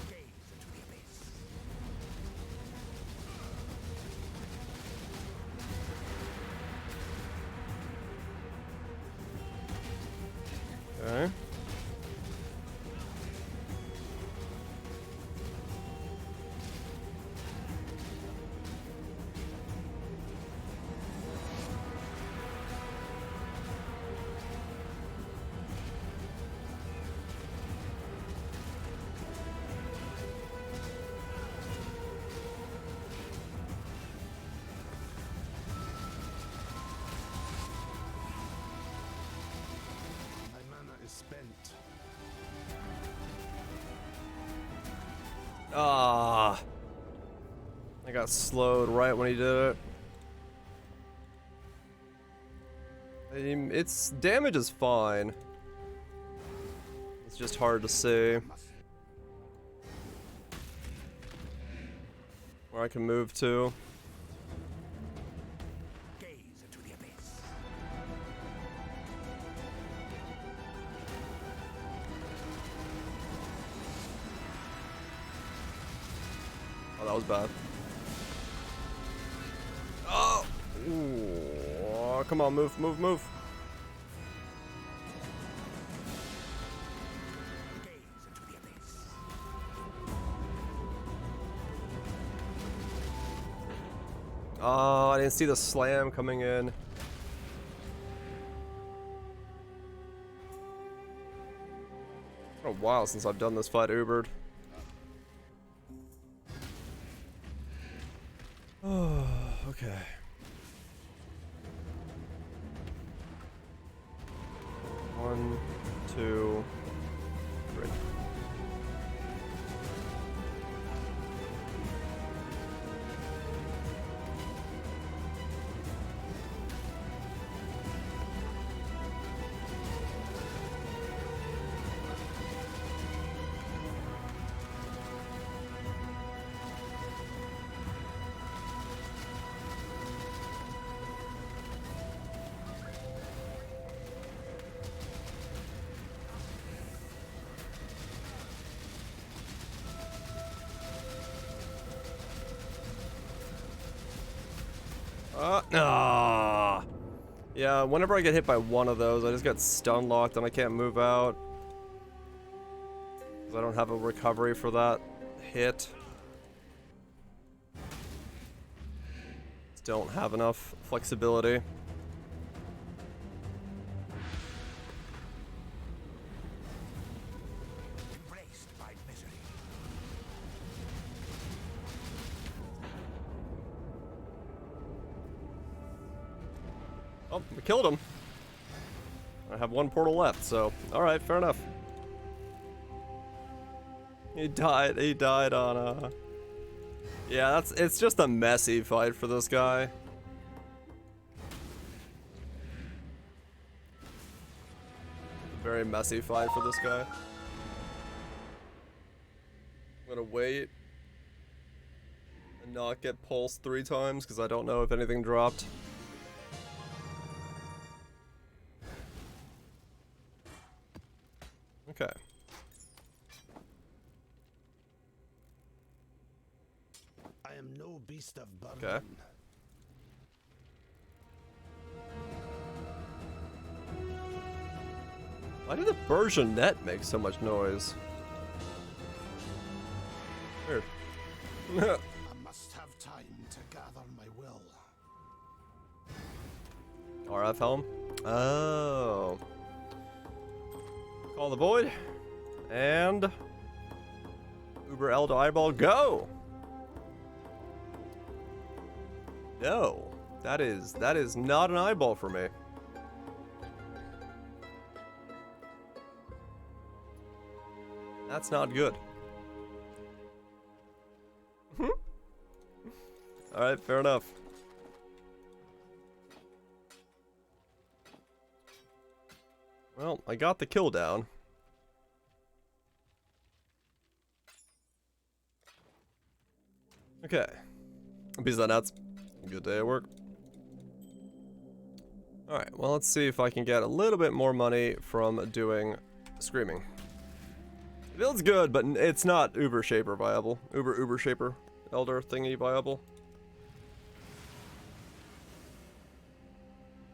Gaze into the abyss. Okay. got slowed right when he did it. Its damage is fine. It's just hard to see. Where I can move to. Gaze into the abyss. Oh, that was bad. Oh! Ooh. Oh, come on, move, move, move. Gaze into the abyss. Oh, I didn't see the slam coming in. Been a while since I've done this fight Ubered. Oh, okay. One, two, three. Yeah, whenever I get hit by one of those, I just get stun locked and I can't move out. 'Cause I don't have a recovery for that hit. Just don't have enough flexibility. Embraced by misery. Oh, we killed him. I have one portal left, so alright, fair enough. He died on yeah, it's just a messy fight for this guy. Very messy fight for this guy. I'm gonna wait and not get pulsed 3 times because I don't know if anything dropped. Okay. I am no beast of burden. Okay. Why did the Bergenet make so much noise? Weird. I must have time to gather my will. RF helm? Oh. Call the void. And Uber L to eyeball, go! No. That is not an eyeball for me. That's not good. Alright, fair enough. Well, I got the kill down. Okay. Peace out, nuts. Good day at work. Alright, well, let's see if I can get a little bit more money from doing screaming. It feels good, but it's not Uber Shaper viable. Uber Shaper Elder thingy viable.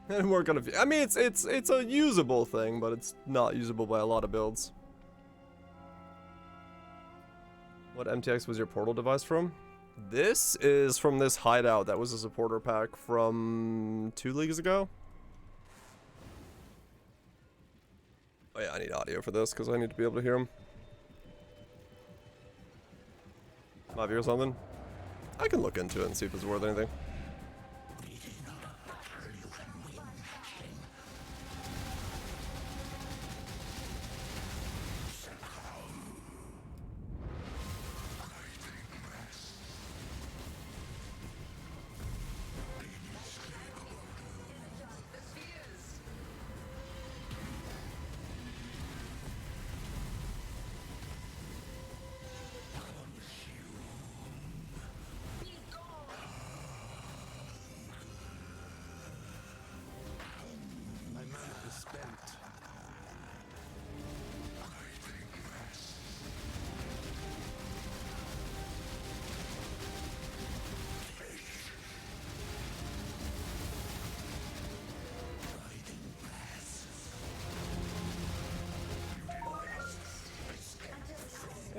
And we're gonna. I mean, it's a usable thing, but it's not usable by a lot of builds. What MTX was your portal device from? This is from this hideout that was a supporter pack from 2 leagues ago. Oh yeah, I need audio for this because I need to be able to hear him. 5 years or something. I can look into it and see if it's worth anything.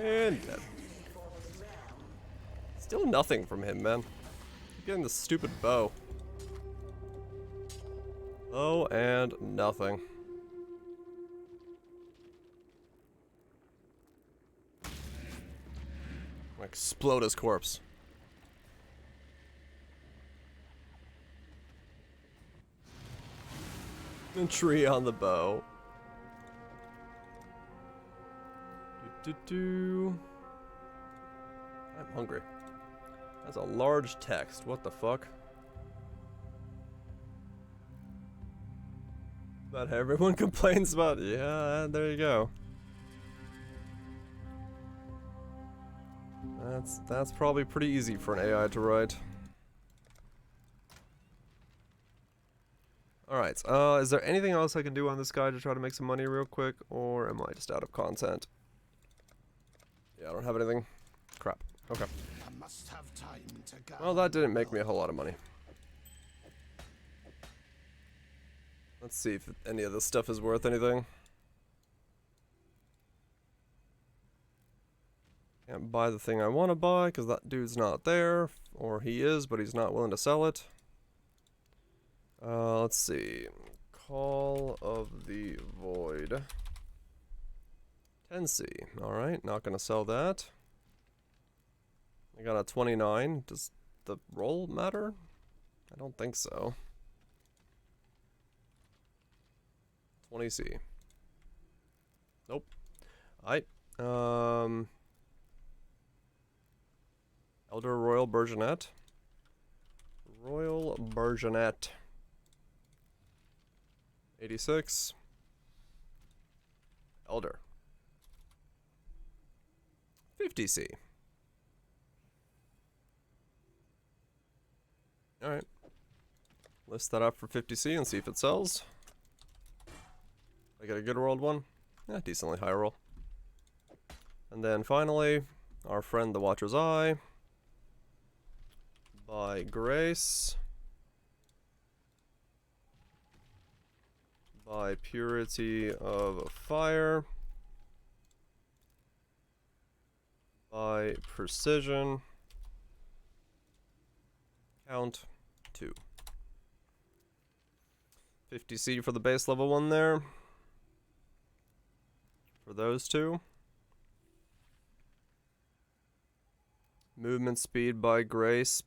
And dead. Still nothing from him, man. Keep getting the stupid bow. Oh, and nothing. Explode his corpse. A tree on the bow. I'm hungry. That's a large text. What the fuck? But everyone complains about. Yeah, there you go. That's probably pretty easy for an AI to write. Alright, is there anything else I can do on this guy to try to make some money real quick, or am I just out of content? Yeah, I don't have anything. Crap. Okay. I must have time to go. Well, that didn't make me a whole lot of money. Let's see if any of this stuff is worth anything. Can't buy the thing I want to buy because that dude's not there. Or he is, but he's not willing to sell it. Let's see. Call of the Void. 10C. Alright, not gonna sell that. I got a 29. Does the roll matter? I don't think so. 20C. Nope. Alright. Elder Royal Burgeonet. Royal Burgeonet. 86. Elder. 50C. Alright. List that up for 50C and see if it sells. I get a good rolled one. Yeah, decently high roll. And then finally, our friend the Watcher's Eye. By Grace. By Purity of Fire. By Precision. Count 2. 50C for the base level one there. For those two. Movement speed by Grace.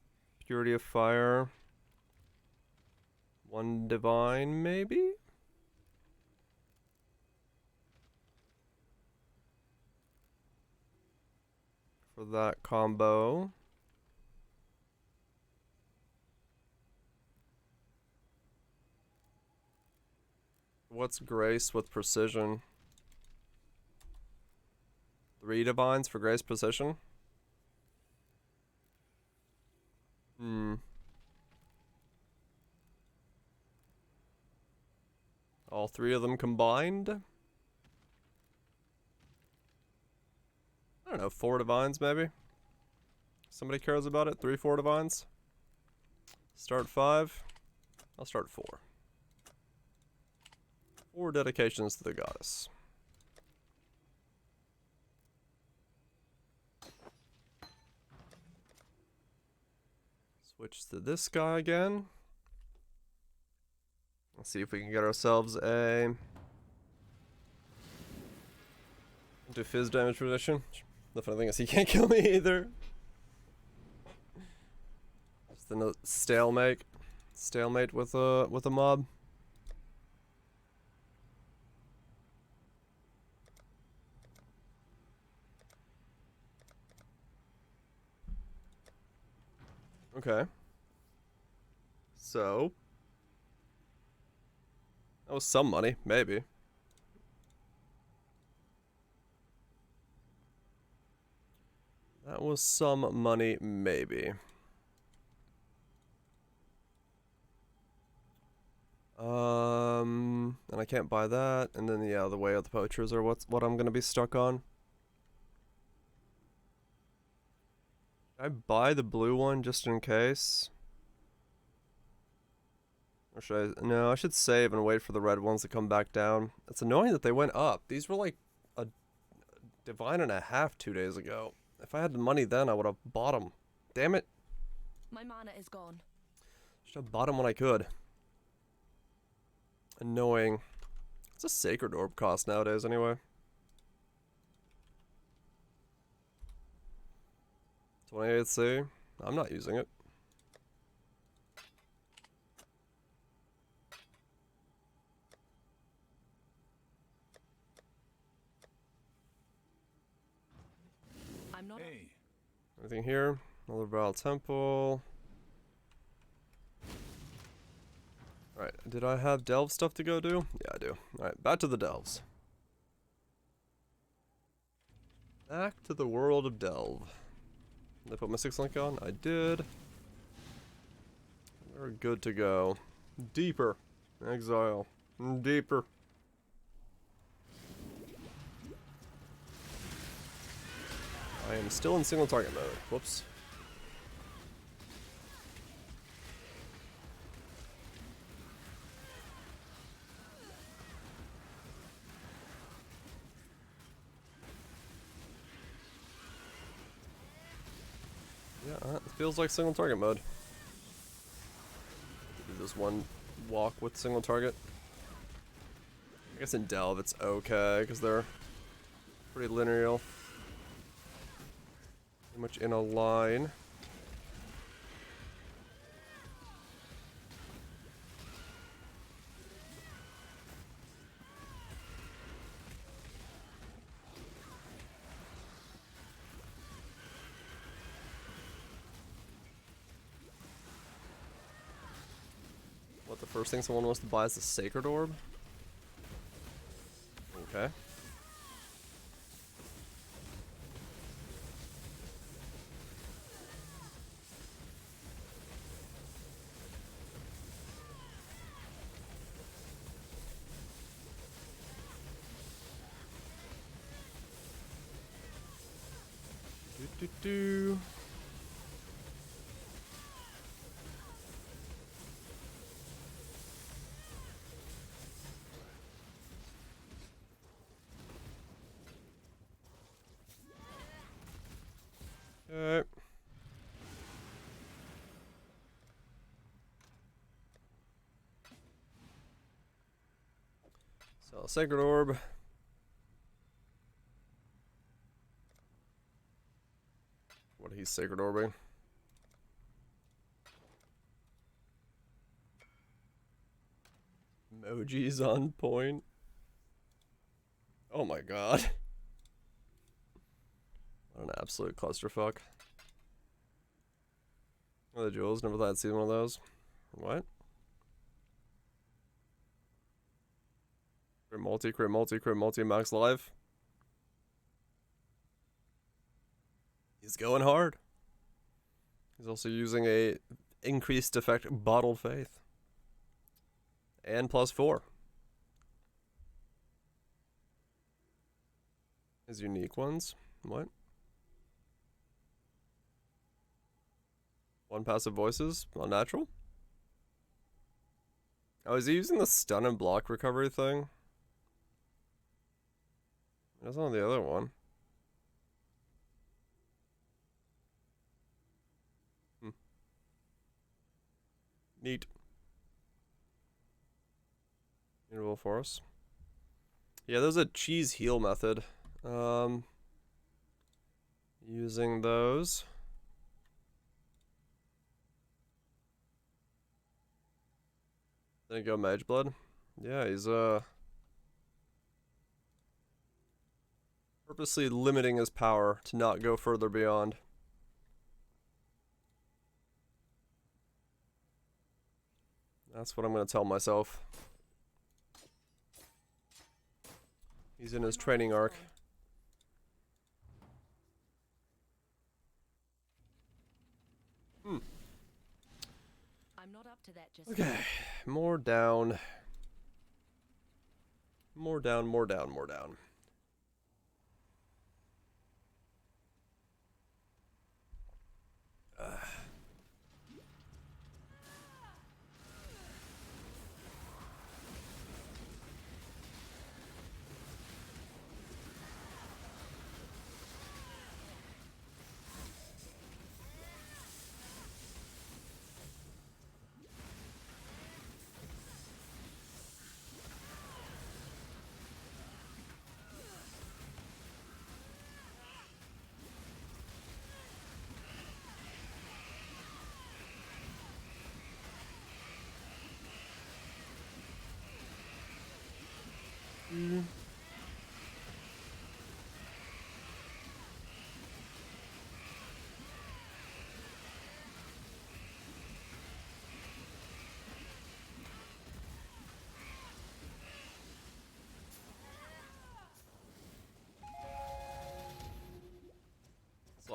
Purity of Fire. 1 Divine, maybe? For that combo. What's Grace with Precision? 3 Divines for Grace Precision? All 3 of them combined? I don't know, 4 Divines maybe? Somebody cares about it? 3, 4 Divines? Start 5? I'll start 4. 4 dedications to the goddess. Switch to this guy again. Let's see if we can get ourselves a... do fizz damage tradition. The funny thing is he can't kill me either. Just a stalemate. Stalemate with a mob. Okay. So that was some money, maybe. That was some money, maybe. And I can't buy that. And then yeah, the Way of the Poachers are what I'm gonna be stuck on. Should I buy the blue one just in case? Or should I? No, I should save and wait for the red ones to come back down. It's annoying that they went up. These were like a Divine and a half 2 days ago. If I had the money then, I would have bought them. Damn it. My mana is gone. Should have bought them when I could. Annoying. What's a Sacred Orb cost nowadays anyway? 28C? I'm not using it. I'm not. Hey, Anything here? Another Val Temple. Alright, did I have delve stuff to go do? Yeah, I do. Alright, back to the delves. Back to the world of delve. Did I put my 6 link on? I did. We're good to go. Deeper. Exile. Deeper. I am still in single target mode. Whoops. Yeah, it feels like single target mode. Do this one walk with single target. I guess in Delve it's okay because they're pretty linear. Pretty much in a line. What, the first thing someone wants to buy is the Sacred Orb? Okay. Do. Okay. So, Sacred Orb. What he's Sacred Orbing. Emoji's on point. Oh my god. What an absolute clusterfuck. Oh, the jewels, never thought I'd see one of those. What? Crit multi, max life. He's going hard. He's also using a increased effect Bottled Faith. And +4. His unique ones. What? 1 passive voices? Unnatural? Oh, is he using the stun and block recovery thing? That's on the other one. Neat. Interval Force. Yeah, there's a cheese heal method. Using those. There you go, Mage Blood. Yeah, he's purposely limiting his power to not go further beyond. That's what I'm gonna tell myself. He's in his training arc. I'm not up to that just Okay, more down. More down, more down, more down.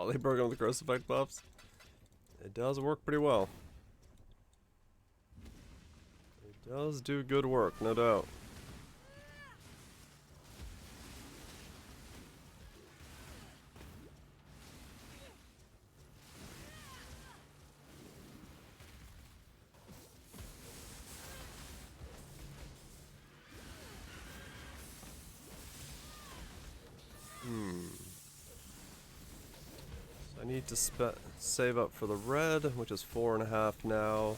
Slightly broken with gross effect buffs. It does work pretty well. It does do good work, no doubt. I need to save up for the red, which is 4.5 now.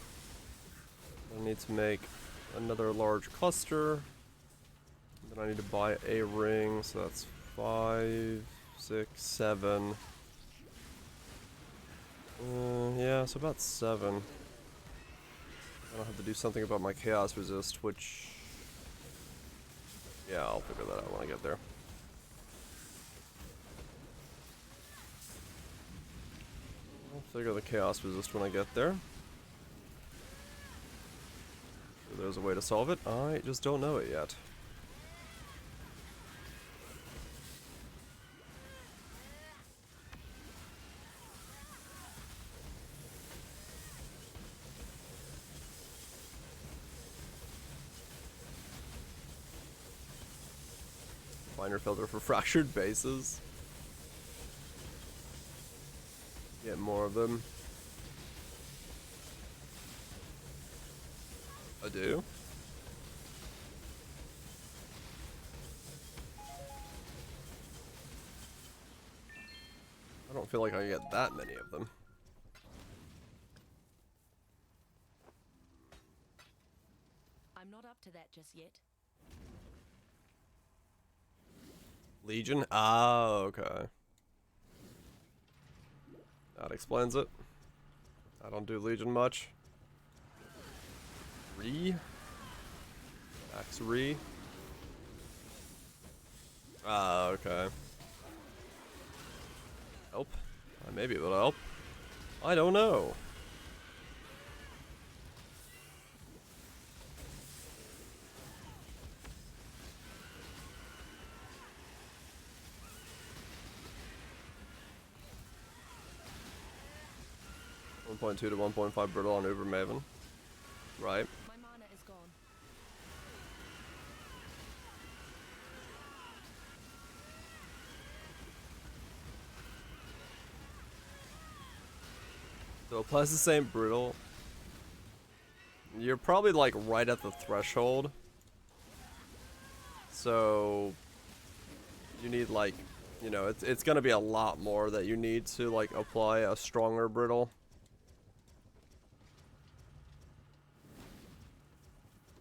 I need to make another large cluster. Then I need to buy a ring, so that's 5, 6, 7. Yeah, so about 7. I'll have to do something about my chaos resist, which... yeah, I'll figure that out when I get there. I'll figure the chaos resist when I get there. Sure there's a way to solve it. I just don't know it yet. Finer filter for fractured bases. Get more of them. I do. I don't feel like I get that many of them. I'm not up to that just yet. Legion? Ah, okay. That explains it. I don't do Legion much. Max Re. Ah, okay. Help? Maybe it will help. I don't know. .2 to 1.5 brittle on Uber Maven. Right. My mana is gone. So it applies the same brittle. You're probably like right at the threshold. So you need like, you know, it's gonna be a lot more that you need to like apply a stronger brittle.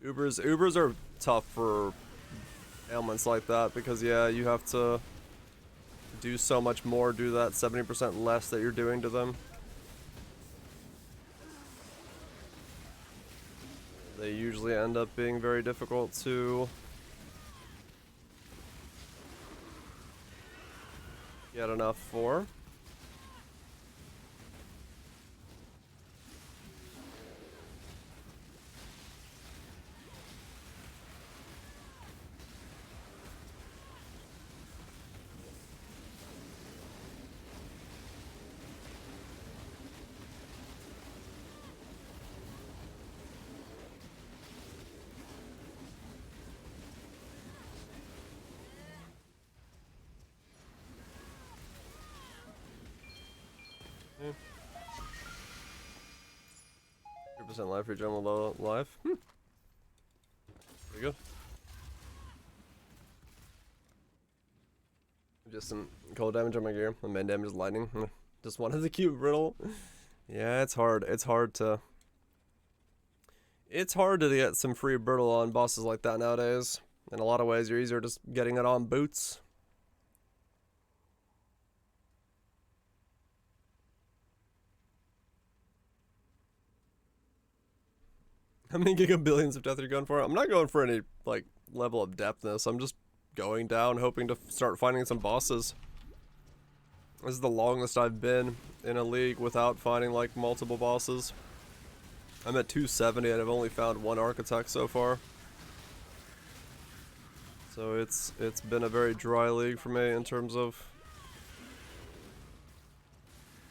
Ubers are tough for ailments like that because yeah, you have to do so much more, do that 70% less that you're doing to them. They usually end up being very difficult to get enough for. Percent life for general low life. Pretty good. Just some cold damage on my gear. My main damage is lightning. Just wanted the cute brittle. Yeah, it's hard. It's hard to get some free brittle on bosses like that nowadays. In a lot of ways, you're easier just getting it on boots. How many gigabillions of death are you going for? I'm not going for any, like, level of depthness. I'm just going down, hoping to start finding some bosses. This is the longest I've been in a league without finding, like, multiple bosses. I'm at 270 and I've only found one architect so far. So it's been a very dry league for me in terms of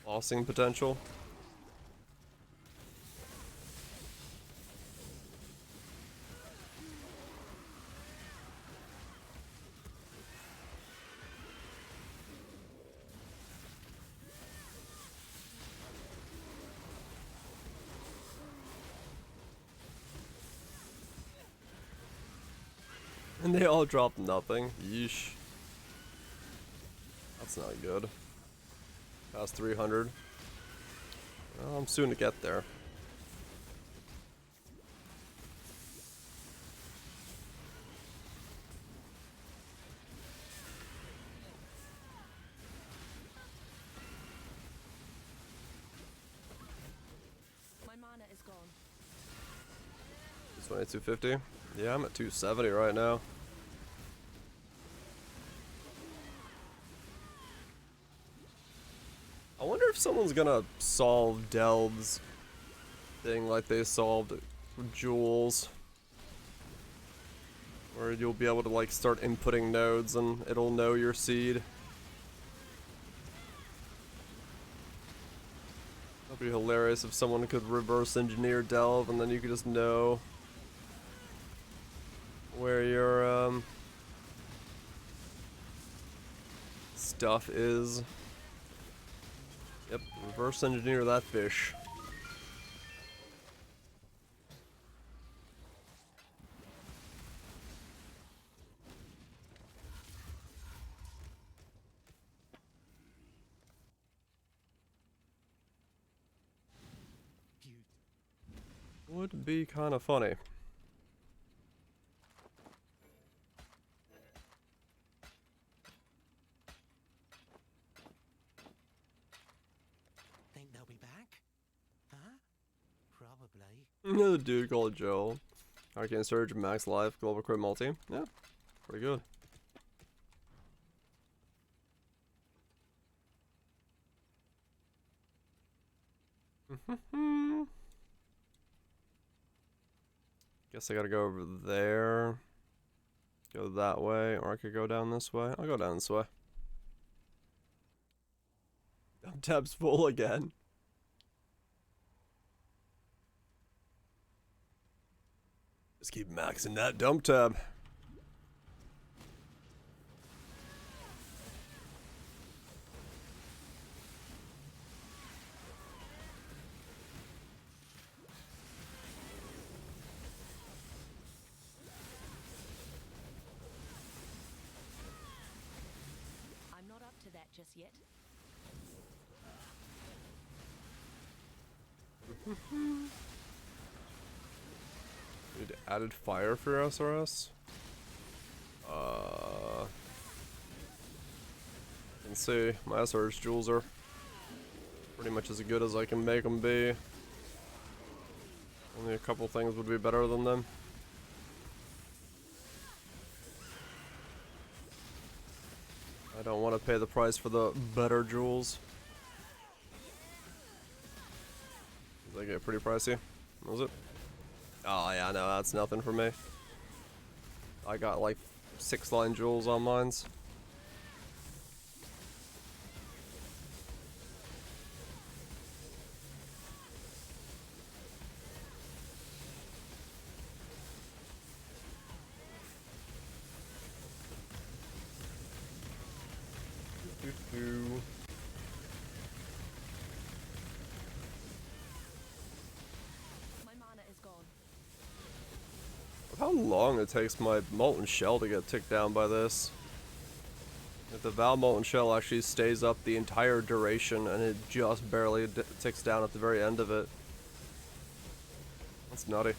Bossing potential. And they all dropped nothing. Yeesh. That's not good. Past 300. Well, I'm soon to get there. My mana is gone. 2250. Yeah, I'm at 270 right now. I wonder if someone's gonna solve Delve's thing like they solved Jules. Where you'll be able to like start inputting nodes and it'll know your seed. That'd be hilarious if someone could reverse engineer Delve and then you could just know where your stuff is. Yep, reverse engineer that fish. Would be kind of funny. Think they'll be back? Huh? Probably. Another dude called Joe. Arcane Surge, Max Life, Global Crit Multi. Yeah, pretty good. Guess I gotta go over there. Go that way, or I could go down this way. I'll go down this way. Tab's full again. Just keep maxing that dump tab. I'm not up to that just yet. Need added fire for SRS. Let's see. My SRS jewels are pretty much as good as I can make them be. Only a couple things would be better than them. I don't want to pay the price for the better jewels. They get pretty pricey. Was it? Oh yeah, no, that's nothing for me. I got like 6 line jewels on mines. My mana is gone. How long it takes my molten shell to get ticked down by this. If the Val molten shell actually stays up the entire duration and it just barely ticks down at the very end of it. That's nutty.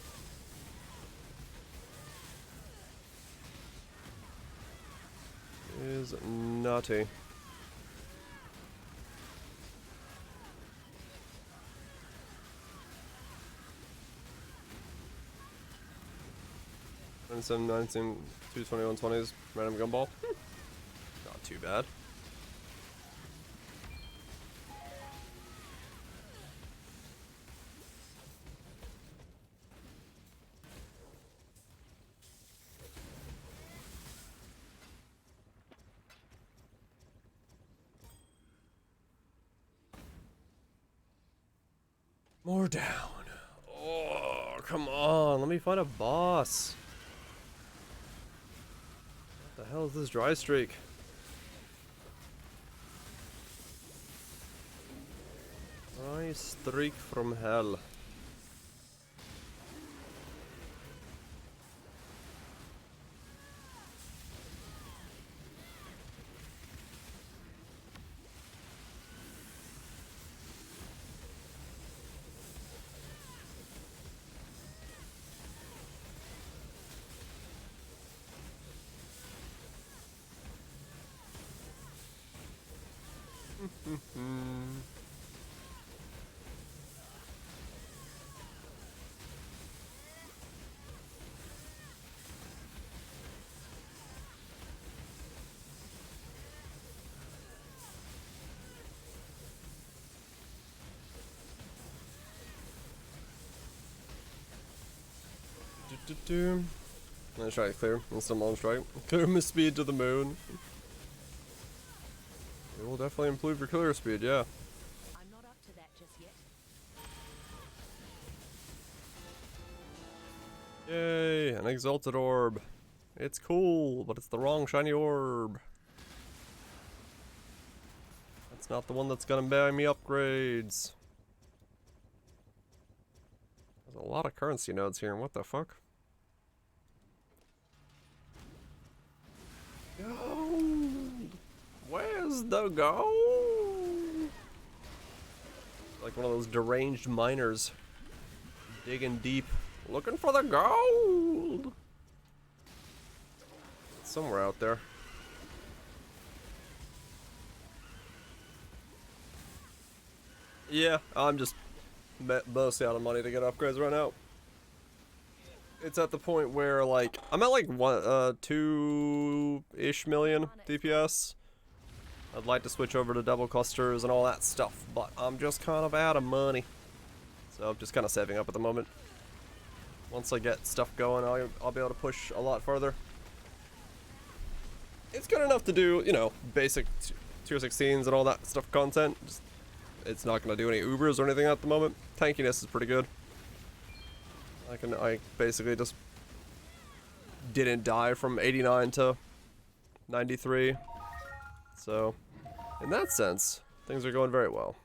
Is nutty. Some 19, 221 20s, random gumball. Not too bad. More down. Oh, come on. Let me find a boss. What the hell is this dry streak? Dry streak from hell. I'm gonna try to clear instant launch strike. Clear my speed to the moon. It will definitely improve your clear speed, yeah. I'm not up to that just yet. Yay, an exalted orb. It's cool, but it's the wrong shiny orb. That's not the one that's gonna buy me upgrades. There's a lot of currency nodes here, what the fuck? Gold! Where's the gold? Like one of those deranged miners. Digging deep. Looking for the gold! It's somewhere out there. Yeah, I'm just mostly out of money to get upgrades right now. It's at the point where, like, I'm at like 2-ish million DPS. I'd like to switch over to double clusters and all that stuff, but I'm just kind of out of money. So I'm just kind of saving up at the moment. Once I get stuff going, I'll be able to push a lot further. It's good enough to do, you know, basic tier 16s and all that stuff content. Just, it's not going to do any Ubers or anything at the moment. Tankiness is pretty good. I basically just didn't die from 89 to 93. So, in that sense, things are going very well.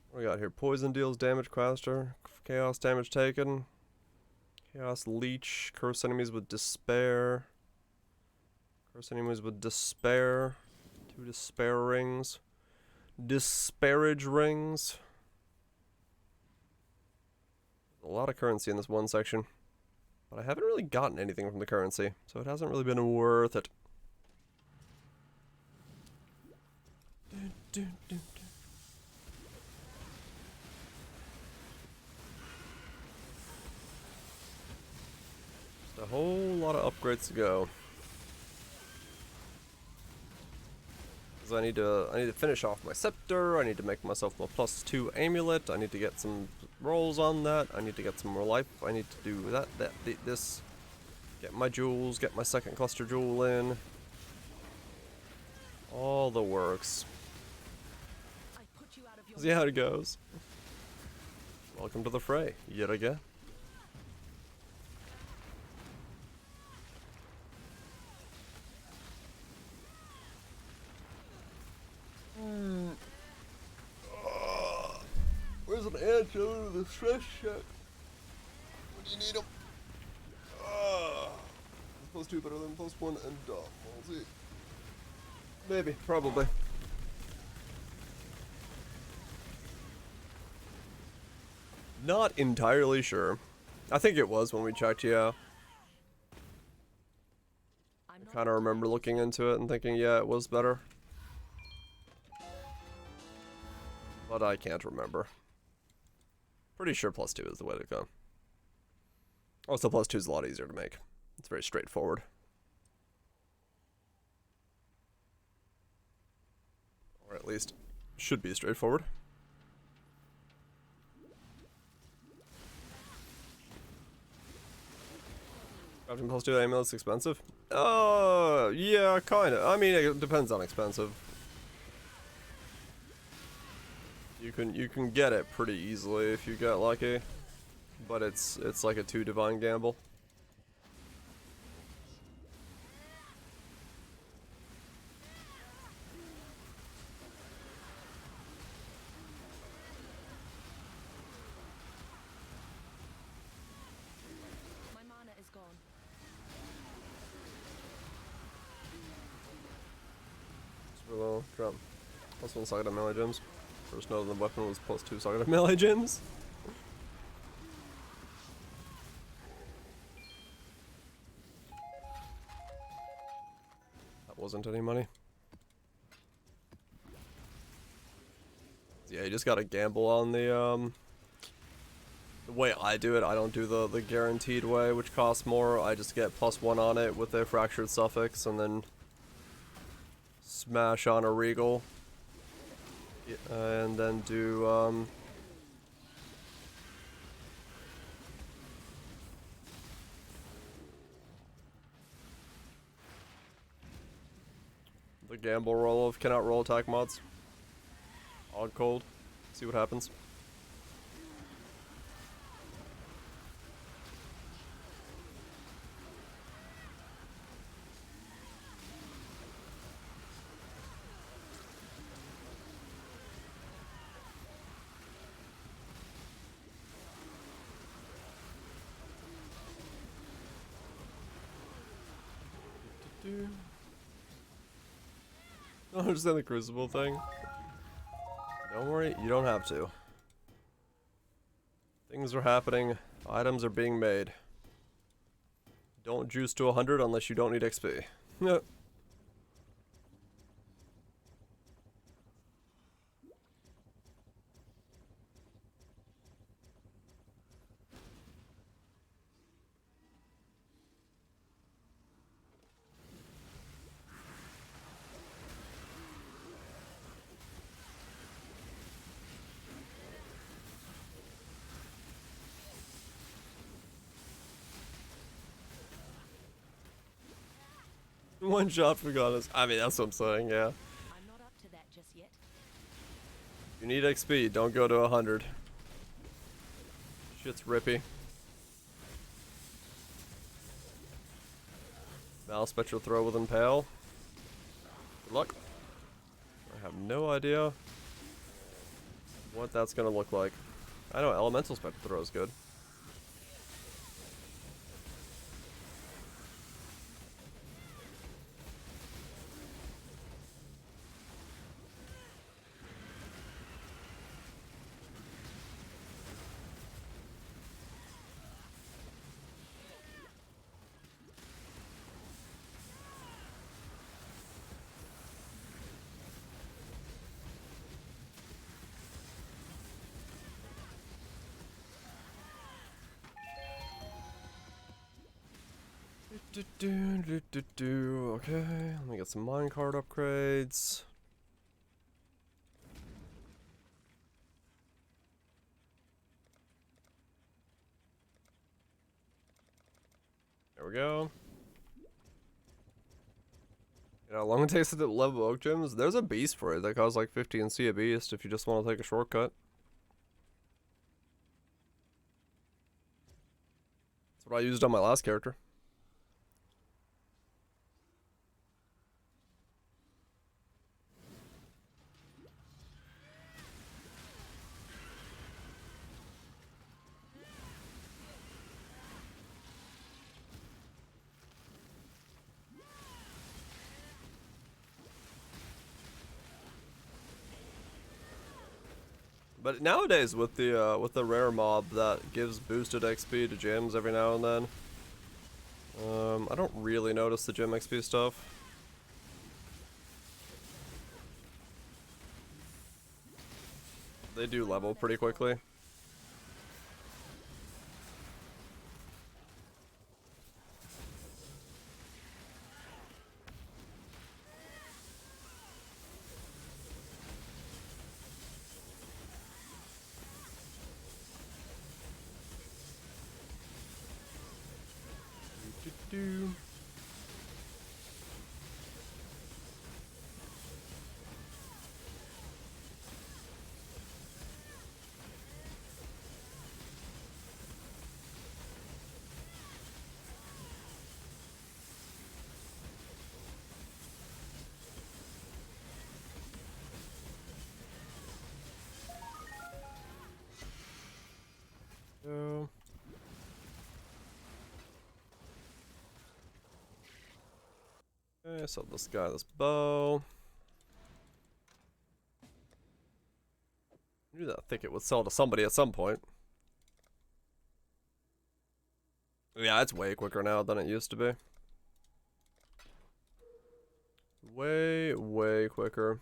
What we got here? Poison deals damage faster. Chaos damage taken. Chaos leech. Curse enemies with despair. Curse enemies with despair. 2 despair rings. Disparage rings. A lot of currency in this one section. But I haven't really gotten anything from the currency, so it hasn't really been worth it. Just a whole lot of upgrades to go. Because I need to finish off my scepter, I need to make myself a +2 amulet, I need to get some rolls on that, I need to get some more life, I need to do this, get my jewels, get my second cluster jewel in. All the works. I put you out of your See how it goes. Welcome to the fray, yet again. Where's an answer to the stress check? When you need them. +2 better than +1 and dumb. We'll see. Maybe, probably. Not entirely sure. I think it was when we checked, yeah. I'm I not kind of remember looking into it and thinking, yeah, it was better. But I can't remember. Pretty sure +2 is the way to go. Also, +2 is a lot easier to make. It's very straightforward. Or at least, should be straightforward. Crafting +2 amulets expensive? Yeah, kinda. I mean, it depends on expensive. You can get it pretty easily if you get lucky, but it's like a 2 divine gamble. My mana is gone. Below, drop. Plus 1 socket of melee gems. First note of the weapon was plus 2 socket of melee gems. That wasn't any money. Yeah, you just gotta gamble on the way I do it. I don't do the guaranteed way, which costs more. I just get +1 on it with a fractured suffix, and then smash on a regal. And then do the gamble roll of cannot roll attack mods. Odd cold. See what happens. I don't understand the Crucible thing. Don't worry, you don't have to. Things are happening. Items are being made. Don't juice to 100 unless you don't need XP. Yep. One shot for goddess. I mean, that's what I'm saying, yeah. I'm not up to that just yet. You need XP, don't go to 100. Shit's rippy. Mal Spectral Throw with Impale. Good luck. I have no idea what that's gonna look like. I know Elemental Spectral Throw is good. Okay, let me get some minecart upgrades. There we go. You know how long it takes to level oak gems? There's a beast for it that costs like 50 and see a beast if you just want to take a shortcut. That's what I used on my last character. But nowadays, with the rare mob that gives boosted XP to gems every now and then, I don't really notice the gem XP stuff. They do level pretty quickly. Okay, so this guy, this bow. I knew that thicket would sell to somebody at some point. Yeah, it's way quicker now than it used to be. Way, way quicker.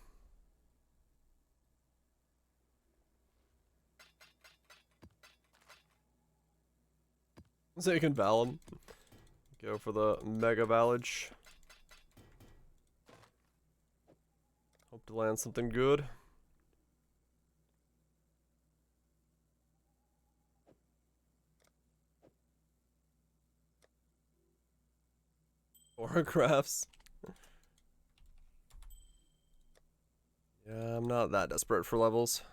So you can val him. Go for the Mega Valage. Hope to land something good. Autographs. Yeah, I'm not that desperate for levels.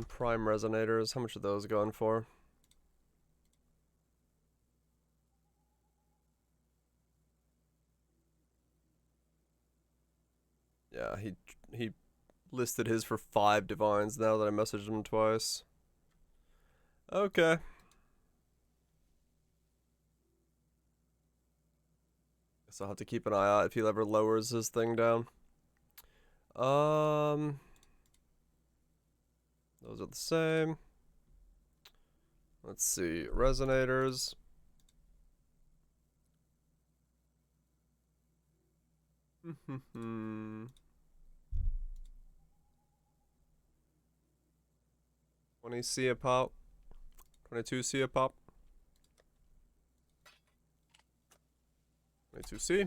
Prime resonators. How much are those going for? Yeah, he listed his for 5 divines now that I messaged him twice. Okay. Guess I'll have to keep an eye out if he ever lowers his thing down. Those are the same. Let's see, resonators. Hmm. 20 C a pop. 22 C a pop. 22 C.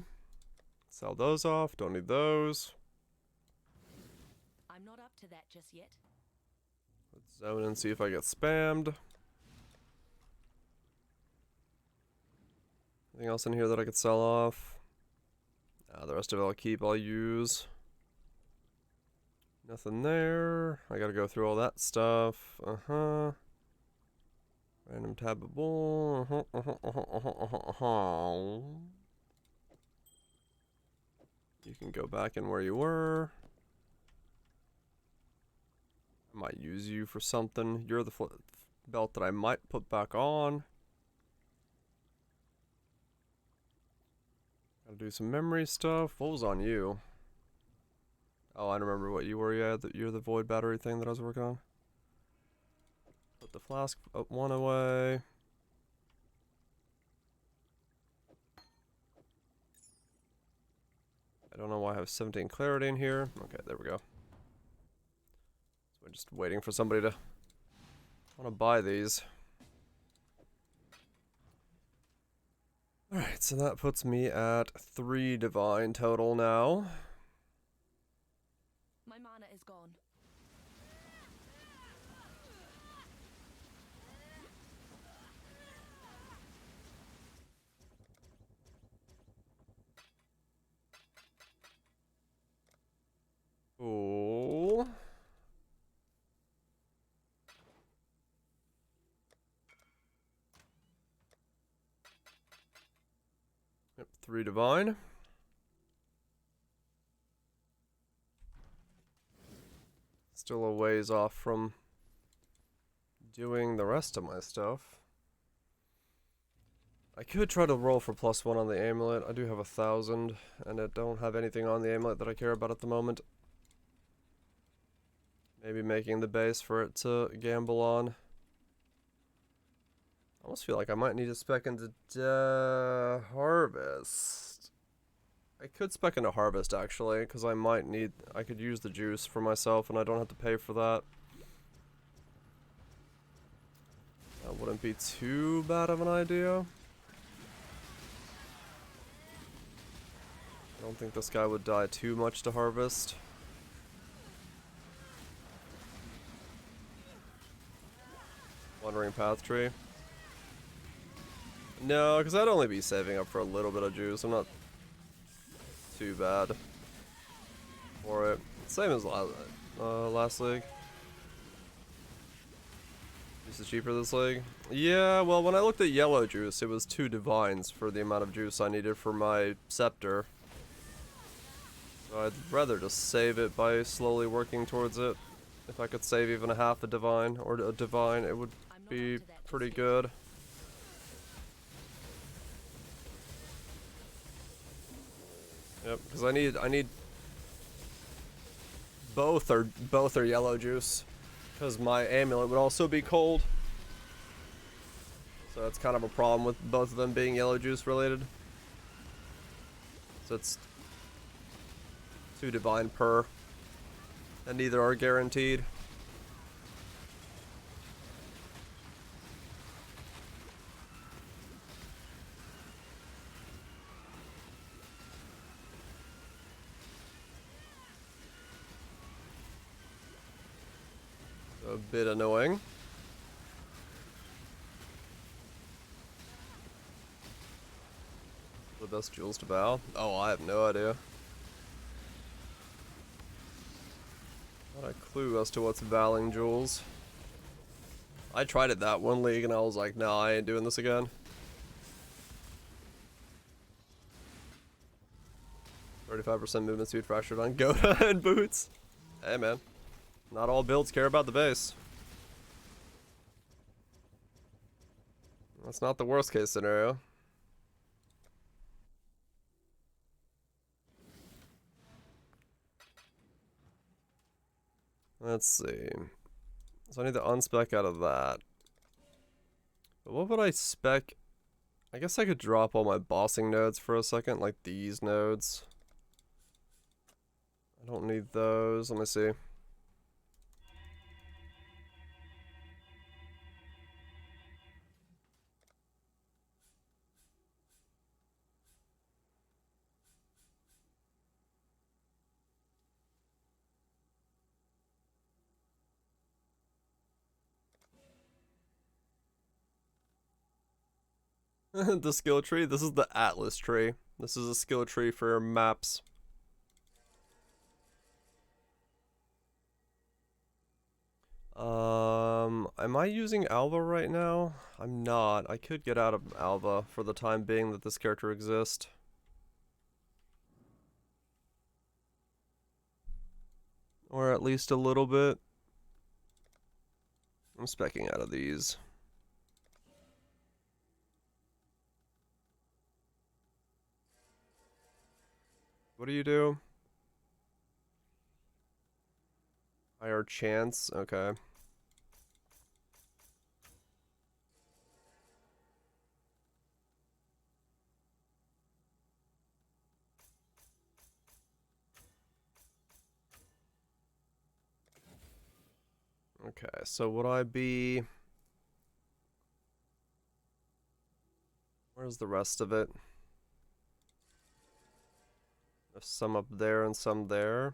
Sell those off. Don't need those. I'm not up to that just yet. Let's zone and see if I get spammed. Anything else in here that I could sell off? The rest of it I'll keep, I'll use. Nothing there. I gotta go through all that stuff. Random tabable. You can go back in where you were. I might use you for something. You're the belt that I might put back on. Gotta do some memory stuff. What was on you? Oh, I remember what you were. Yeah, you're the void battery thing that I was working on. Put the flask one away. I don't know why I have 17 clarity in here. Okay, there we go. So I'm just waiting for somebody to want to buy these. Alright, so that puts me at 3 divine total now. My mana is gone. Cool. Yep, 3 divine. Still a ways off from doing the rest of my stuff. I could try to roll for +1 on the amulet. I do have 1,000, and I don't have anything on the amulet that I care about at the moment. Maybe making the base for it to gamble on. I almost feel like I might need to spec into Harvest. I could spec into Harvest, actually, because I could use the juice for myself, and I don't have to pay for that. That wouldn't be too bad of an idea. I don't think this guy would die too much to Harvest. Wandering Path Tree. No, because I'd only be saving up for a little bit of juice. I'm not too bad for it. Same as last league. Juice is cheaper this league. Yeah, well, when I looked at yellow juice, it was 2 divines for the amount of juice I needed for my scepter. So I'd rather just save it by slowly working towards it. If I could save even a half a divine, or a divine, it would be pretty good. Yep, because I need both are yellow juice. Because my amulet would also be cold. So that's kind of a problem with both of them being yellow juice related. So it's 2 divine per. And neither are guaranteed. A bit annoying. The best jewels to bow? Oh, I have no idea. Not a clue as to what's vowing jewels. I tried it that one league and I was like, no, I ain't doing this again. 35% movement speed fractured on Goda and boots. Hey man, not all builds care about the base. That's not the worst case scenario. Let's see. So I need to unspec out of that. But what would I spec? I guess I could drop all my bossing nodes for a second, like these nodes. I don't need those. Let me see. The skill tree? This is the Atlas tree. This is a skill tree for maps. Am I using Alva right now? I'm not. I could get out of Alva for the time being that this character exists. Or at least a little bit. I'm specking out of these. What do you do? Higher chance? Okay. Okay, so would I be... Where's the rest of it? There's some up there and some there.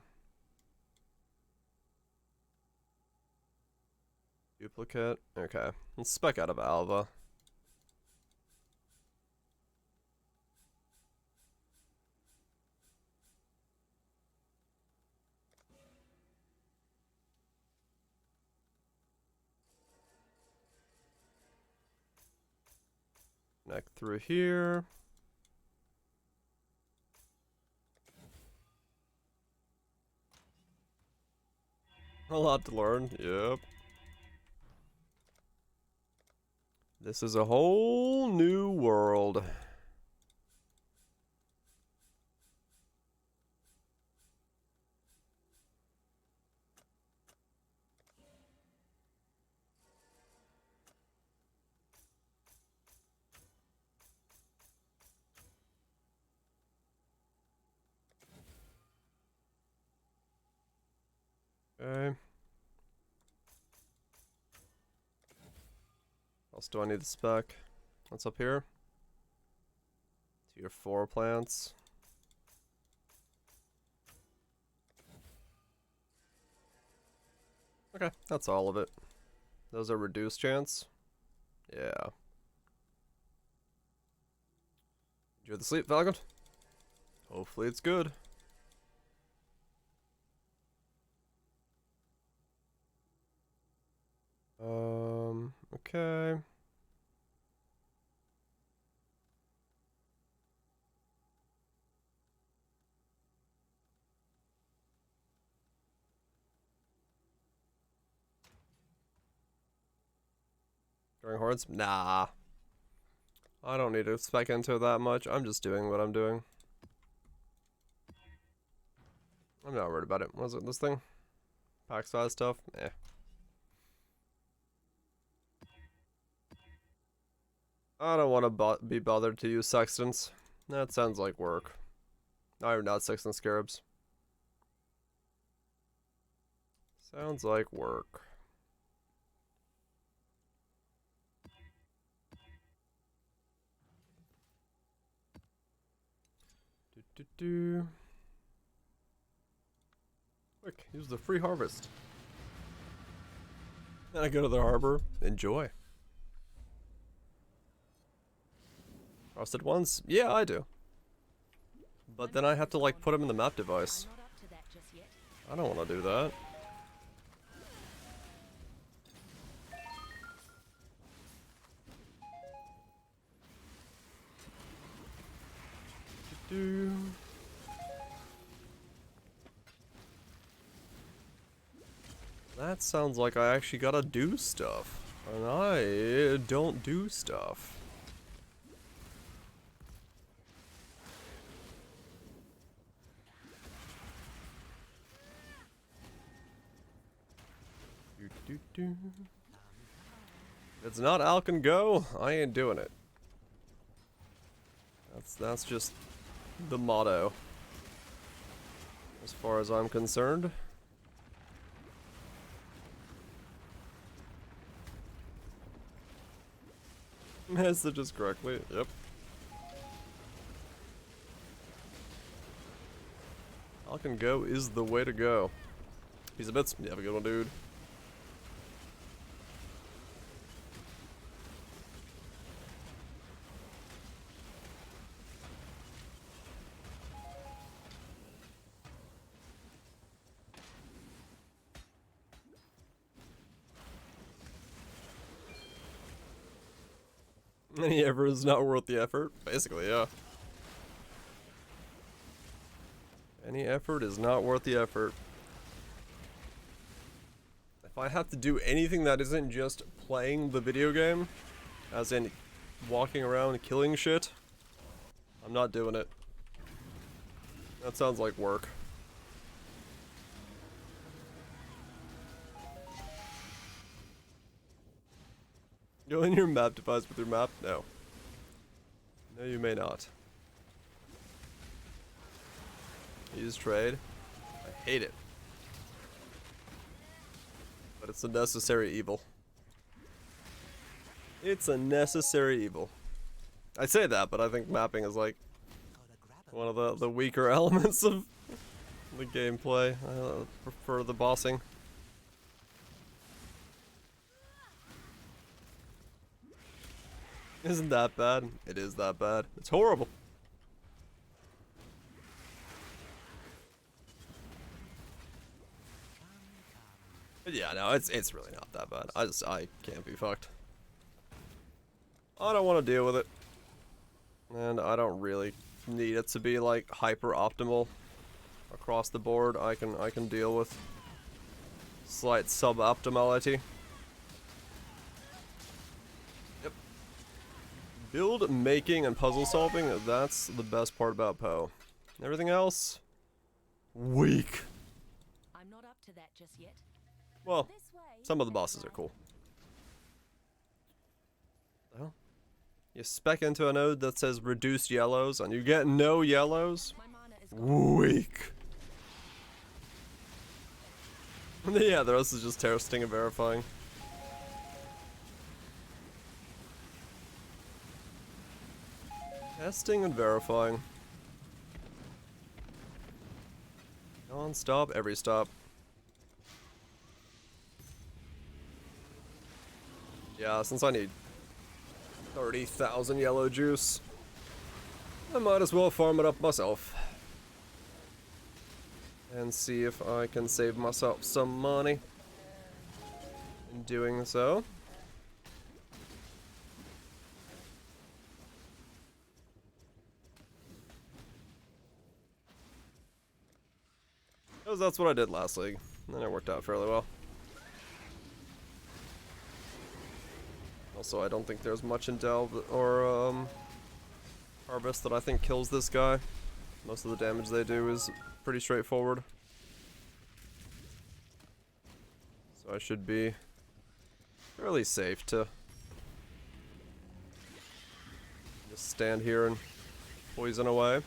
Duplicate. Okay, let's spec out of Alva. Connect through here. A lot to learn, yep. This is a whole new world. Okay. What else do I need to spec? What's up here? Tier 4 plants. Okay, that's all of it. Those are reduced chance. Yeah. Enjoy the sleep, Falcon. Hopefully it's good. Okay. During hordes? Nah. I don't need to spec into it that much. I'm just doing what I'm doing. I'm not worried about it. What is it, this thing? Pack size stuff? Eh. I don't want to be bothered to use sextants. That sounds like work. I'm not sextant scarabs. Sounds like work. Quick, use the free harvest. Then I go to the harbor. Enjoy. Frosted ones? Yeah, I do. But then I have to like put them in the map device. I'm not up to that just yet. I don't want to do that. That sounds like I actually gotta do stuff. And I don't do stuff. It's not Alcan Go, I ain't doing it. That's just the motto. As far as I'm concerned. Messages correctly, yep. Alcan Go is the way to go. Piece of bits, you have a good one, dude. Any effort is not worth the effort. Basically, yeah. Any effort is not worth the effort. If I have to do anything that isn't just playing the video game, as in walking around killing shit, I'm not doing it. That sounds like work. Go in your map device with your map? No. No, you may not. Use trade. I hate it. But it's a necessary evil. It's a necessary evil. I say that, but I think mapping is like one of the weaker elements of the gameplay. I prefer the bossing. Isn't that bad? It is that bad. It's horrible. But yeah, no, it's really not that bad. I can't be fucked. I don't want to deal with it. And I don't really need it to be like hyper optimal across the board. I can deal with slight suboptimality. Build, making, and puzzle solving, that's the best part about Poe. Everything else, weak. I'm not up to that just yet. Well, This way. some of the bosses are cool. Well, you spec into a node that says reduced yellows, and you get no yellows? My mana is gone. Weak. Yeah, the rest is just testing and verifying. Testing and verifying. Non-stop, every stop. Yeah, since I need 30,000 yellow juice, I might as well farm it up myself. And see if I can save myself some money in doing so. Because that's what I did last league, and it worked out fairly well. Also, I don't think there's much in Delve or Harvest that I think kills this guy. Most of the damage they do is pretty straightforward. I should be fairly safe to just stand here and poison away.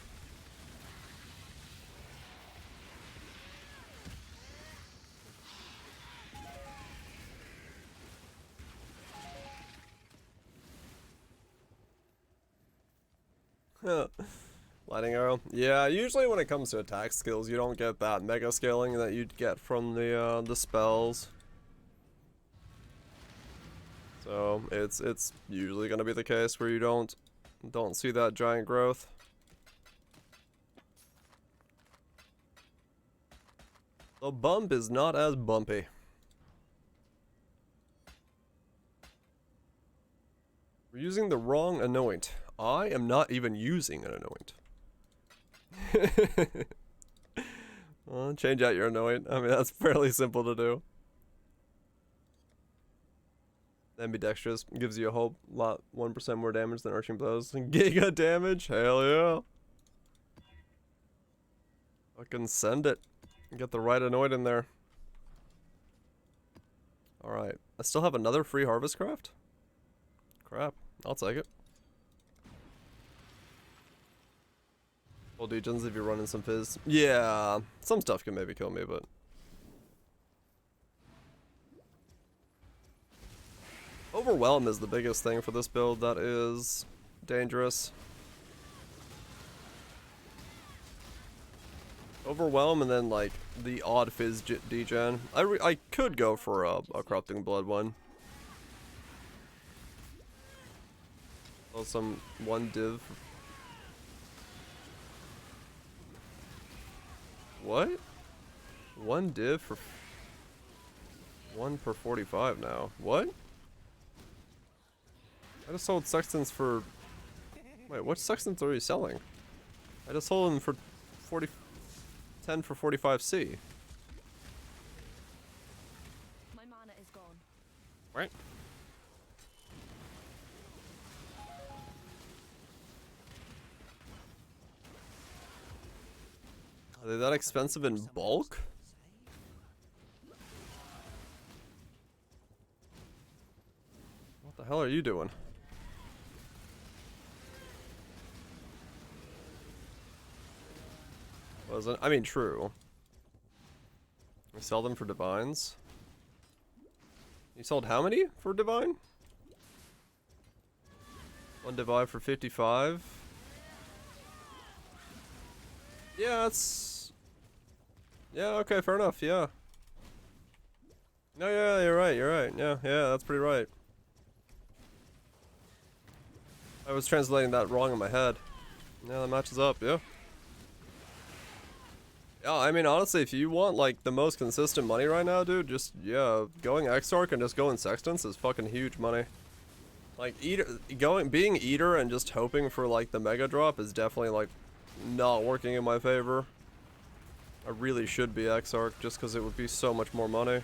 Lightning arrow. Yeah, usually when it comes to attack skills, you don't get that mega scaling that you'd get from the spells. So it's usually gonna be the case where you don't see that giant growth. The bump is not as bumpy. We're using the wrong anoint. I am not even using an anoint. Well, change out your anoint. I mean, that's fairly simple to do. Ambidextrous gives you a whole lot, 1% more damage than arching blows. Giga damage? Hell yeah. Fucking send it. Get the right anoint in there. Alright. I still have another free harvest craft? Crap. I'll take it. Full degens if you're running some fizz. Yeah, some stuff can maybe kill me, but... Overwhelm is the biggest thing for this build that is dangerous. Overwhelm and then like the odd fizz degen. I could go for a corrupting blood one. Well, some one div. What? One div for 1 per 45 now. What? I just sold sextants for... Wait, what sextants are you selling? I just sold them for 10 for 45C. My mana is gone. Right. Are they that expensive in bulk? What the hell are you doing? Wasn't, I mean, true. We sell them for divines. You sold how many for divine? One divine for 55. Yeah, that's... Yeah, okay, fair enough, yeah. No, yeah, you're right, yeah, that's pretty right. I was translating that wrong in my head. Yeah, that matches up, yeah. Yeah, I mean, honestly, if you want, like, the most consistent money right now, dude, just, yeah, going Exarch and just going Sextants is fucking huge money. Like, being Eater and just hoping for, like, the Mega Drop is definitely, like, not working in my favor. I really should be Exarch just because it would be so much more money.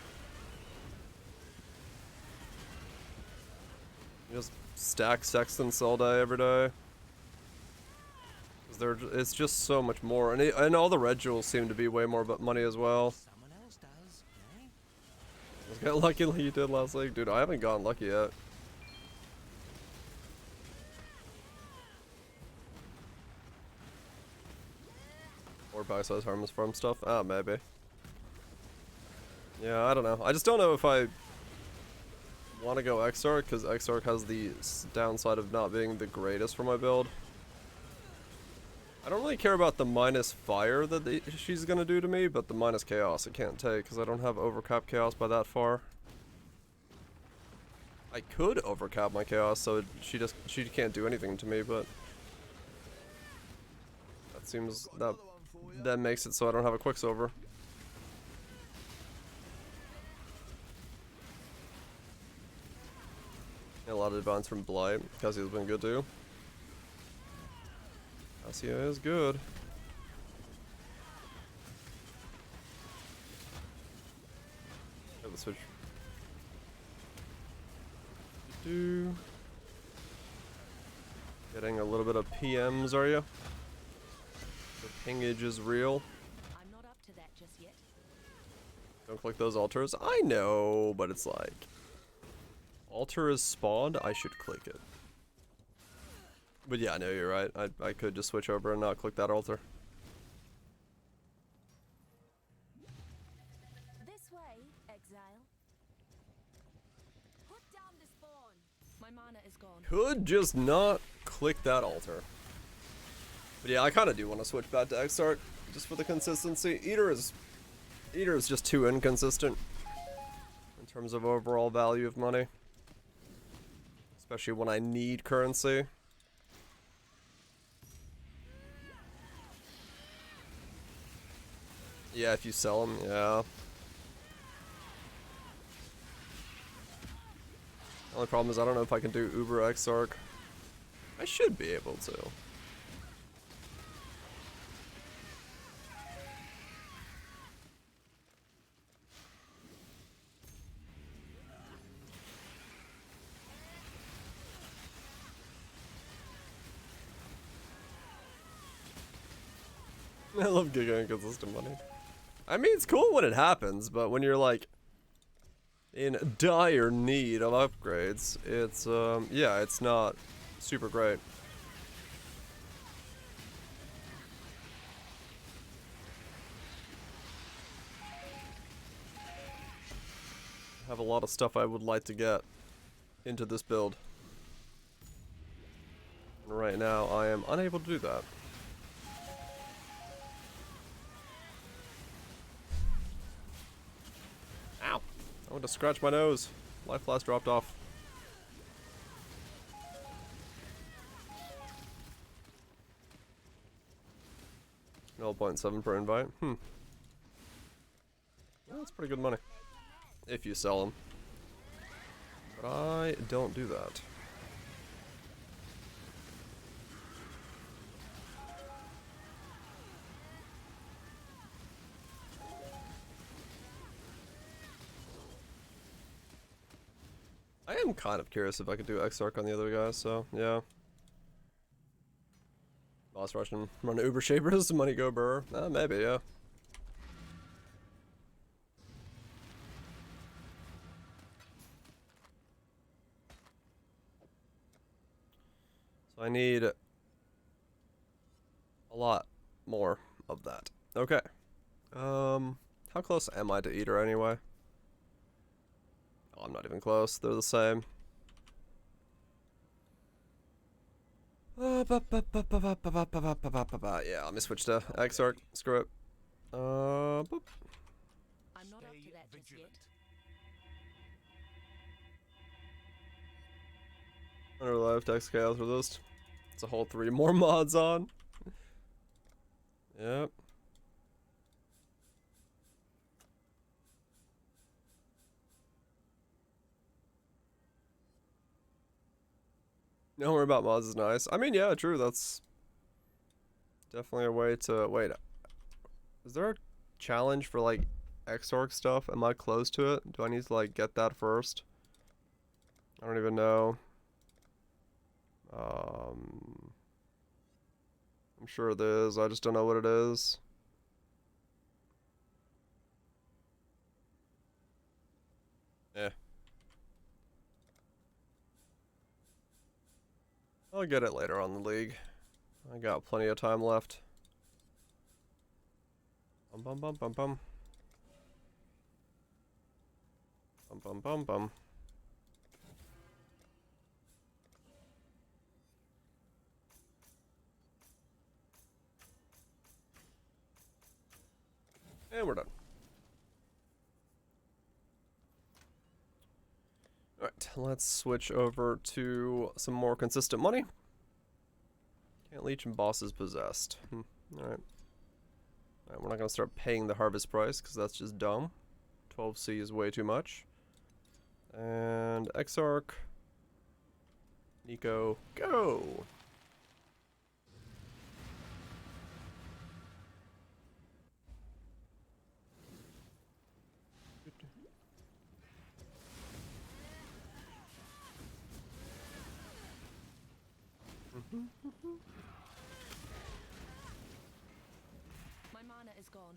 Just stack Sextants all day, every day. It's just so much more, and all the red jewels seem to be way more money as well. Someone else does, eh? Let's get lucky like you did last week, dude. I haven't gotten lucky yet. Or buy size harmless farm stuff? Ah, maybe. Yeah, I don't know. I just don't know if I want to go Exarch, because Exarch has the downside of not being the greatest for my build. I don't really care about the minus fire that she's gonna do to me, but the minus chaos I can't take because I don't have overcap chaos by that far. I could overcap my chaos, so she can't do anything to me, but that seems that makes it so I don't have a Quicksilver. A lot of divines from Blight. Cassie's been good too. Cassia is good. Let's switch. Getting a little bit of PMs, are you? The pingage is real. I'm not up to that just yet. Don't click those altars. I know, but it's like... Altar is spawned, I should click it. But yeah, I know you're right. I could just switch over and not click that altar. This way, exile. Put down the spawn. My mana is gone. Could just not click that altar. But yeah, I kind of do want to switch back to Exarch just for the consistency. Eater is just too inconsistent in terms of overall value of money, especially when I need currency. Yeah, if you sell them, yeah. The only problem is I don't know if I can do Uber Exarch. I should be able to. I love giga inconsistent money. I mean, it's cool when it happens, but when you're like in dire need of upgrades, it's yeah, it's not super great. I have a lot of stuff I would like to get into this build. And right now, I am unable to do that. Ow! I want to scratch my nose. Life flask dropped off. $0.7 per invite. Well, that's pretty good money. If you sell them. But I don't do that. I am kind of curious if I could do Exarch on the other guy, so yeah. Boss rush and run Uber Shapers, money go burr. Maybe, yeah. So I need a lot more of that. Okay. How close am I to Eater anyway? Oh, I'm not even close. They're the same. Yeah, let me switch to Exarch. Screw it. Boop. I'm not up to Stay that just yet. vigilant. Under live text chaos resist. It's a whole 3 more mods on. Yep. Don't worry about mods is nice. I mean, yeah, true. That's definitely a way to wait. Is there a challenge for like Exarch stuff? Am I close to it? Do I need to like get that first? I don't even know. I'm sure it is. I just don't know what it is. Yeah. I'll get it later on the league. I got plenty of time left. Bum bum bum bum bum. Bum bum bum bum. And we're done. Alright, let's switch over to some more consistent money. Can't leech and bosses possessed. Alright. Alright, we're not going to start paying the harvest price because that's just dumb. 12C is way too much. And Exarch. Nico, go! My mana is gone.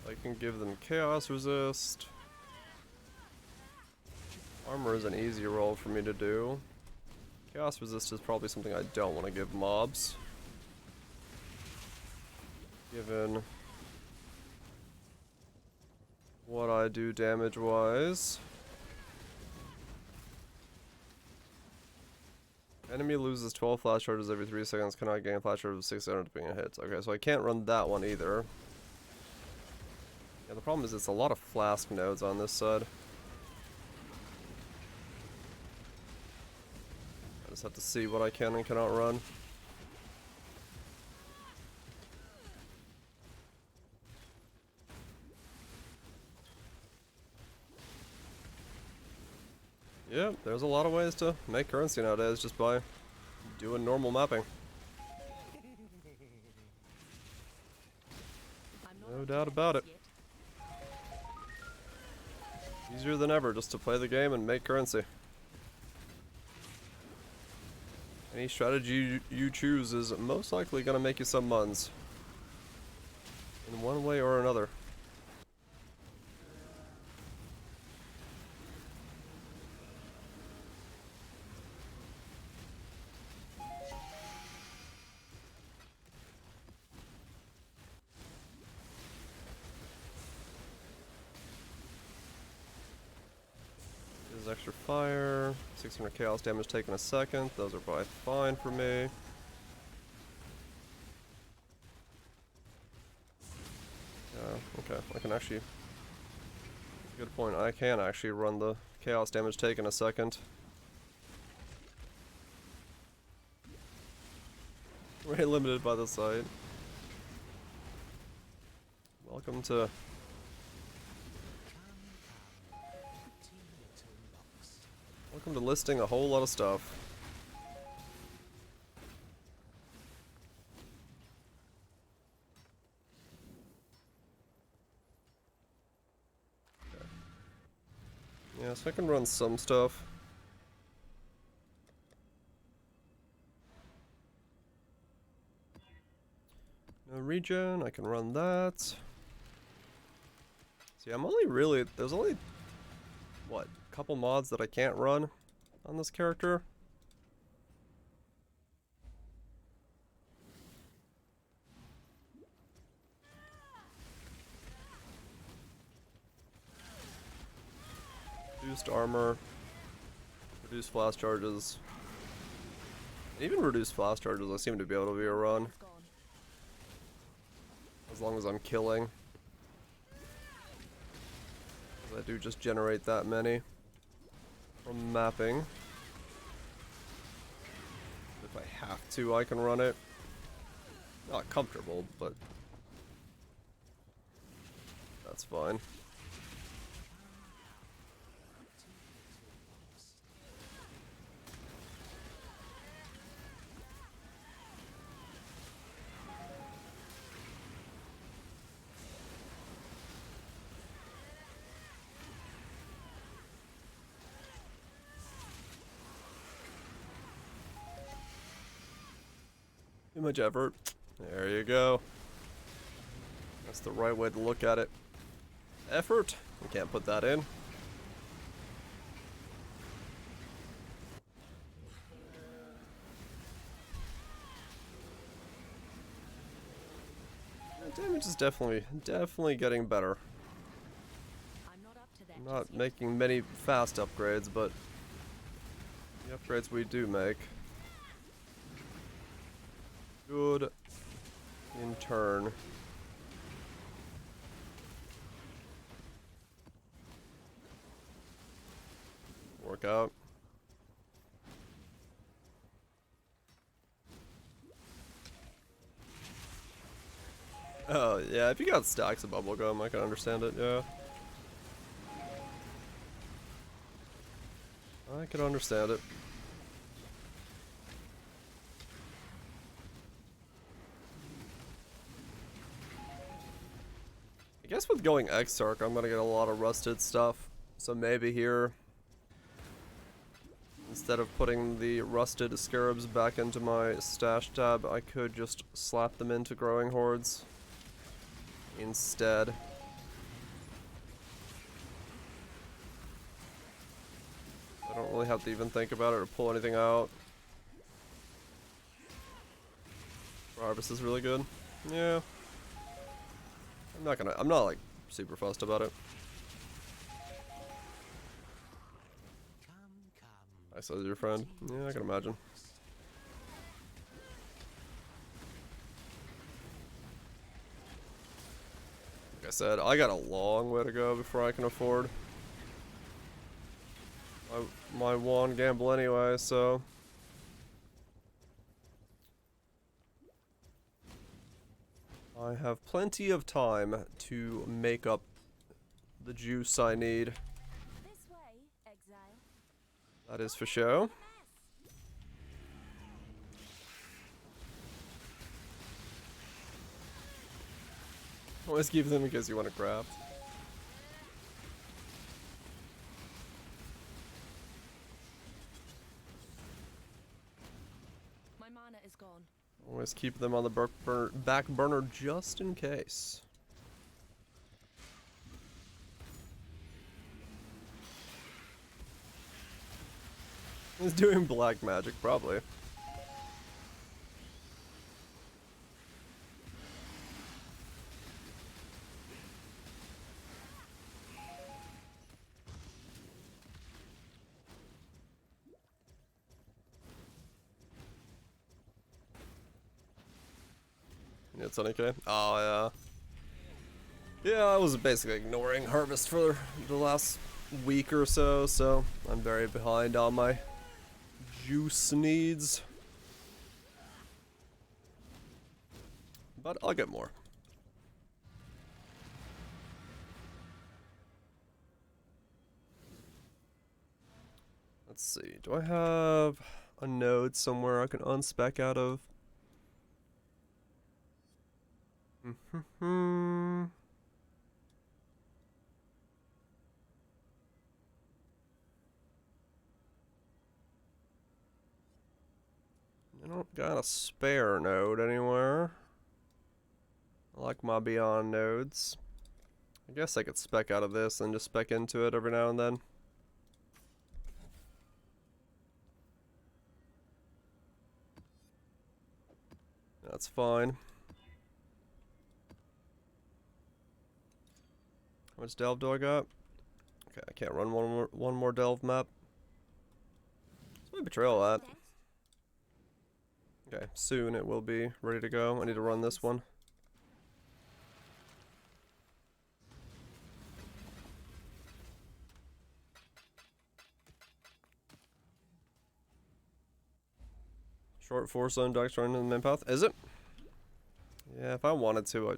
I can give them chaos resist. Armor is an easy roll for me to do. Chaos resist is probably something I don't want to give mobs. Given what I do damage wise. Enemy loses 12 flash charges every 3 seconds, cannot gain flash charges of 600 being a hit. Okay, so I can't run that one either. Yeah, the problem is it's a lot of flask nodes on this side. I just have to see what I can and cannot run. Yeah, there's a lot of ways to make currency nowadays just by doing normal mapping. No doubt about it. Easier than ever just to play the game and make currency. Any strategy you choose is most likely going to make you some muns. In one way or another. Extra fire, 600 chaos damage taken a second. Those are probably fine for me. Okay, I can actually. Good point. I can actually run the chaos damage taken a second. Very limited by the site. Welcome to. Welcome to listing a whole lot of stuff. Okay. Yeah, so I can run some stuff. No regen, I can run that. See, I'm only really, there's only, what, a couple mods that I can't run on this character. Reduced armor, reduced flash charges. Even reduced flash charges I seem to be able to be a run. As long as I'm killing. I do just generate that many from mapping. If I have to, I can run it. Not comfortable, but that's fine. Too much effort. There you go. That's the right way to look at it. Effort? We can't put that in. Damage is definitely getting better. I'm not making many fast upgrades, but the upgrades we do make, good in turn. Work out. Oh, yeah, if you got stacks of bubblegum, I can understand it, yeah. I can understand it. I guess with going Exarch, I'm gonna get a lot of rusted stuff. So maybe here, instead of putting the rusted scarabs back into my stash tab, I could just slap them into growing hordes instead. I don't really have to even think about it or pull anything out. Harvest is really good. Yeah. I'm not like super fussed about it. Come, come. I said your friend. Yeah, I can imagine. Like I said, I got a long way to go before I can afford my wand gamble anyway, so. I have plenty of time to make up the juice I need. This way, exile. That is for show. Always keep them because you want to craft. My mana is gone. Always keep them on the back burner just in case. He's doing black magic, probably. Yeah, it's okay. Oh, yeah. Yeah, I was basically ignoring harvest for the last week or so, so I'm very behind on my juice needs. But I'll get more. Let's see. Do I have a node somewhere I can unspec out of? I don't got a spare node anywhere. I like my beyond nodes. I guess I could spec out of this and just spec into it every now and then. That's fine. How much delve do I got? Okay, I can't run one more delve map. Where's my betrayal at? Okay, soon it will be ready to go. I need to run this one. Short 4-zone ducks running in the main path. Is it? Yeah, if I wanted to, I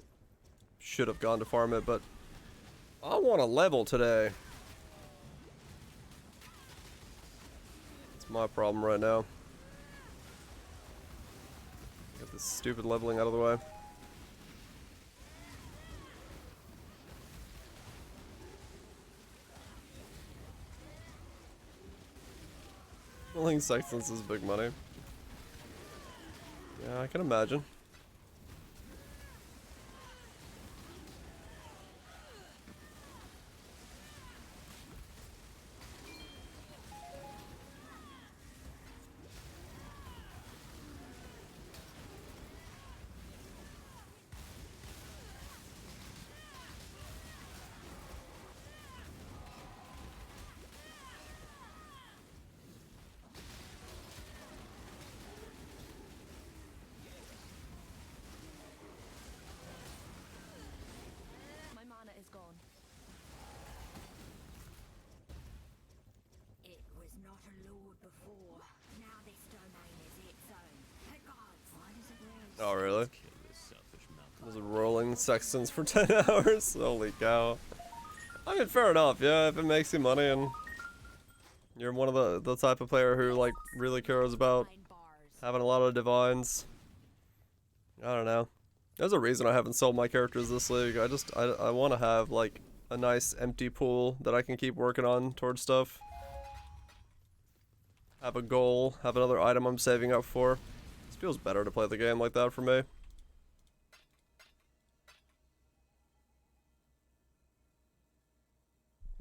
should have gone to farm it, but I want a level today. That's my problem right now. Get this stupid leveling out of the way. Leveling Sextants is big money. Yeah, I can imagine. My mana is gone. It was not a lord before. Now this domain is its own. The gods. Why does it wear Oh, really? Those are rolling sextants for 10 hours? Holy cow. I mean, fair enough, yeah, if it makes you money and you're one of the type of player who, like, really cares about having a lot of divines. I don't know. There's a reason I haven't sold my characters this league. I want to have, like, a nice empty pool that I can keep working on towards stuff. Have a goal, have another item I'm saving up for. This feels better to play the game like that for me.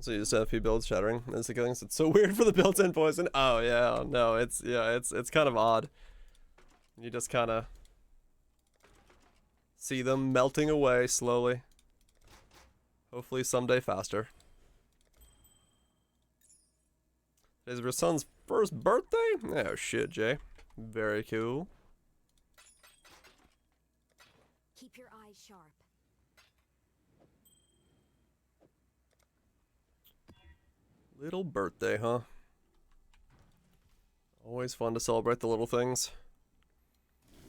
So you just have a few builds shattering. It's so weird for the built-in poison. Oh yeah, no, it's kind of odd. You just kind of see them melting away slowly. Hopefully someday faster. Today's your son's first birthday? Oh shit, Jay. Very cool. Keep your eyes sharp. Little birthday, huh? Always fun to celebrate the little things.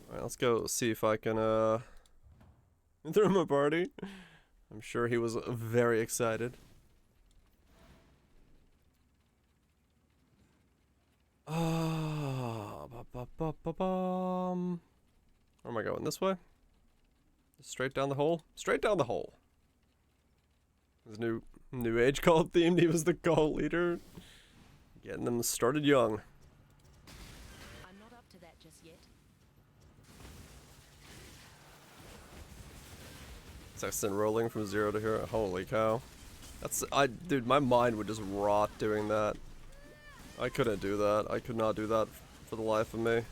Alright, let's go see if I can, throw him a party. I'm sure he was very excited. Where am I going? This way? Straight down the hole? Straight down the hole. His new age cult themed. He was the cult leader. Getting them started young. I'm not up to that just yet. Sexton rolling from 0 to hero. Holy cow. Dude, my mind would just rot doing that. I couldn't do that. I could not do that for the life of me.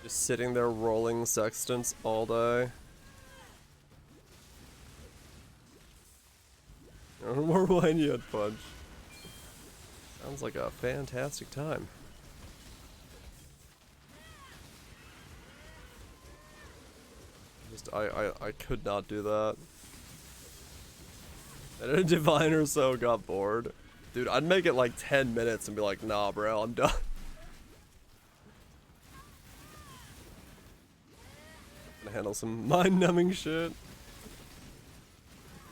Just sitting there rolling sextants all day. More wine yet, Punch. Sounds like a fantastic time. Just, I could not do that. And a diviner so got bored. Dude, I'd make it like 10 minutes and be like, nah, bro, I'm done. Gonna handle some mind-numbing shit.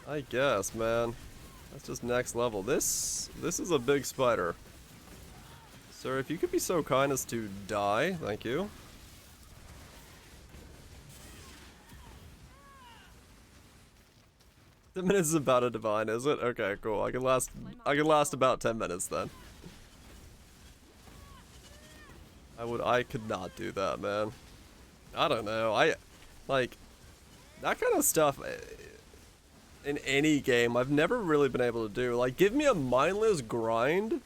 I guess, man. That's just next level. This is a big spider. Sir, if you could be so kind as to die, thank you. The minutes is about a divine, is it? Okay, cool. I can last about 10 minutes then. I could not do that, man. I don't know. Like that kind of stuff in any game I've never really been able to do. Like, give me a mindless grind,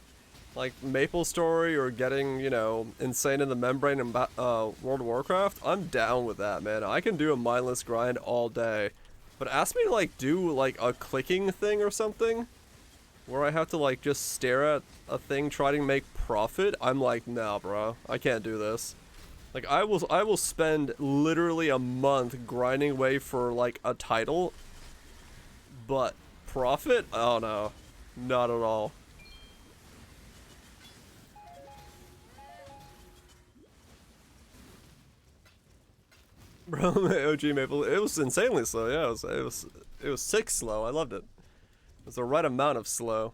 like Maple Story or getting, you know, Insane in the Membrane in World of Warcraft. I'm down with that, man. I can do a mindless grind all day. But ask me to, like, do, like, a clicking thing or something, where I have to, like, just stare at a thing trying to make profit. I'm like, nah, bro. I can't do this. Like, I will spend literally a month grinding away for, like, a title. But profit? Oh, no. Not at all. Bro, my OG Maple, it was insanely slow. Yeah, it was sick slow. I loved it. It was the right amount of slow.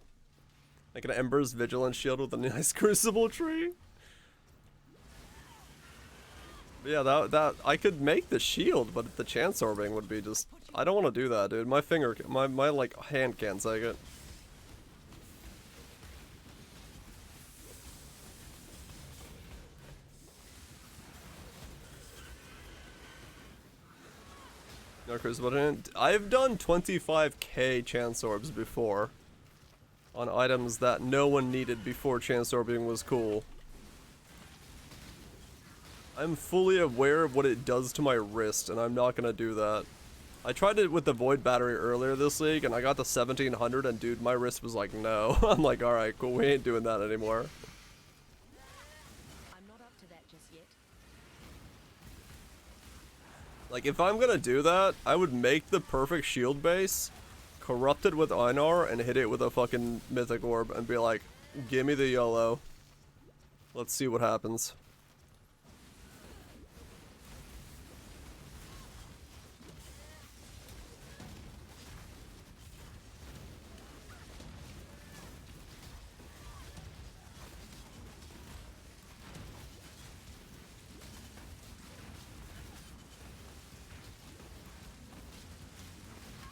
Like an Ember's Vigilant Shield with a nice Crucible tree. But yeah, that I could make the shield, but the chance orbing would be just. I don't want to do that, dude. My finger, my like hand can't take it. No Crucible. I've done 25k chance orbs before. On items that no one needed before chance orbing was cool. I'm fully aware of what it does to my wrist, and I'm not gonna do that. I tried it with the Void Battery earlier this week, and I got the 1700, and dude, my wrist was like, no. I'm like, alright, cool, we ain't doing that anymore. I'm not up to that just yet. Like, if I'm gonna do that, I would make the perfect shield base, corrupt it with Einar, and hit it with a fucking Mythic Orb, and be like, gimme the YOLO. Let's see what happens.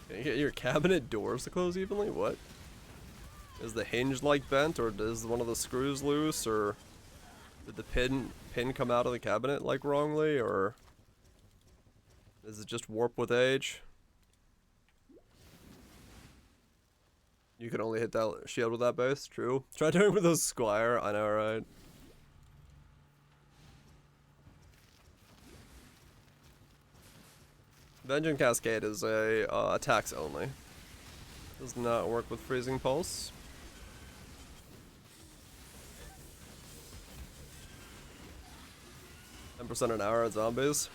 Can you get your cabinet doors to close evenly? What? Is the hinge like bent, or does one of the screws loose, or did the pin come out of the cabinet like wrongly, or is it just warped with age? You can only hit that shield with that base. True. Try doing it with a squire. I know, right? Vengeance Cascade is a attacks only. Does not work with Freezing Pulse. %, an hour at zombies.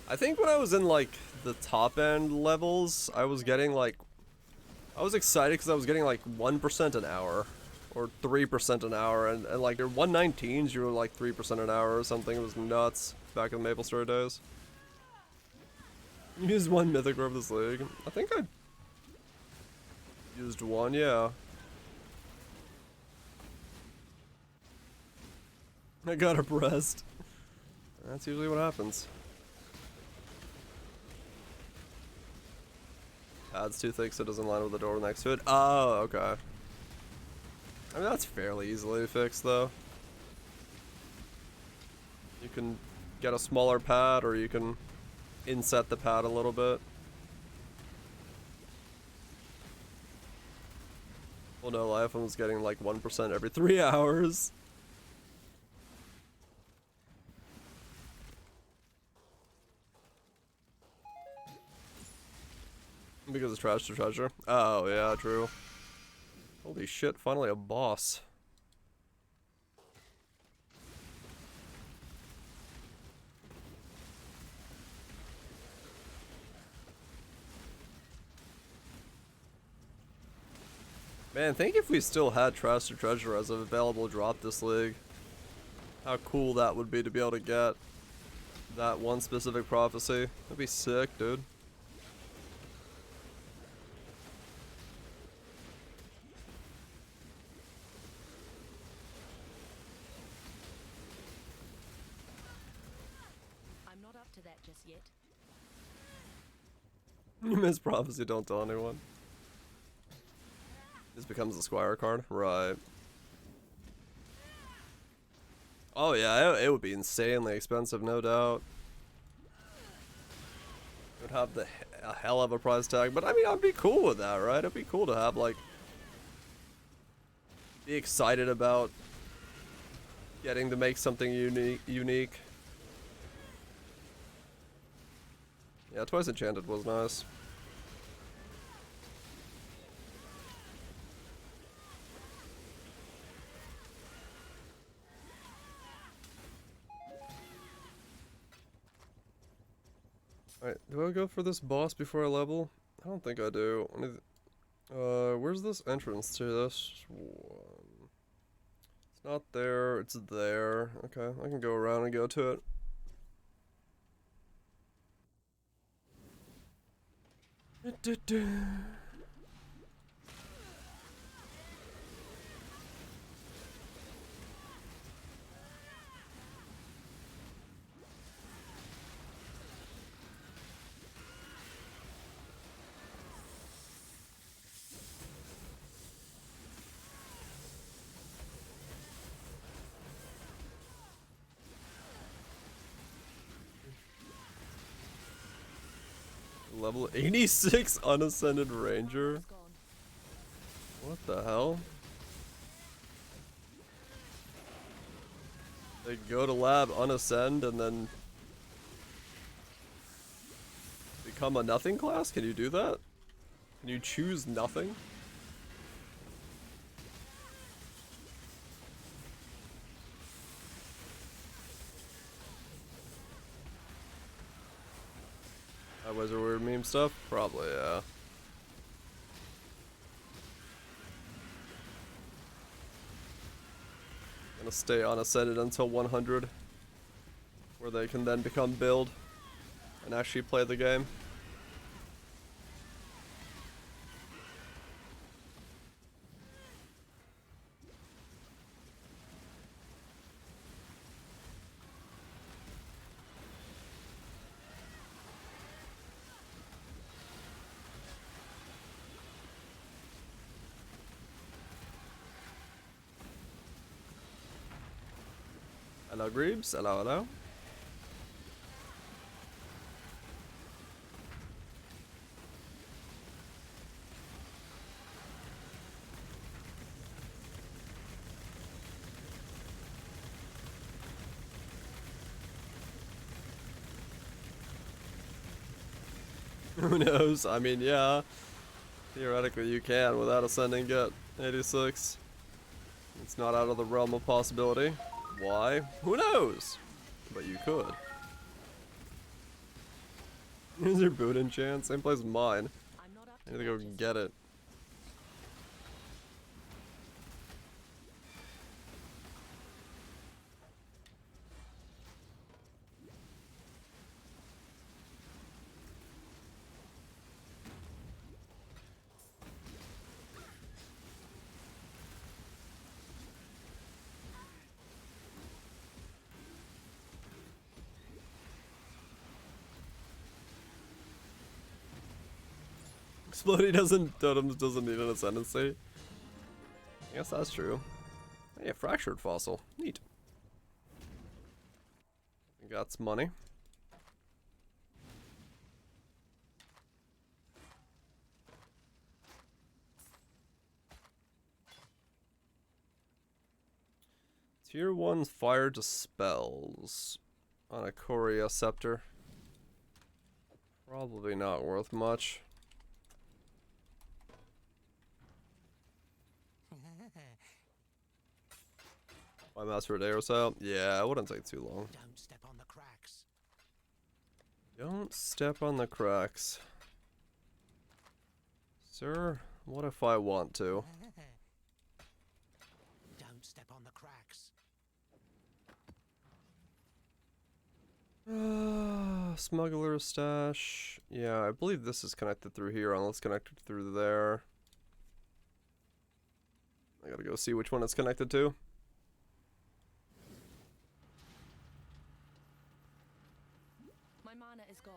I think when I was in like the top end levels, I was getting like, I was excited because I was getting like 1% an hour or 3% an hour, and like your 119s, you were like 3% an hour or something. It was nuts back in the Maple Story days. You used one mythic of this league. I think I used one, yeah. I got oppressed. That's usually what happens. Pad's too thick so it doesn't line with the door next to it. Oh, okay. I mean, that's fairly easily fixed, though. You can get a smaller pad, or you can inset the pad a little bit. Well, no, life was getting like 1% every 3 hours. Because it's trash to treasure. Oh, yeah, true. Holy shit, finally a boss. Man, think if we still had trash to treasure as an available drop this league. How cool that would be to be able to get that one specific prophecy. That'd be sick, dude. I'm not up to that just yet. You miss prophecy, don't tell anyone. This becomes a squire card, right? Oh yeah, it would be insanely expensive, no doubt. It would have a hell of a price tag, but I mean, I'd be cool with that, right? It'd be cool to have like, be excited about getting to make something unique. Yeah, Twice Enchanted was nice. Alright, do I go for this boss before I level? I don't think I do. Where's this entrance to this one? It's not there, it's there. Okay, I can go around and go to it. Level 86 Unascended Ranger? It's gone. What the hell? They go to lab, unascend, and then become a nothing class? Can you do that? Can you choose nothing? That was a weird meme stuff? Probably, yeah. Gonna stay unascended until 100, where they can then become build and actually play the game. Hello, Greebs. Hello, hello. Who knows? I mean, yeah. Theoretically, you can without ascending get 86. It's not out of the realm of possibility. Why? Who knows? But you could. Here's your boot enchant. Same place as mine. I'm not up I to need to go that just get it. Explodey totems doesn't need an ascendancy. I guess that's true. Hey, a fractured fossil. Neat. Got some money. Tier 1 fire dispels on a Korea scepter. Probably not worth much. My master a day or so? Yeah, it wouldn't take too long. Don't step on the cracks. Don't step on the cracks. Sir, what if I want to? Don't step on the cracks. Smuggler's stash. Yeah, I believe this is connected through here, unless connected through there. I gotta go see which one it's connected to. My mana is gone.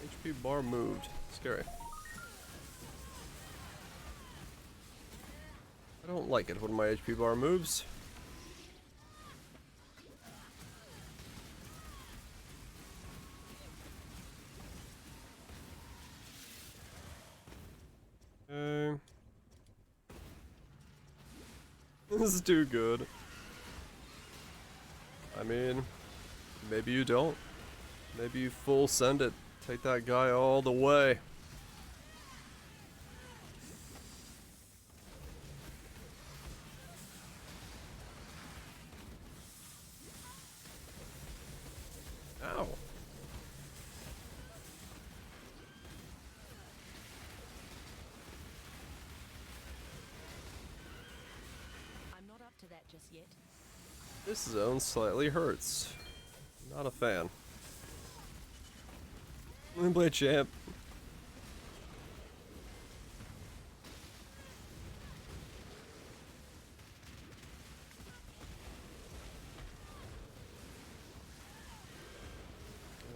HP bar moved. Scary. I don't like it when my HP bar moves. Okay. This is too good. I mean, maybe you don't. Maybe you full send it. Take that guy all the way. Ow. I'm not up to that just yet. This zone slightly hurts. Not a fan. Let me play champ.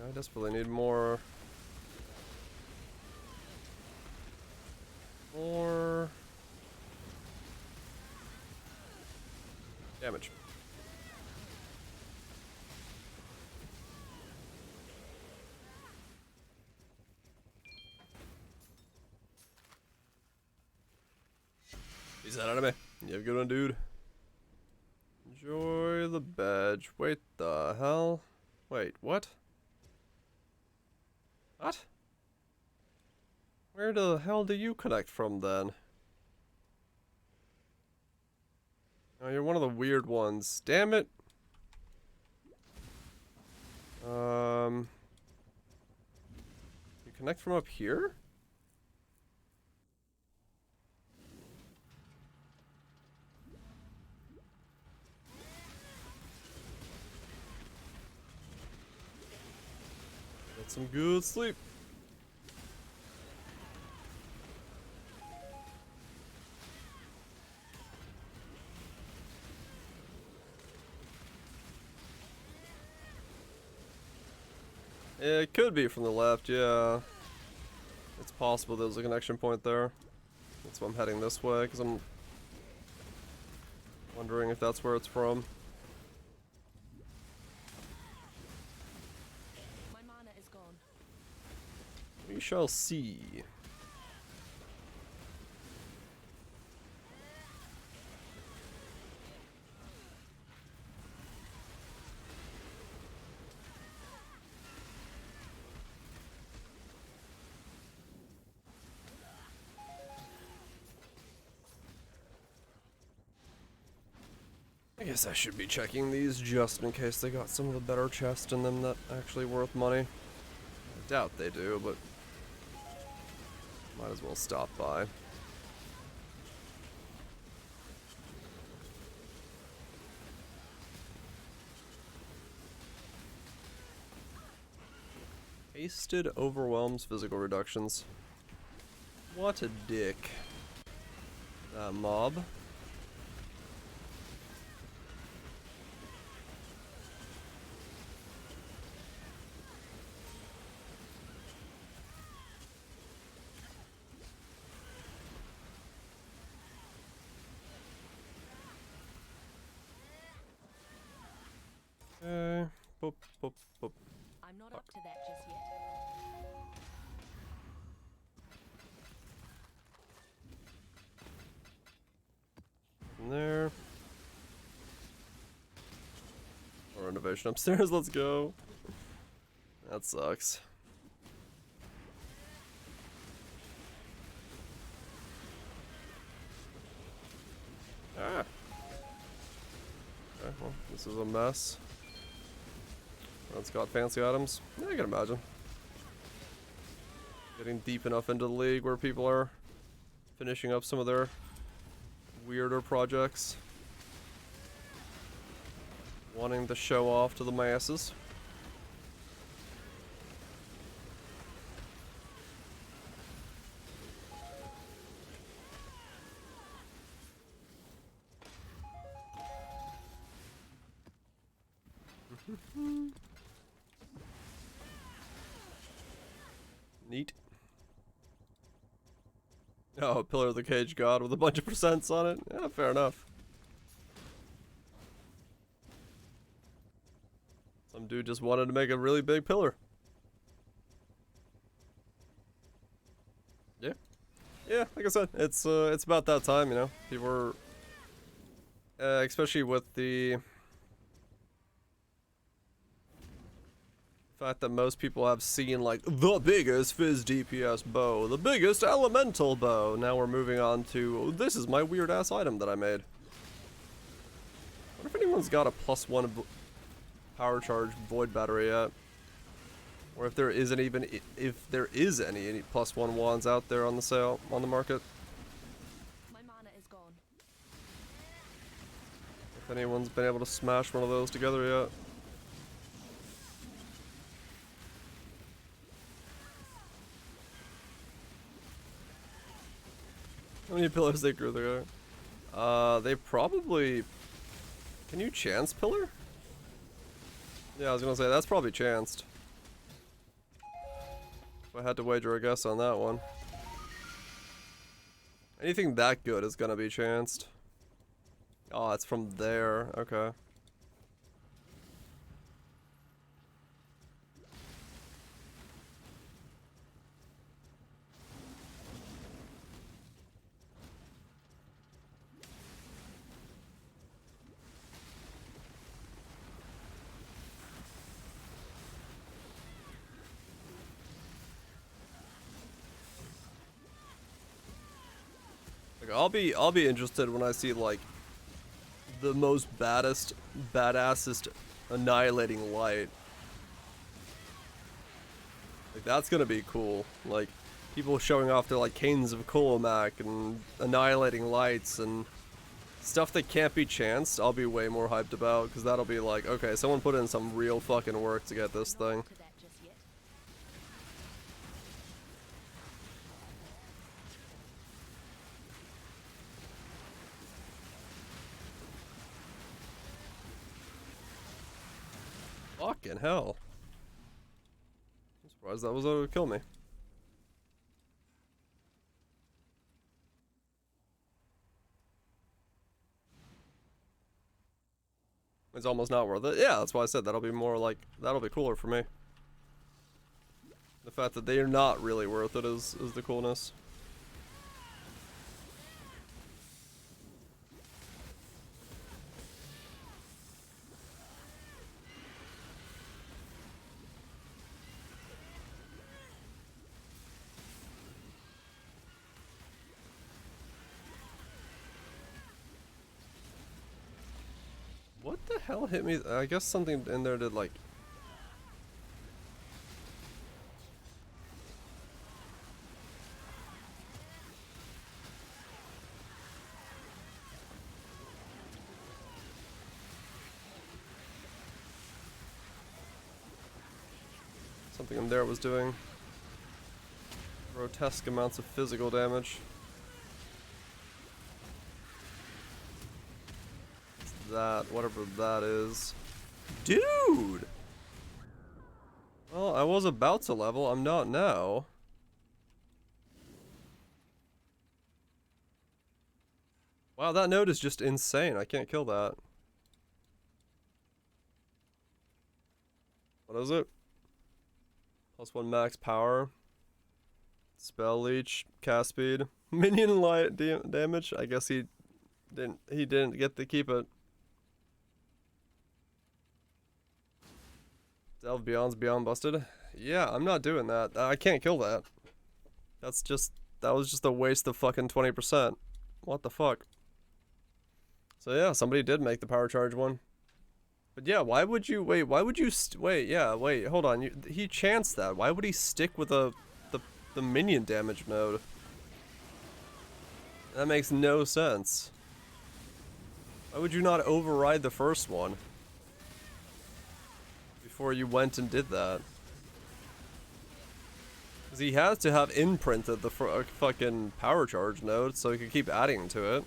I desperately need more. More damage. Peace out, anime. You have a good one, dude. Enjoy the badge. Wait, the hell? Wait, what? What? Where the hell do you connect from then? Oh, you're one of the weird ones. Damn it. You connect from up here? Get some good sleep. It could be from the left, yeah. It's possible there's a connection point there. We'll That's why I'm heading this way, because I'm wondering if that's where it's from. My mana is gone. We shall see. I guess I should be checking these just in case they got some of the better chests in them that actually worth money. I doubt they do, but might as well stop by. Hasted overwhelms physical reductions. What a dick. That mob. Okay. Boop, boop, boop. I'm not up to that just yet. In there. More renovation upstairs, let's go. That sucks. Ah. Okay, well, this is a mess. It's got fancy items. Yeah, I can imagine. Getting deep enough into the league where people are finishing up some of their weirder projects. Wanting to show off to the masses. Neat. Oh, Pillar of the Cage God with a bunch of percents on it. Yeah, fair enough. Some dude just wanted to make a really big pillar. Yeah. Yeah, like I said, it's about that time, you know. People are, especially with the fact that most people have seen like the biggest Fizz DPS bow, the biggest elemental bow. Now we're moving on to, oh, this is my weird ass item that I made. What if anyone's got a +1 power charge void battery yet? Or if there isn't even, if there is any +1 wands out there on the sale, on the market. My mana is gone. If anyone's been able to smash one of those together yet. How many pillars they grew there? They probably... Can you chance pillar? Yeah, I was gonna say, that's probably chanced. If I had to wager a guess on that one. Anything that good is gonna be chanced. Oh, it's from there. Okay. Like, I'll be interested when I see like the most badassest annihilating light. Like, that's gonna be cool. Like, people showing off their like canes of Kolomak and annihilating lights and stuff that can't be chanced. I'll be way more hyped about, because that'll be like, okay, someone put in some real fucking work to get this thing. To that just yet. Fucking hell. I'm surprised that was able to kill me. It's almost not worth it. Yeah, that's why I said that'll be more like, that'll be cooler for me. The fact that they are not really worth it is the coolness. What the hell hit me? I guess something in there did like... Something in there was doing grotesque amounts of physical damage. That, whatever that is. Dude! Well, I was about to level, I'm not now. Wow, that node is just insane, I can't kill that. What is it? +1 max power. Spell leech, cast speed. Minion light damage, I guess he didn't get to keep it. Delve Beyond's Beyond busted. Yeah, I'm not doing that. I can't kill that. That was just a waste of fucking 20%. What the fuck? So yeah, somebody did make the power charge one. But yeah, why would you, wait, hold on. He chanced that. Why would he stick with the minion damage node? That makes no sense. Why would you not override the first one before you went and did that? Because he has to have imprinted the fucking power charge node so he could keep adding to it.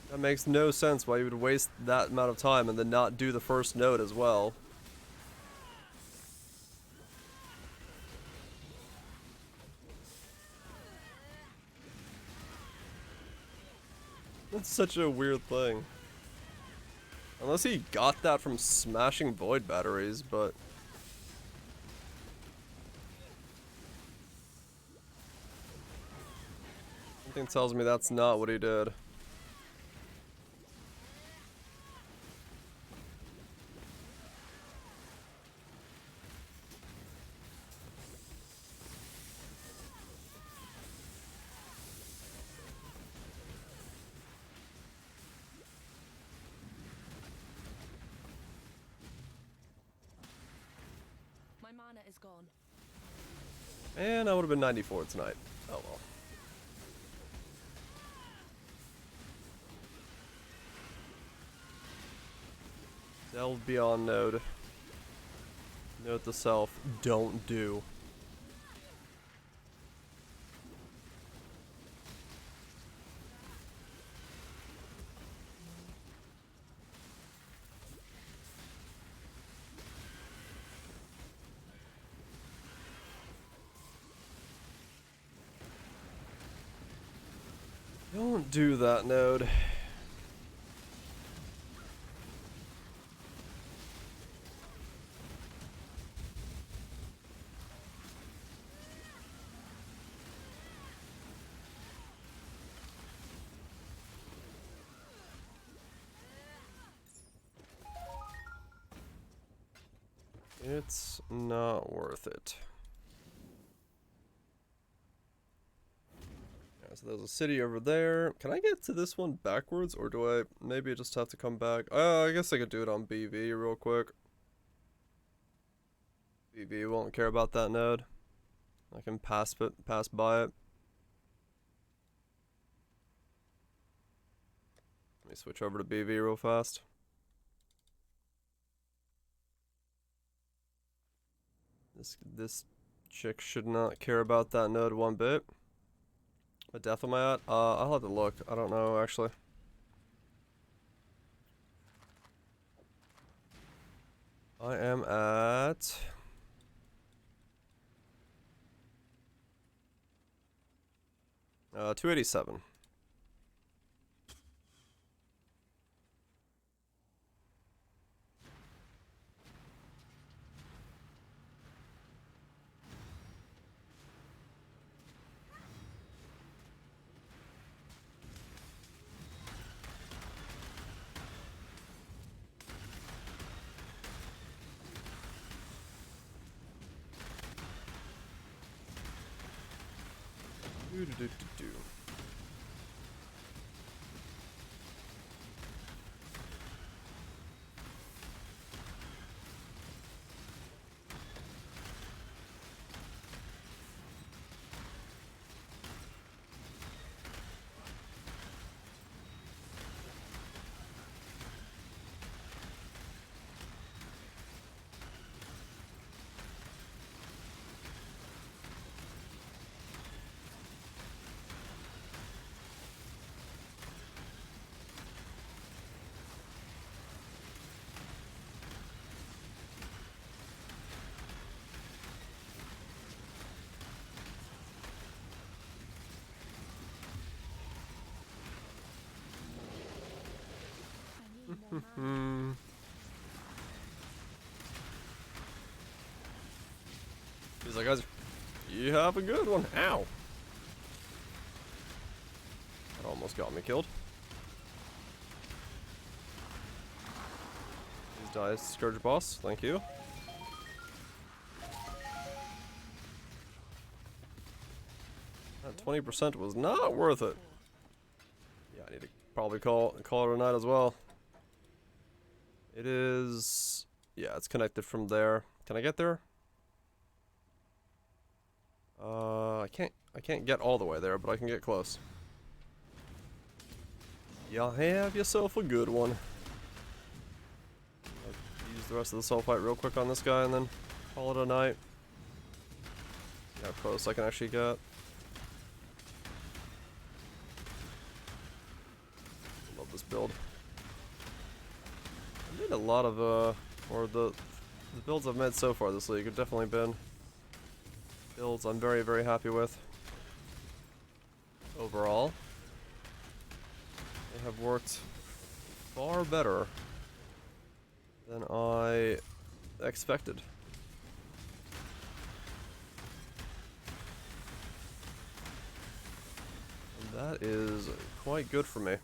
That makes no sense why you would waste that amount of time and then not do the first node as well. That's such a weird thing. Unless he got that from smashing void batteries, but... something tells me that's not what he did. My mana is gone. And I would have been 94 tonight. Oh well. Delve Beyond node. Note to self, don't do. Don't do that, node. It's not worth it. Yeah, so there's a city over there. Can I get to this one backwards, or do I maybe just have to come back? I guess I could do it on BV real quick. BV won't care about that node. I can pass by it. Let me switch over to BV real fast. This chick should not care about that node one bit. What depth am I at? I'll have to look. I don't know actually. I am at 287. Do. I need more mana. He's like, guys, you have a good one. Ow. That almost got me killed. Please die, Scourge boss. Thank you. That 20% was not worth it. Yeah, I need to probably call it a night as well. It is... Yeah, it's connected from there. Can I get there? I can't get all the way there, but I can get close. Y'all have yourself a good one. I'll use the rest of the sulfite real quick on this guy and then call it a night. See how close I can actually get. Love this build. I made a lot of, or the builds I've made so far this league have definitely been builds I'm very, very happy with. Overall, they have worked far better than I expected. And that is quite good for me.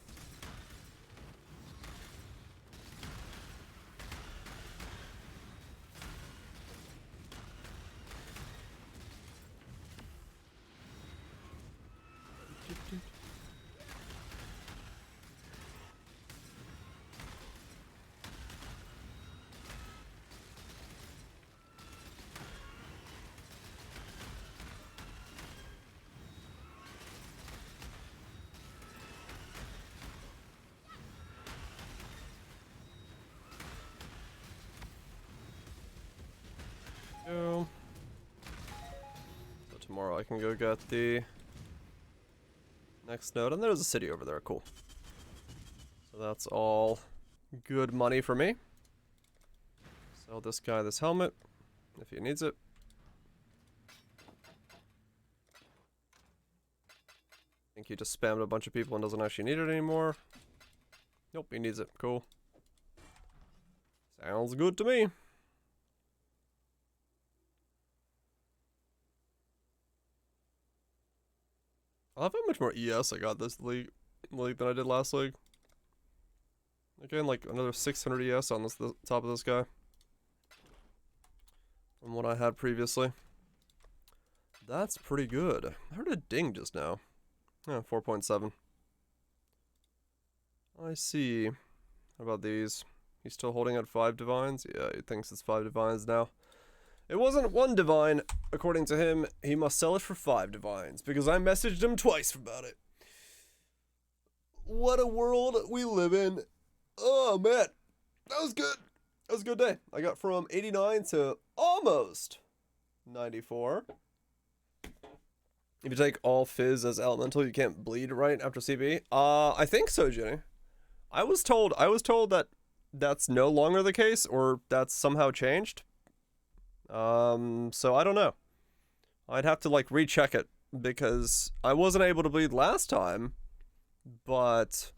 Go. So tomorrow I can go get the next node, and there's a city over there. Cool. So that's all good money for me. Sell this guy this helmet if he needs it. I think he just spammed a bunch of people and doesn't actually need it anymore. Nope, he needs it. Cool. Sounds good to me. I love how much more ES I got this league than I did last league. Again, like another 600 ES on the top of this guy from what I had previously. That's pretty good. I heard a ding just now. Yeah, 4.7. I see. How about these? He's still holding at 5 divines? Yeah, he thinks it's 5 divines now. It wasn't 1 divine, according to him. He must sell it for 5 divines, because I messaged him twice about it. What a world we live in. Oh, man. That was good. That was a good day. I got from 89 to almost 94. If you take all Fizz as elemental, you can't bleed right after CB. I think so, Jenny. I was told that that's no longer the case, or that's somehow changed. So I don't know. I'd have to like recheck it because I wasn't able to bleed last time, but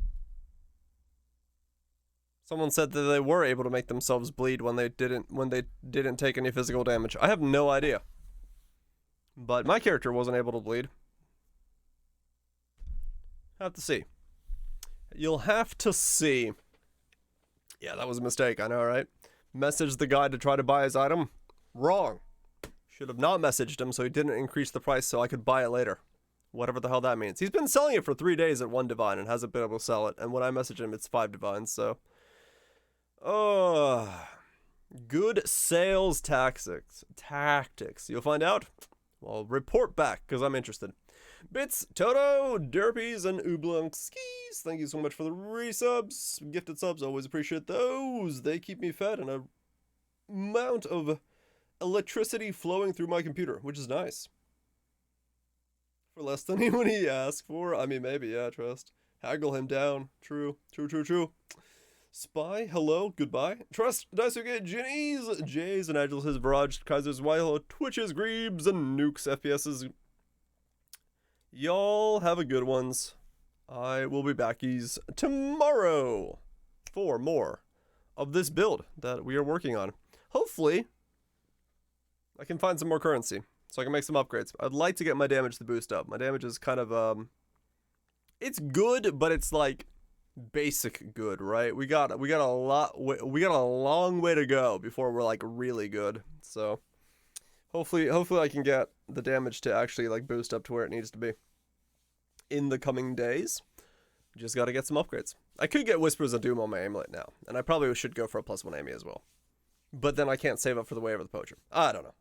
someone said that they were able to make themselves bleed when they didn't take any physical damage. I have no idea. But my character wasn't able to bleed. Have to see. You'll have to see. Yeah, that was a mistake, I know, right? Messaged the guy to try to buy his item. Wrong. Should have not messaged him so he didn't increase the price so I could buy it later. Whatever the hell that means. He's been selling it for 3 days at 1 divine and hasn't been able to sell it. And when I message him, it's 5 divines. So, good sales tactics. You'll find out. Well, report back because I'm interested. Bits, Toto, Derpies, and Oblongskis. Thank you so much for the resubs. Gifted subs, always appreciate those. They keep me fed and a amount of electricity flowing through my computer, which is nice. For less than what he asked for. I mean, maybe, yeah, trust. Haggle him down. True. Spy, hello, goodbye. Trust, Daisuke, Jennies, Jays, and Agile, his Barrage, Kaiser's, Wilo, Twitches, Greebs, and Nukes, FPSs. Y'all have a good ones. I will be backies tomorrow for more of this build that we are working on. Hopefully, I can find some more currency so I can make some upgrades. I'd like to get my damage to boost up. My damage is kind of, it's good, but it's like basic good, right? We got a long way to go before we're like really good. So hopefully I can get the damage to actually like boost up to where it needs to be in the coming days. Just got to get some upgrades. I could get Whispers of Doom on my amulet now, and I probably should go for a +1 Amy as well. But then I can't save up for the Wave of the Poacher. I don't know.